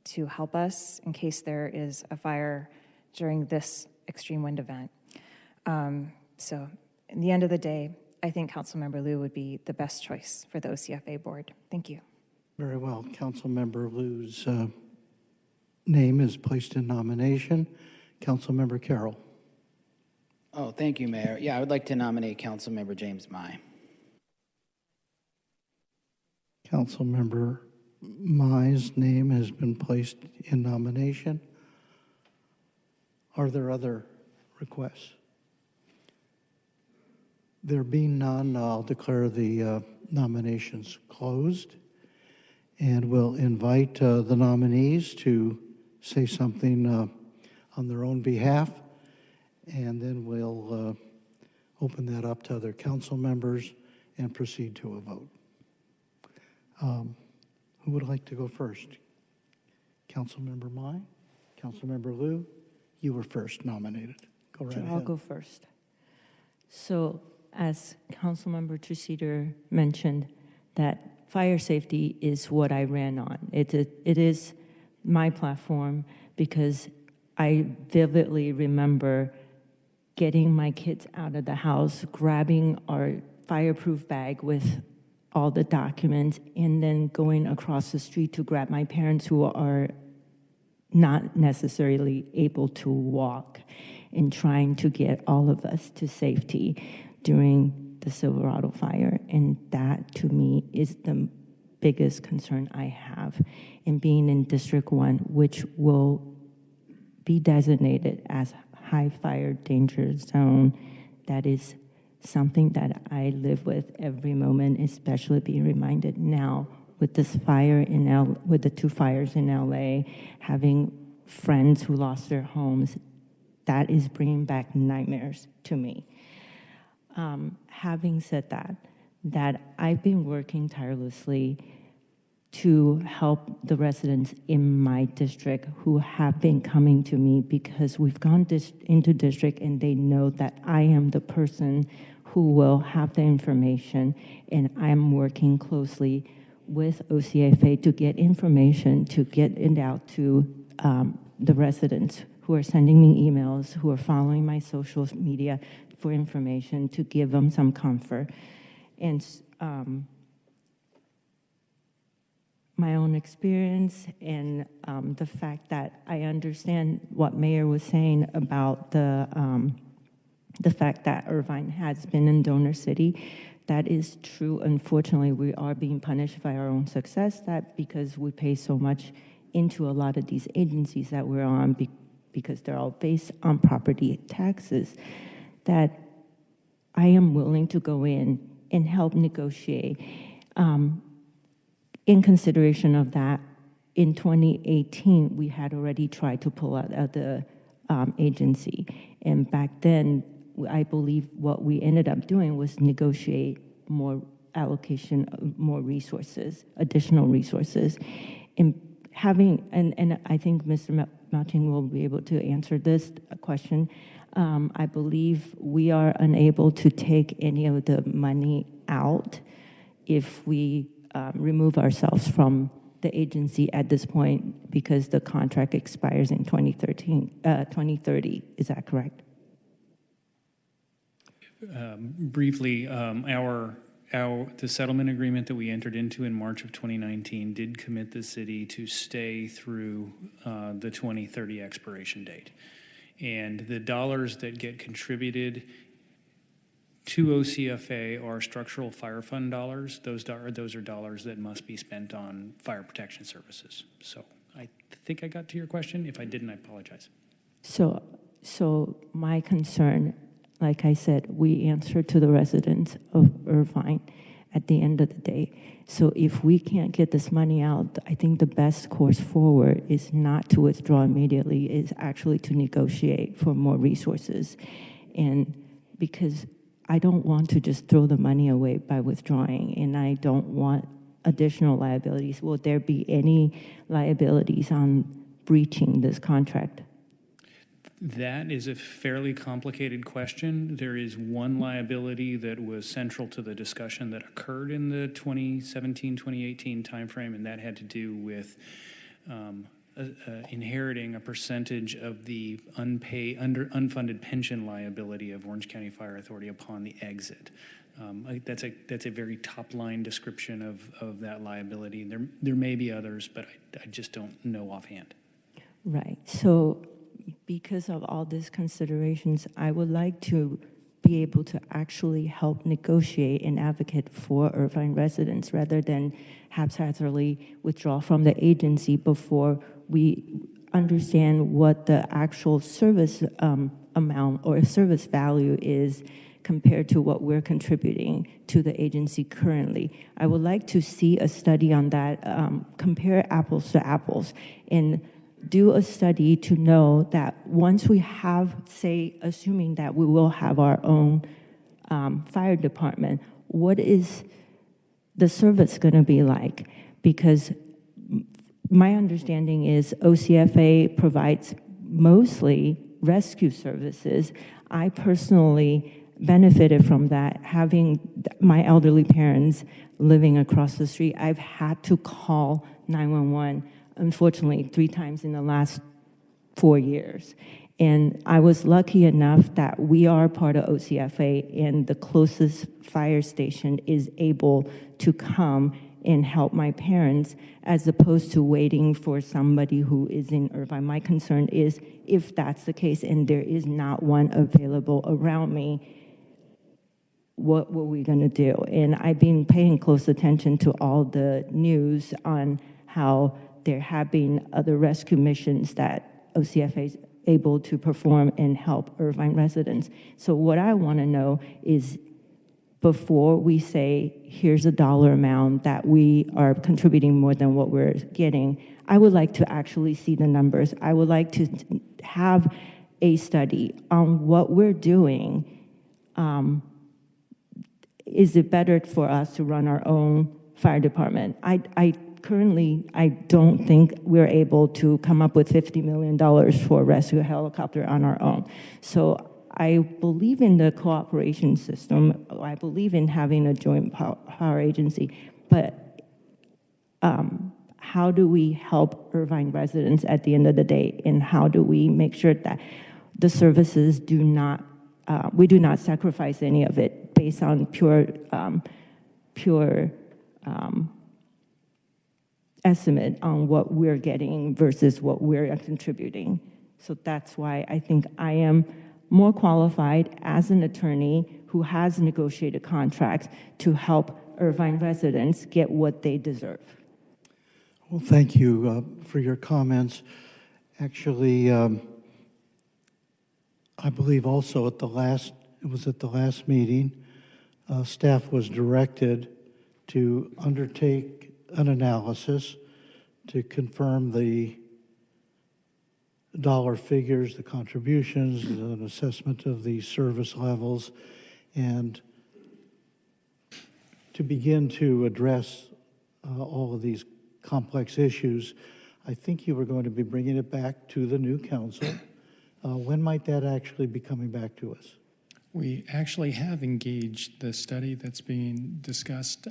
Speaker 18: to help us in case there is a fire during this extreme wind event. So in the end of the day, I think Councilmember Liu would be the best choice for the OCFA board. Thank you.
Speaker 1: Very well. Councilmember Liu's name is placed in nomination. Councilmember Carroll.
Speaker 5: Oh, thank you, Mayor. Yeah, I would like to nominate Councilmember James Mai.
Speaker 1: Councilmember Mai's name has been placed in nomination. Are there other requests? There being none, I'll declare the nominations closed, and we'll invite the nominees to say something on their own behalf, and then we'll open that up to other council members and proceed to a vote. Who would like to go first? Councilmember Mai? Councilmember Liu? You were first nominated. Go right ahead.
Speaker 17: I'll go first. So, as Councilmember Truceder mentioned, that fire safety is what I ran on. It is my platform because I vividly remember getting my kids out of the house, grabbing our fireproof bag with all the documents, and then going across the street to grab my parents who are not necessarily able to walk, and trying to get all of us to safety during the Silverado fire. And that, to me, is the biggest concern I have in being in District 1, which will be designated as high fire danger zone. That is something that I live with every moment, especially being reminded now with this fire with the 2 fires in LA, having friends who lost their homes. That is bringing back nightmares to me. Having said that I've been working tirelessly to help the residents in my district who have been coming to me because we've gone into district and they know that I am the person who will have the information, and I'm working closely with OCFA to get information, to get it out to the residents who are sending me emails, who are following my social media for information, to give them some comfort. And my own experience and the fact that I understand what Mayor was saying about the fact that Irvine has been in donor city. That is true. Unfortunately, we are being punished by our own success, that because we pay so much into a lot of these agencies that we're on because they're all based on property taxes, that I am willing to go in and help negotiate. In consideration of that, in 2018, we had already tried to pull out of the agency. And back then, I believe what we ended up doing was negotiate more allocation of more resources, additional resources. And I think Mr. Mouching will be able to answer this question. I believe we are unable to take any of the money out if we remove ourselves from the agency at this point because the contract expires in 2030. Is that correct?
Speaker 8: Briefly, the settlement agreement that we entered into in March of 2019 did commit the city to stay through the 2030 expiration date. And the dollars that get contributed to OCFA are structural fire fund dollars. Those are dollars that must be spent on fire protection services. So I think I got to your question. If I didn't, I apologize.
Speaker 17: So my concern, like I said, we answer to the residents of Irvine at the end of the day. So if we can't get this money out, I think the best course forward is not to withdraw immediately, is actually to negotiate for more resources. And because I don't want to just throw the money away by withdrawing, and I don't want additional liabilities. Will there be any liabilities on breaching this contract?
Speaker 8: That is a fairly complicated question. There is one liability that was central to the discussion that occurred in the 2017-2018 timeframe, and that had to do with inheriting a percentage of the unfunded pension liability of Orange County Fire Authority upon the exit. That's a very top-line description of that liability. There may be others, but I just don't know offhand.
Speaker 17: Right. So because of all these considerations, I would like to be able to actually help negotiate and advocate for Irvine residents rather than haphazardly withdraw from the agency before we understand what the actual service amount or service value is compared to what we're contributing to the agency currently. I would like to see a study on that, compare apples to apples, and do a study to know that once we have, say, assuming that we will have our own fire department, what is the service going to be like? Because my understanding is OCFA provides mostly rescue services. I personally benefited from that, having my elderly parents living across the street. I've had to call 911, unfortunately, 3 times in the last 4 years. And I was lucky enough that we are part of OCFA, and the closest fire station is able to come and help my parents, as opposed to waiting for somebody who is in Irvine. My concern is if that's the case and there is not one available around me, what were we going to do? And I've been paying close attention to all the news on how there have been other rescue missions that OCFA is able to perform and help Irvine residents. So what I want to know is, before we say, here's a dollar amount that we are contributing more than what we're getting, I would like to actually see the numbers. I would like to have a study on what we're doing. Is it better for us to run our own fire department? Currently, I don't think we're able to come up with $50 million for a rescue helicopter on our own. So I believe in the cooperation system. I believe in having a joint power agency. But how do we help Irvine residents at the end of the day? And how do we make sure that the services do not, we do not sacrifice any of it based on pure estimate on what we're getting versus what we're contributing. So that's why I think I am more qualified as an attorney who has negotiated contracts to help Irvine residents get what they deserve.
Speaker 1: Well, thank you for your comments. Actually, I believe also at the last meeting, staff was directed to undertake an analysis to confirm the dollar figures, the contributions, an assessment of the service levels, and to begin to address all of these complex issues. I think you were going to be bringing it back to the new council. When might that actually be coming back to us?
Speaker 9: We actually have engaged the study that's being discussed.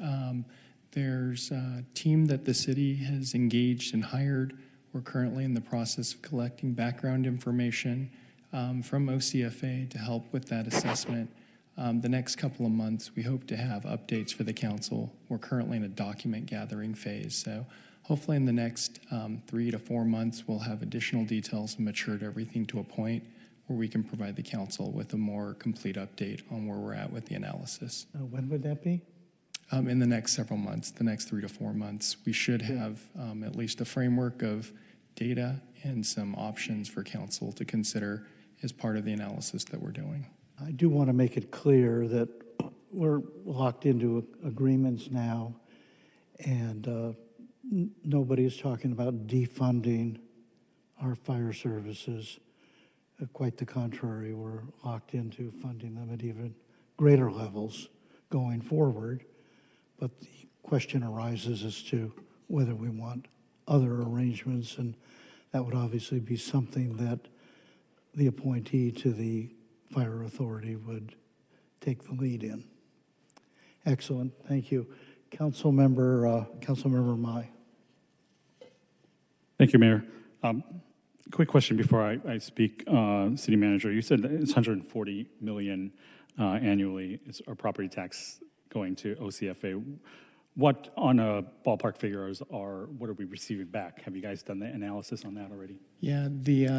Speaker 9: There's a team that the city has engaged and hired. We're currently in the process of collecting background information from OCFA to help with that assessment. The next couple of months, we hope to have updates for the council. We're currently in a document gathering phase, so hopefully in the next 3 to 4 months, we'll have additional details and matured everything to a point where we can provide the council with a more complete update on where we're at with the analysis.
Speaker 1: When would that be?
Speaker 9: In the next several months, the next 3 to 4 months, we should have at least a framework of data and some options for council to consider as part of the analysis that we're doing.
Speaker 1: I do want to make it clear that we're locked into agreements now, and nobody is talking about defunding our fire services. Quite the contrary, we're locked into funding them at even greater levels going forward. But the question arises as to whether we want other arrangements, and that would obviously be something that the appointee to the fire authority would take the lead in. Excellent, thank you. Councilmember Mai.
Speaker 20: Thank you, Mayor. Quick question before I speak, City Manager. You said that it's 140 million annually is our property tax going to OCFA. What, on a ballpark figures, what are we receiving back? Have you guys done the analysis on that already?
Speaker 9: Yeah,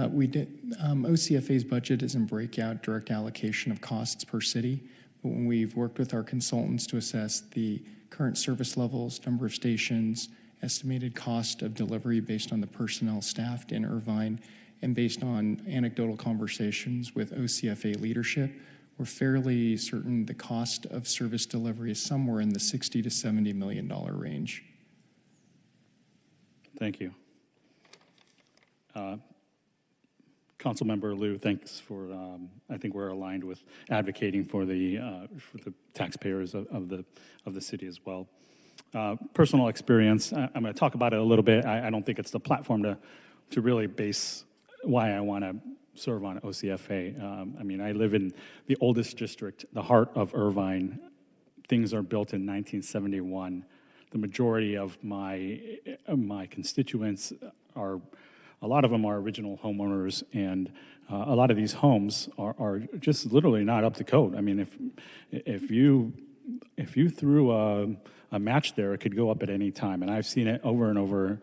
Speaker 9: we did. OCFA's budget doesn't break out direct allocation of costs per city, but when we've worked with our consultants to assess the current service levels, number of stations, estimated cost of delivery based on the personnel staffed in Irvine, and based on anecdotal conversations with OCFA leadership, we're fairly certain the cost of service delivery is somewhere in the $60 to $70 million range.
Speaker 20: Thank you. Councilmember Liu, thanks for, I think we're aligned with advocating for the taxpayers of the city as well. Personal experience, I'm going to talk about it a little bit. I don't think it's the platform to really base why I want to serve on OCFA. I mean, I live in the oldest district, the heart of Irvine. Things are built in 1971. The majority of my constituents are, a lot of them are original homeowners, and a lot of these homes are just literally not up to code. I mean, if you threw a match there, it could go up at any time, and I've seen it over and over.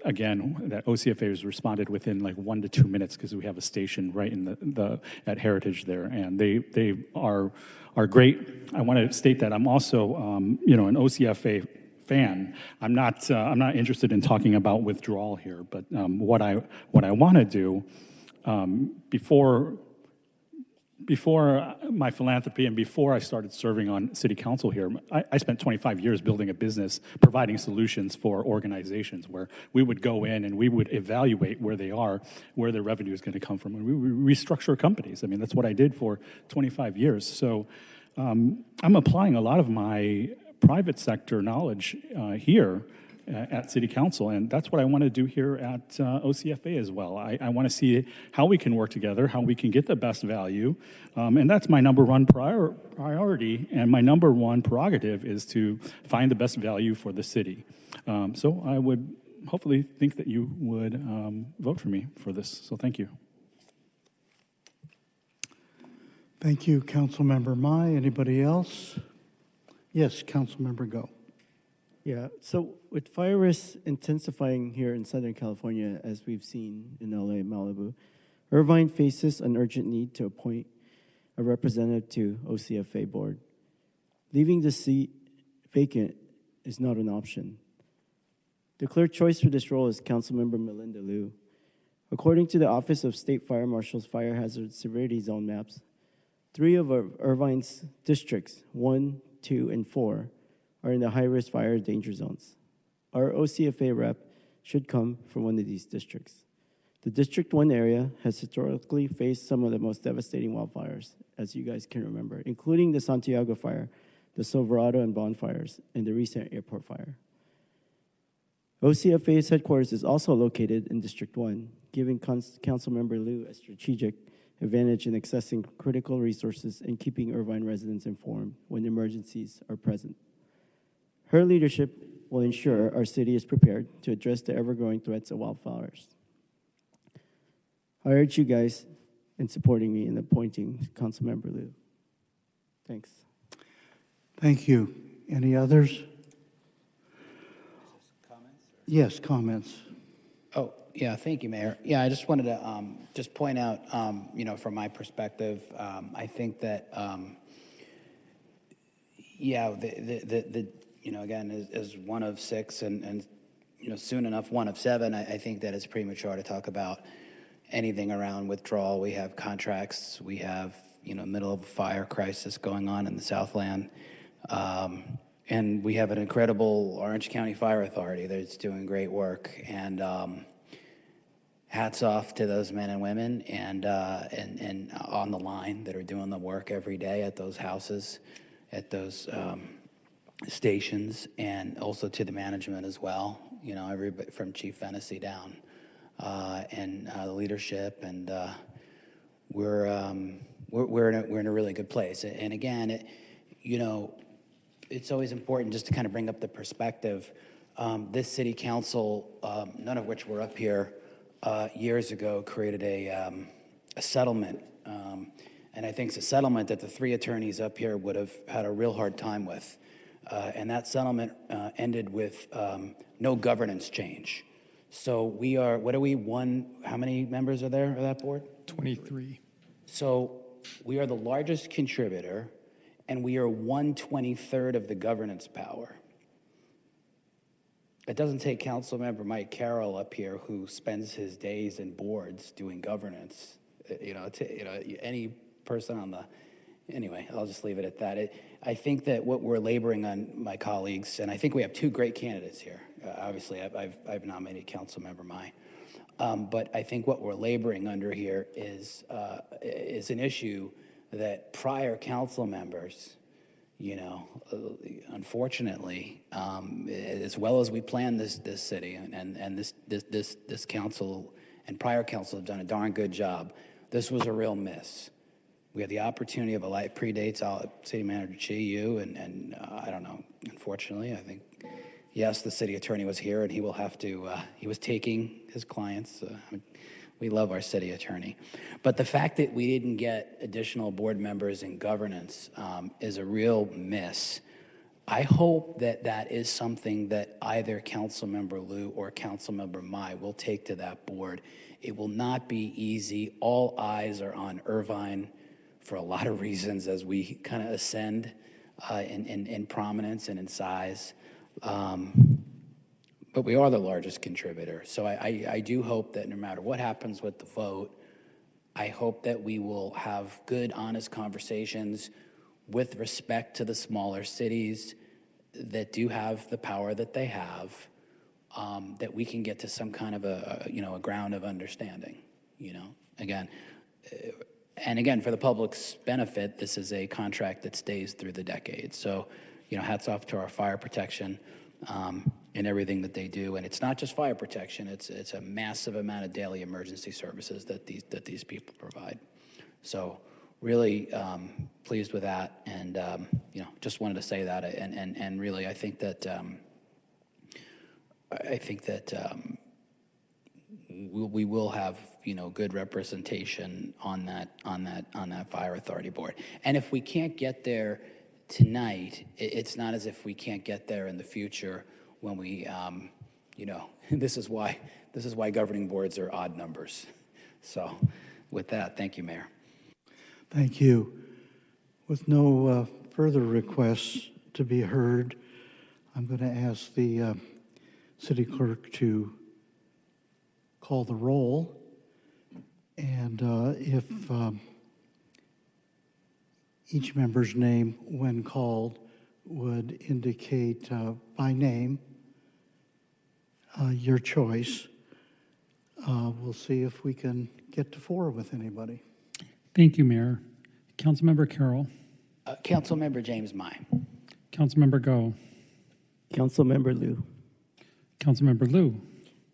Speaker 20: Again, that OCFA has responded within like 1 to 2 minutes because we have a station right in at Heritage there, and they are great. I want to state that I'm also an OCFA fan. I'm not interested in talking about withdrawal here, but what I want to do before my philanthropy and before I started serving on city council here, I spent 25 years building a business providing solutions for organizations where we would go in and we would evaluate where they are, where their revenue is going to come from, and we would restructure companies. I mean, that's what I did for 25 years. So I'm applying a lot of my private sector knowledge here at City Council, and that's what I want to do here at OCFA as well. I want to see how we can work together, how we can get the best value, and that's my number one priority, and my number one prerogative is to find the best value for the city. So I would hopefully think that you would vote for me for this, so thank you.
Speaker 1: Thank you, Councilmember Mai. Anybody else? Yes, Councilmember Go.
Speaker 19: Yeah, so with fire risks intensifying here in Southern California, as we've seen in LA and Malibu, Irvine faces an urgent need to appoint a representative to OCFA board. Leaving the seat vacant is not an option. The clear choice for this role is Councilmember Melinda Liu. According to the Office of State Fire Marshal's Fire Hazard Severity Zone maps, 3 of Irvine's districts, 1, 2, and 4, are in the high-risk fire danger zones. Our OCFA rep should come from one of these districts. The District 1 area has historically faced some of the most devastating wildfires, as you guys can remember, including the Santiago fire, the Silverado and bonfires, and the recent airport fire. OCFA's headquarters is also located in District 1, giving Councilmember Liu a strategic advantage in accessing critical resources and keeping Irvine residents informed when emergencies are present. Her leadership will ensure our city is prepared to address the ever-growing threats of wildfires. I urge you guys in supporting me in appointing Councilmember Liu. Thanks.
Speaker 1: Thank you. Any others? Yes, comments.
Speaker 5: Oh, yeah, thank you, Mayor. Yeah, I just wanted to just point out, from my perspective, I think that, again, as one of 6 and soon enough one of 7, I think that it's premature to talk about anything around withdrawal. We have contracts. We have, middle of a fire crisis going on in the Southland. And we have an incredible Orange County Fire Authority that's doing great work. And hats off to those men and women and on the line that are doing the work every day at those houses, at those stations, and also to the management as well. Everybody from Chief Fennessy down. and the leadership, and we're in a really good place. And again, it's always important just to kind of bring up the perspective. This city council, none of which were up here years ago, created a settlement. And I think it's a settlement that the three attorneys up here would have had a real hard time with. And that settlement ended with no governance change. So we are, how many members are there of that board?
Speaker 9: 23.
Speaker 5: So we are the largest contributor, and we are 1/23 of the governance power. It doesn't take Councilmember Mike Carroll up here, who spends his days in boards doing governance. Any person on the, anyway, I'll just leave it at that. I think that what we're laboring on, my colleagues, and I think we have two great candidates here. Obviously, I've nominated Councilmember Mai. But I think what we're laboring under here is an issue that prior council members, unfortunately, as well as we planned this city and this council and prior council have done a darn good job. This was a real miss. We had the opportunity of a life predates City Manager Chi, you, and I don't know. Unfortunately, I think yes, the city attorney was here, and he will have to. He was taking his clients. We love our city attorney, but the fact that we didn't get additional board members in governance is a real miss. I hope that is something that either Councilmember Liu or Councilmember Mai will take to that board. It will not be easy. All eyes are on Irvine for a lot of reasons as we kind of ascend in prominence and in size. But we are the largest contributor. So I do hope that no matter what happens with the vote, I hope that we will have good, honest conversations with respect to the smaller cities that do have the power that they have, that we can get to some kind of a ground of understanding, again. And again, for the public's benefit, this is a contract that stays through the decade. So, hats off to our fire protection and everything that they do. And it's not just fire protection; it's a massive amount of daily emergency services that these people provide. So, really pleased with that, and just wanted to say that. And really, I think that we will have good representation on that fire authority board. And if we can't get there tonight, it's not as if we can't get there in the future when we this is why governing boards are odd numbers. So with that, thank you, Mayor.
Speaker 1: Thank you. With no further requests to be heard, I'm going to ask the city clerk to call the roll, and if each member's name, when called, would indicate by name your choice. We'll see if we can get to 4 with anybody.
Speaker 2: Thank you, Mayor. Councilmember Carroll.
Speaker 5: Councilmember James Mai.
Speaker 2: Councilmember Go.
Speaker 19: Councilmember Liu.
Speaker 2: Councilmember Liu.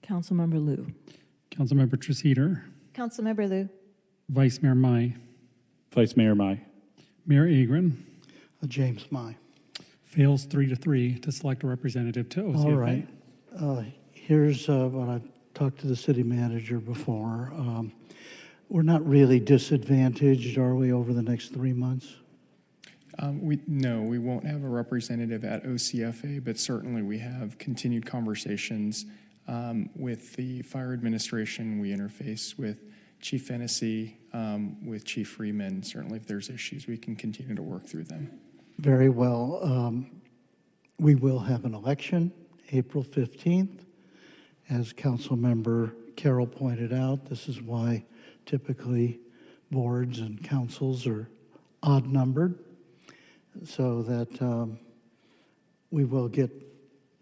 Speaker 17: Councilmember Liu.
Speaker 2: Councilmember Treseder.
Speaker 18: Councilmember Liu.
Speaker 2: Vice Mayor Mai.
Speaker 20: Vice Mayor Mai.
Speaker 2: Mayor Agron.
Speaker 1: James Mai.
Speaker 2: Fails 3-3 to select a representative to OCFA.
Speaker 1: All right. Here's what I've talked to the city manager before. We're not really disadvantaged, are we, over the next 3 months?
Speaker 9: No, we won't have a representative at OCFA, but certainly we have continued conversations with the fire administration. We interface with Chief Hennessy, with Chief Freeman. Certainly if there's issues, we can continue to work through them.
Speaker 1: Very well. We will have an election April 15th. As Councilmember Carroll pointed out, this is why typically boards and councils are odd-numbered, so that we will get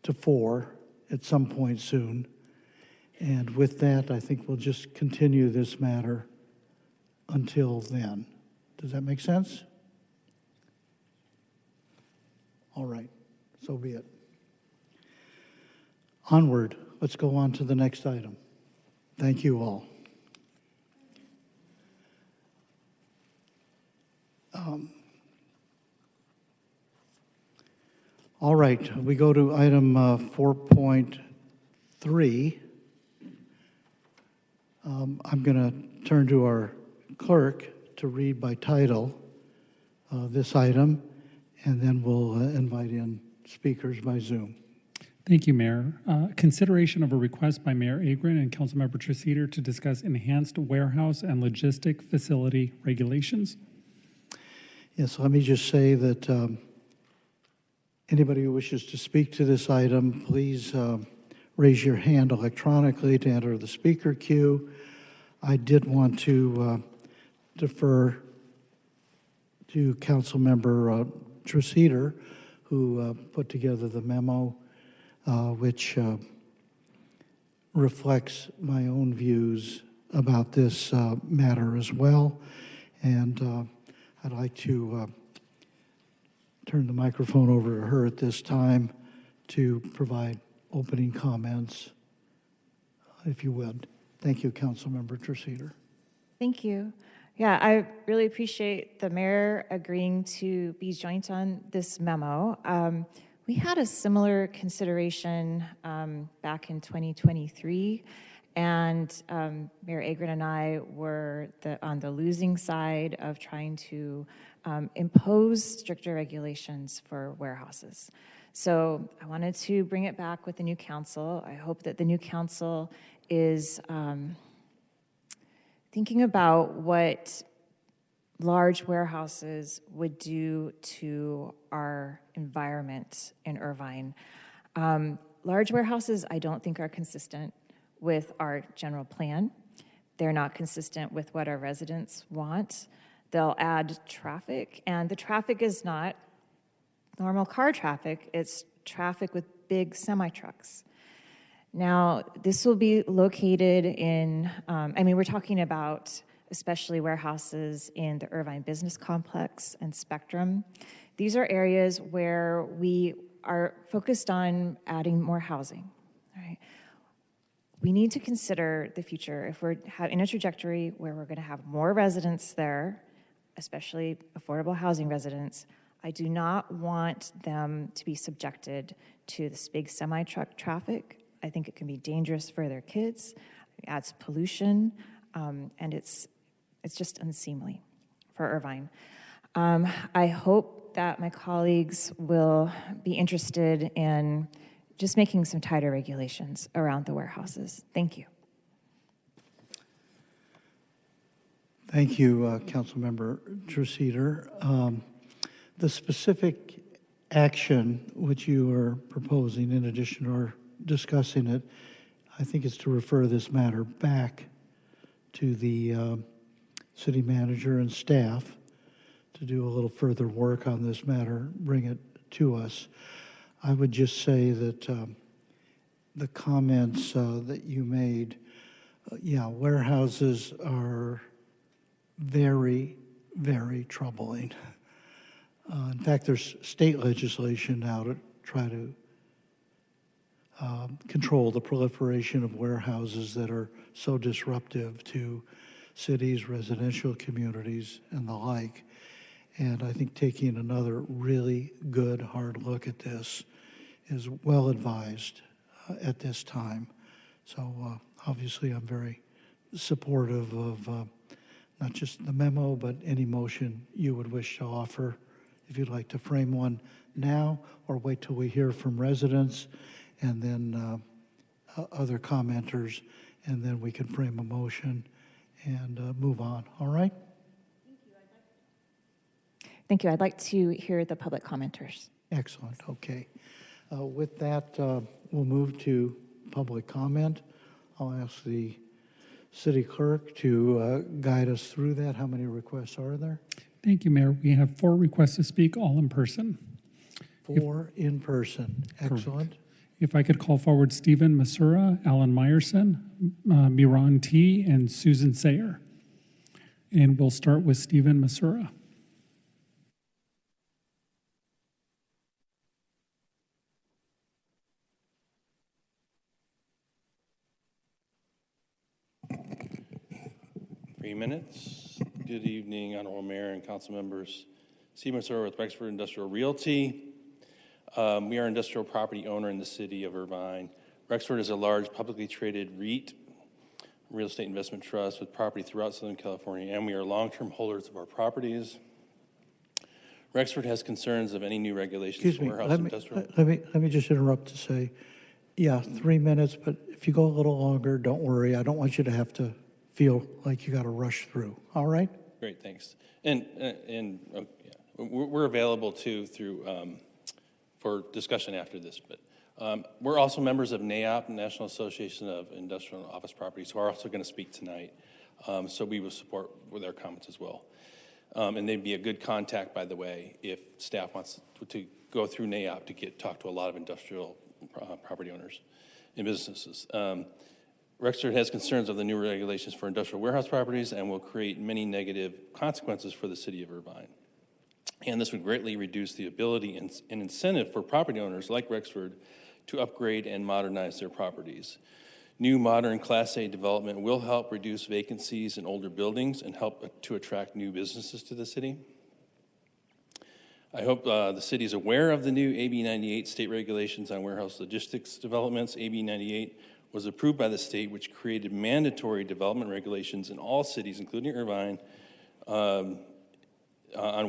Speaker 1: to 4 at some point soon. And with that, I think we'll just continue this matter until then. Does that make sense? All right, so be it. Onward. Let's go on to the next item. Thank you all. All right, we go to item 4.3. I'm going to turn to our clerk to read by title this item, and then we'll invite in speakers by Zoom.
Speaker 2: Thank you, Mayor. Consideration of a request by Mayor Agron and Councilmember Treseder to discuss enhanced warehouse and logistic facility regulations.
Speaker 1: Yes, let me just say that anybody who wishes to speak to this item, please raise your hand electronically to enter the speaker queue. I did want to defer to Councilmember Treseder, who put together the memo, which reflects my own views about this matter as well. And I'd like to turn the microphone over to her at this time to provide opening comments, if you would. Thank you, Councilmember Treseder.
Speaker 18: Thank you. Yeah, I really appreciate the mayor agreeing to be joint on this memo. We had a similar consideration back in 2023, and Mayor Agron and I were on the losing side of trying to impose stricter regulations for warehouses. So I wanted to bring it back with the new council. I hope that the new council is thinking about what large warehouses would do to our environment in Irvine. Large warehouses, I don't think, are consistent with our general plan. They're not consistent with what our residents want. They'll add traffic, and the traffic is not normal car traffic, it's traffic with big semi-trucks. Now, this will be located in, we're talking about especially warehouses in the Irvine Business Complex and Spectrum. These are areas where we are focused on adding more housing, right? We need to consider the future. If we're in a trajectory where we're gonna have more residents there, especially affordable housing residents, I do not want them to be subjected to this big semi-truck traffic. I think it can be dangerous for their kids, it adds pollution, and it's just unseemly for Irvine. I hope that my colleagues will be interested in just making some tighter regulations around the warehouses. Thank you.
Speaker 1: Thank you, Councilmember Treseder. The specific action which you are proposing, in addition to our discussing it, I think is to refer this matter back to the city manager and staff to do a little further work on this matter, bring it to us. I would just say that the comments that you made, warehouses are very, very troubling. In fact, there's state legislation now to try to control the proliferation of warehouses that are so disruptive to cities, residential communities, and the like. And I think taking another really good, hard look at this is well advised at this time. So obviously I'm very supportive of not just the memo, but any motion you would wish to offer. If you'd like to frame one now, or wait till we hear from residents and then other commenters, and then we can frame a motion and move on. All right?
Speaker 18: Thank you. I'd like to hear the public commenters.
Speaker 1: Excellent. Okay. With that, we'll move to public comment. I'll ask the city clerk to guide us through that. How many requests are there?
Speaker 2: Thank you, Mayor. We have 4 requests to speak, all in person.
Speaker 1: 4 in person. Excellent.
Speaker 2: Correct. If I could call forward Stephen Masura, Alan Meyerson, Miran T., and Susan Sayer. And we'll start with Stephen Masura.
Speaker 7: 3 minutes. Good evening, Honorable Mayor and council members. Stephen Sawyer with Rexford Industrial Realty. We are an industrial property owner in the city of Irvine. Rexford is a large publicly traded REIT, real estate investment trust, with property throughout Southern California, and we are long-term holders of our properties. Rexford has concerns of any new regulations for warehouse industrial.
Speaker 1: Let me just interrupt to say, yeah, 3 minutes, but if you go a little longer, don't worry. I don't want you to have to feel like you got to rush through. All right?
Speaker 7: Great, thanks. And we're available too through for discussion after this. But we're also members of NAOP, National Association of Industrial and Office Properties, who are also going to speak tonight. So we will support with our comments as well. And they'd be a good contact, by the way, if staff wants to go through NAOP to talk to a lot of industrial property owners and businesses. Rexford has concerns of the new regulations for industrial warehouse properties and will create many negative consequences for the city of Irvine. And this would greatly reduce the ability and incentive for property owners like Rexford to upgrade and modernize their properties. New modern Class A development will help reduce vacancies in older buildings and help to attract new businesses to the city. I hope the city is aware of the new AB 98 state regulations on warehouse logistics developments. AB 98 was approved by the state, which created mandatory development regulations in all cities, including Irvine, on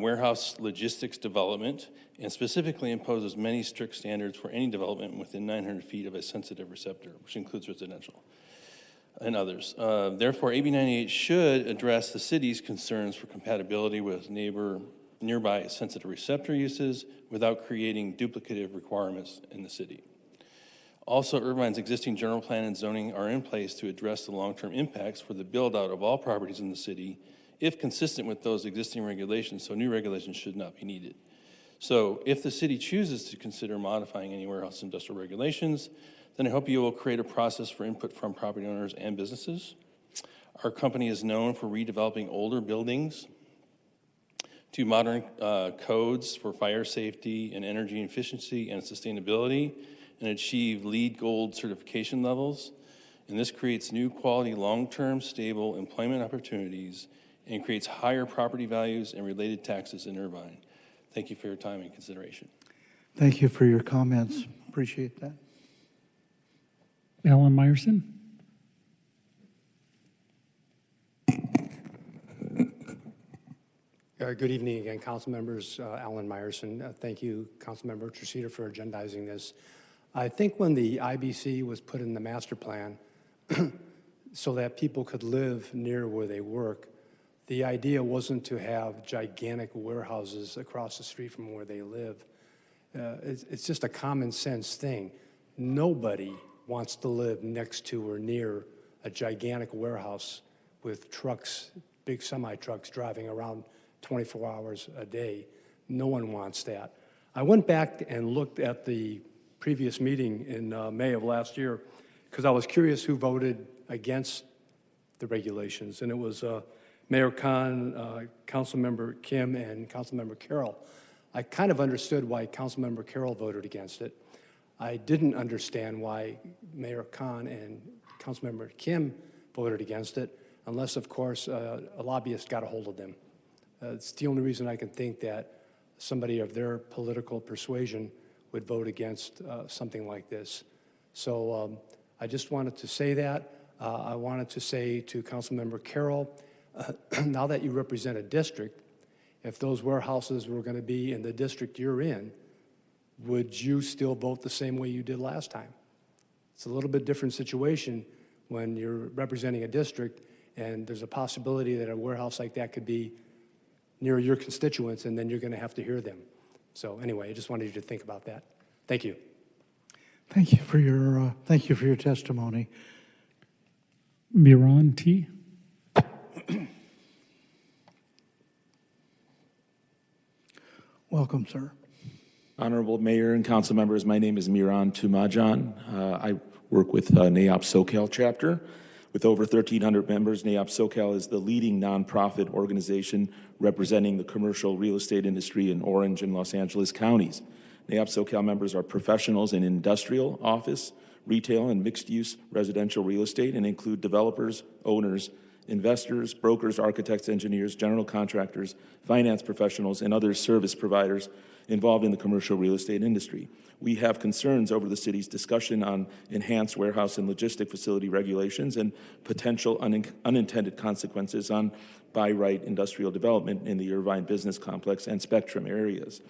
Speaker 7: warehouse logistics development, and specifically imposes many strict standards for any development within 900 feet of a sensitive receptor, which includes residential and others. Therefore, AB 98 should address the city's concerns for compatibility with nearby sensitive receptor uses without creating duplicative requirements in the city. Also, Irvine's existing general plan and zoning are in place to address the long-term impacts for the build-out of all properties in the city if consistent with those existing regulations, so new regulations should not be needed. So if the city chooses to consider modifying any warehouse industrial regulations, then I hope you will create a process for input from property owners and businesses. Our company is known for redeveloping older buildings to modern codes for fire safety and energy efficiency and sustainability, and achieve LEED Gold certification levels. And this creates new quality, long-term, stable employment opportunities and creates higher property values and related taxes in Irvine. Thank you for your time and consideration.
Speaker 1: Thank you for your comments. Appreciate that.
Speaker 2: Alan Meyerson.
Speaker 10: Good evening again, council members. Alan Meyerson. Thank you, council member Tracita, for agendizing this. I think when the IBC was put in the master plan so that people could live near where they work, the idea wasn't to have gigantic warehouses across the street from where they live. It's just a common sense thing. Nobody wants to live next to or near a gigantic warehouse with trucks, big semi-trucks driving around 24 hours a day. No one wants that. I went back and looked at the previous meeting in May of last year because I was curious who voted against the regulations, and it was Mayor Khan, Councilmember Kim, and Councilmember Carroll. I kind of understood why Councilmember Carroll voted against it. I didn't understand why Mayor Khan and Councilmember Kim voted against it, unless, of course, a lobbyist got a hold of them. It's the only reason I can think that somebody of their political persuasion would vote against something like this. So I just wanted to say that. I wanted to say to Councilmember Carroll, now that you represent a district, if those warehouses were going to be in the district you're in, would you still vote the same way you did last time? It's a little bit different situation when you're representing a district and there's a possibility that a warehouse like that could be near your constituents, and then you're going to have to hear them. So anyway, I just wanted you to think about that. Thank you.
Speaker 1: Thank you for your testimony.
Speaker 2: Miran T.
Speaker 1: Welcome, sir.
Speaker 21: Honorable Mayor and council members, my name is Miran Tumajan. I work with NAOP SoCal chapter. With over 1,300 members, NAOP SoCal is the leading nonprofit organization representing the commercial real estate industry in Orange and Los Angeles counties. NAOP SoCal members are professionals in industrial, office, retail, and mixed-use residential real estate and include developers, owners, investors, brokers, architects, engineers, general contractors, finance professionals, and other service providers involved in the commercial real estate industry. We have concerns over the city's discussion on enhanced warehouse and logistic facility regulations and potential unintended consequences on by-right industrial development in the Irvine Business Complex and Spectrum areas.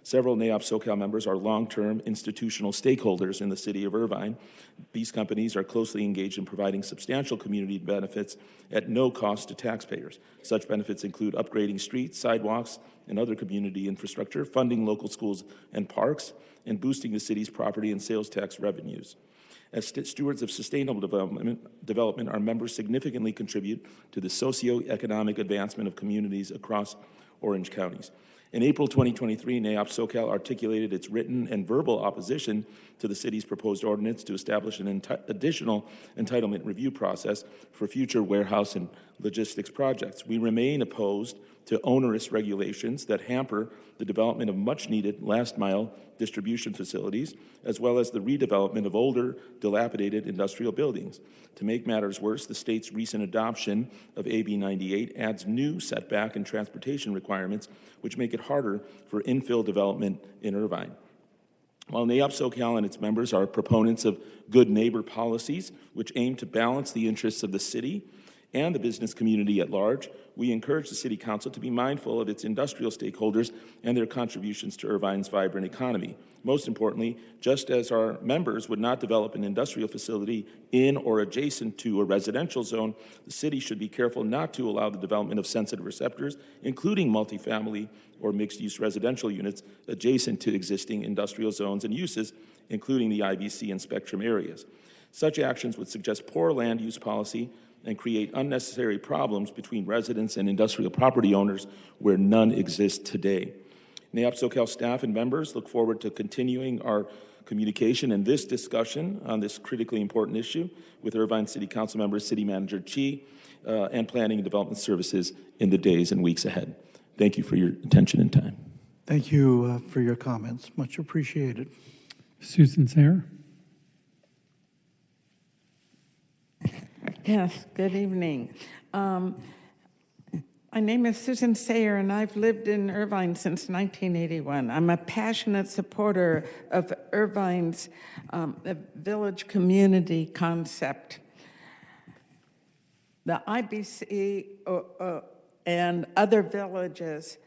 Speaker 21: Several NAIOP SoCal members are long-term institutional stakeholders in the city of Irvine. These companies are closely engaged in providing substantial community benefits at no cost to taxpayers. Such benefits include upgrading streets, sidewalks, and other community infrastructure, funding local schools and parks, and boosting the city's property and sales tax revenues. As stewards of sustainable development, our members significantly contribute to the socioeconomic advancement of communities across Orange counties. In April 2023, NAIOP SoCal articulated its written and verbal opposition to the city's proposed ordinance to establish an additional entitlement review process for future warehouse and logistics projects. We remain opposed to onerous regulations that hamper the development of much-needed last-mile distribution facilities, as well as the redevelopment of older, dilapidated industrial buildings. To make matters worse, the state's recent adoption of AB 98 adds new setback and transportation requirements, which make it harder for infill development in Irvine. While NAIOP SoCal and its members are proponents of good neighbor policies, which aim to balance the interests of the city and the business community at large, we encourage the City Council to be mindful of its industrial stakeholders and their contributions to Irvine's vibrant economy. Most importantly, just as our members would not develop an industrial facility in or adjacent to a residential zone, the city should be careful not to allow the development of sensitive receptors, including multifamily or mixed-use residential units adjacent to existing industrial zones and uses, including the IBC and Spectrum areas. Such actions would suggest poor land use policy and create unnecessary problems between residents and industrial property owners where none exist today. NAIOP SoCal staff and members look forward to continuing our communication and this discussion on this critically important issue with Irvine City Council members, City Manager Chi, and Planning and Development Services in the days and weeks ahead. Thank you for your attention and time.
Speaker 1: Thank you for your comments. Much appreciated.
Speaker 2: Susan Sayre.
Speaker 3: Yes, good evening. My name is Susan Sayre, and I've lived in Irvine since 1981. I'm a passionate supporter of Irvine's village community concept. The IBC and other villages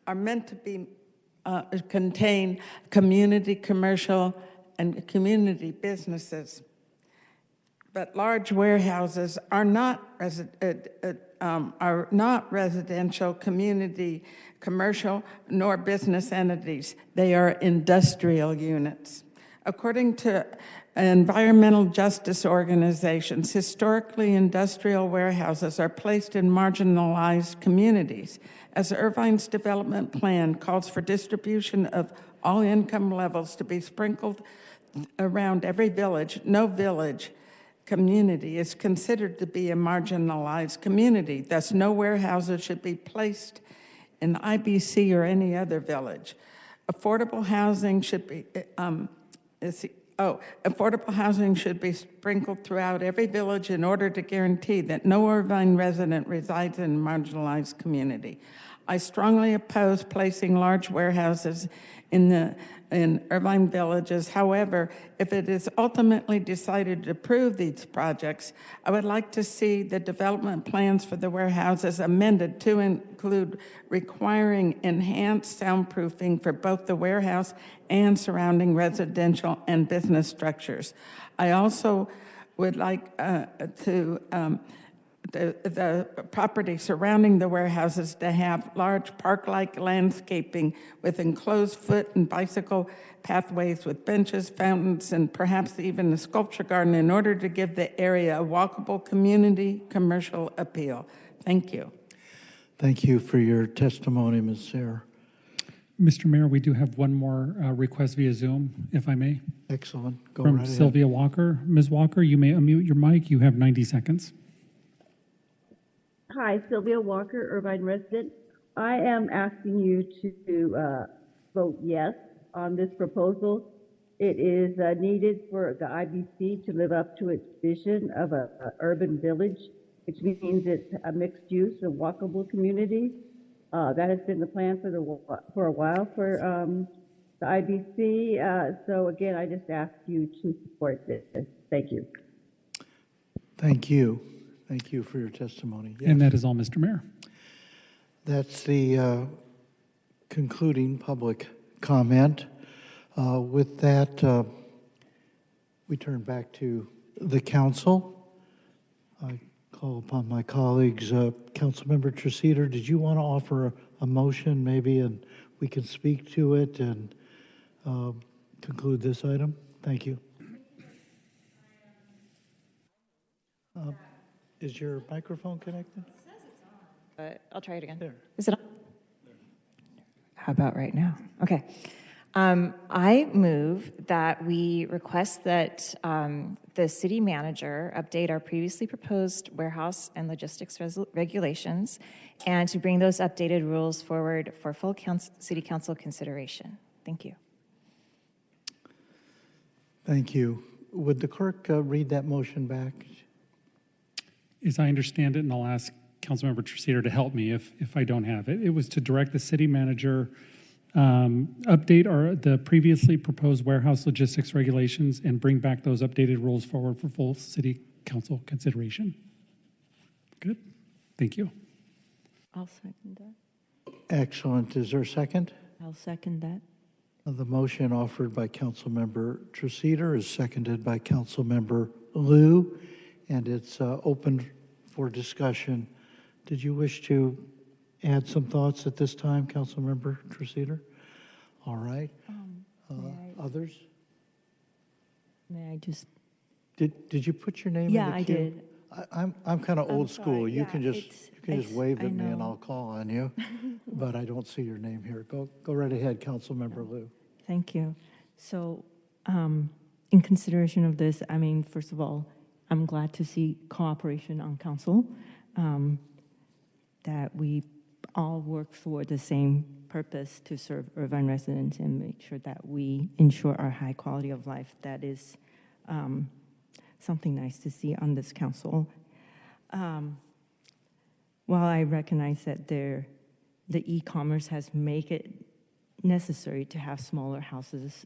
Speaker 3: are meant to be contain community commercial and community businesses. But large warehouses are not residential, community, commercial, nor business entities. They are industrial units. According to environmental justice organizations, historically industrial warehouses are placed in marginalized communities. As Irvine's development plan calls for distribution of all income levels to be sprinkled around every village, no village community is considered to be a marginalized community. Thus, no warehouses should be placed in IBC or any other village. Affordable housing should be affordable housing should be sprinkled throughout every village in order to guarantee that no Irvine resident resides in a marginalized community. I strongly oppose placing large warehouses in Irvine villages. However, if it is ultimately decided to approve these projects, I would like to see the development plans for the warehouses amended to include requiring enhanced soundproofing for both the warehouse and surrounding residential and business structures. I also would like the property surrounding the warehouses to have large park-like landscaping with enclosed foot and bicycle pathways with benches, fountains, and perhaps even a sculpture garden in order to give the area a walkable community commercial appeal. Thank you.
Speaker 1: Thank you for your testimony, Ms. Sayre.
Speaker 2: Mr. Mayor, we do have one more request via Zoom, if I may.
Speaker 1: Excellent. Go
Speaker 2: From
Speaker 1: right ahead.
Speaker 2: Sylvia Walker. Ms. Walker, you may unmute your mic. You have 90 seconds.
Speaker 11: Hi, Sylvia Walker, Irvine resident. I am asking you to vote yes on this proposal. It is needed for the IBC to live up to its vision of an urban village which means it's a mixed use, a walkable community. That has been the plan for a while for the IBC. So again, I just ask you to support this. Thank you.
Speaker 1: Thank you. Thank you for your testimony. Yes.
Speaker 2: And that is all, Mr. Mayor.
Speaker 1: That's the concluding public comment. With that, we turn back to the council. I call upon my colleagues. Councilmember Treseder, did you want to offer a motion maybe, and we can speak to it and conclude this item? Thank you. Is your microphone connected?
Speaker 18: It says it's on, but I'll try it again.
Speaker 1: There.
Speaker 18: Is it on? How about right now? Okay. I move that we request that the city manager update our previously proposed warehouse and logistics regulations and to bring those updated rules forward for full city council consideration. Thank you.
Speaker 1: Thank you. Would the clerk read that motion back?
Speaker 2: As I understand it, and I'll ask Councilmember Treseder to help me if I don't have it, it was to direct the city manager update the previously proposed warehouse logistics regulations and bring back those updated rules forward for full city council consideration. Good. Thank you.
Speaker 17: I'll second that.
Speaker 1: Excellent. Is there a second?
Speaker 17: I'll second that.
Speaker 1: The motion offered by Councilmember Treseder is seconded by Councilmember Liu, and it's open for discussion. Did you wish to add some thoughts at this time, Councilmember Treseder? All right. Others?
Speaker 17: May I just?
Speaker 1: Did you put your name
Speaker 17: Yeah,
Speaker 1: in the
Speaker 17: I
Speaker 1: queue?
Speaker 17: did.
Speaker 1: I'm kind of old
Speaker 17: sorry.
Speaker 1: school. You
Speaker 17: Yeah,
Speaker 1: can just wave
Speaker 17: I
Speaker 1: at me and
Speaker 17: know.
Speaker 1: I'll call on you, but I don't see your name here. Go right ahead, Councilmember Liu.
Speaker 17: Thank you. So, in consideration of this, I mean, first of all, I'm glad to see cooperation on council, that we all work for the same purpose to serve Irvine residents and make sure that we ensure our high quality of life. That is something nice to see on this council. While I recognize that the e-commerce has made it necessary to have smaller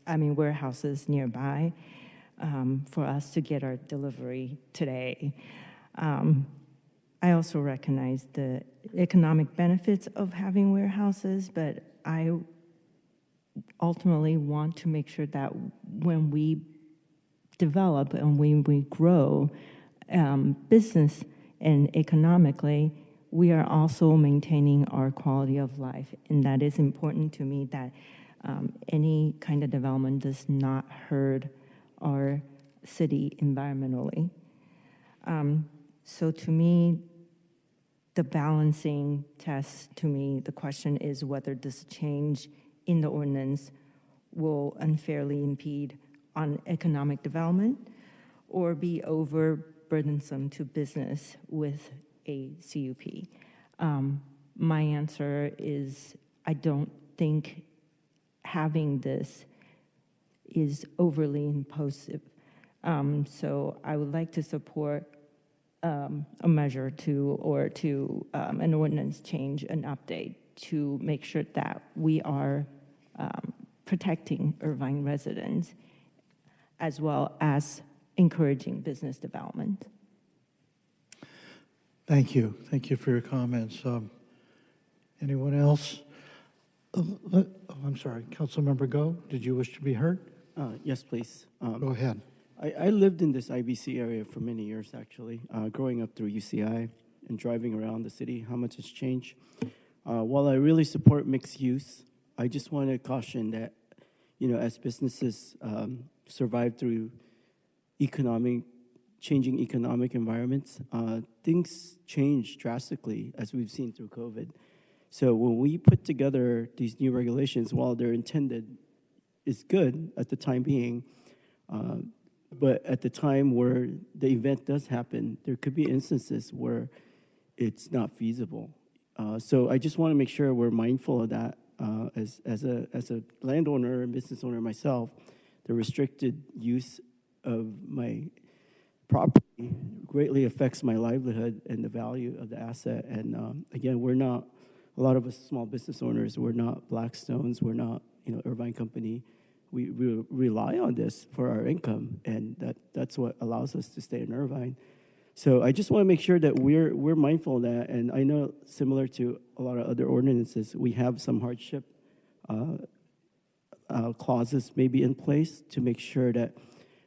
Speaker 17: warehouses nearby for us to get our delivery today. I also recognize the economic benefits of having warehouses, but I ultimately want to make sure that when we develop and when we grow business and economically, we are also maintaining our quality of life. And that is important to me, that any kind of development does not hurt our city environmentally. So to me, the balancing test, to me, the question is whether this change in the ordinance will unfairly impede on economic development or be overburdensome to business with a CUP. My answer is I don't think having this is overly imposive. So I would like to support a measure to an ordinance change, an update to make sure that we are protecting Irvine residents as well as encouraging business development.
Speaker 1: Thank you. Thank you for your comments. Anyone else? I'm sorry, Councilmember Go, did you wish to be heard?
Speaker 19: Yes, please.
Speaker 1: Go ahead.
Speaker 19: I lived in this IBC area for many years, actually, growing up through UCI and driving around the city, how much has changed. While I really support mixed use, I just want to caution that, as businesses survive through changing economic environments, things change drastically, as we've seen through COVID. So when we put together these new regulations, while they're intended, is good at the time being, but at the time where the event does happen, there could be instances where it's not feasible. So I just want to make sure we're mindful of that. As a landowner and business owner myself, the restricted use of my property greatly affects my livelihood and the value of the asset. And again, we're not, a lot of us small business owners, we're not Blackstones, we're not, Irvine Company. We rely on this for our income, and that's what allows us to stay in Irvine. So I just want to make sure that we're mindful of that. And I know, similar to a lot of other ordinances, we have some hardship clauses maybe in place to make sure that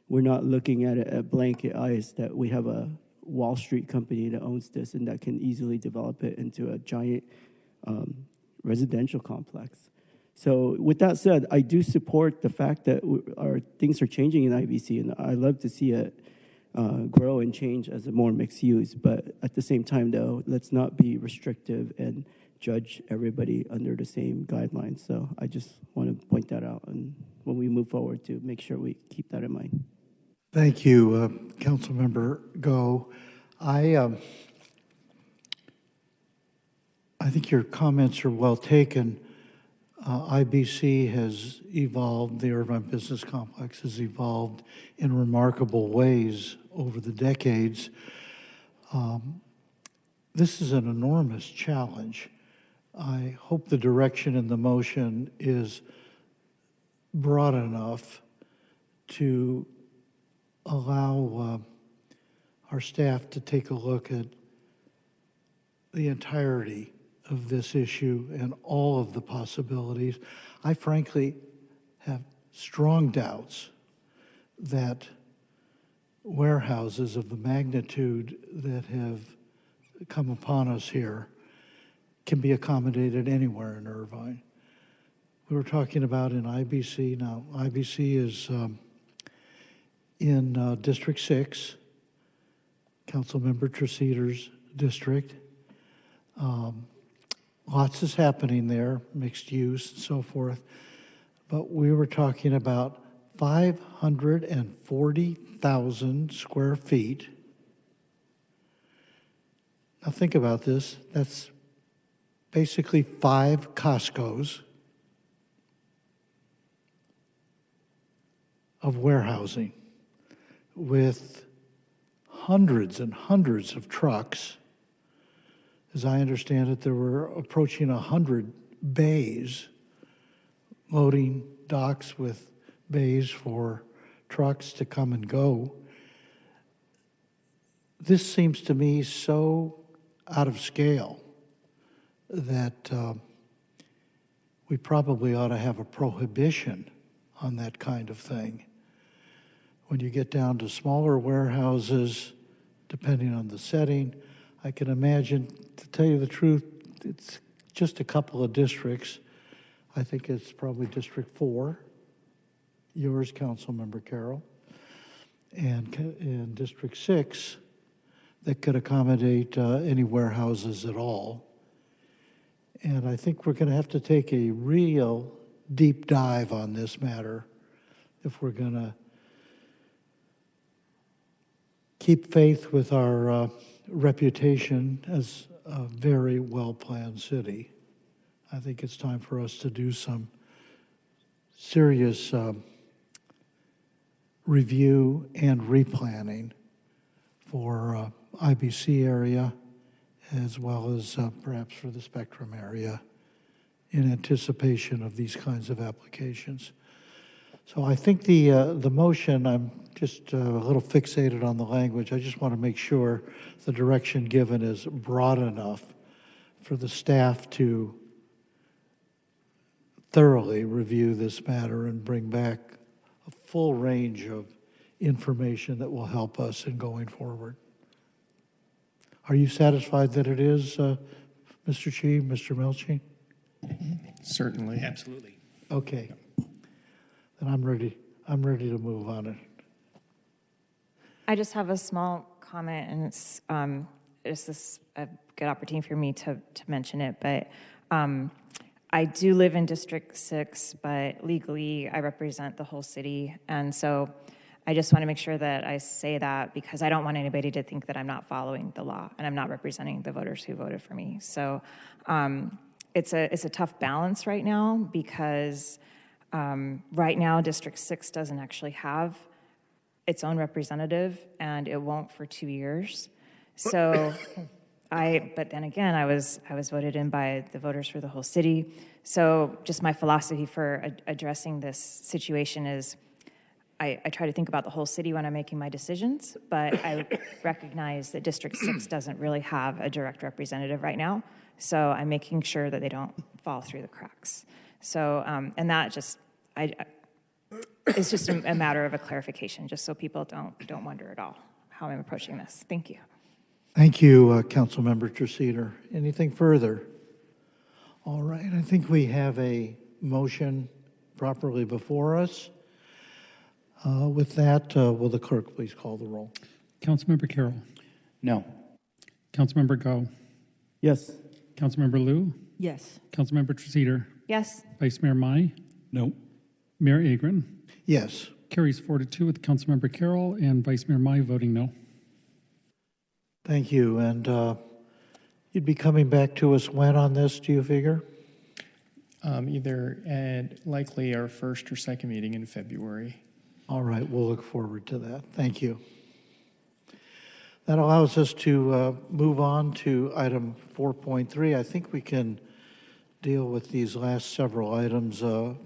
Speaker 19: we're not looking at it at blanket eyes, that we have a Wall Street company that owns this and that can easily develop it into a giant residential complex. So with that said, I do support the fact that our things are changing in IBC, and I love to see it grow and change as a more mixed use. But at the same time, though, let's not be restrictive and judge everybody under the same guidelines. So I just want to point that out, and when we move forward, to make sure we keep that in mind.
Speaker 1: Thank you, Councilmember Go. I think your comments are well taken. IBC has evolved, the Irvine Business Complex has evolved in remarkable ways over the decades. This is an enormous challenge. I hope the direction in the motion is broad enough to allow our staff to take a look at the entirety of this issue and all of the possibilities. I frankly have strong doubts that warehouses of the magnitude that have come upon us here can be accommodated anywhere in Irvine. We were talking about in IBC. Now, IBC is in District 6, Councilmember Treseder's district. Lots is happening there, mixed use and so forth. But we were talking about 540,000 square feet. Now think about this. That's basically 5 Costco's of warehousing with hundreds and hundreds of trucks. As I understand it, there were approaching 100 bays, loading docks with bays for trucks to come and go. This seems to me so out of scale that we probably ought to have a prohibition on that kind of thing. When you get down to smaller warehouses, depending on the setting, I can imagine, to tell you the truth, it's just a couple of districts. I think it's probably District 4, yours, Councilmember Carroll, and in District 6, that could accommodate any warehouses at all. And I think we're going to have to take a real deep dive on this matter if we're going to keep faith with our reputation as a very well-planned city. I think it's time for us to do some serious review and replanning for IBC area, as well as perhaps for the Spectrum area, in anticipation of these kinds of applications. So I think the motion, I'm just a little fixated on the language. I just want to make sure the direction given is broad enough for the staff to thoroughly review this matter and bring back a full range of information that will help us in going forward. Are you satisfied that it is, Mr. Chi, Mr. Melchi?
Speaker 9: Certainly.
Speaker 8: Absolutely.
Speaker 1: Okay. Then I'm ready to move on it.
Speaker 18: I just have a small comment, and it's this a good opportunity for me to mention it, but I do live in District 6, but legally I represent the whole city, and so I just want to make sure that I say that, because I don't want anybody to think that I'm not following the law and I'm not representing the voters who voted for me. So it's a tough balance right now, because right now District 6 doesn't actually have its own representative, and it won't for 2 years. So but then again, I was voted in by the voters for the whole city. So just my philosophy for addressing this situation is I try to think about the whole city when I'm making my decisions, but I recognize that District 6 doesn't really have a direct representative right now. So I'm making sure that they don't fall through the cracks. So, and that just, it's just a matter of a clarification, just so people don't wonder at all how I'm approaching this. Thank you.
Speaker 1: Thank you, Councilmember Treseder. Anything further? All right, I think we have a motion properly before us. With that, will the clerk please call the roll?
Speaker 2: Councilmember Carroll.
Speaker 5: No.
Speaker 2: Councilmember Go.
Speaker 19: Yes.
Speaker 2: Councilmember Liu.
Speaker 17: Yes.
Speaker 2: Councilmember Treseder.
Speaker 18: Yes.
Speaker 2: Vice Mayor Mai.
Speaker 20: No.
Speaker 2: Mayor Agron.
Speaker 1: Yes.
Speaker 2: Carries 4-2 with Councilmember Carroll and Vice Mayor Mai voting no.
Speaker 1: Thank you. And you'd be coming back to us when on this, do you figure?
Speaker 9: Either at likely our first or second meeting in February.
Speaker 1: All right, we'll look forward to that. Thank you. That allows us to move on to item 4.3. I think we can deal with these last several items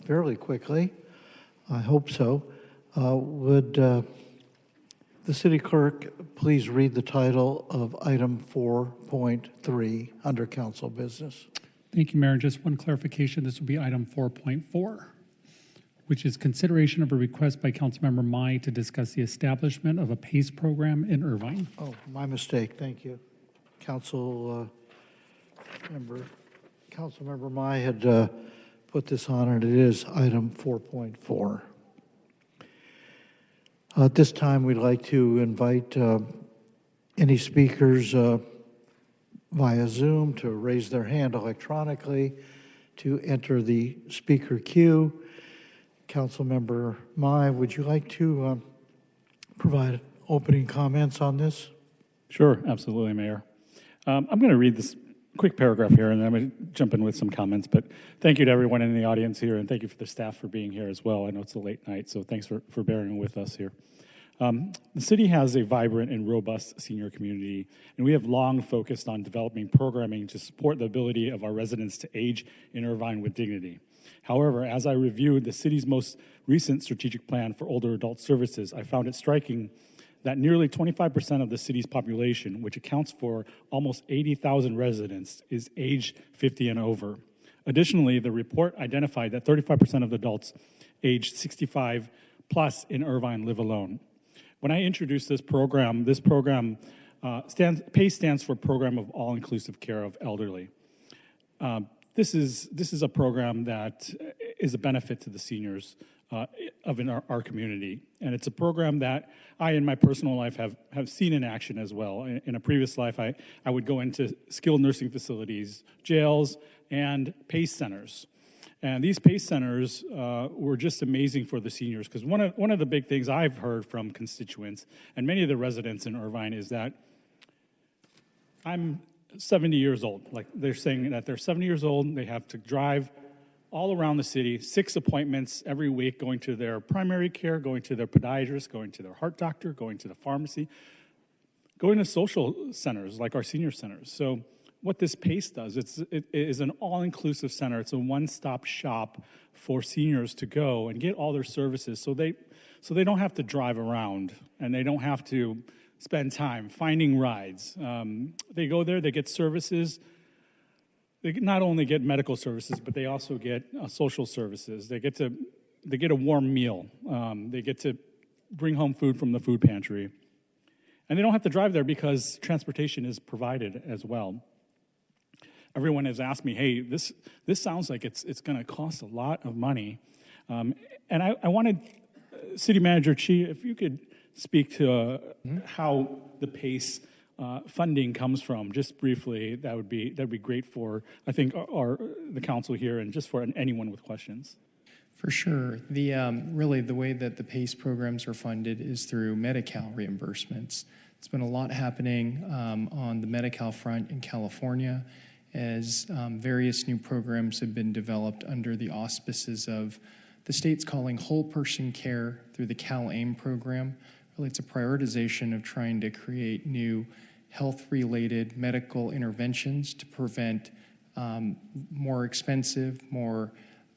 Speaker 1: fairly quickly. I hope so. Would the city clerk please read the title of item 4.3 under council business?
Speaker 2: Thank you, Mayor. Just one clarification. This will be item 4.4, which is consideration of a request by Councilmember Mai to discuss the establishment of a PACE program in Irvine.
Speaker 1: Oh, my mistake. Thank you. Councilmember Mai had put this on, and it is item 4.4. At this time, we'd like to invite any speakers via Zoom to raise their hand electronically to enter the speaker queue. Councilmember Mai, would you like to provide opening comments on this?
Speaker 20: Sure, absolutely, Mayor. I'm going to read this quick paragraph here, and then I'm going to jump in with some comments. But thank you to everyone in the audience here, and thank you for the staff for being here as well. I know it's a late night, so thanks for bearing with us here. The city has a vibrant and robust senior community, and we have long focused on developing programming to support the ability of our residents to age in Irvine with dignity. However, as I reviewed the city's most recent strategic plan for older adult services, I found it striking that nearly 25% of the city's population, which accounts for almost 80,000 residents, is aged 50 and over. Additionally, the report identified that 35% of adults aged 65 plus in Irvine live alone. When I introduced this program PACE stands for Program of All-Inclusive Care of Elderly. This is a program that is a benefit to the seniors in our community. And it's a program that I, in my personal life, have seen in action as well. In a previous life, I would go into skilled nursing facilities, jails, and PACE centers. And these PACE centers were just amazing for the seniors, because one of the big things I've heard from constituents and many of the residents in Irvine is that I'm 70 years old. Like, they're saying that they're 70 years old, they have to drive all around the city, 6 appointments every week, going to their primary care, going to their podiatrist, going to their heart doctor, going to the pharmacy, going to social centers like our senior centers. So what this PACE does, it is an all-inclusive center. It's a one-stop shop for seniors to go and get all their services, so they don't have to drive around and they don't have to spend time finding rides. They go there, they get services. They not only get medical services, but they also get social services. They get a warm meal. They get to bring home food from the food pantry. And they don't have to drive there because transportation is provided as well. Everyone has asked me, hey, this sounds like it's going to cost a lot of money. And I wanted City Manager Chi, if you could speak to how the PACE funding comes from, just briefly. That'd be great for, I think, the council here and just for anyone with questions.
Speaker 9: For sure. Really the way that the PACE programs are funded is through Medi-Cal reimbursements. It's been a lot happening on the Medi-Cal front in California, as various new programs have been developed under the auspices of the state's calling whole person care through the CalAIM program, really it's a prioritization of trying to create new health-related medical interventions to prevent more expensive, more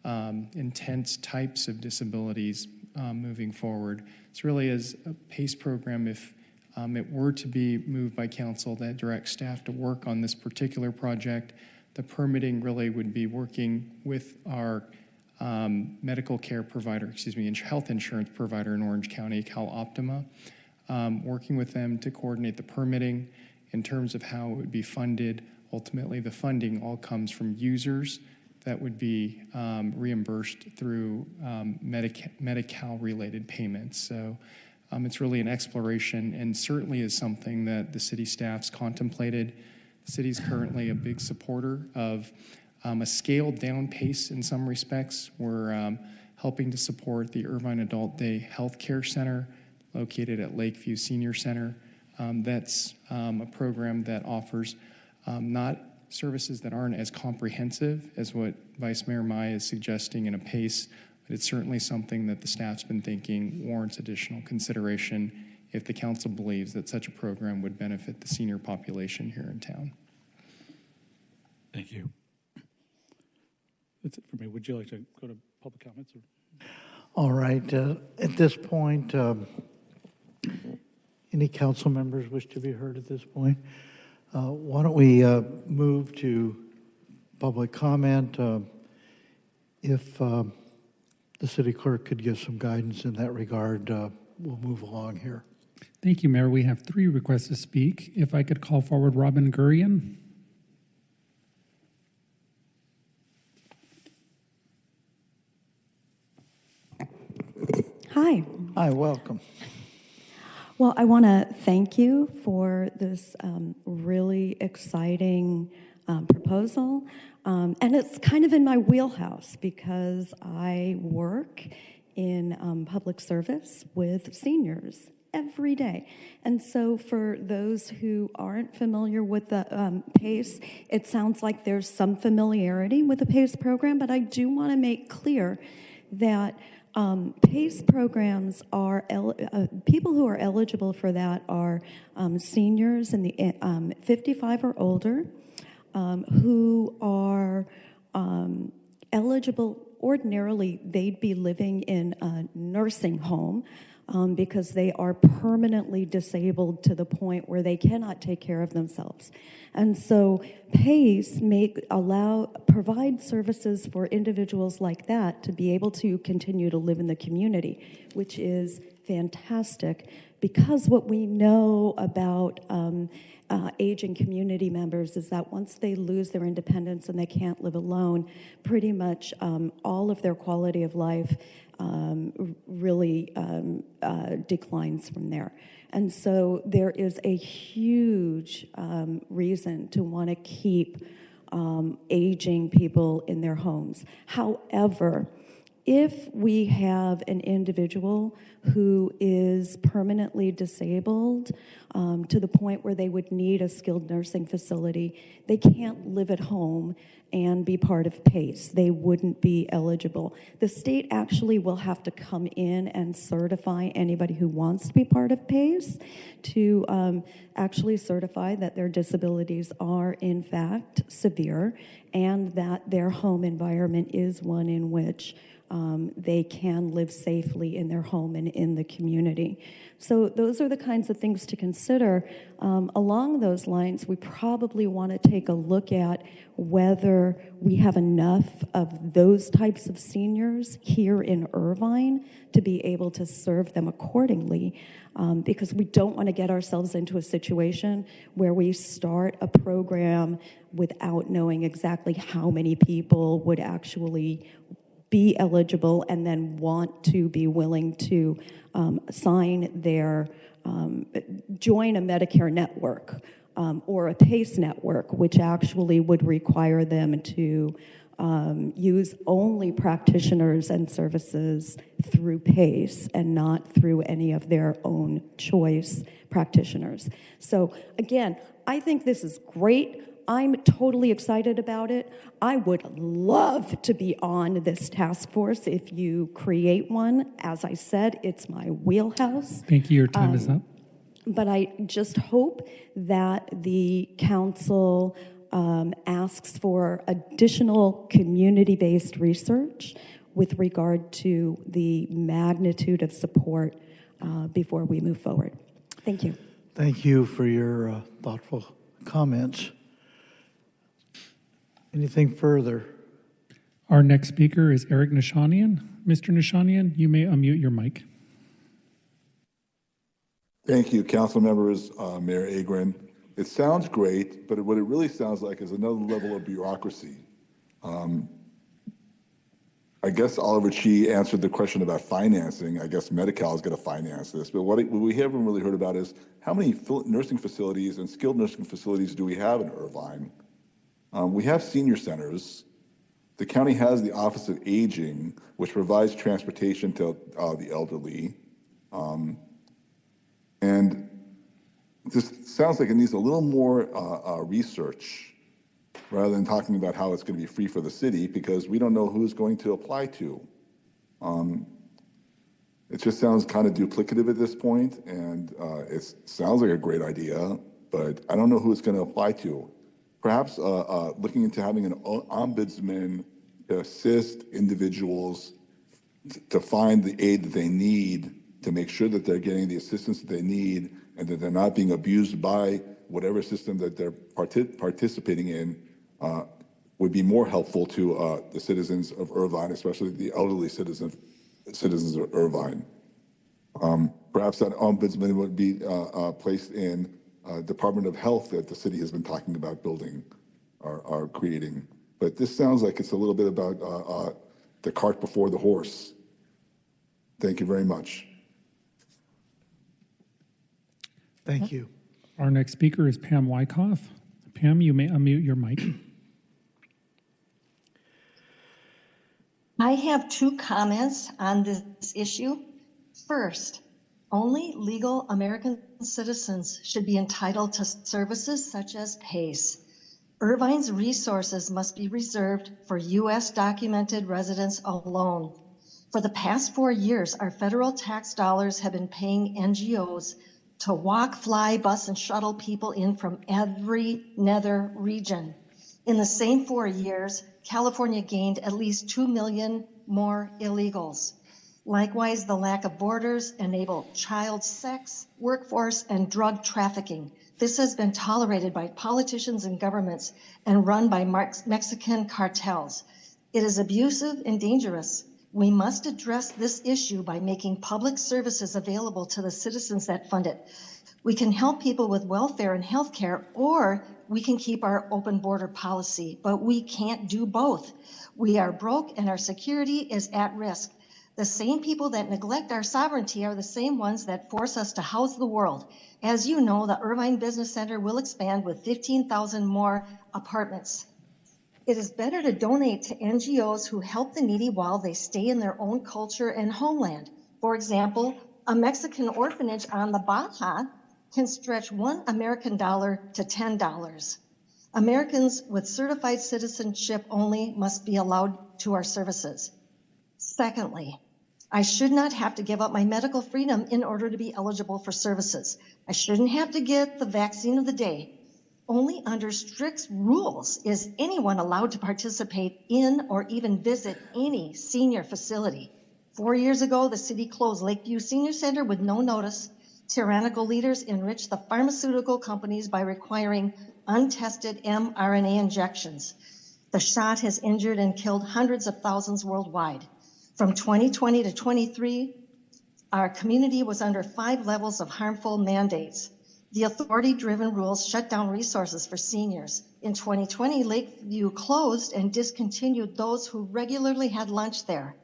Speaker 9: intense types of disabilities moving forward. It's really as a PACE program, if it were to be moved by council that directs staff to work on this particular project, the permitting really would be working with our medical care provider, health insurance provider in Orange County, Cal Optima, working with them to coordinate the permitting in terms of how it would be funded. Ultimately, the funding all comes from users that would be reimbursed through Medi-Cal-related payments. So it's really an exploration and certainly is something that the city staff's contemplated. The city's currently a big supporter of a scaled-down PACE in some respects. We're helping to support the Irvine Adult Day Health Care Center located at Lakeview Senior Center. That's a program that offers not services that aren't as comprehensive as what Vice Mayor Mai is suggesting in a PACE, but it's certainly something that the staff's been thinking warrants additional consideration if the council believes that such a program would benefit the senior population here in town.
Speaker 20: Thank you. That's it for me. Would you like to go to public comments? Or?
Speaker 1: All right. At this point, any council members wish to be heard at this point? Why don't we move to public comment? If the city clerk could give some guidance in that regard, we'll move along here.
Speaker 2: Thank you, Mayor. We have 3 requests to speak. If I could call forward Robin Gurian.
Speaker 12: Hi.
Speaker 1: Hi, welcome.
Speaker 12: Well, I want to thank you for this really exciting proposal. And it's kind of in my wheelhouse because I work in public service with seniors every day. And so for those who aren't familiar with the PACE, it sounds like there's some familiarity with the PACE program, but I do want to make clear that PACE programs are, people who are eligible for that are seniors in the 55 or older who are eligible. Ordinarily, they'd be living in a nursing home because they are permanently disabled to the point where they cannot take care of themselves. And so PACE provide services for individuals like that to be able to continue to live in the community, which is fantastic because what we know about aging community members is that once they lose their independence and they can't live alone, pretty much all of their quality of life really declines from there. And so there is a huge reason to want to keep aging people in their homes. However, if we have an individual who is permanently disabled to the point where they would need a skilled nursing facility, they can't live at home and be part of PACE. They wouldn't be eligible. The state actually will have to come in and certify anybody who wants to be part of PACE to actually certify that their disabilities are in fact severe and that their home environment is one in which they can live safely in their home and in the community. So those are the kinds of things to consider. Along those lines, we probably want to take a look at whether we have enough of those types of seniors here in Irvine to be able to serve them accordingly, because we don't want to get ourselves into a situation where we start a program without knowing exactly how many people would actually be eligible and then want to be willing to sign their, join a Medicare network or a PACE network, which actually would require them to use only practitioners and services through PACE and not through any of their own choice practitioners. So again, I think this is great. I'm totally excited about it. I would love to be on this task force if you create one. As I said, it's my wheelhouse.
Speaker 2: Thank you. Your time is up.
Speaker 12: But I just hope that the council asks for additional community-based research with regard to the magnitude of support before we move forward. Thank you.
Speaker 1: Thank you for your thoughtful comments. Anything further?
Speaker 2: Our next speaker is Eric Nishanian. Mr. Nishanian, you may unmute your mic.
Speaker 16: Thank you, council members, Mayor Agron. It sounds great, but what it really sounds like is another level of bureaucracy. I guess Oliver Chi answered the question about financing. I guess Medi-Cal is going to finance this, but what we haven't really heard about is how many nursing facilities and skilled nursing facilities do we have in Irvine? We have senior centers. The county has the Office of Aging, which provides transportation to the elderly. And this sounds like it needs a little more research rather than talking about how it's going to be free for the city, because we don't know who's going to apply to. It just sounds kind of duplicative at this point, and it sounds like a great idea, but I don't know who it's going to apply to. Perhaps looking into having an ombudsman to assist individuals to find the aid that they need, to make sure that they're getting the assistance that they need and that they're not being abused by whatever system that they're participating in, would be more helpful to the citizens of Irvine, especially the elderly citizens of Irvine. Perhaps that ombudsman would be placed in Department of Health that the city has been talking about building or creating. But this sounds like it's a little bit about the cart before the horse. Thank you very much.
Speaker 1: Thank you.
Speaker 2: Our next speaker is Pam Wyckoff. Pam, you may unmute your mic.
Speaker 13: I have two comments on this issue. First, only legal American citizens should be entitled to services such as PACE. Irvine's resources must be reserved for U.S. documented residents alone. For the past 4 years, our federal tax dollars have been paying NGOs to walk, fly, bus, and shuttle people in from every nether region. In the same 4 years, California gained at least 2 million more illegals. Likewise, the lack of borders enabled child sex, workforce, and drug trafficking. This has been tolerated by politicians and governments and run by Mexican cartels. It is abusive and dangerous. We must address this issue by making public services available to the citizens that fund it. We can help people with welfare and health care, or we can keep our open border policy, but we can't do both. We are broke and our security is at risk. The same people that neglect our sovereignty are the same ones that force us to house the world. As you know, the Irvine Business Center will expand with 15,000 more apartments. It is better to donate to NGOs who help the needy while they stay in their own culture and homeland. For example, a Mexican orphanage on the Baja can stretch $1 American dollar to $10. Americans with certified citizenship only must be allowed to our services. Secondly, I should not have to give up my medical freedom in order to be eligible for services. I shouldn't have to get the vaccine of the day. Only under strict rules is anyone allowed to participate in or even visit any senior facility. 4 years ago, the city closed Lakeview Senior Center with no notice. Tyrannical leaders enriched the pharmaceutical companies by requiring untested mRNA injections. The shot has injured and killed hundreds of thousands worldwide. From 2020 to 23, our community was under 5 levels of harmful mandates. The authority-driven rules shut down resources for seniors. In 2020, Lakeview closed and discontinued those who regularly had lunch there.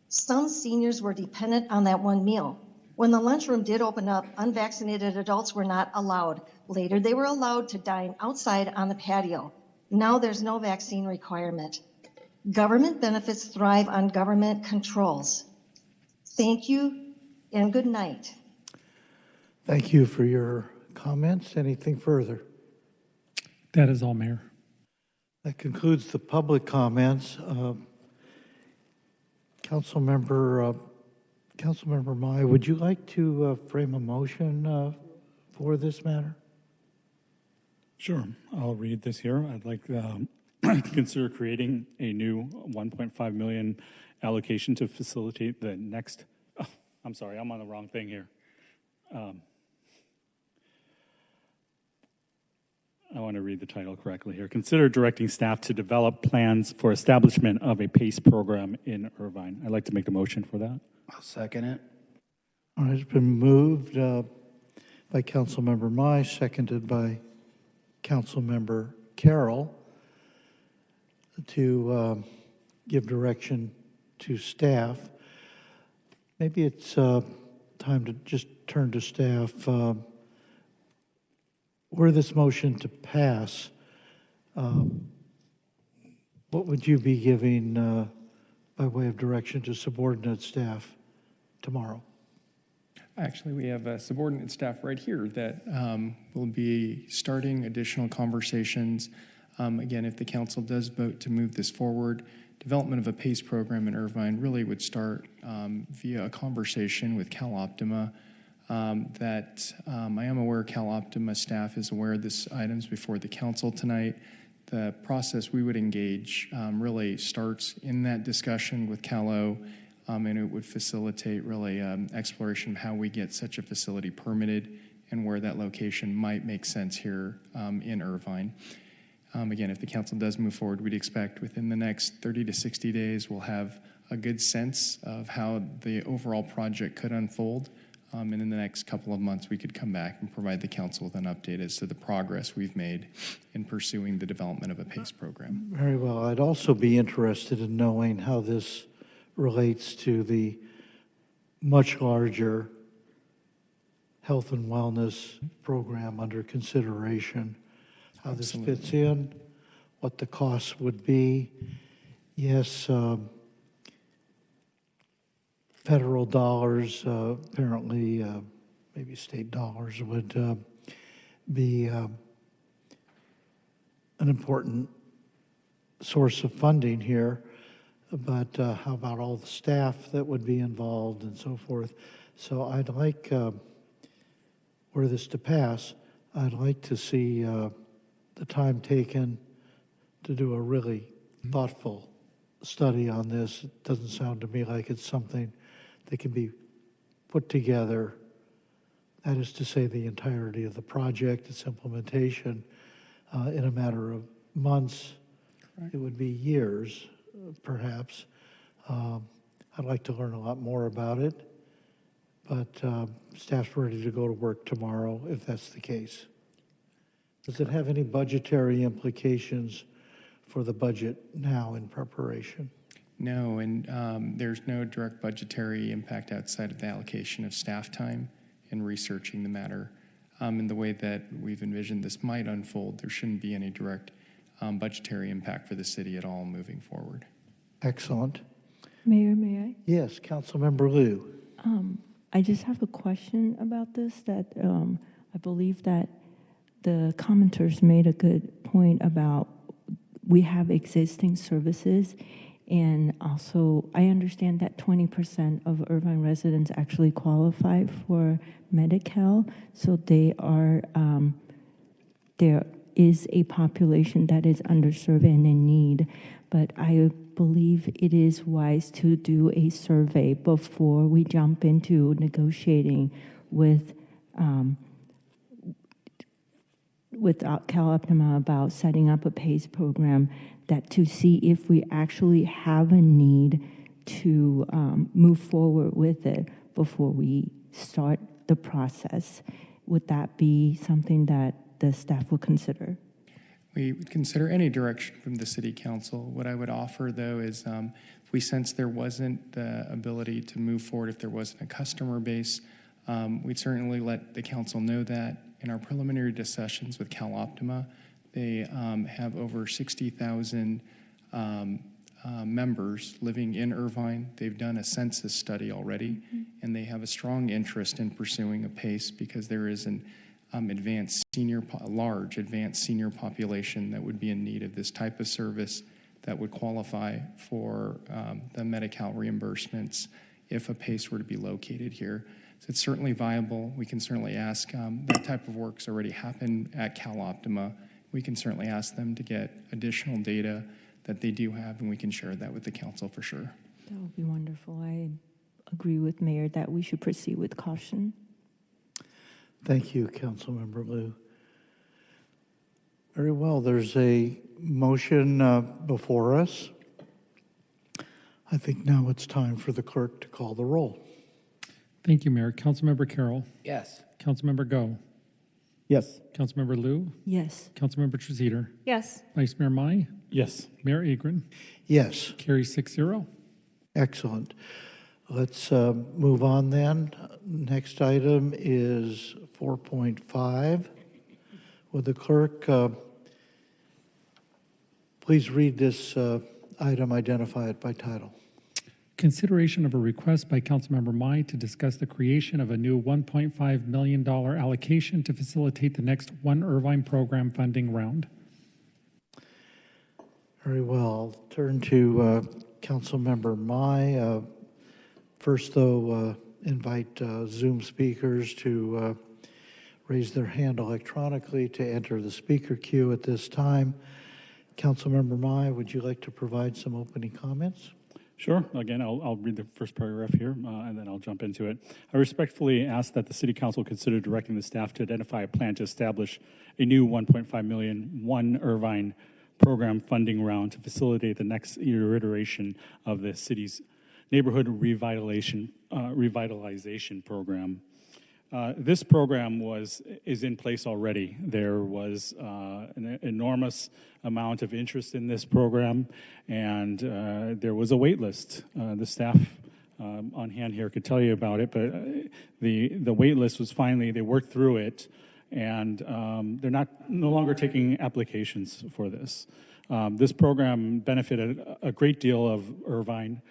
Speaker 13: Some seniors were dependent on that one meal. When the lunchroom did open up, unvaccinated adults were not allowed. Later, they were allowed to dine outside on the patio. Now there's no vaccine requirement. Government benefits thrive on government controls. Thank you and good night.
Speaker 1: Thank you for your comments. Anything further?
Speaker 2: That is all, Mayor.
Speaker 1: That concludes the public comments. Councilmember Mai, would you like to frame a motion for this matter?
Speaker 20: Sure. I'll read this here. I'd like to consider creating a new 1.5 million allocation to facilitate the next. Oh, I'm sorry, I'm on the wrong thing here. I want to read the title correctly here. Consider directing staff to develop plans for establishment of a PACE program in Irvine. I'd like to make a motion for that.
Speaker 5: I'll second it.
Speaker 1: All right, it's been moved by Councilmember Mai, seconded by Councilmember Carroll to give direction to staff. Maybe it's time to just turn to staff. Were this motion to pass, what would you be giving by way of direction to subordinate staff tomorrow?
Speaker 9: Actually, we have subordinate staff right here that will be starting additional conversations. Again, if the council does vote to move this forward, development of a PACE program in Irvine really would start via a conversation with Cal Optima. That I am aware Cal Optima staff is aware of this items before the council tonight. The process we would engage really starts in that discussion with Cal-O, and it would facilitate really exploration of how we get such a facility permitted and where that location might make sense here in Irvine. Again, if the council does move forward, we'd expect within the next 30 to 60 days we'll have a good sense of how the overall project could unfold. And in the next couple of months, we could come back and provide the council with an update as to the progress we've made in pursuing the development of a PACE program.
Speaker 1: Very well. I'd also be interested in knowing how this relates to the much larger health and wellness program under consideration, how this fits in, what the costs would be. Yes, federal dollars, apparently maybe state dollars would be an important source of funding here, but how about all the staff that would be involved and so forth? So I'd like, were this to pass, I'd like to see the time taken to do a really thoughtful study on this. It doesn't sound to me like it's something that can be put together, that is to say the entirety of the project, its implementation, in a matter of months. Correct. It would be years, perhaps. I'd like to learn a lot more about it, but staff's ready to go to work tomorrow if that's the case. Does it have any budgetary implications for the budget now in preparation?
Speaker 9: No, and there's no direct budgetary impact outside of the allocation of staff time in researching the matter. In the way that we've envisioned this might unfold, there shouldn't be any direct budgetary impact for the city at all moving forward.
Speaker 1: Excellent.
Speaker 17: Mayor, may I?
Speaker 1: Yes, Councilmember Liu.
Speaker 17: I just have a question about this that I believe that the commenters made a good point about we have existing services. And also, I understand that 20% of Irvine residents actually qualify for Medi-Cal, so they are, there is a population that is underserved and in need. But I believe it is wise to do a survey before we jump into negotiating with Cal Optima about setting up a PACE program, that to see if we actually have a need to move forward with it before we start the process. Would that be something that the staff will consider?
Speaker 9: We would consider any direction from the City Council. What I would offer, though, is if we sense there wasn't the ability to move forward, if there wasn't a customer base, we'd certainly let the council know that. In our preliminary discussions with Cal Optima, they have over 60,000 members living in Irvine. They've done a census study already, and they have a strong interest in pursuing a PACE because there is an large advanced senior population that would be in need of this type of service that would qualify for the Medi-Cal reimbursements if a PACE were to be located here. So it's certainly viable. We can certainly ask, that type of work's already happened at Cal Optima. We can certainly ask them to get additional data that they do have, and we can share that with the council for sure.
Speaker 17: That would be wonderful. I agree with Mayor that we should proceed with caution.
Speaker 1: Thank you, Councilmember Liu. Very well. There's a motion before us. I think now it's time for the clerk to call the roll.
Speaker 2: Thank you, Mayor. Councilmember Carroll.
Speaker 5: Yes.
Speaker 2: Councilmember Go.
Speaker 19: Yes.
Speaker 2: Councilmember Liu.
Speaker 17: Yes.
Speaker 2: Councilmember Trezeder.
Speaker 18: Yes.
Speaker 2: Vice Mayor Mai.
Speaker 20: Yes.
Speaker 2: Mayor Agron.
Speaker 1: Yes.
Speaker 2: Carry 6-0.
Speaker 1: Excellent. Let's move on then. Next item is 4.5. Would the clerk please read this item, identify it by title.
Speaker 2: Consideration of a request by Councilmember Mai to discuss the creation of a new $1.5 million allocation to facilitate the next One Irvine program funding round.
Speaker 1: Very well. Turn to Councilmember Mai. First, though, invite Zoom speakers to raise their hand electronically to enter the speaker queue at this time. Councilmember Mai, would you like to provide some opening comments?
Speaker 20: Sure. Again, I'll read the first paragraph here, and then I'll jump into it. I respectfully ask that the City Council consider directing the staff to identify a plan to establish a new $1.5 million One Irvine program funding round to facilitate the next iteration of the city's neighborhood revitalization program. This program is in place already. There was an enormous amount of interest in this program, and there was a wait list. The staff on hand here could tell you about it, but the wait list was finally, they worked through it, and they're no longer taking applications for this. This program benefited a great deal of Irvine.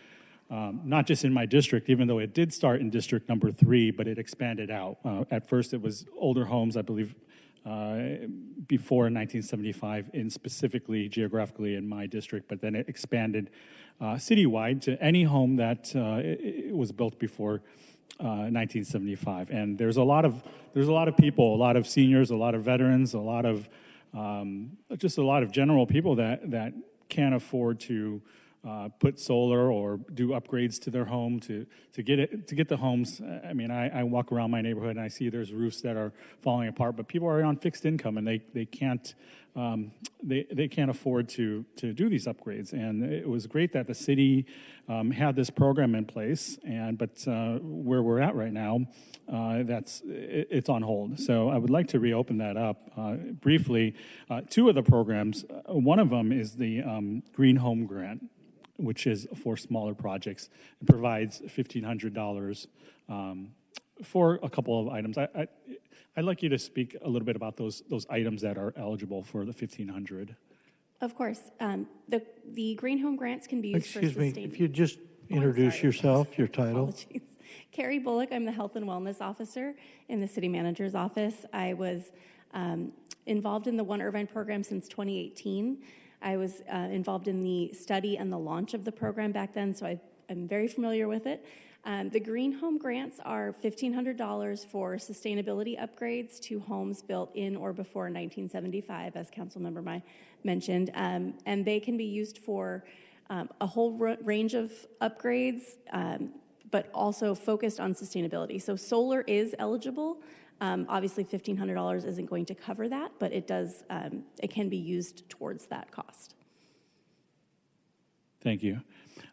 Speaker 20: Not just in my district, even though it did start in district number 3, but it expanded out. At first, it was older homes, I believe, before 1975, specifically geographically in my district, but then it expanded citywide to any home that it was built before 1975. And there's a lot of people, a lot of seniors, a lot of veterans, a lot of general people that can't afford to put solar or do upgrades to their home to get the homes. I mean, I walk around my neighborhood and I see there's roofs that are falling apart, but people are on fixed income and they can't afford to do these upgrades. And it was great that the city had this program in place. But where we're at right now, it's on hold. So I would like to reopen that up briefly. Two of the programs. One of them is the Green Home Grant, which is for smaller projects. It provides $1,500 for a couple of items. I'd like you to speak a little bit about those items that are eligible for the $1,500.
Speaker 6: Of course. The Green Home Grants can be used for
Speaker 1: Excuse me, if you just introduce yourself, your title.
Speaker 6: Apologies. Carrie Bullock, I'm the Health and Wellness Officer in the City Manager's Office. I was involved in the One Irvine program since 2018. I was involved in the study and the launch of the program back then, so I'm very familiar with it. The Green Home Grants are $1,500 for sustainability upgrades to homes built in or before 1975, as Councilmember Mai mentioned, and they can be used for a whole range of upgrades, but also focused on sustainability. So solar is eligible. Obviously, $1,500 isn't going to cover that, but it does. It can be used towards that cost.
Speaker 20: Thank you.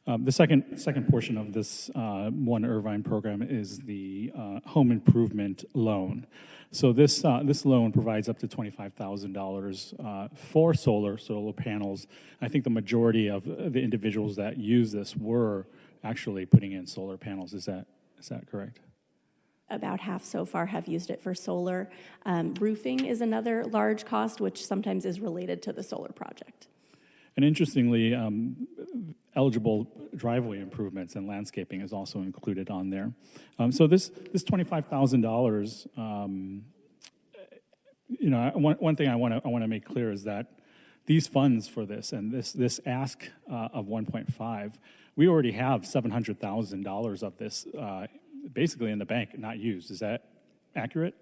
Speaker 20: The second portion of this One Irvine program is the home improvement loan. So this loan provides up to $25,000 for solar panels. I think the majority of the individuals that use this were actually putting in solar panels. Is that correct?
Speaker 6: About half so far have used it for solar. Roofing is another large cost, which sometimes is related to the solar project.
Speaker 20: And interestingly, eligible driveway improvements and landscaping is also included on there. So this $25,000 one thing I want to make clear is that these funds for this and this ask of 1.5, we already have $700,000 of this basically in the bank, not used. Is that accurate?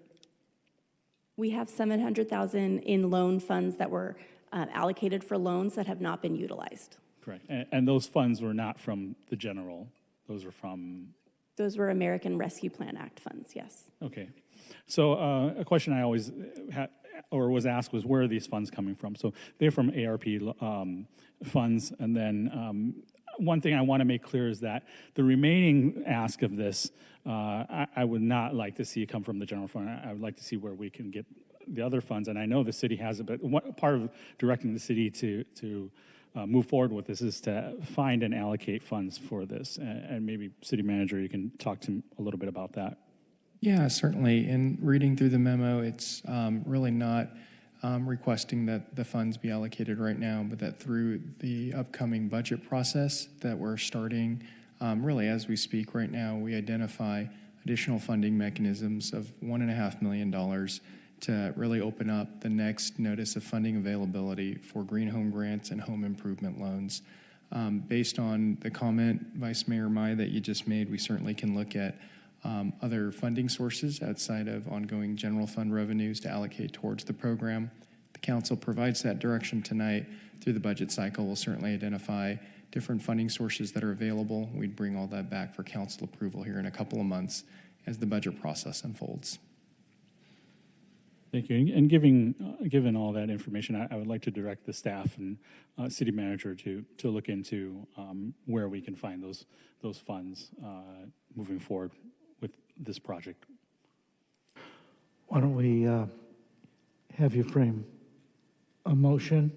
Speaker 6: We have $700,000 in loan funds that were allocated for loans that have not been utilized.
Speaker 20: Correct. And those funds were not from the general. Those were from...
Speaker 6: Those were American Rescue Plan Act funds, yes.
Speaker 20: Okay. So a question I always had or was asked was, where are these funds coming from? So they're from ARP funds. And then one thing I want to make clear is that the remaining ask of this, I would not like to see it come from the general fund. I would like to see where we can get the other funds. And I know the city has it, but part of directing the city to move forward with this is to find and allocate funds for this. And maybe city manager, you can talk to a little bit about that.
Speaker 9: Yeah, certainly. In reading through the memo, it's really not requesting that the funds be allocated right now, but that through the upcoming budget process that we're starting really as we speak right now, we identify additional funding mechanisms of $1.5 million to really open up the next notice of funding availability for green home grants and home improvement loans. Based on the comment, Vice Mayor Mai, that you just made, we certainly can look at other funding sources outside of ongoing general fund revenues to allocate towards the program. The council provides that direction tonight. Through the budget cycle, we'll certainly identify different funding sources that are available. We'd bring all that back for council approval here in a couple of months as the budget process unfolds.
Speaker 20: Thank you. And given all that information, I would like to direct the staff and city manager to look into where we can find those funds moving forward with this project.
Speaker 1: Why don't we have you frame a motion?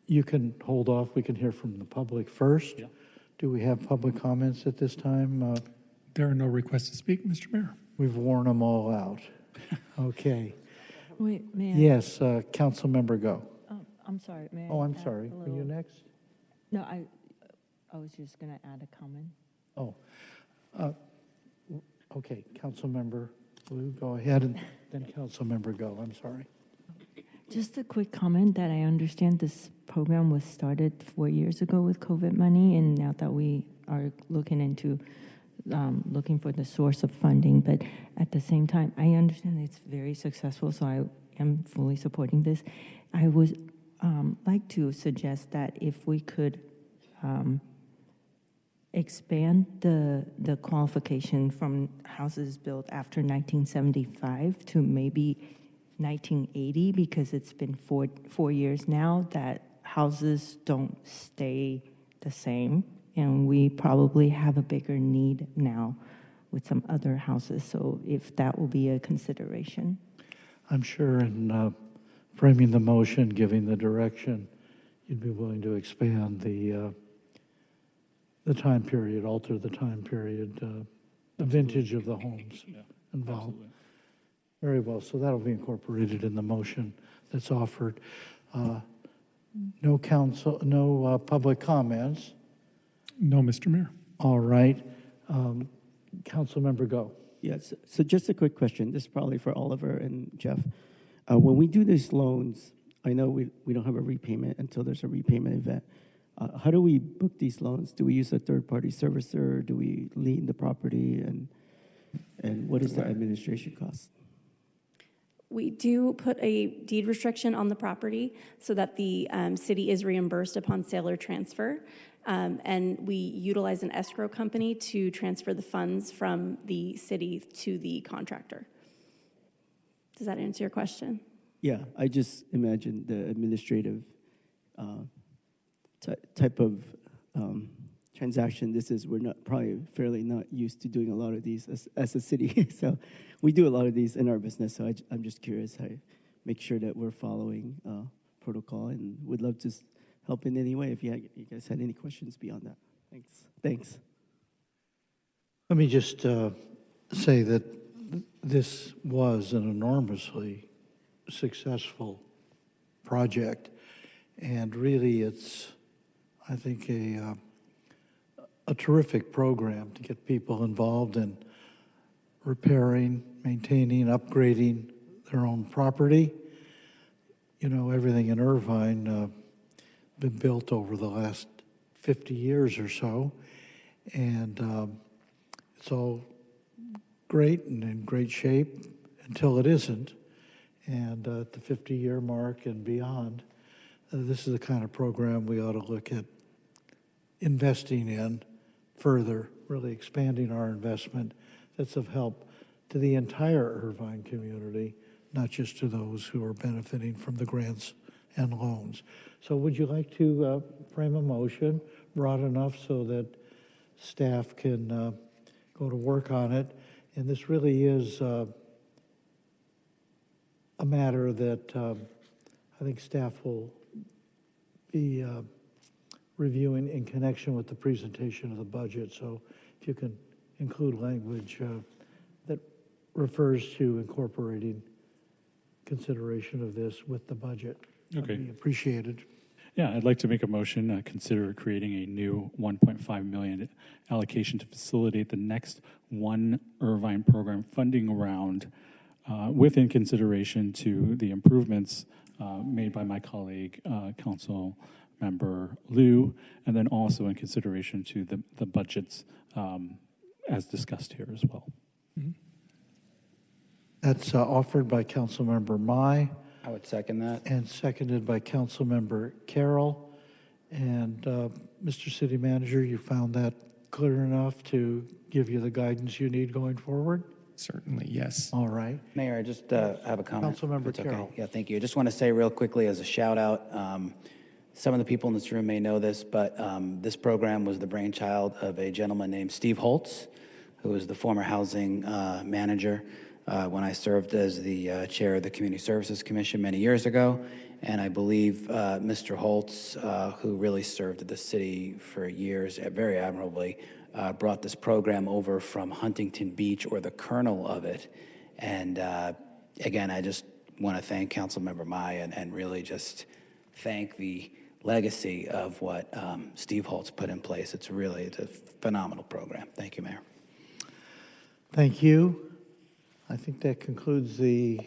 Speaker 1: You can hold off. We can hear from the public first.
Speaker 20: Yeah.
Speaker 1: Do we have public comments at this time?
Speaker 2: There are no requests to speak, Mr. Mayor.
Speaker 1: We've worn them all out. Okay.
Speaker 17: Wait, may I?
Speaker 1: Yes, council member Go.
Speaker 17: I'm sorry, may I?
Speaker 1: Oh, I'm
Speaker 17: add
Speaker 1: sorry.
Speaker 17: a
Speaker 1: Were
Speaker 17: little-
Speaker 1: you next?
Speaker 17: No, I was just going to add a comment.
Speaker 1: Oh. Okay, council member Blue, go ahead, and then council member Go. I'm sorry.
Speaker 17: Just a quick comment that I understand this program was started 4 years ago with COVID money, and now that we are looking into looking for the source of funding, but at the same time, I understand it's very successful, so I am fully supporting this. I would like to suggest that if we could expand the qualification from houses built after 1975 to maybe 1980, because it's been four years now that houses don't stay the same, and we probably have a bigger need now with some other houses. So if that will be a consideration.
Speaker 1: I'm sure in framing the motion, giving the direction, you'd be willing to expand the time period, alter the time period, the vintage of the homes involved.
Speaker 20: Absolutely.
Speaker 1: Very well, so that'll be incorporated in the motion that's offered. No public comments.
Speaker 2: No, Mr. Mayor.
Speaker 1: All right. Council member Go.
Speaker 19: Yes, so just a quick question. This is probably for Oliver and Jeff. When we do these loans, I know we don't have a repayment until there's a repayment event. How do we book these loans? Do we use a third-party servicer? Do we lien the property? And what is the administration cost?
Speaker 6: We do put a deed restriction on the property so that the city is reimbursed upon sale or transfer. And we utilize an escrow company to transfer the funds from the city to the contractor. Does that answer your question?
Speaker 19: Yeah, I just imagine the administrative type of transaction this is. We're probably fairly not used to doing a lot of these as a city. So we do a lot of these in our business. So I'm just curious how to make sure that we're following protocol, and would love to help in any way if you guys had any questions beyond that. Thanks.
Speaker 1: Let me just say that this was an enormously successful project, and really it's, I think, a terrific program to get people involved in repairing, maintaining, upgrading their own property. You know, everything in Irvine been built over the last 50 years or so, and it's all great and in great shape until it isn't. And at the 50-year mark and beyond, this is the kind of program we ought to look at investing in further, really expanding our investment that's of help to the entire Irvine community, not just to those who are benefiting from the grants and loans. So would you like to frame a motion broad enough so that staff can go to work on it? And this really is a matter that I think staff will be reviewing in connection with the presentation of the budget. So if you can include language that refers to incorporating consideration of this with the budget,
Speaker 20: Okay.
Speaker 1: that'd be appreciated.
Speaker 20: Yeah, I'd like to make a motion, consider creating a new $1.5 million allocation to facilitate the next One Irvine program funding round within consideration to the improvements made by my colleague, Council Member Liu, and then also in consideration to the budgets as discussed here as well.
Speaker 2: Mm-hmm.
Speaker 1: That's offered by Councilmember Mai.
Speaker 5: I would second that.
Speaker 1: And seconded by Councilmember Carroll. And Mr. City Manager, you found that clear enough to give you the guidance you need going forward?
Speaker 9: Certainly, yes.
Speaker 1: All right.
Speaker 5: Mayor, I just have a comment.
Speaker 1: Councilmember
Speaker 5: If it's okay.
Speaker 1: Carroll.
Speaker 5: Yeah, thank you. I just want to say real quickly as a shout out, some of the people in this room may know this, but this program was the brainchild of a gentleman named Steve Holtz, who was the former housing manager when I served as the chair of the Community Services Commission many years ago. And I believe Mr. Holtz, who really served the city for years very admirably, brought this program over from Huntington Beach, or the kernel of it. And again, I just want to thank Councilmember Mai and really just thank the legacy of what Steve Holtz put in place. It's a phenomenal program. Thank you, Mayor.
Speaker 1: Thank you. I think that concludes the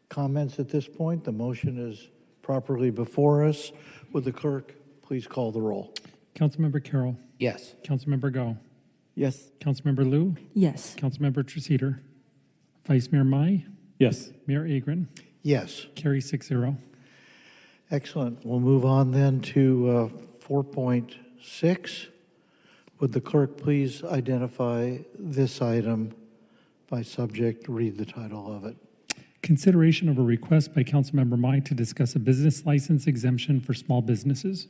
Speaker 1: comments at this point. The motion is properly before us. Would the clerk please call the roll?
Speaker 2: Councilmember Carroll.
Speaker 5: Yes.
Speaker 2: Councilmember Go.
Speaker 19: Yes.
Speaker 2: Councilmember Liu.
Speaker 17: Yes.
Speaker 2: Councilmember Treceder. Vice Mayor Mai.
Speaker 20: Yes.
Speaker 2: Mayor Agron.
Speaker 1: Yes.
Speaker 2: Carry 6-0.
Speaker 1: Excellent. We'll move on then to 4.6. Would the clerk please identify this item by subject, read the title of it.
Speaker 2: Consideration of a request by Councilmember Mai to discuss a business license exemption for small businesses.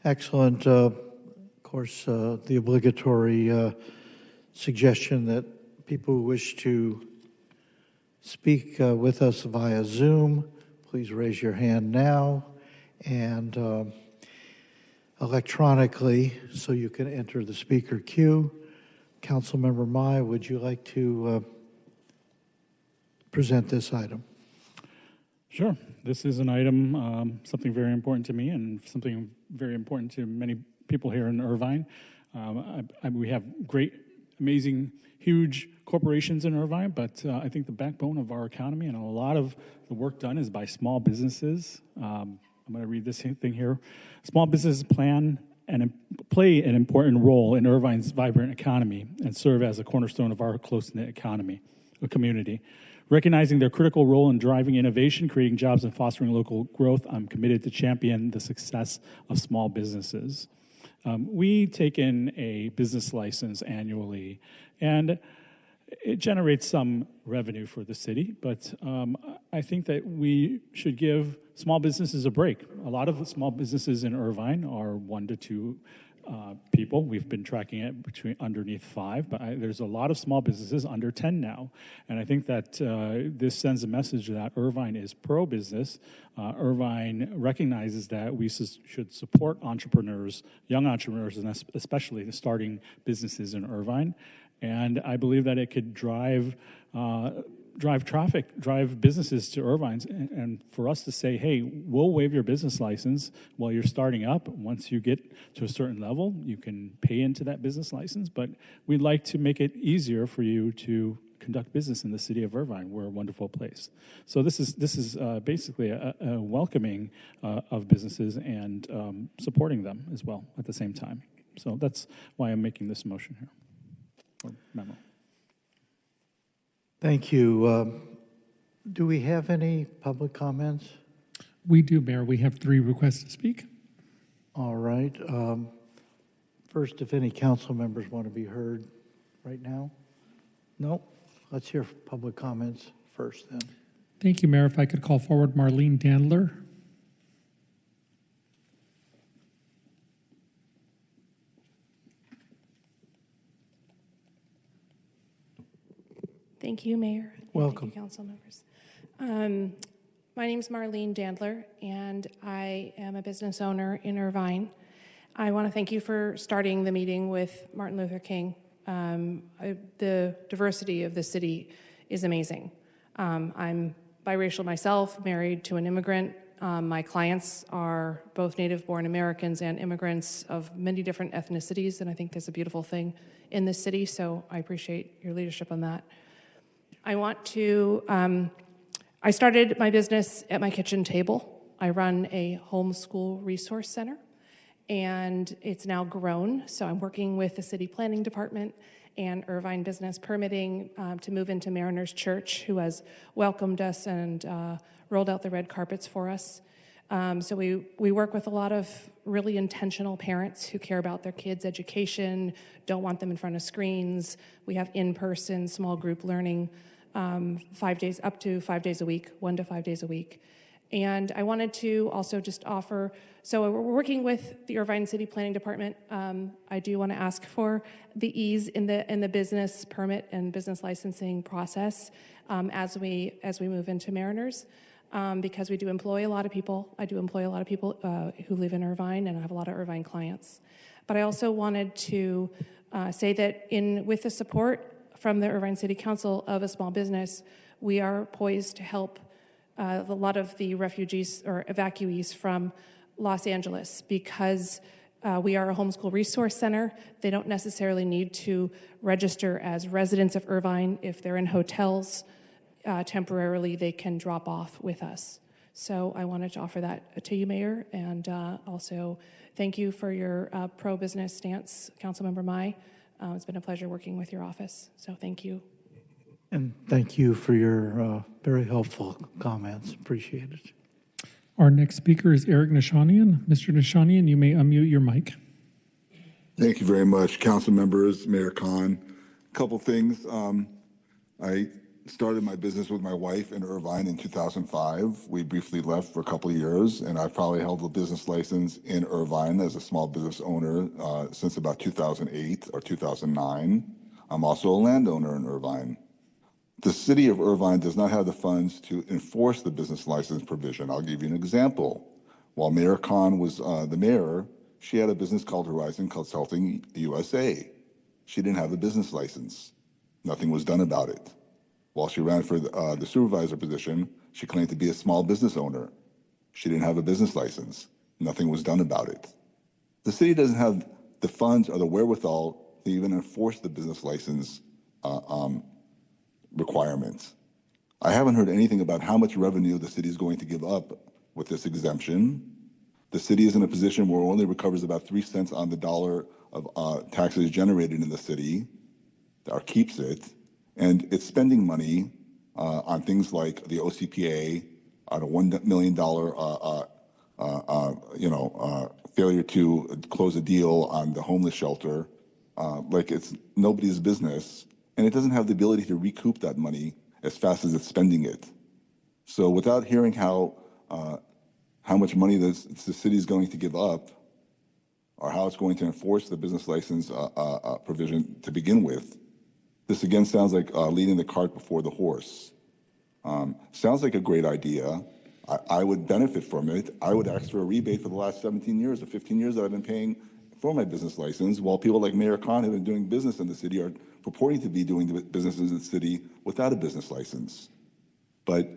Speaker 1: Excellent. Of course, the obligatory suggestion that people who wish to speak with us via Zoom, please raise your hand now, and electronically so you can enter the speaker queue. Councilmember Mai, would you like to present this item?
Speaker 20: Sure. This is an item, something very important to me and something very important to many people here in Irvine. We have great, amazing, huge corporations in Irvine, but I think the backbone of our economy and a lot of the work done is by small businesses. I'm going to read this thing here. Small businesses plan and play an important role in Irvine's vibrant economy and serve as a cornerstone of our close-knit economy, a community. Recognizing their critical role in driving innovation, creating jobs, and fostering local growth, I'm committed to champion the success of small businesses. We take in a business license annually, and it generates some revenue for the city, but I think that we should give small businesses a break. A lot of small businesses in Irvine are 1 to 2 people. We've been tracking it underneath 5, but there's a lot of small businesses under 10 now. And I think that this sends a message that Irvine is pro-business. Irvine recognizes that we should support entrepreneurs, young entrepreneurs, and especially starting businesses in Irvine. And I believe that it could drive traffic, drive businesses to Irvine's, and for us to say, hey, we'll waive your business license while you're starting up. Once you get to a certain level, you can pay into that business license, but we'd like to make it easier for you to conduct business in the city of Irvine. We're a wonderful place. So this is basically a welcoming of businesses and supporting them as well at the same time. So that's why I'm making this motion here, or memo.
Speaker 1: Thank you. Do we have any public comments?
Speaker 2: We do, Mayor. We have 3 requests to speak.
Speaker 1: All right. First, if any council members want to be heard right now? No? Let's hear public comments first then.
Speaker 2: Thank you, Mayor. If I could call forward Marlene Dandler.
Speaker 4: Thank you, Mayor.
Speaker 1: Welcome.
Speaker 4: Thank you, council members. My name is Marlene Dandler, and I am a business owner in Irvine. I want to thank you for starting the meeting with Martin Luther King. The diversity of the city is amazing. I'm biracial myself, married to an immigrant. My clients are both native-born Americans and immigrants of many different ethnicities, and I think that's a beautiful thing in this city, so I appreciate your leadership on that. I started my business at my kitchen table. I run a homeschool resource center, and it's now grown. So I'm working with the city planning department and Irvine Business Permitting to move into Mariners Church, who has welcomed us and rolled out the red carpets for us. So we work with a lot of really intentional parents who care about their kids' education, don't want them in front of screens. We have in-person small group learning 5 days, up to 5 days a week, 1 to 5 days a week. And I wanted to also just offer, so we're working with the Irvine City Planning Department. I do want to ask for the ease in the business permit and business licensing process as we move into Mariners, because we do employ a lot of people. I do employ a lot of people who live in Irvine, and I have a lot of Irvine clients. But I also wanted to say that with the support from the Irvine City Council of a small business, we are poised to help a lot of the refugees or evacuees from Los Angeles, because we are a homeschool resource center. They don't necessarily need to register as residents of Irvine. If they're in hotels temporarily, they can drop off with us. So I wanted to offer that to you, Mayor, and also thank you for your pro-business stance, Councilmember Mai. It's been a pleasure working with your office, so thank you.
Speaker 1: And thank you for your very helpful comments. Appreciate it.
Speaker 2: Our next speaker is Eric Nishanian. Mr. Nishanian, you may unmute your mic.
Speaker 16: Thank you very much, council members, Mayor Khan. A couple things. I started my business with my wife in Irvine in 2005. We briefly left for a couple of years, and I've probably held a business license in Irvine as a small business owner since about 2008 or 2009. I'm also a landowner in Irvine. The city of Irvine does not have the funds to enforce the business license provision. I'll give you an example. While Mayor Khan was the mayor, she had a business called Horizon Consulting USA. She didn't have the business license. Nothing was done about it. While she ran for the supervisor position, she claimed to be a small business owner. She didn't have a business license. Nothing was done about it. The city doesn't have the funds or the wherewithal to even enforce the business license requirements. I haven't heard anything about how much revenue the city is going to give up with this exemption. The city is in a position where it only recovers about 3 cents on the dollar of taxes generated in the city, or keeps it, and it's spending money on things like the OCPA, on a $1 million failure to close a deal on the homeless shelter, like it's nobody's business, and it doesn't have the ability to recoup that money as fast as it's spending it. So without hearing how much money the city is going to give up, or how it's going to enforce the business license provision to begin with, this again sounds like leading the cart before the horse. Sounds like a great idea. I would benefit from it. I would ask for a rebate for the last 17 years or 15 years that I've been paying for my business license, while people like Mayor Khan have been doing business in the city are purporting to be doing businesses in the city without a business license. But,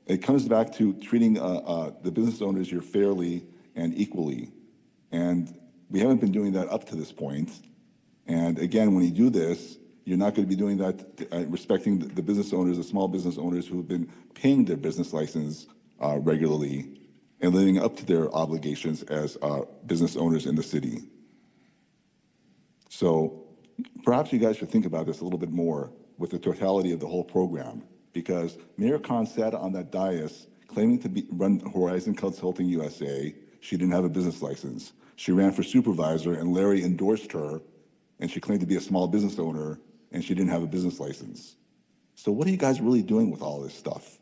Speaker 16: it comes back to treating the business owners here fairly and equally. And we haven't been doing that up to this point. And again, when you do this, You're not going to be doing that, respecting the business owners, the small business owners who have been paying their business license regularly and living up to their obligations as business owners in the city. So perhaps you guys should think about this a little bit more with the totality of the whole program, because Mayor Khan sat on that dais claiming to run Horizon Consulting USA. She didn't have a business license. She ran for supervisor and Larry endorsed her, and she claimed to be a small business owner and she didn't have a business license. So what are you guys really doing with all this stuff?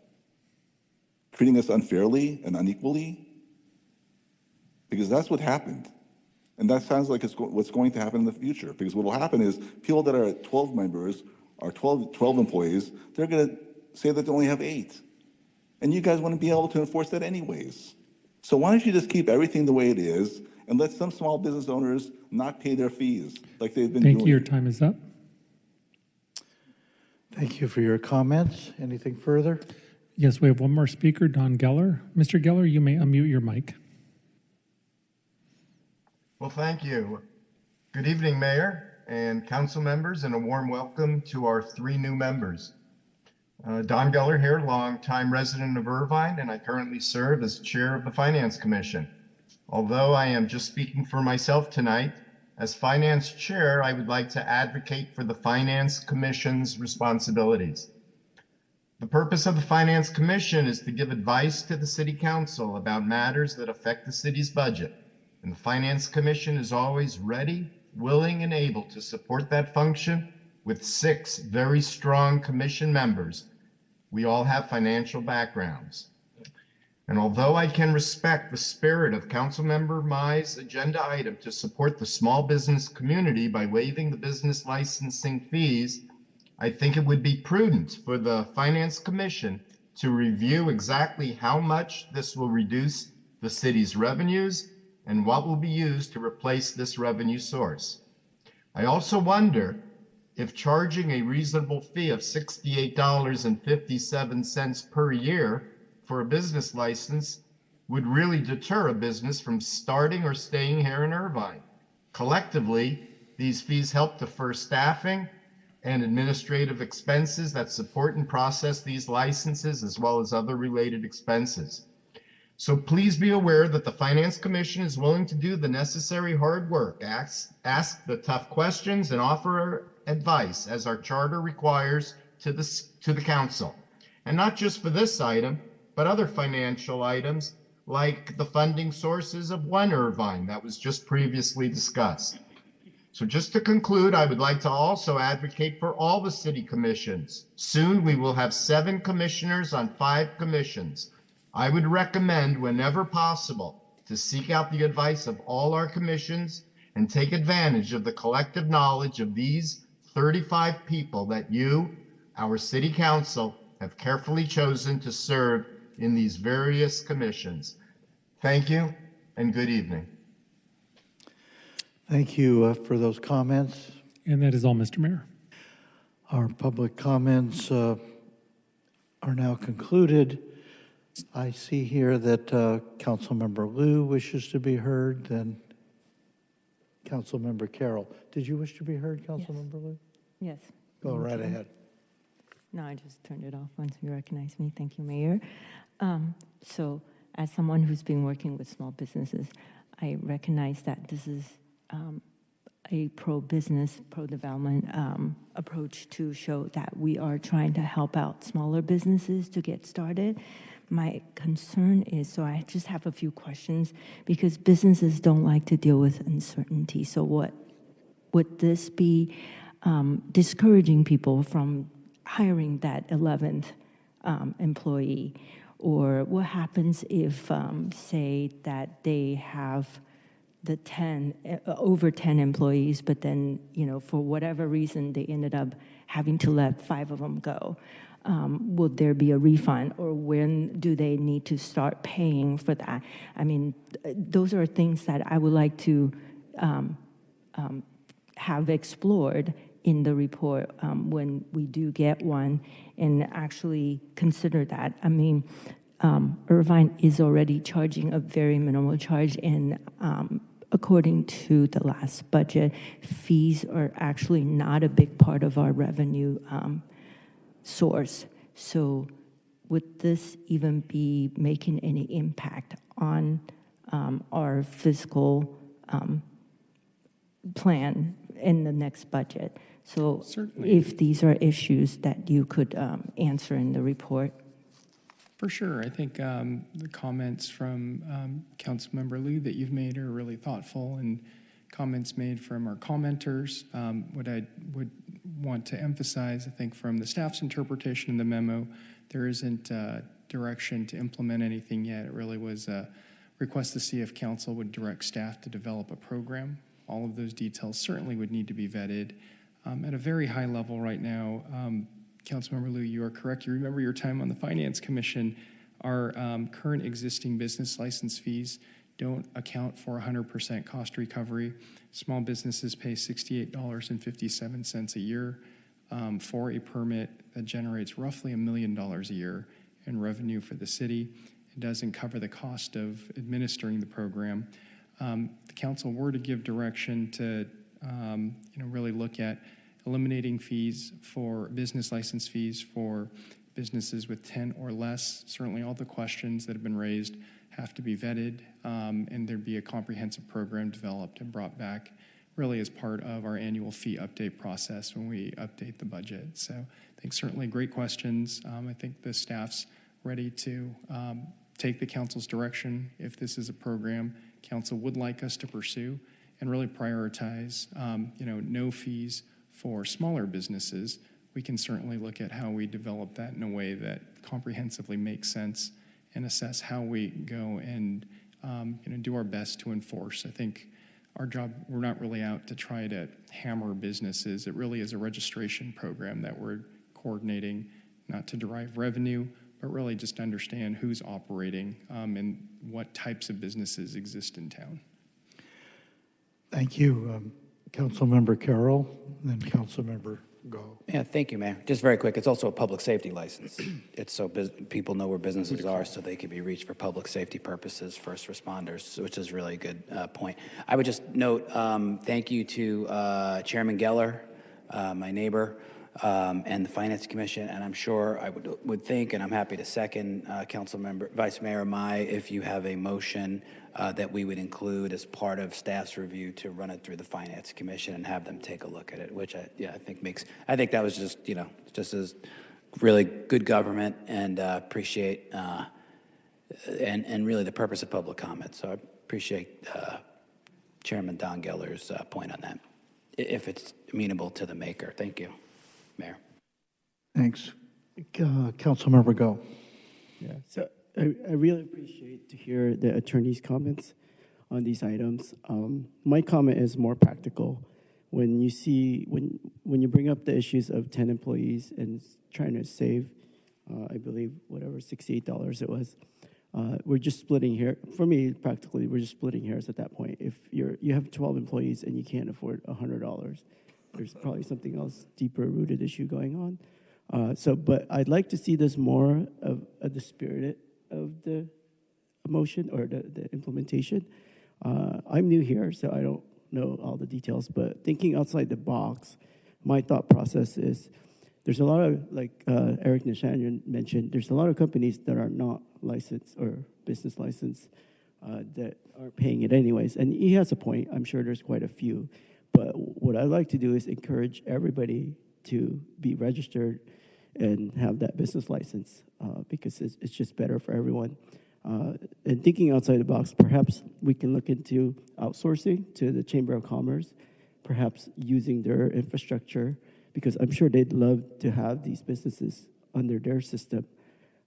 Speaker 16: Treating us unfairly and unequally? Because that's what happened. And that sounds like it's what's going to happen in the future. Because what will happen is people that are at 12 members or 12 employees, they're going to say that they only have 8. And you guys wouldn't be able to enforce that anyways. So why don't you just keep everything the way it is and let some small business owners not pay their fees like they've been doing?
Speaker 2: Thank you. Your time is up.
Speaker 1: Thank you for your comments. Anything further?
Speaker 2: Yes, we have one more speaker, Don Geller. Mr. Geller, you may unmute your mic.
Speaker 14: Well, thank you. Good evening, Mayor and council members, and a warm welcome to our 3 new members. Don Geller here, longtime resident of Irvine, and I currently serve as chair of the Finance Commission. Although I am just speaking for myself tonight, as Finance Chair, I would like to advocate for the Finance Commission's responsibilities. The purpose of the Finance Commission is to give advice to the City Council about matters that affect the city's budget. And the Finance Commission is always ready, willing, and able to support that function with 6 very strong commission members. We all have financial backgrounds. And although I can respect the spirit of Councilmember Mai's agenda item to support the small business community by waiving the business licensing fees, I think it would be prudent for the Finance Commission to review exactly how much this will reduce the city's revenues and what will be used to replace this revenue source. I also wonder if charging a reasonable fee of $68.57 per year for a business license would really deter a business from starting or staying here in Irvine. Collectively, these fees help defer staffing and administrative expenses that support and process these licenses, as well as other related expenses. So please be aware that the Finance Commission is willing to do the necessary hard work, ask the tough questions, and offer advice as our charter requires to the council. And not just for this item, but other financial items like the funding sources of One Irvine that was just previously discussed. So just to conclude, I would like to also advocate for all the city commissions. Soon we will have 7 commissioners on 5 commissions. I would recommend, whenever possible, to seek out the advice of all our commissions and take advantage of the collective knowledge of these 35 people that you, our city council, have carefully chosen to serve in these various commissions. Thank you and good evening.
Speaker 1: Thank you for those comments.
Speaker 2: And that is all, Mr. Mayor.
Speaker 1: Our public comments are now concluded. I see here that Councilmember Liu wishes to be heard, then Councilmember Carroll. Did you wish to be heard, Councilmember Liu?
Speaker 17: Yes.
Speaker 1: Go right ahead.
Speaker 17: No, I just turned it off once you recognize me. Thank you, Mayor. So as someone who's been working with small businesses, I recognize that this is a pro-business, pro-development approach to show that we are trying to help out smaller businesses to get started. My concern is, so I just have a few questions, because businesses don't like to deal with uncertainty. So what would this be discouraging people from hiring that 11th employee? Or what happens if, say, that they have the over 10 employees, but then, for whatever reason, they ended up having to let 5 of them go? Will there be a refund, or when do they need to start paying for that? I mean, those are things that I would like to have explored in the report when we do get one, and actually consider that. I mean, Irvine is already charging a very minimal charge, and according to the last budget, fees are actually not a big part of our revenue source. So would this even be making any impact on our fiscal plan in the next budget? So
Speaker 9: Certainly.
Speaker 17: if these are issues that you could answer in the report.
Speaker 9: For sure. I think the comments from Councilmember Liu that you've made are really thoughtful, and comments made from our commenters. What I would want to emphasize, I think from the staff's interpretation in the memo, there isn't direction to implement anything yet. It really was a request to see if council would direct staff to develop a program. All of those details certainly would need to be vetted. At a very high level right now, Councilmember Liu, you are correct. You remember your time on the Finance Commission. Our current existing business license fees don't account for 100% cost recovery. Small businesses pay $68.57 a year for a permit that generates roughly $1 million a year in revenue for the city. It doesn't cover the cost of administering the program. The council were to give direction to really look at eliminating fees for business license fees for businesses with 10 or less. Certainly all the questions that have been raised have to be vetted, and there'd be a comprehensive program developed and brought back really as part of our annual fee update process when we update the budget. So I think certainly great questions. I think the staff's ready to take the council's direction if this is a program council would like us to pursue and really prioritize, no fees for smaller businesses. We can certainly look at how we develop that in a way that comprehensively makes sense and assess how we go and do our best to enforce. I think our job, we're not really out to try to hammer businesses. It really is a registration program that we're coordinating, not to derive revenue, but really just to understand who's operating and what types of businesses exist in town.
Speaker 1: Thank you. Councilmember Carroll, then Councilmember Go.
Speaker 5: Yeah, thank you, Mayor. Just very quick, it's also a public safety license. It's so people know where businesses are so they can be reached for public safety purposes, first responders, which is really a good point. I would just note, thank you to Chairman Geller, my neighbor, and the Finance Commission, and I'm sure I would think, and I'm happy to second Vice Mayor Mai, if you have a motion that we would include as part of staff's review to run it through the Finance Commission and have them take a look at it, which I think that was just as really good government, and appreciate and really the purpose of public comment. So I appreciate Chairman Don Geller's point on that, if it's amenable to the maker. Thank you, Mayor.
Speaker 1: Thanks. Councilmember Go.
Speaker 19: Yeah, so I really appreciate to hear the attorney's comments on these items. My comment is more practical. When you see, when you bring up the issues of 10 employees and trying to save, I believe, whatever, $68 it was, we're just splitting here. For me, practically, we're just splitting hairs at that point. If you have 12 employees and you can't afford $100, there's probably something else, deeper rooted issue going on. But I'd like to see this more of the spirit of the motion or the implementation. I'm new here, so I don't know all the details, but thinking outside the box, my thought process is there's a lot of, like Eric Nishanian mentioned, there's a lot of companies that are not licensed or business licensed that aren't paying it anyways. And he has a point. I'm sure there's quite a few. But what I'd like to do is encourage everybody to be registered and have that business license because it's just better for everyone. And thinking outside the box, perhaps we can look into outsourcing to the Chamber of Commerce, perhaps using their infrastructure, because I'm sure they'd love to have these businesses under their system.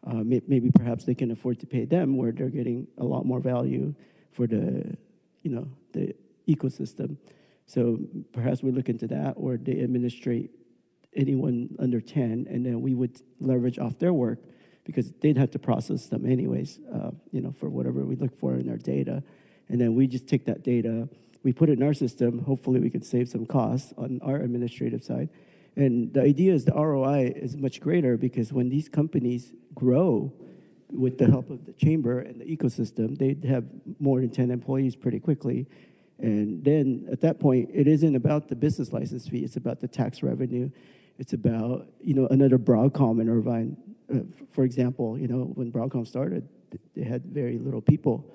Speaker 19: Maybe perhaps they can afford to pay them where they're getting a lot more value for the ecosystem. So perhaps we look into that, or they administrate anyone under 10, and then we would leverage off their work because they'd have to process them anyways, for whatever we look for in our data. And then we just take that data, we put it in our system. Hopefully we can save some costs on our administrative side. And the idea is the ROI is much greater because when these companies grow with the help of the chamber and the ecosystem, they'd have more than 10 employees pretty quickly. And then at that point, it isn't about the business license fee, it's about the tax revenue. It's about, another Broadcom in Irvine. For example, when Broadcom started, they had very little people.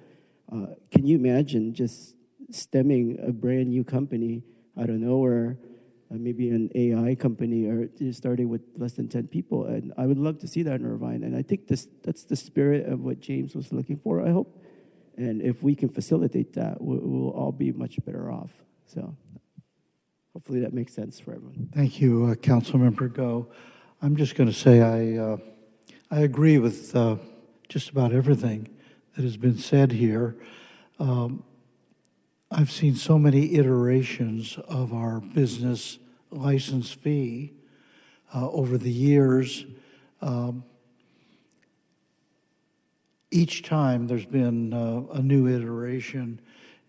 Speaker 19: Can you imagine just stemming a brand new company out of nowhere, maybe an AI company, or just starting with less than 10 people? And I would love to see that in Irvine. And I think that's the spirit of what James was looking for, I hope. And if we can facilitate that, we'll all be much better off. So hopefully that makes sense for everyone.
Speaker 1: Thank you, Councilmember Go. I'm just going to say I agree with just about everything that has been said here. I've seen so many iterations of our business license fee over the years. Each time there's been a new iteration.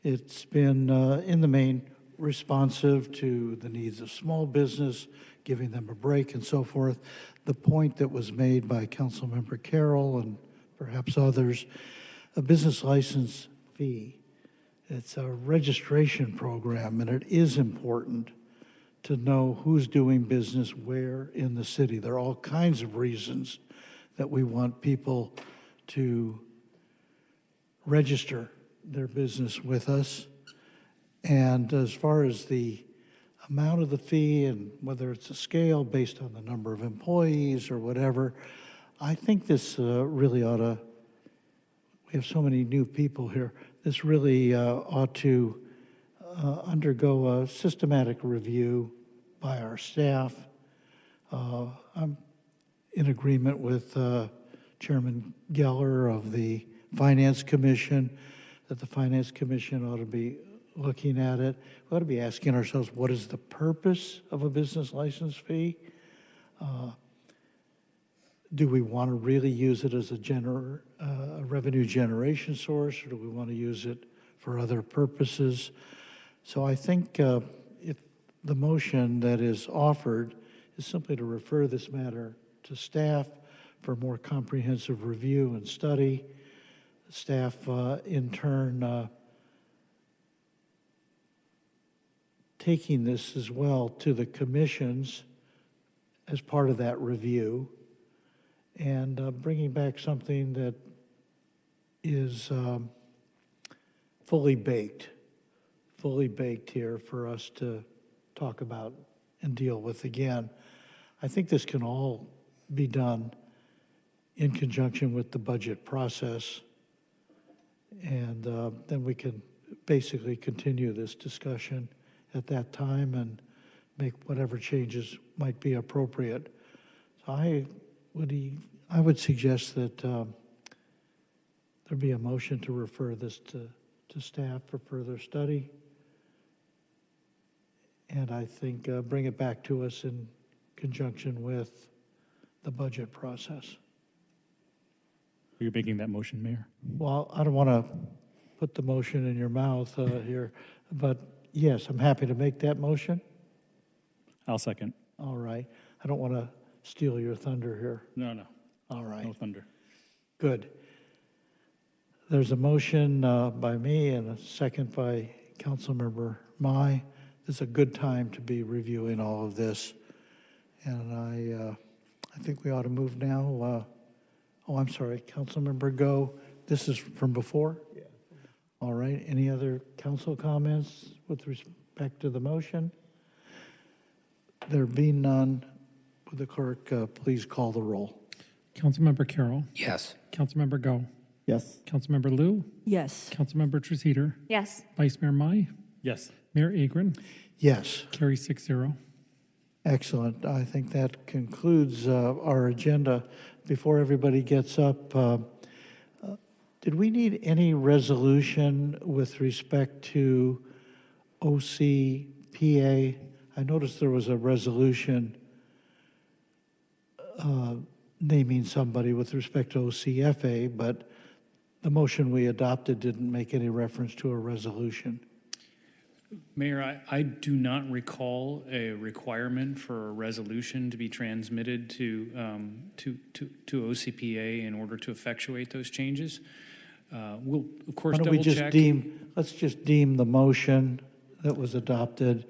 Speaker 1: It's been, in the main, responsive to the needs of small business, giving them a break and so forth. The point that was made by Councilmember Carroll and perhaps others, a business license fee. It's a registration program, and it is important to know who's doing business where in the city. There are all kinds of reasons that we want people to register their business with us. And as far as the amount of the fee and whether it's a scale based on the number of employees or whatever, I think this really ought to, we have so many new people here, this really ought to undergo a systematic review by our staff. I'm in agreement with Chairman Geller of the Finance Commission, that the Finance Commission ought to be looking at it. We ought to be asking ourselves, what is the purpose of a business license fee? Do we want to really use it as a revenue generation source, or do we want to use it for other purposes? So I think if the motion that is offered is simply to refer this matter to staff for more comprehensive review and study, staff in turn taking this as well to the commissions as part of that review, and bringing back something that is fully baked here for us to talk about and deal with again. I think this can all be done in conjunction with the budget process, and then we can basically continue this discussion at that time and make whatever changes might be appropriate. So I would suggest that there be a motion to refer this to staff for further study, and I think bring it back to us in conjunction with the budget process.
Speaker 20: Are you making that motion, Mayor?
Speaker 1: Well, I don't want to put the motion in your mouth here, but yes, I'm happy to make that motion.
Speaker 20: I'll second.
Speaker 1: All right. I don't want to steal your thunder here.
Speaker 20: No.
Speaker 1: All right.
Speaker 20: No thunder.
Speaker 1: Good. There's a motion by me and a second by Councilmember Mai. This is a good time to be reviewing all of this. And I think we ought to move now. Oh, I'm sorry, Councilmember Go. This is from before? Yeah. All right. Any other council comments with respect to the motion? There being none, would the clerk please call the roll?
Speaker 2: Councilmember Carroll.
Speaker 5: Yes.
Speaker 2: Councilmember Go.
Speaker 19: Yes.
Speaker 2: Councilmember Liu.
Speaker 17: Yes.
Speaker 2: Councilmember Treceder.
Speaker 4: Yes.
Speaker 2: Vice Mayor Mai.
Speaker 20: Yes.
Speaker 2: Mayor Agron.
Speaker 1: Yes.
Speaker 2: Carry 6-0.
Speaker 1: Excellent. I think that concludes our agenda. Before everybody gets up, did we need any resolution with respect to OCPA? I noticed there was a resolution naming somebody with respect to OCFA, but the motion we adopted didn't make any reference to a resolution.
Speaker 8: Mayor, I do not recall a requirement for a resolution to be transmitted to OCPA in order to effectuate those changes. We'll, of course,
Speaker 1: Why don't we
Speaker 8: double
Speaker 1: just
Speaker 8: check.
Speaker 1: let's just deem the motion that was adopted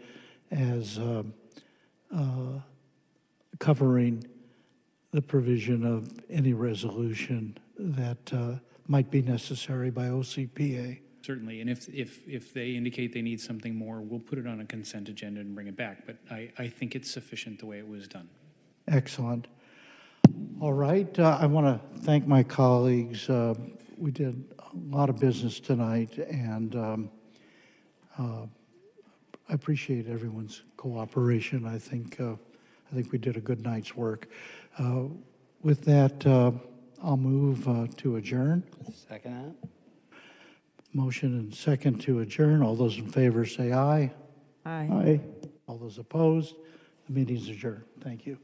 Speaker 1: as covering the provision of any resolution that might be necessary by OCPA.
Speaker 8: Certainly, and if they indicate they need something more, we'll put it on a consent agenda and bring it back. But I think it's sufficient the way it was done. Excellent.
Speaker 1: All right, I want to thank my colleagues. We did a lot of business tonight, and I appreciate everyone's cooperation. I think we did a good night's work. With that, I'll move to adjourn.
Speaker 5: Second that.
Speaker 1: Motion and second to adjourn. All those in favor say aye.
Speaker 17: Aye.
Speaker 19: Aye.
Speaker 1: All those opposed, the meeting's adjourned. Thank you.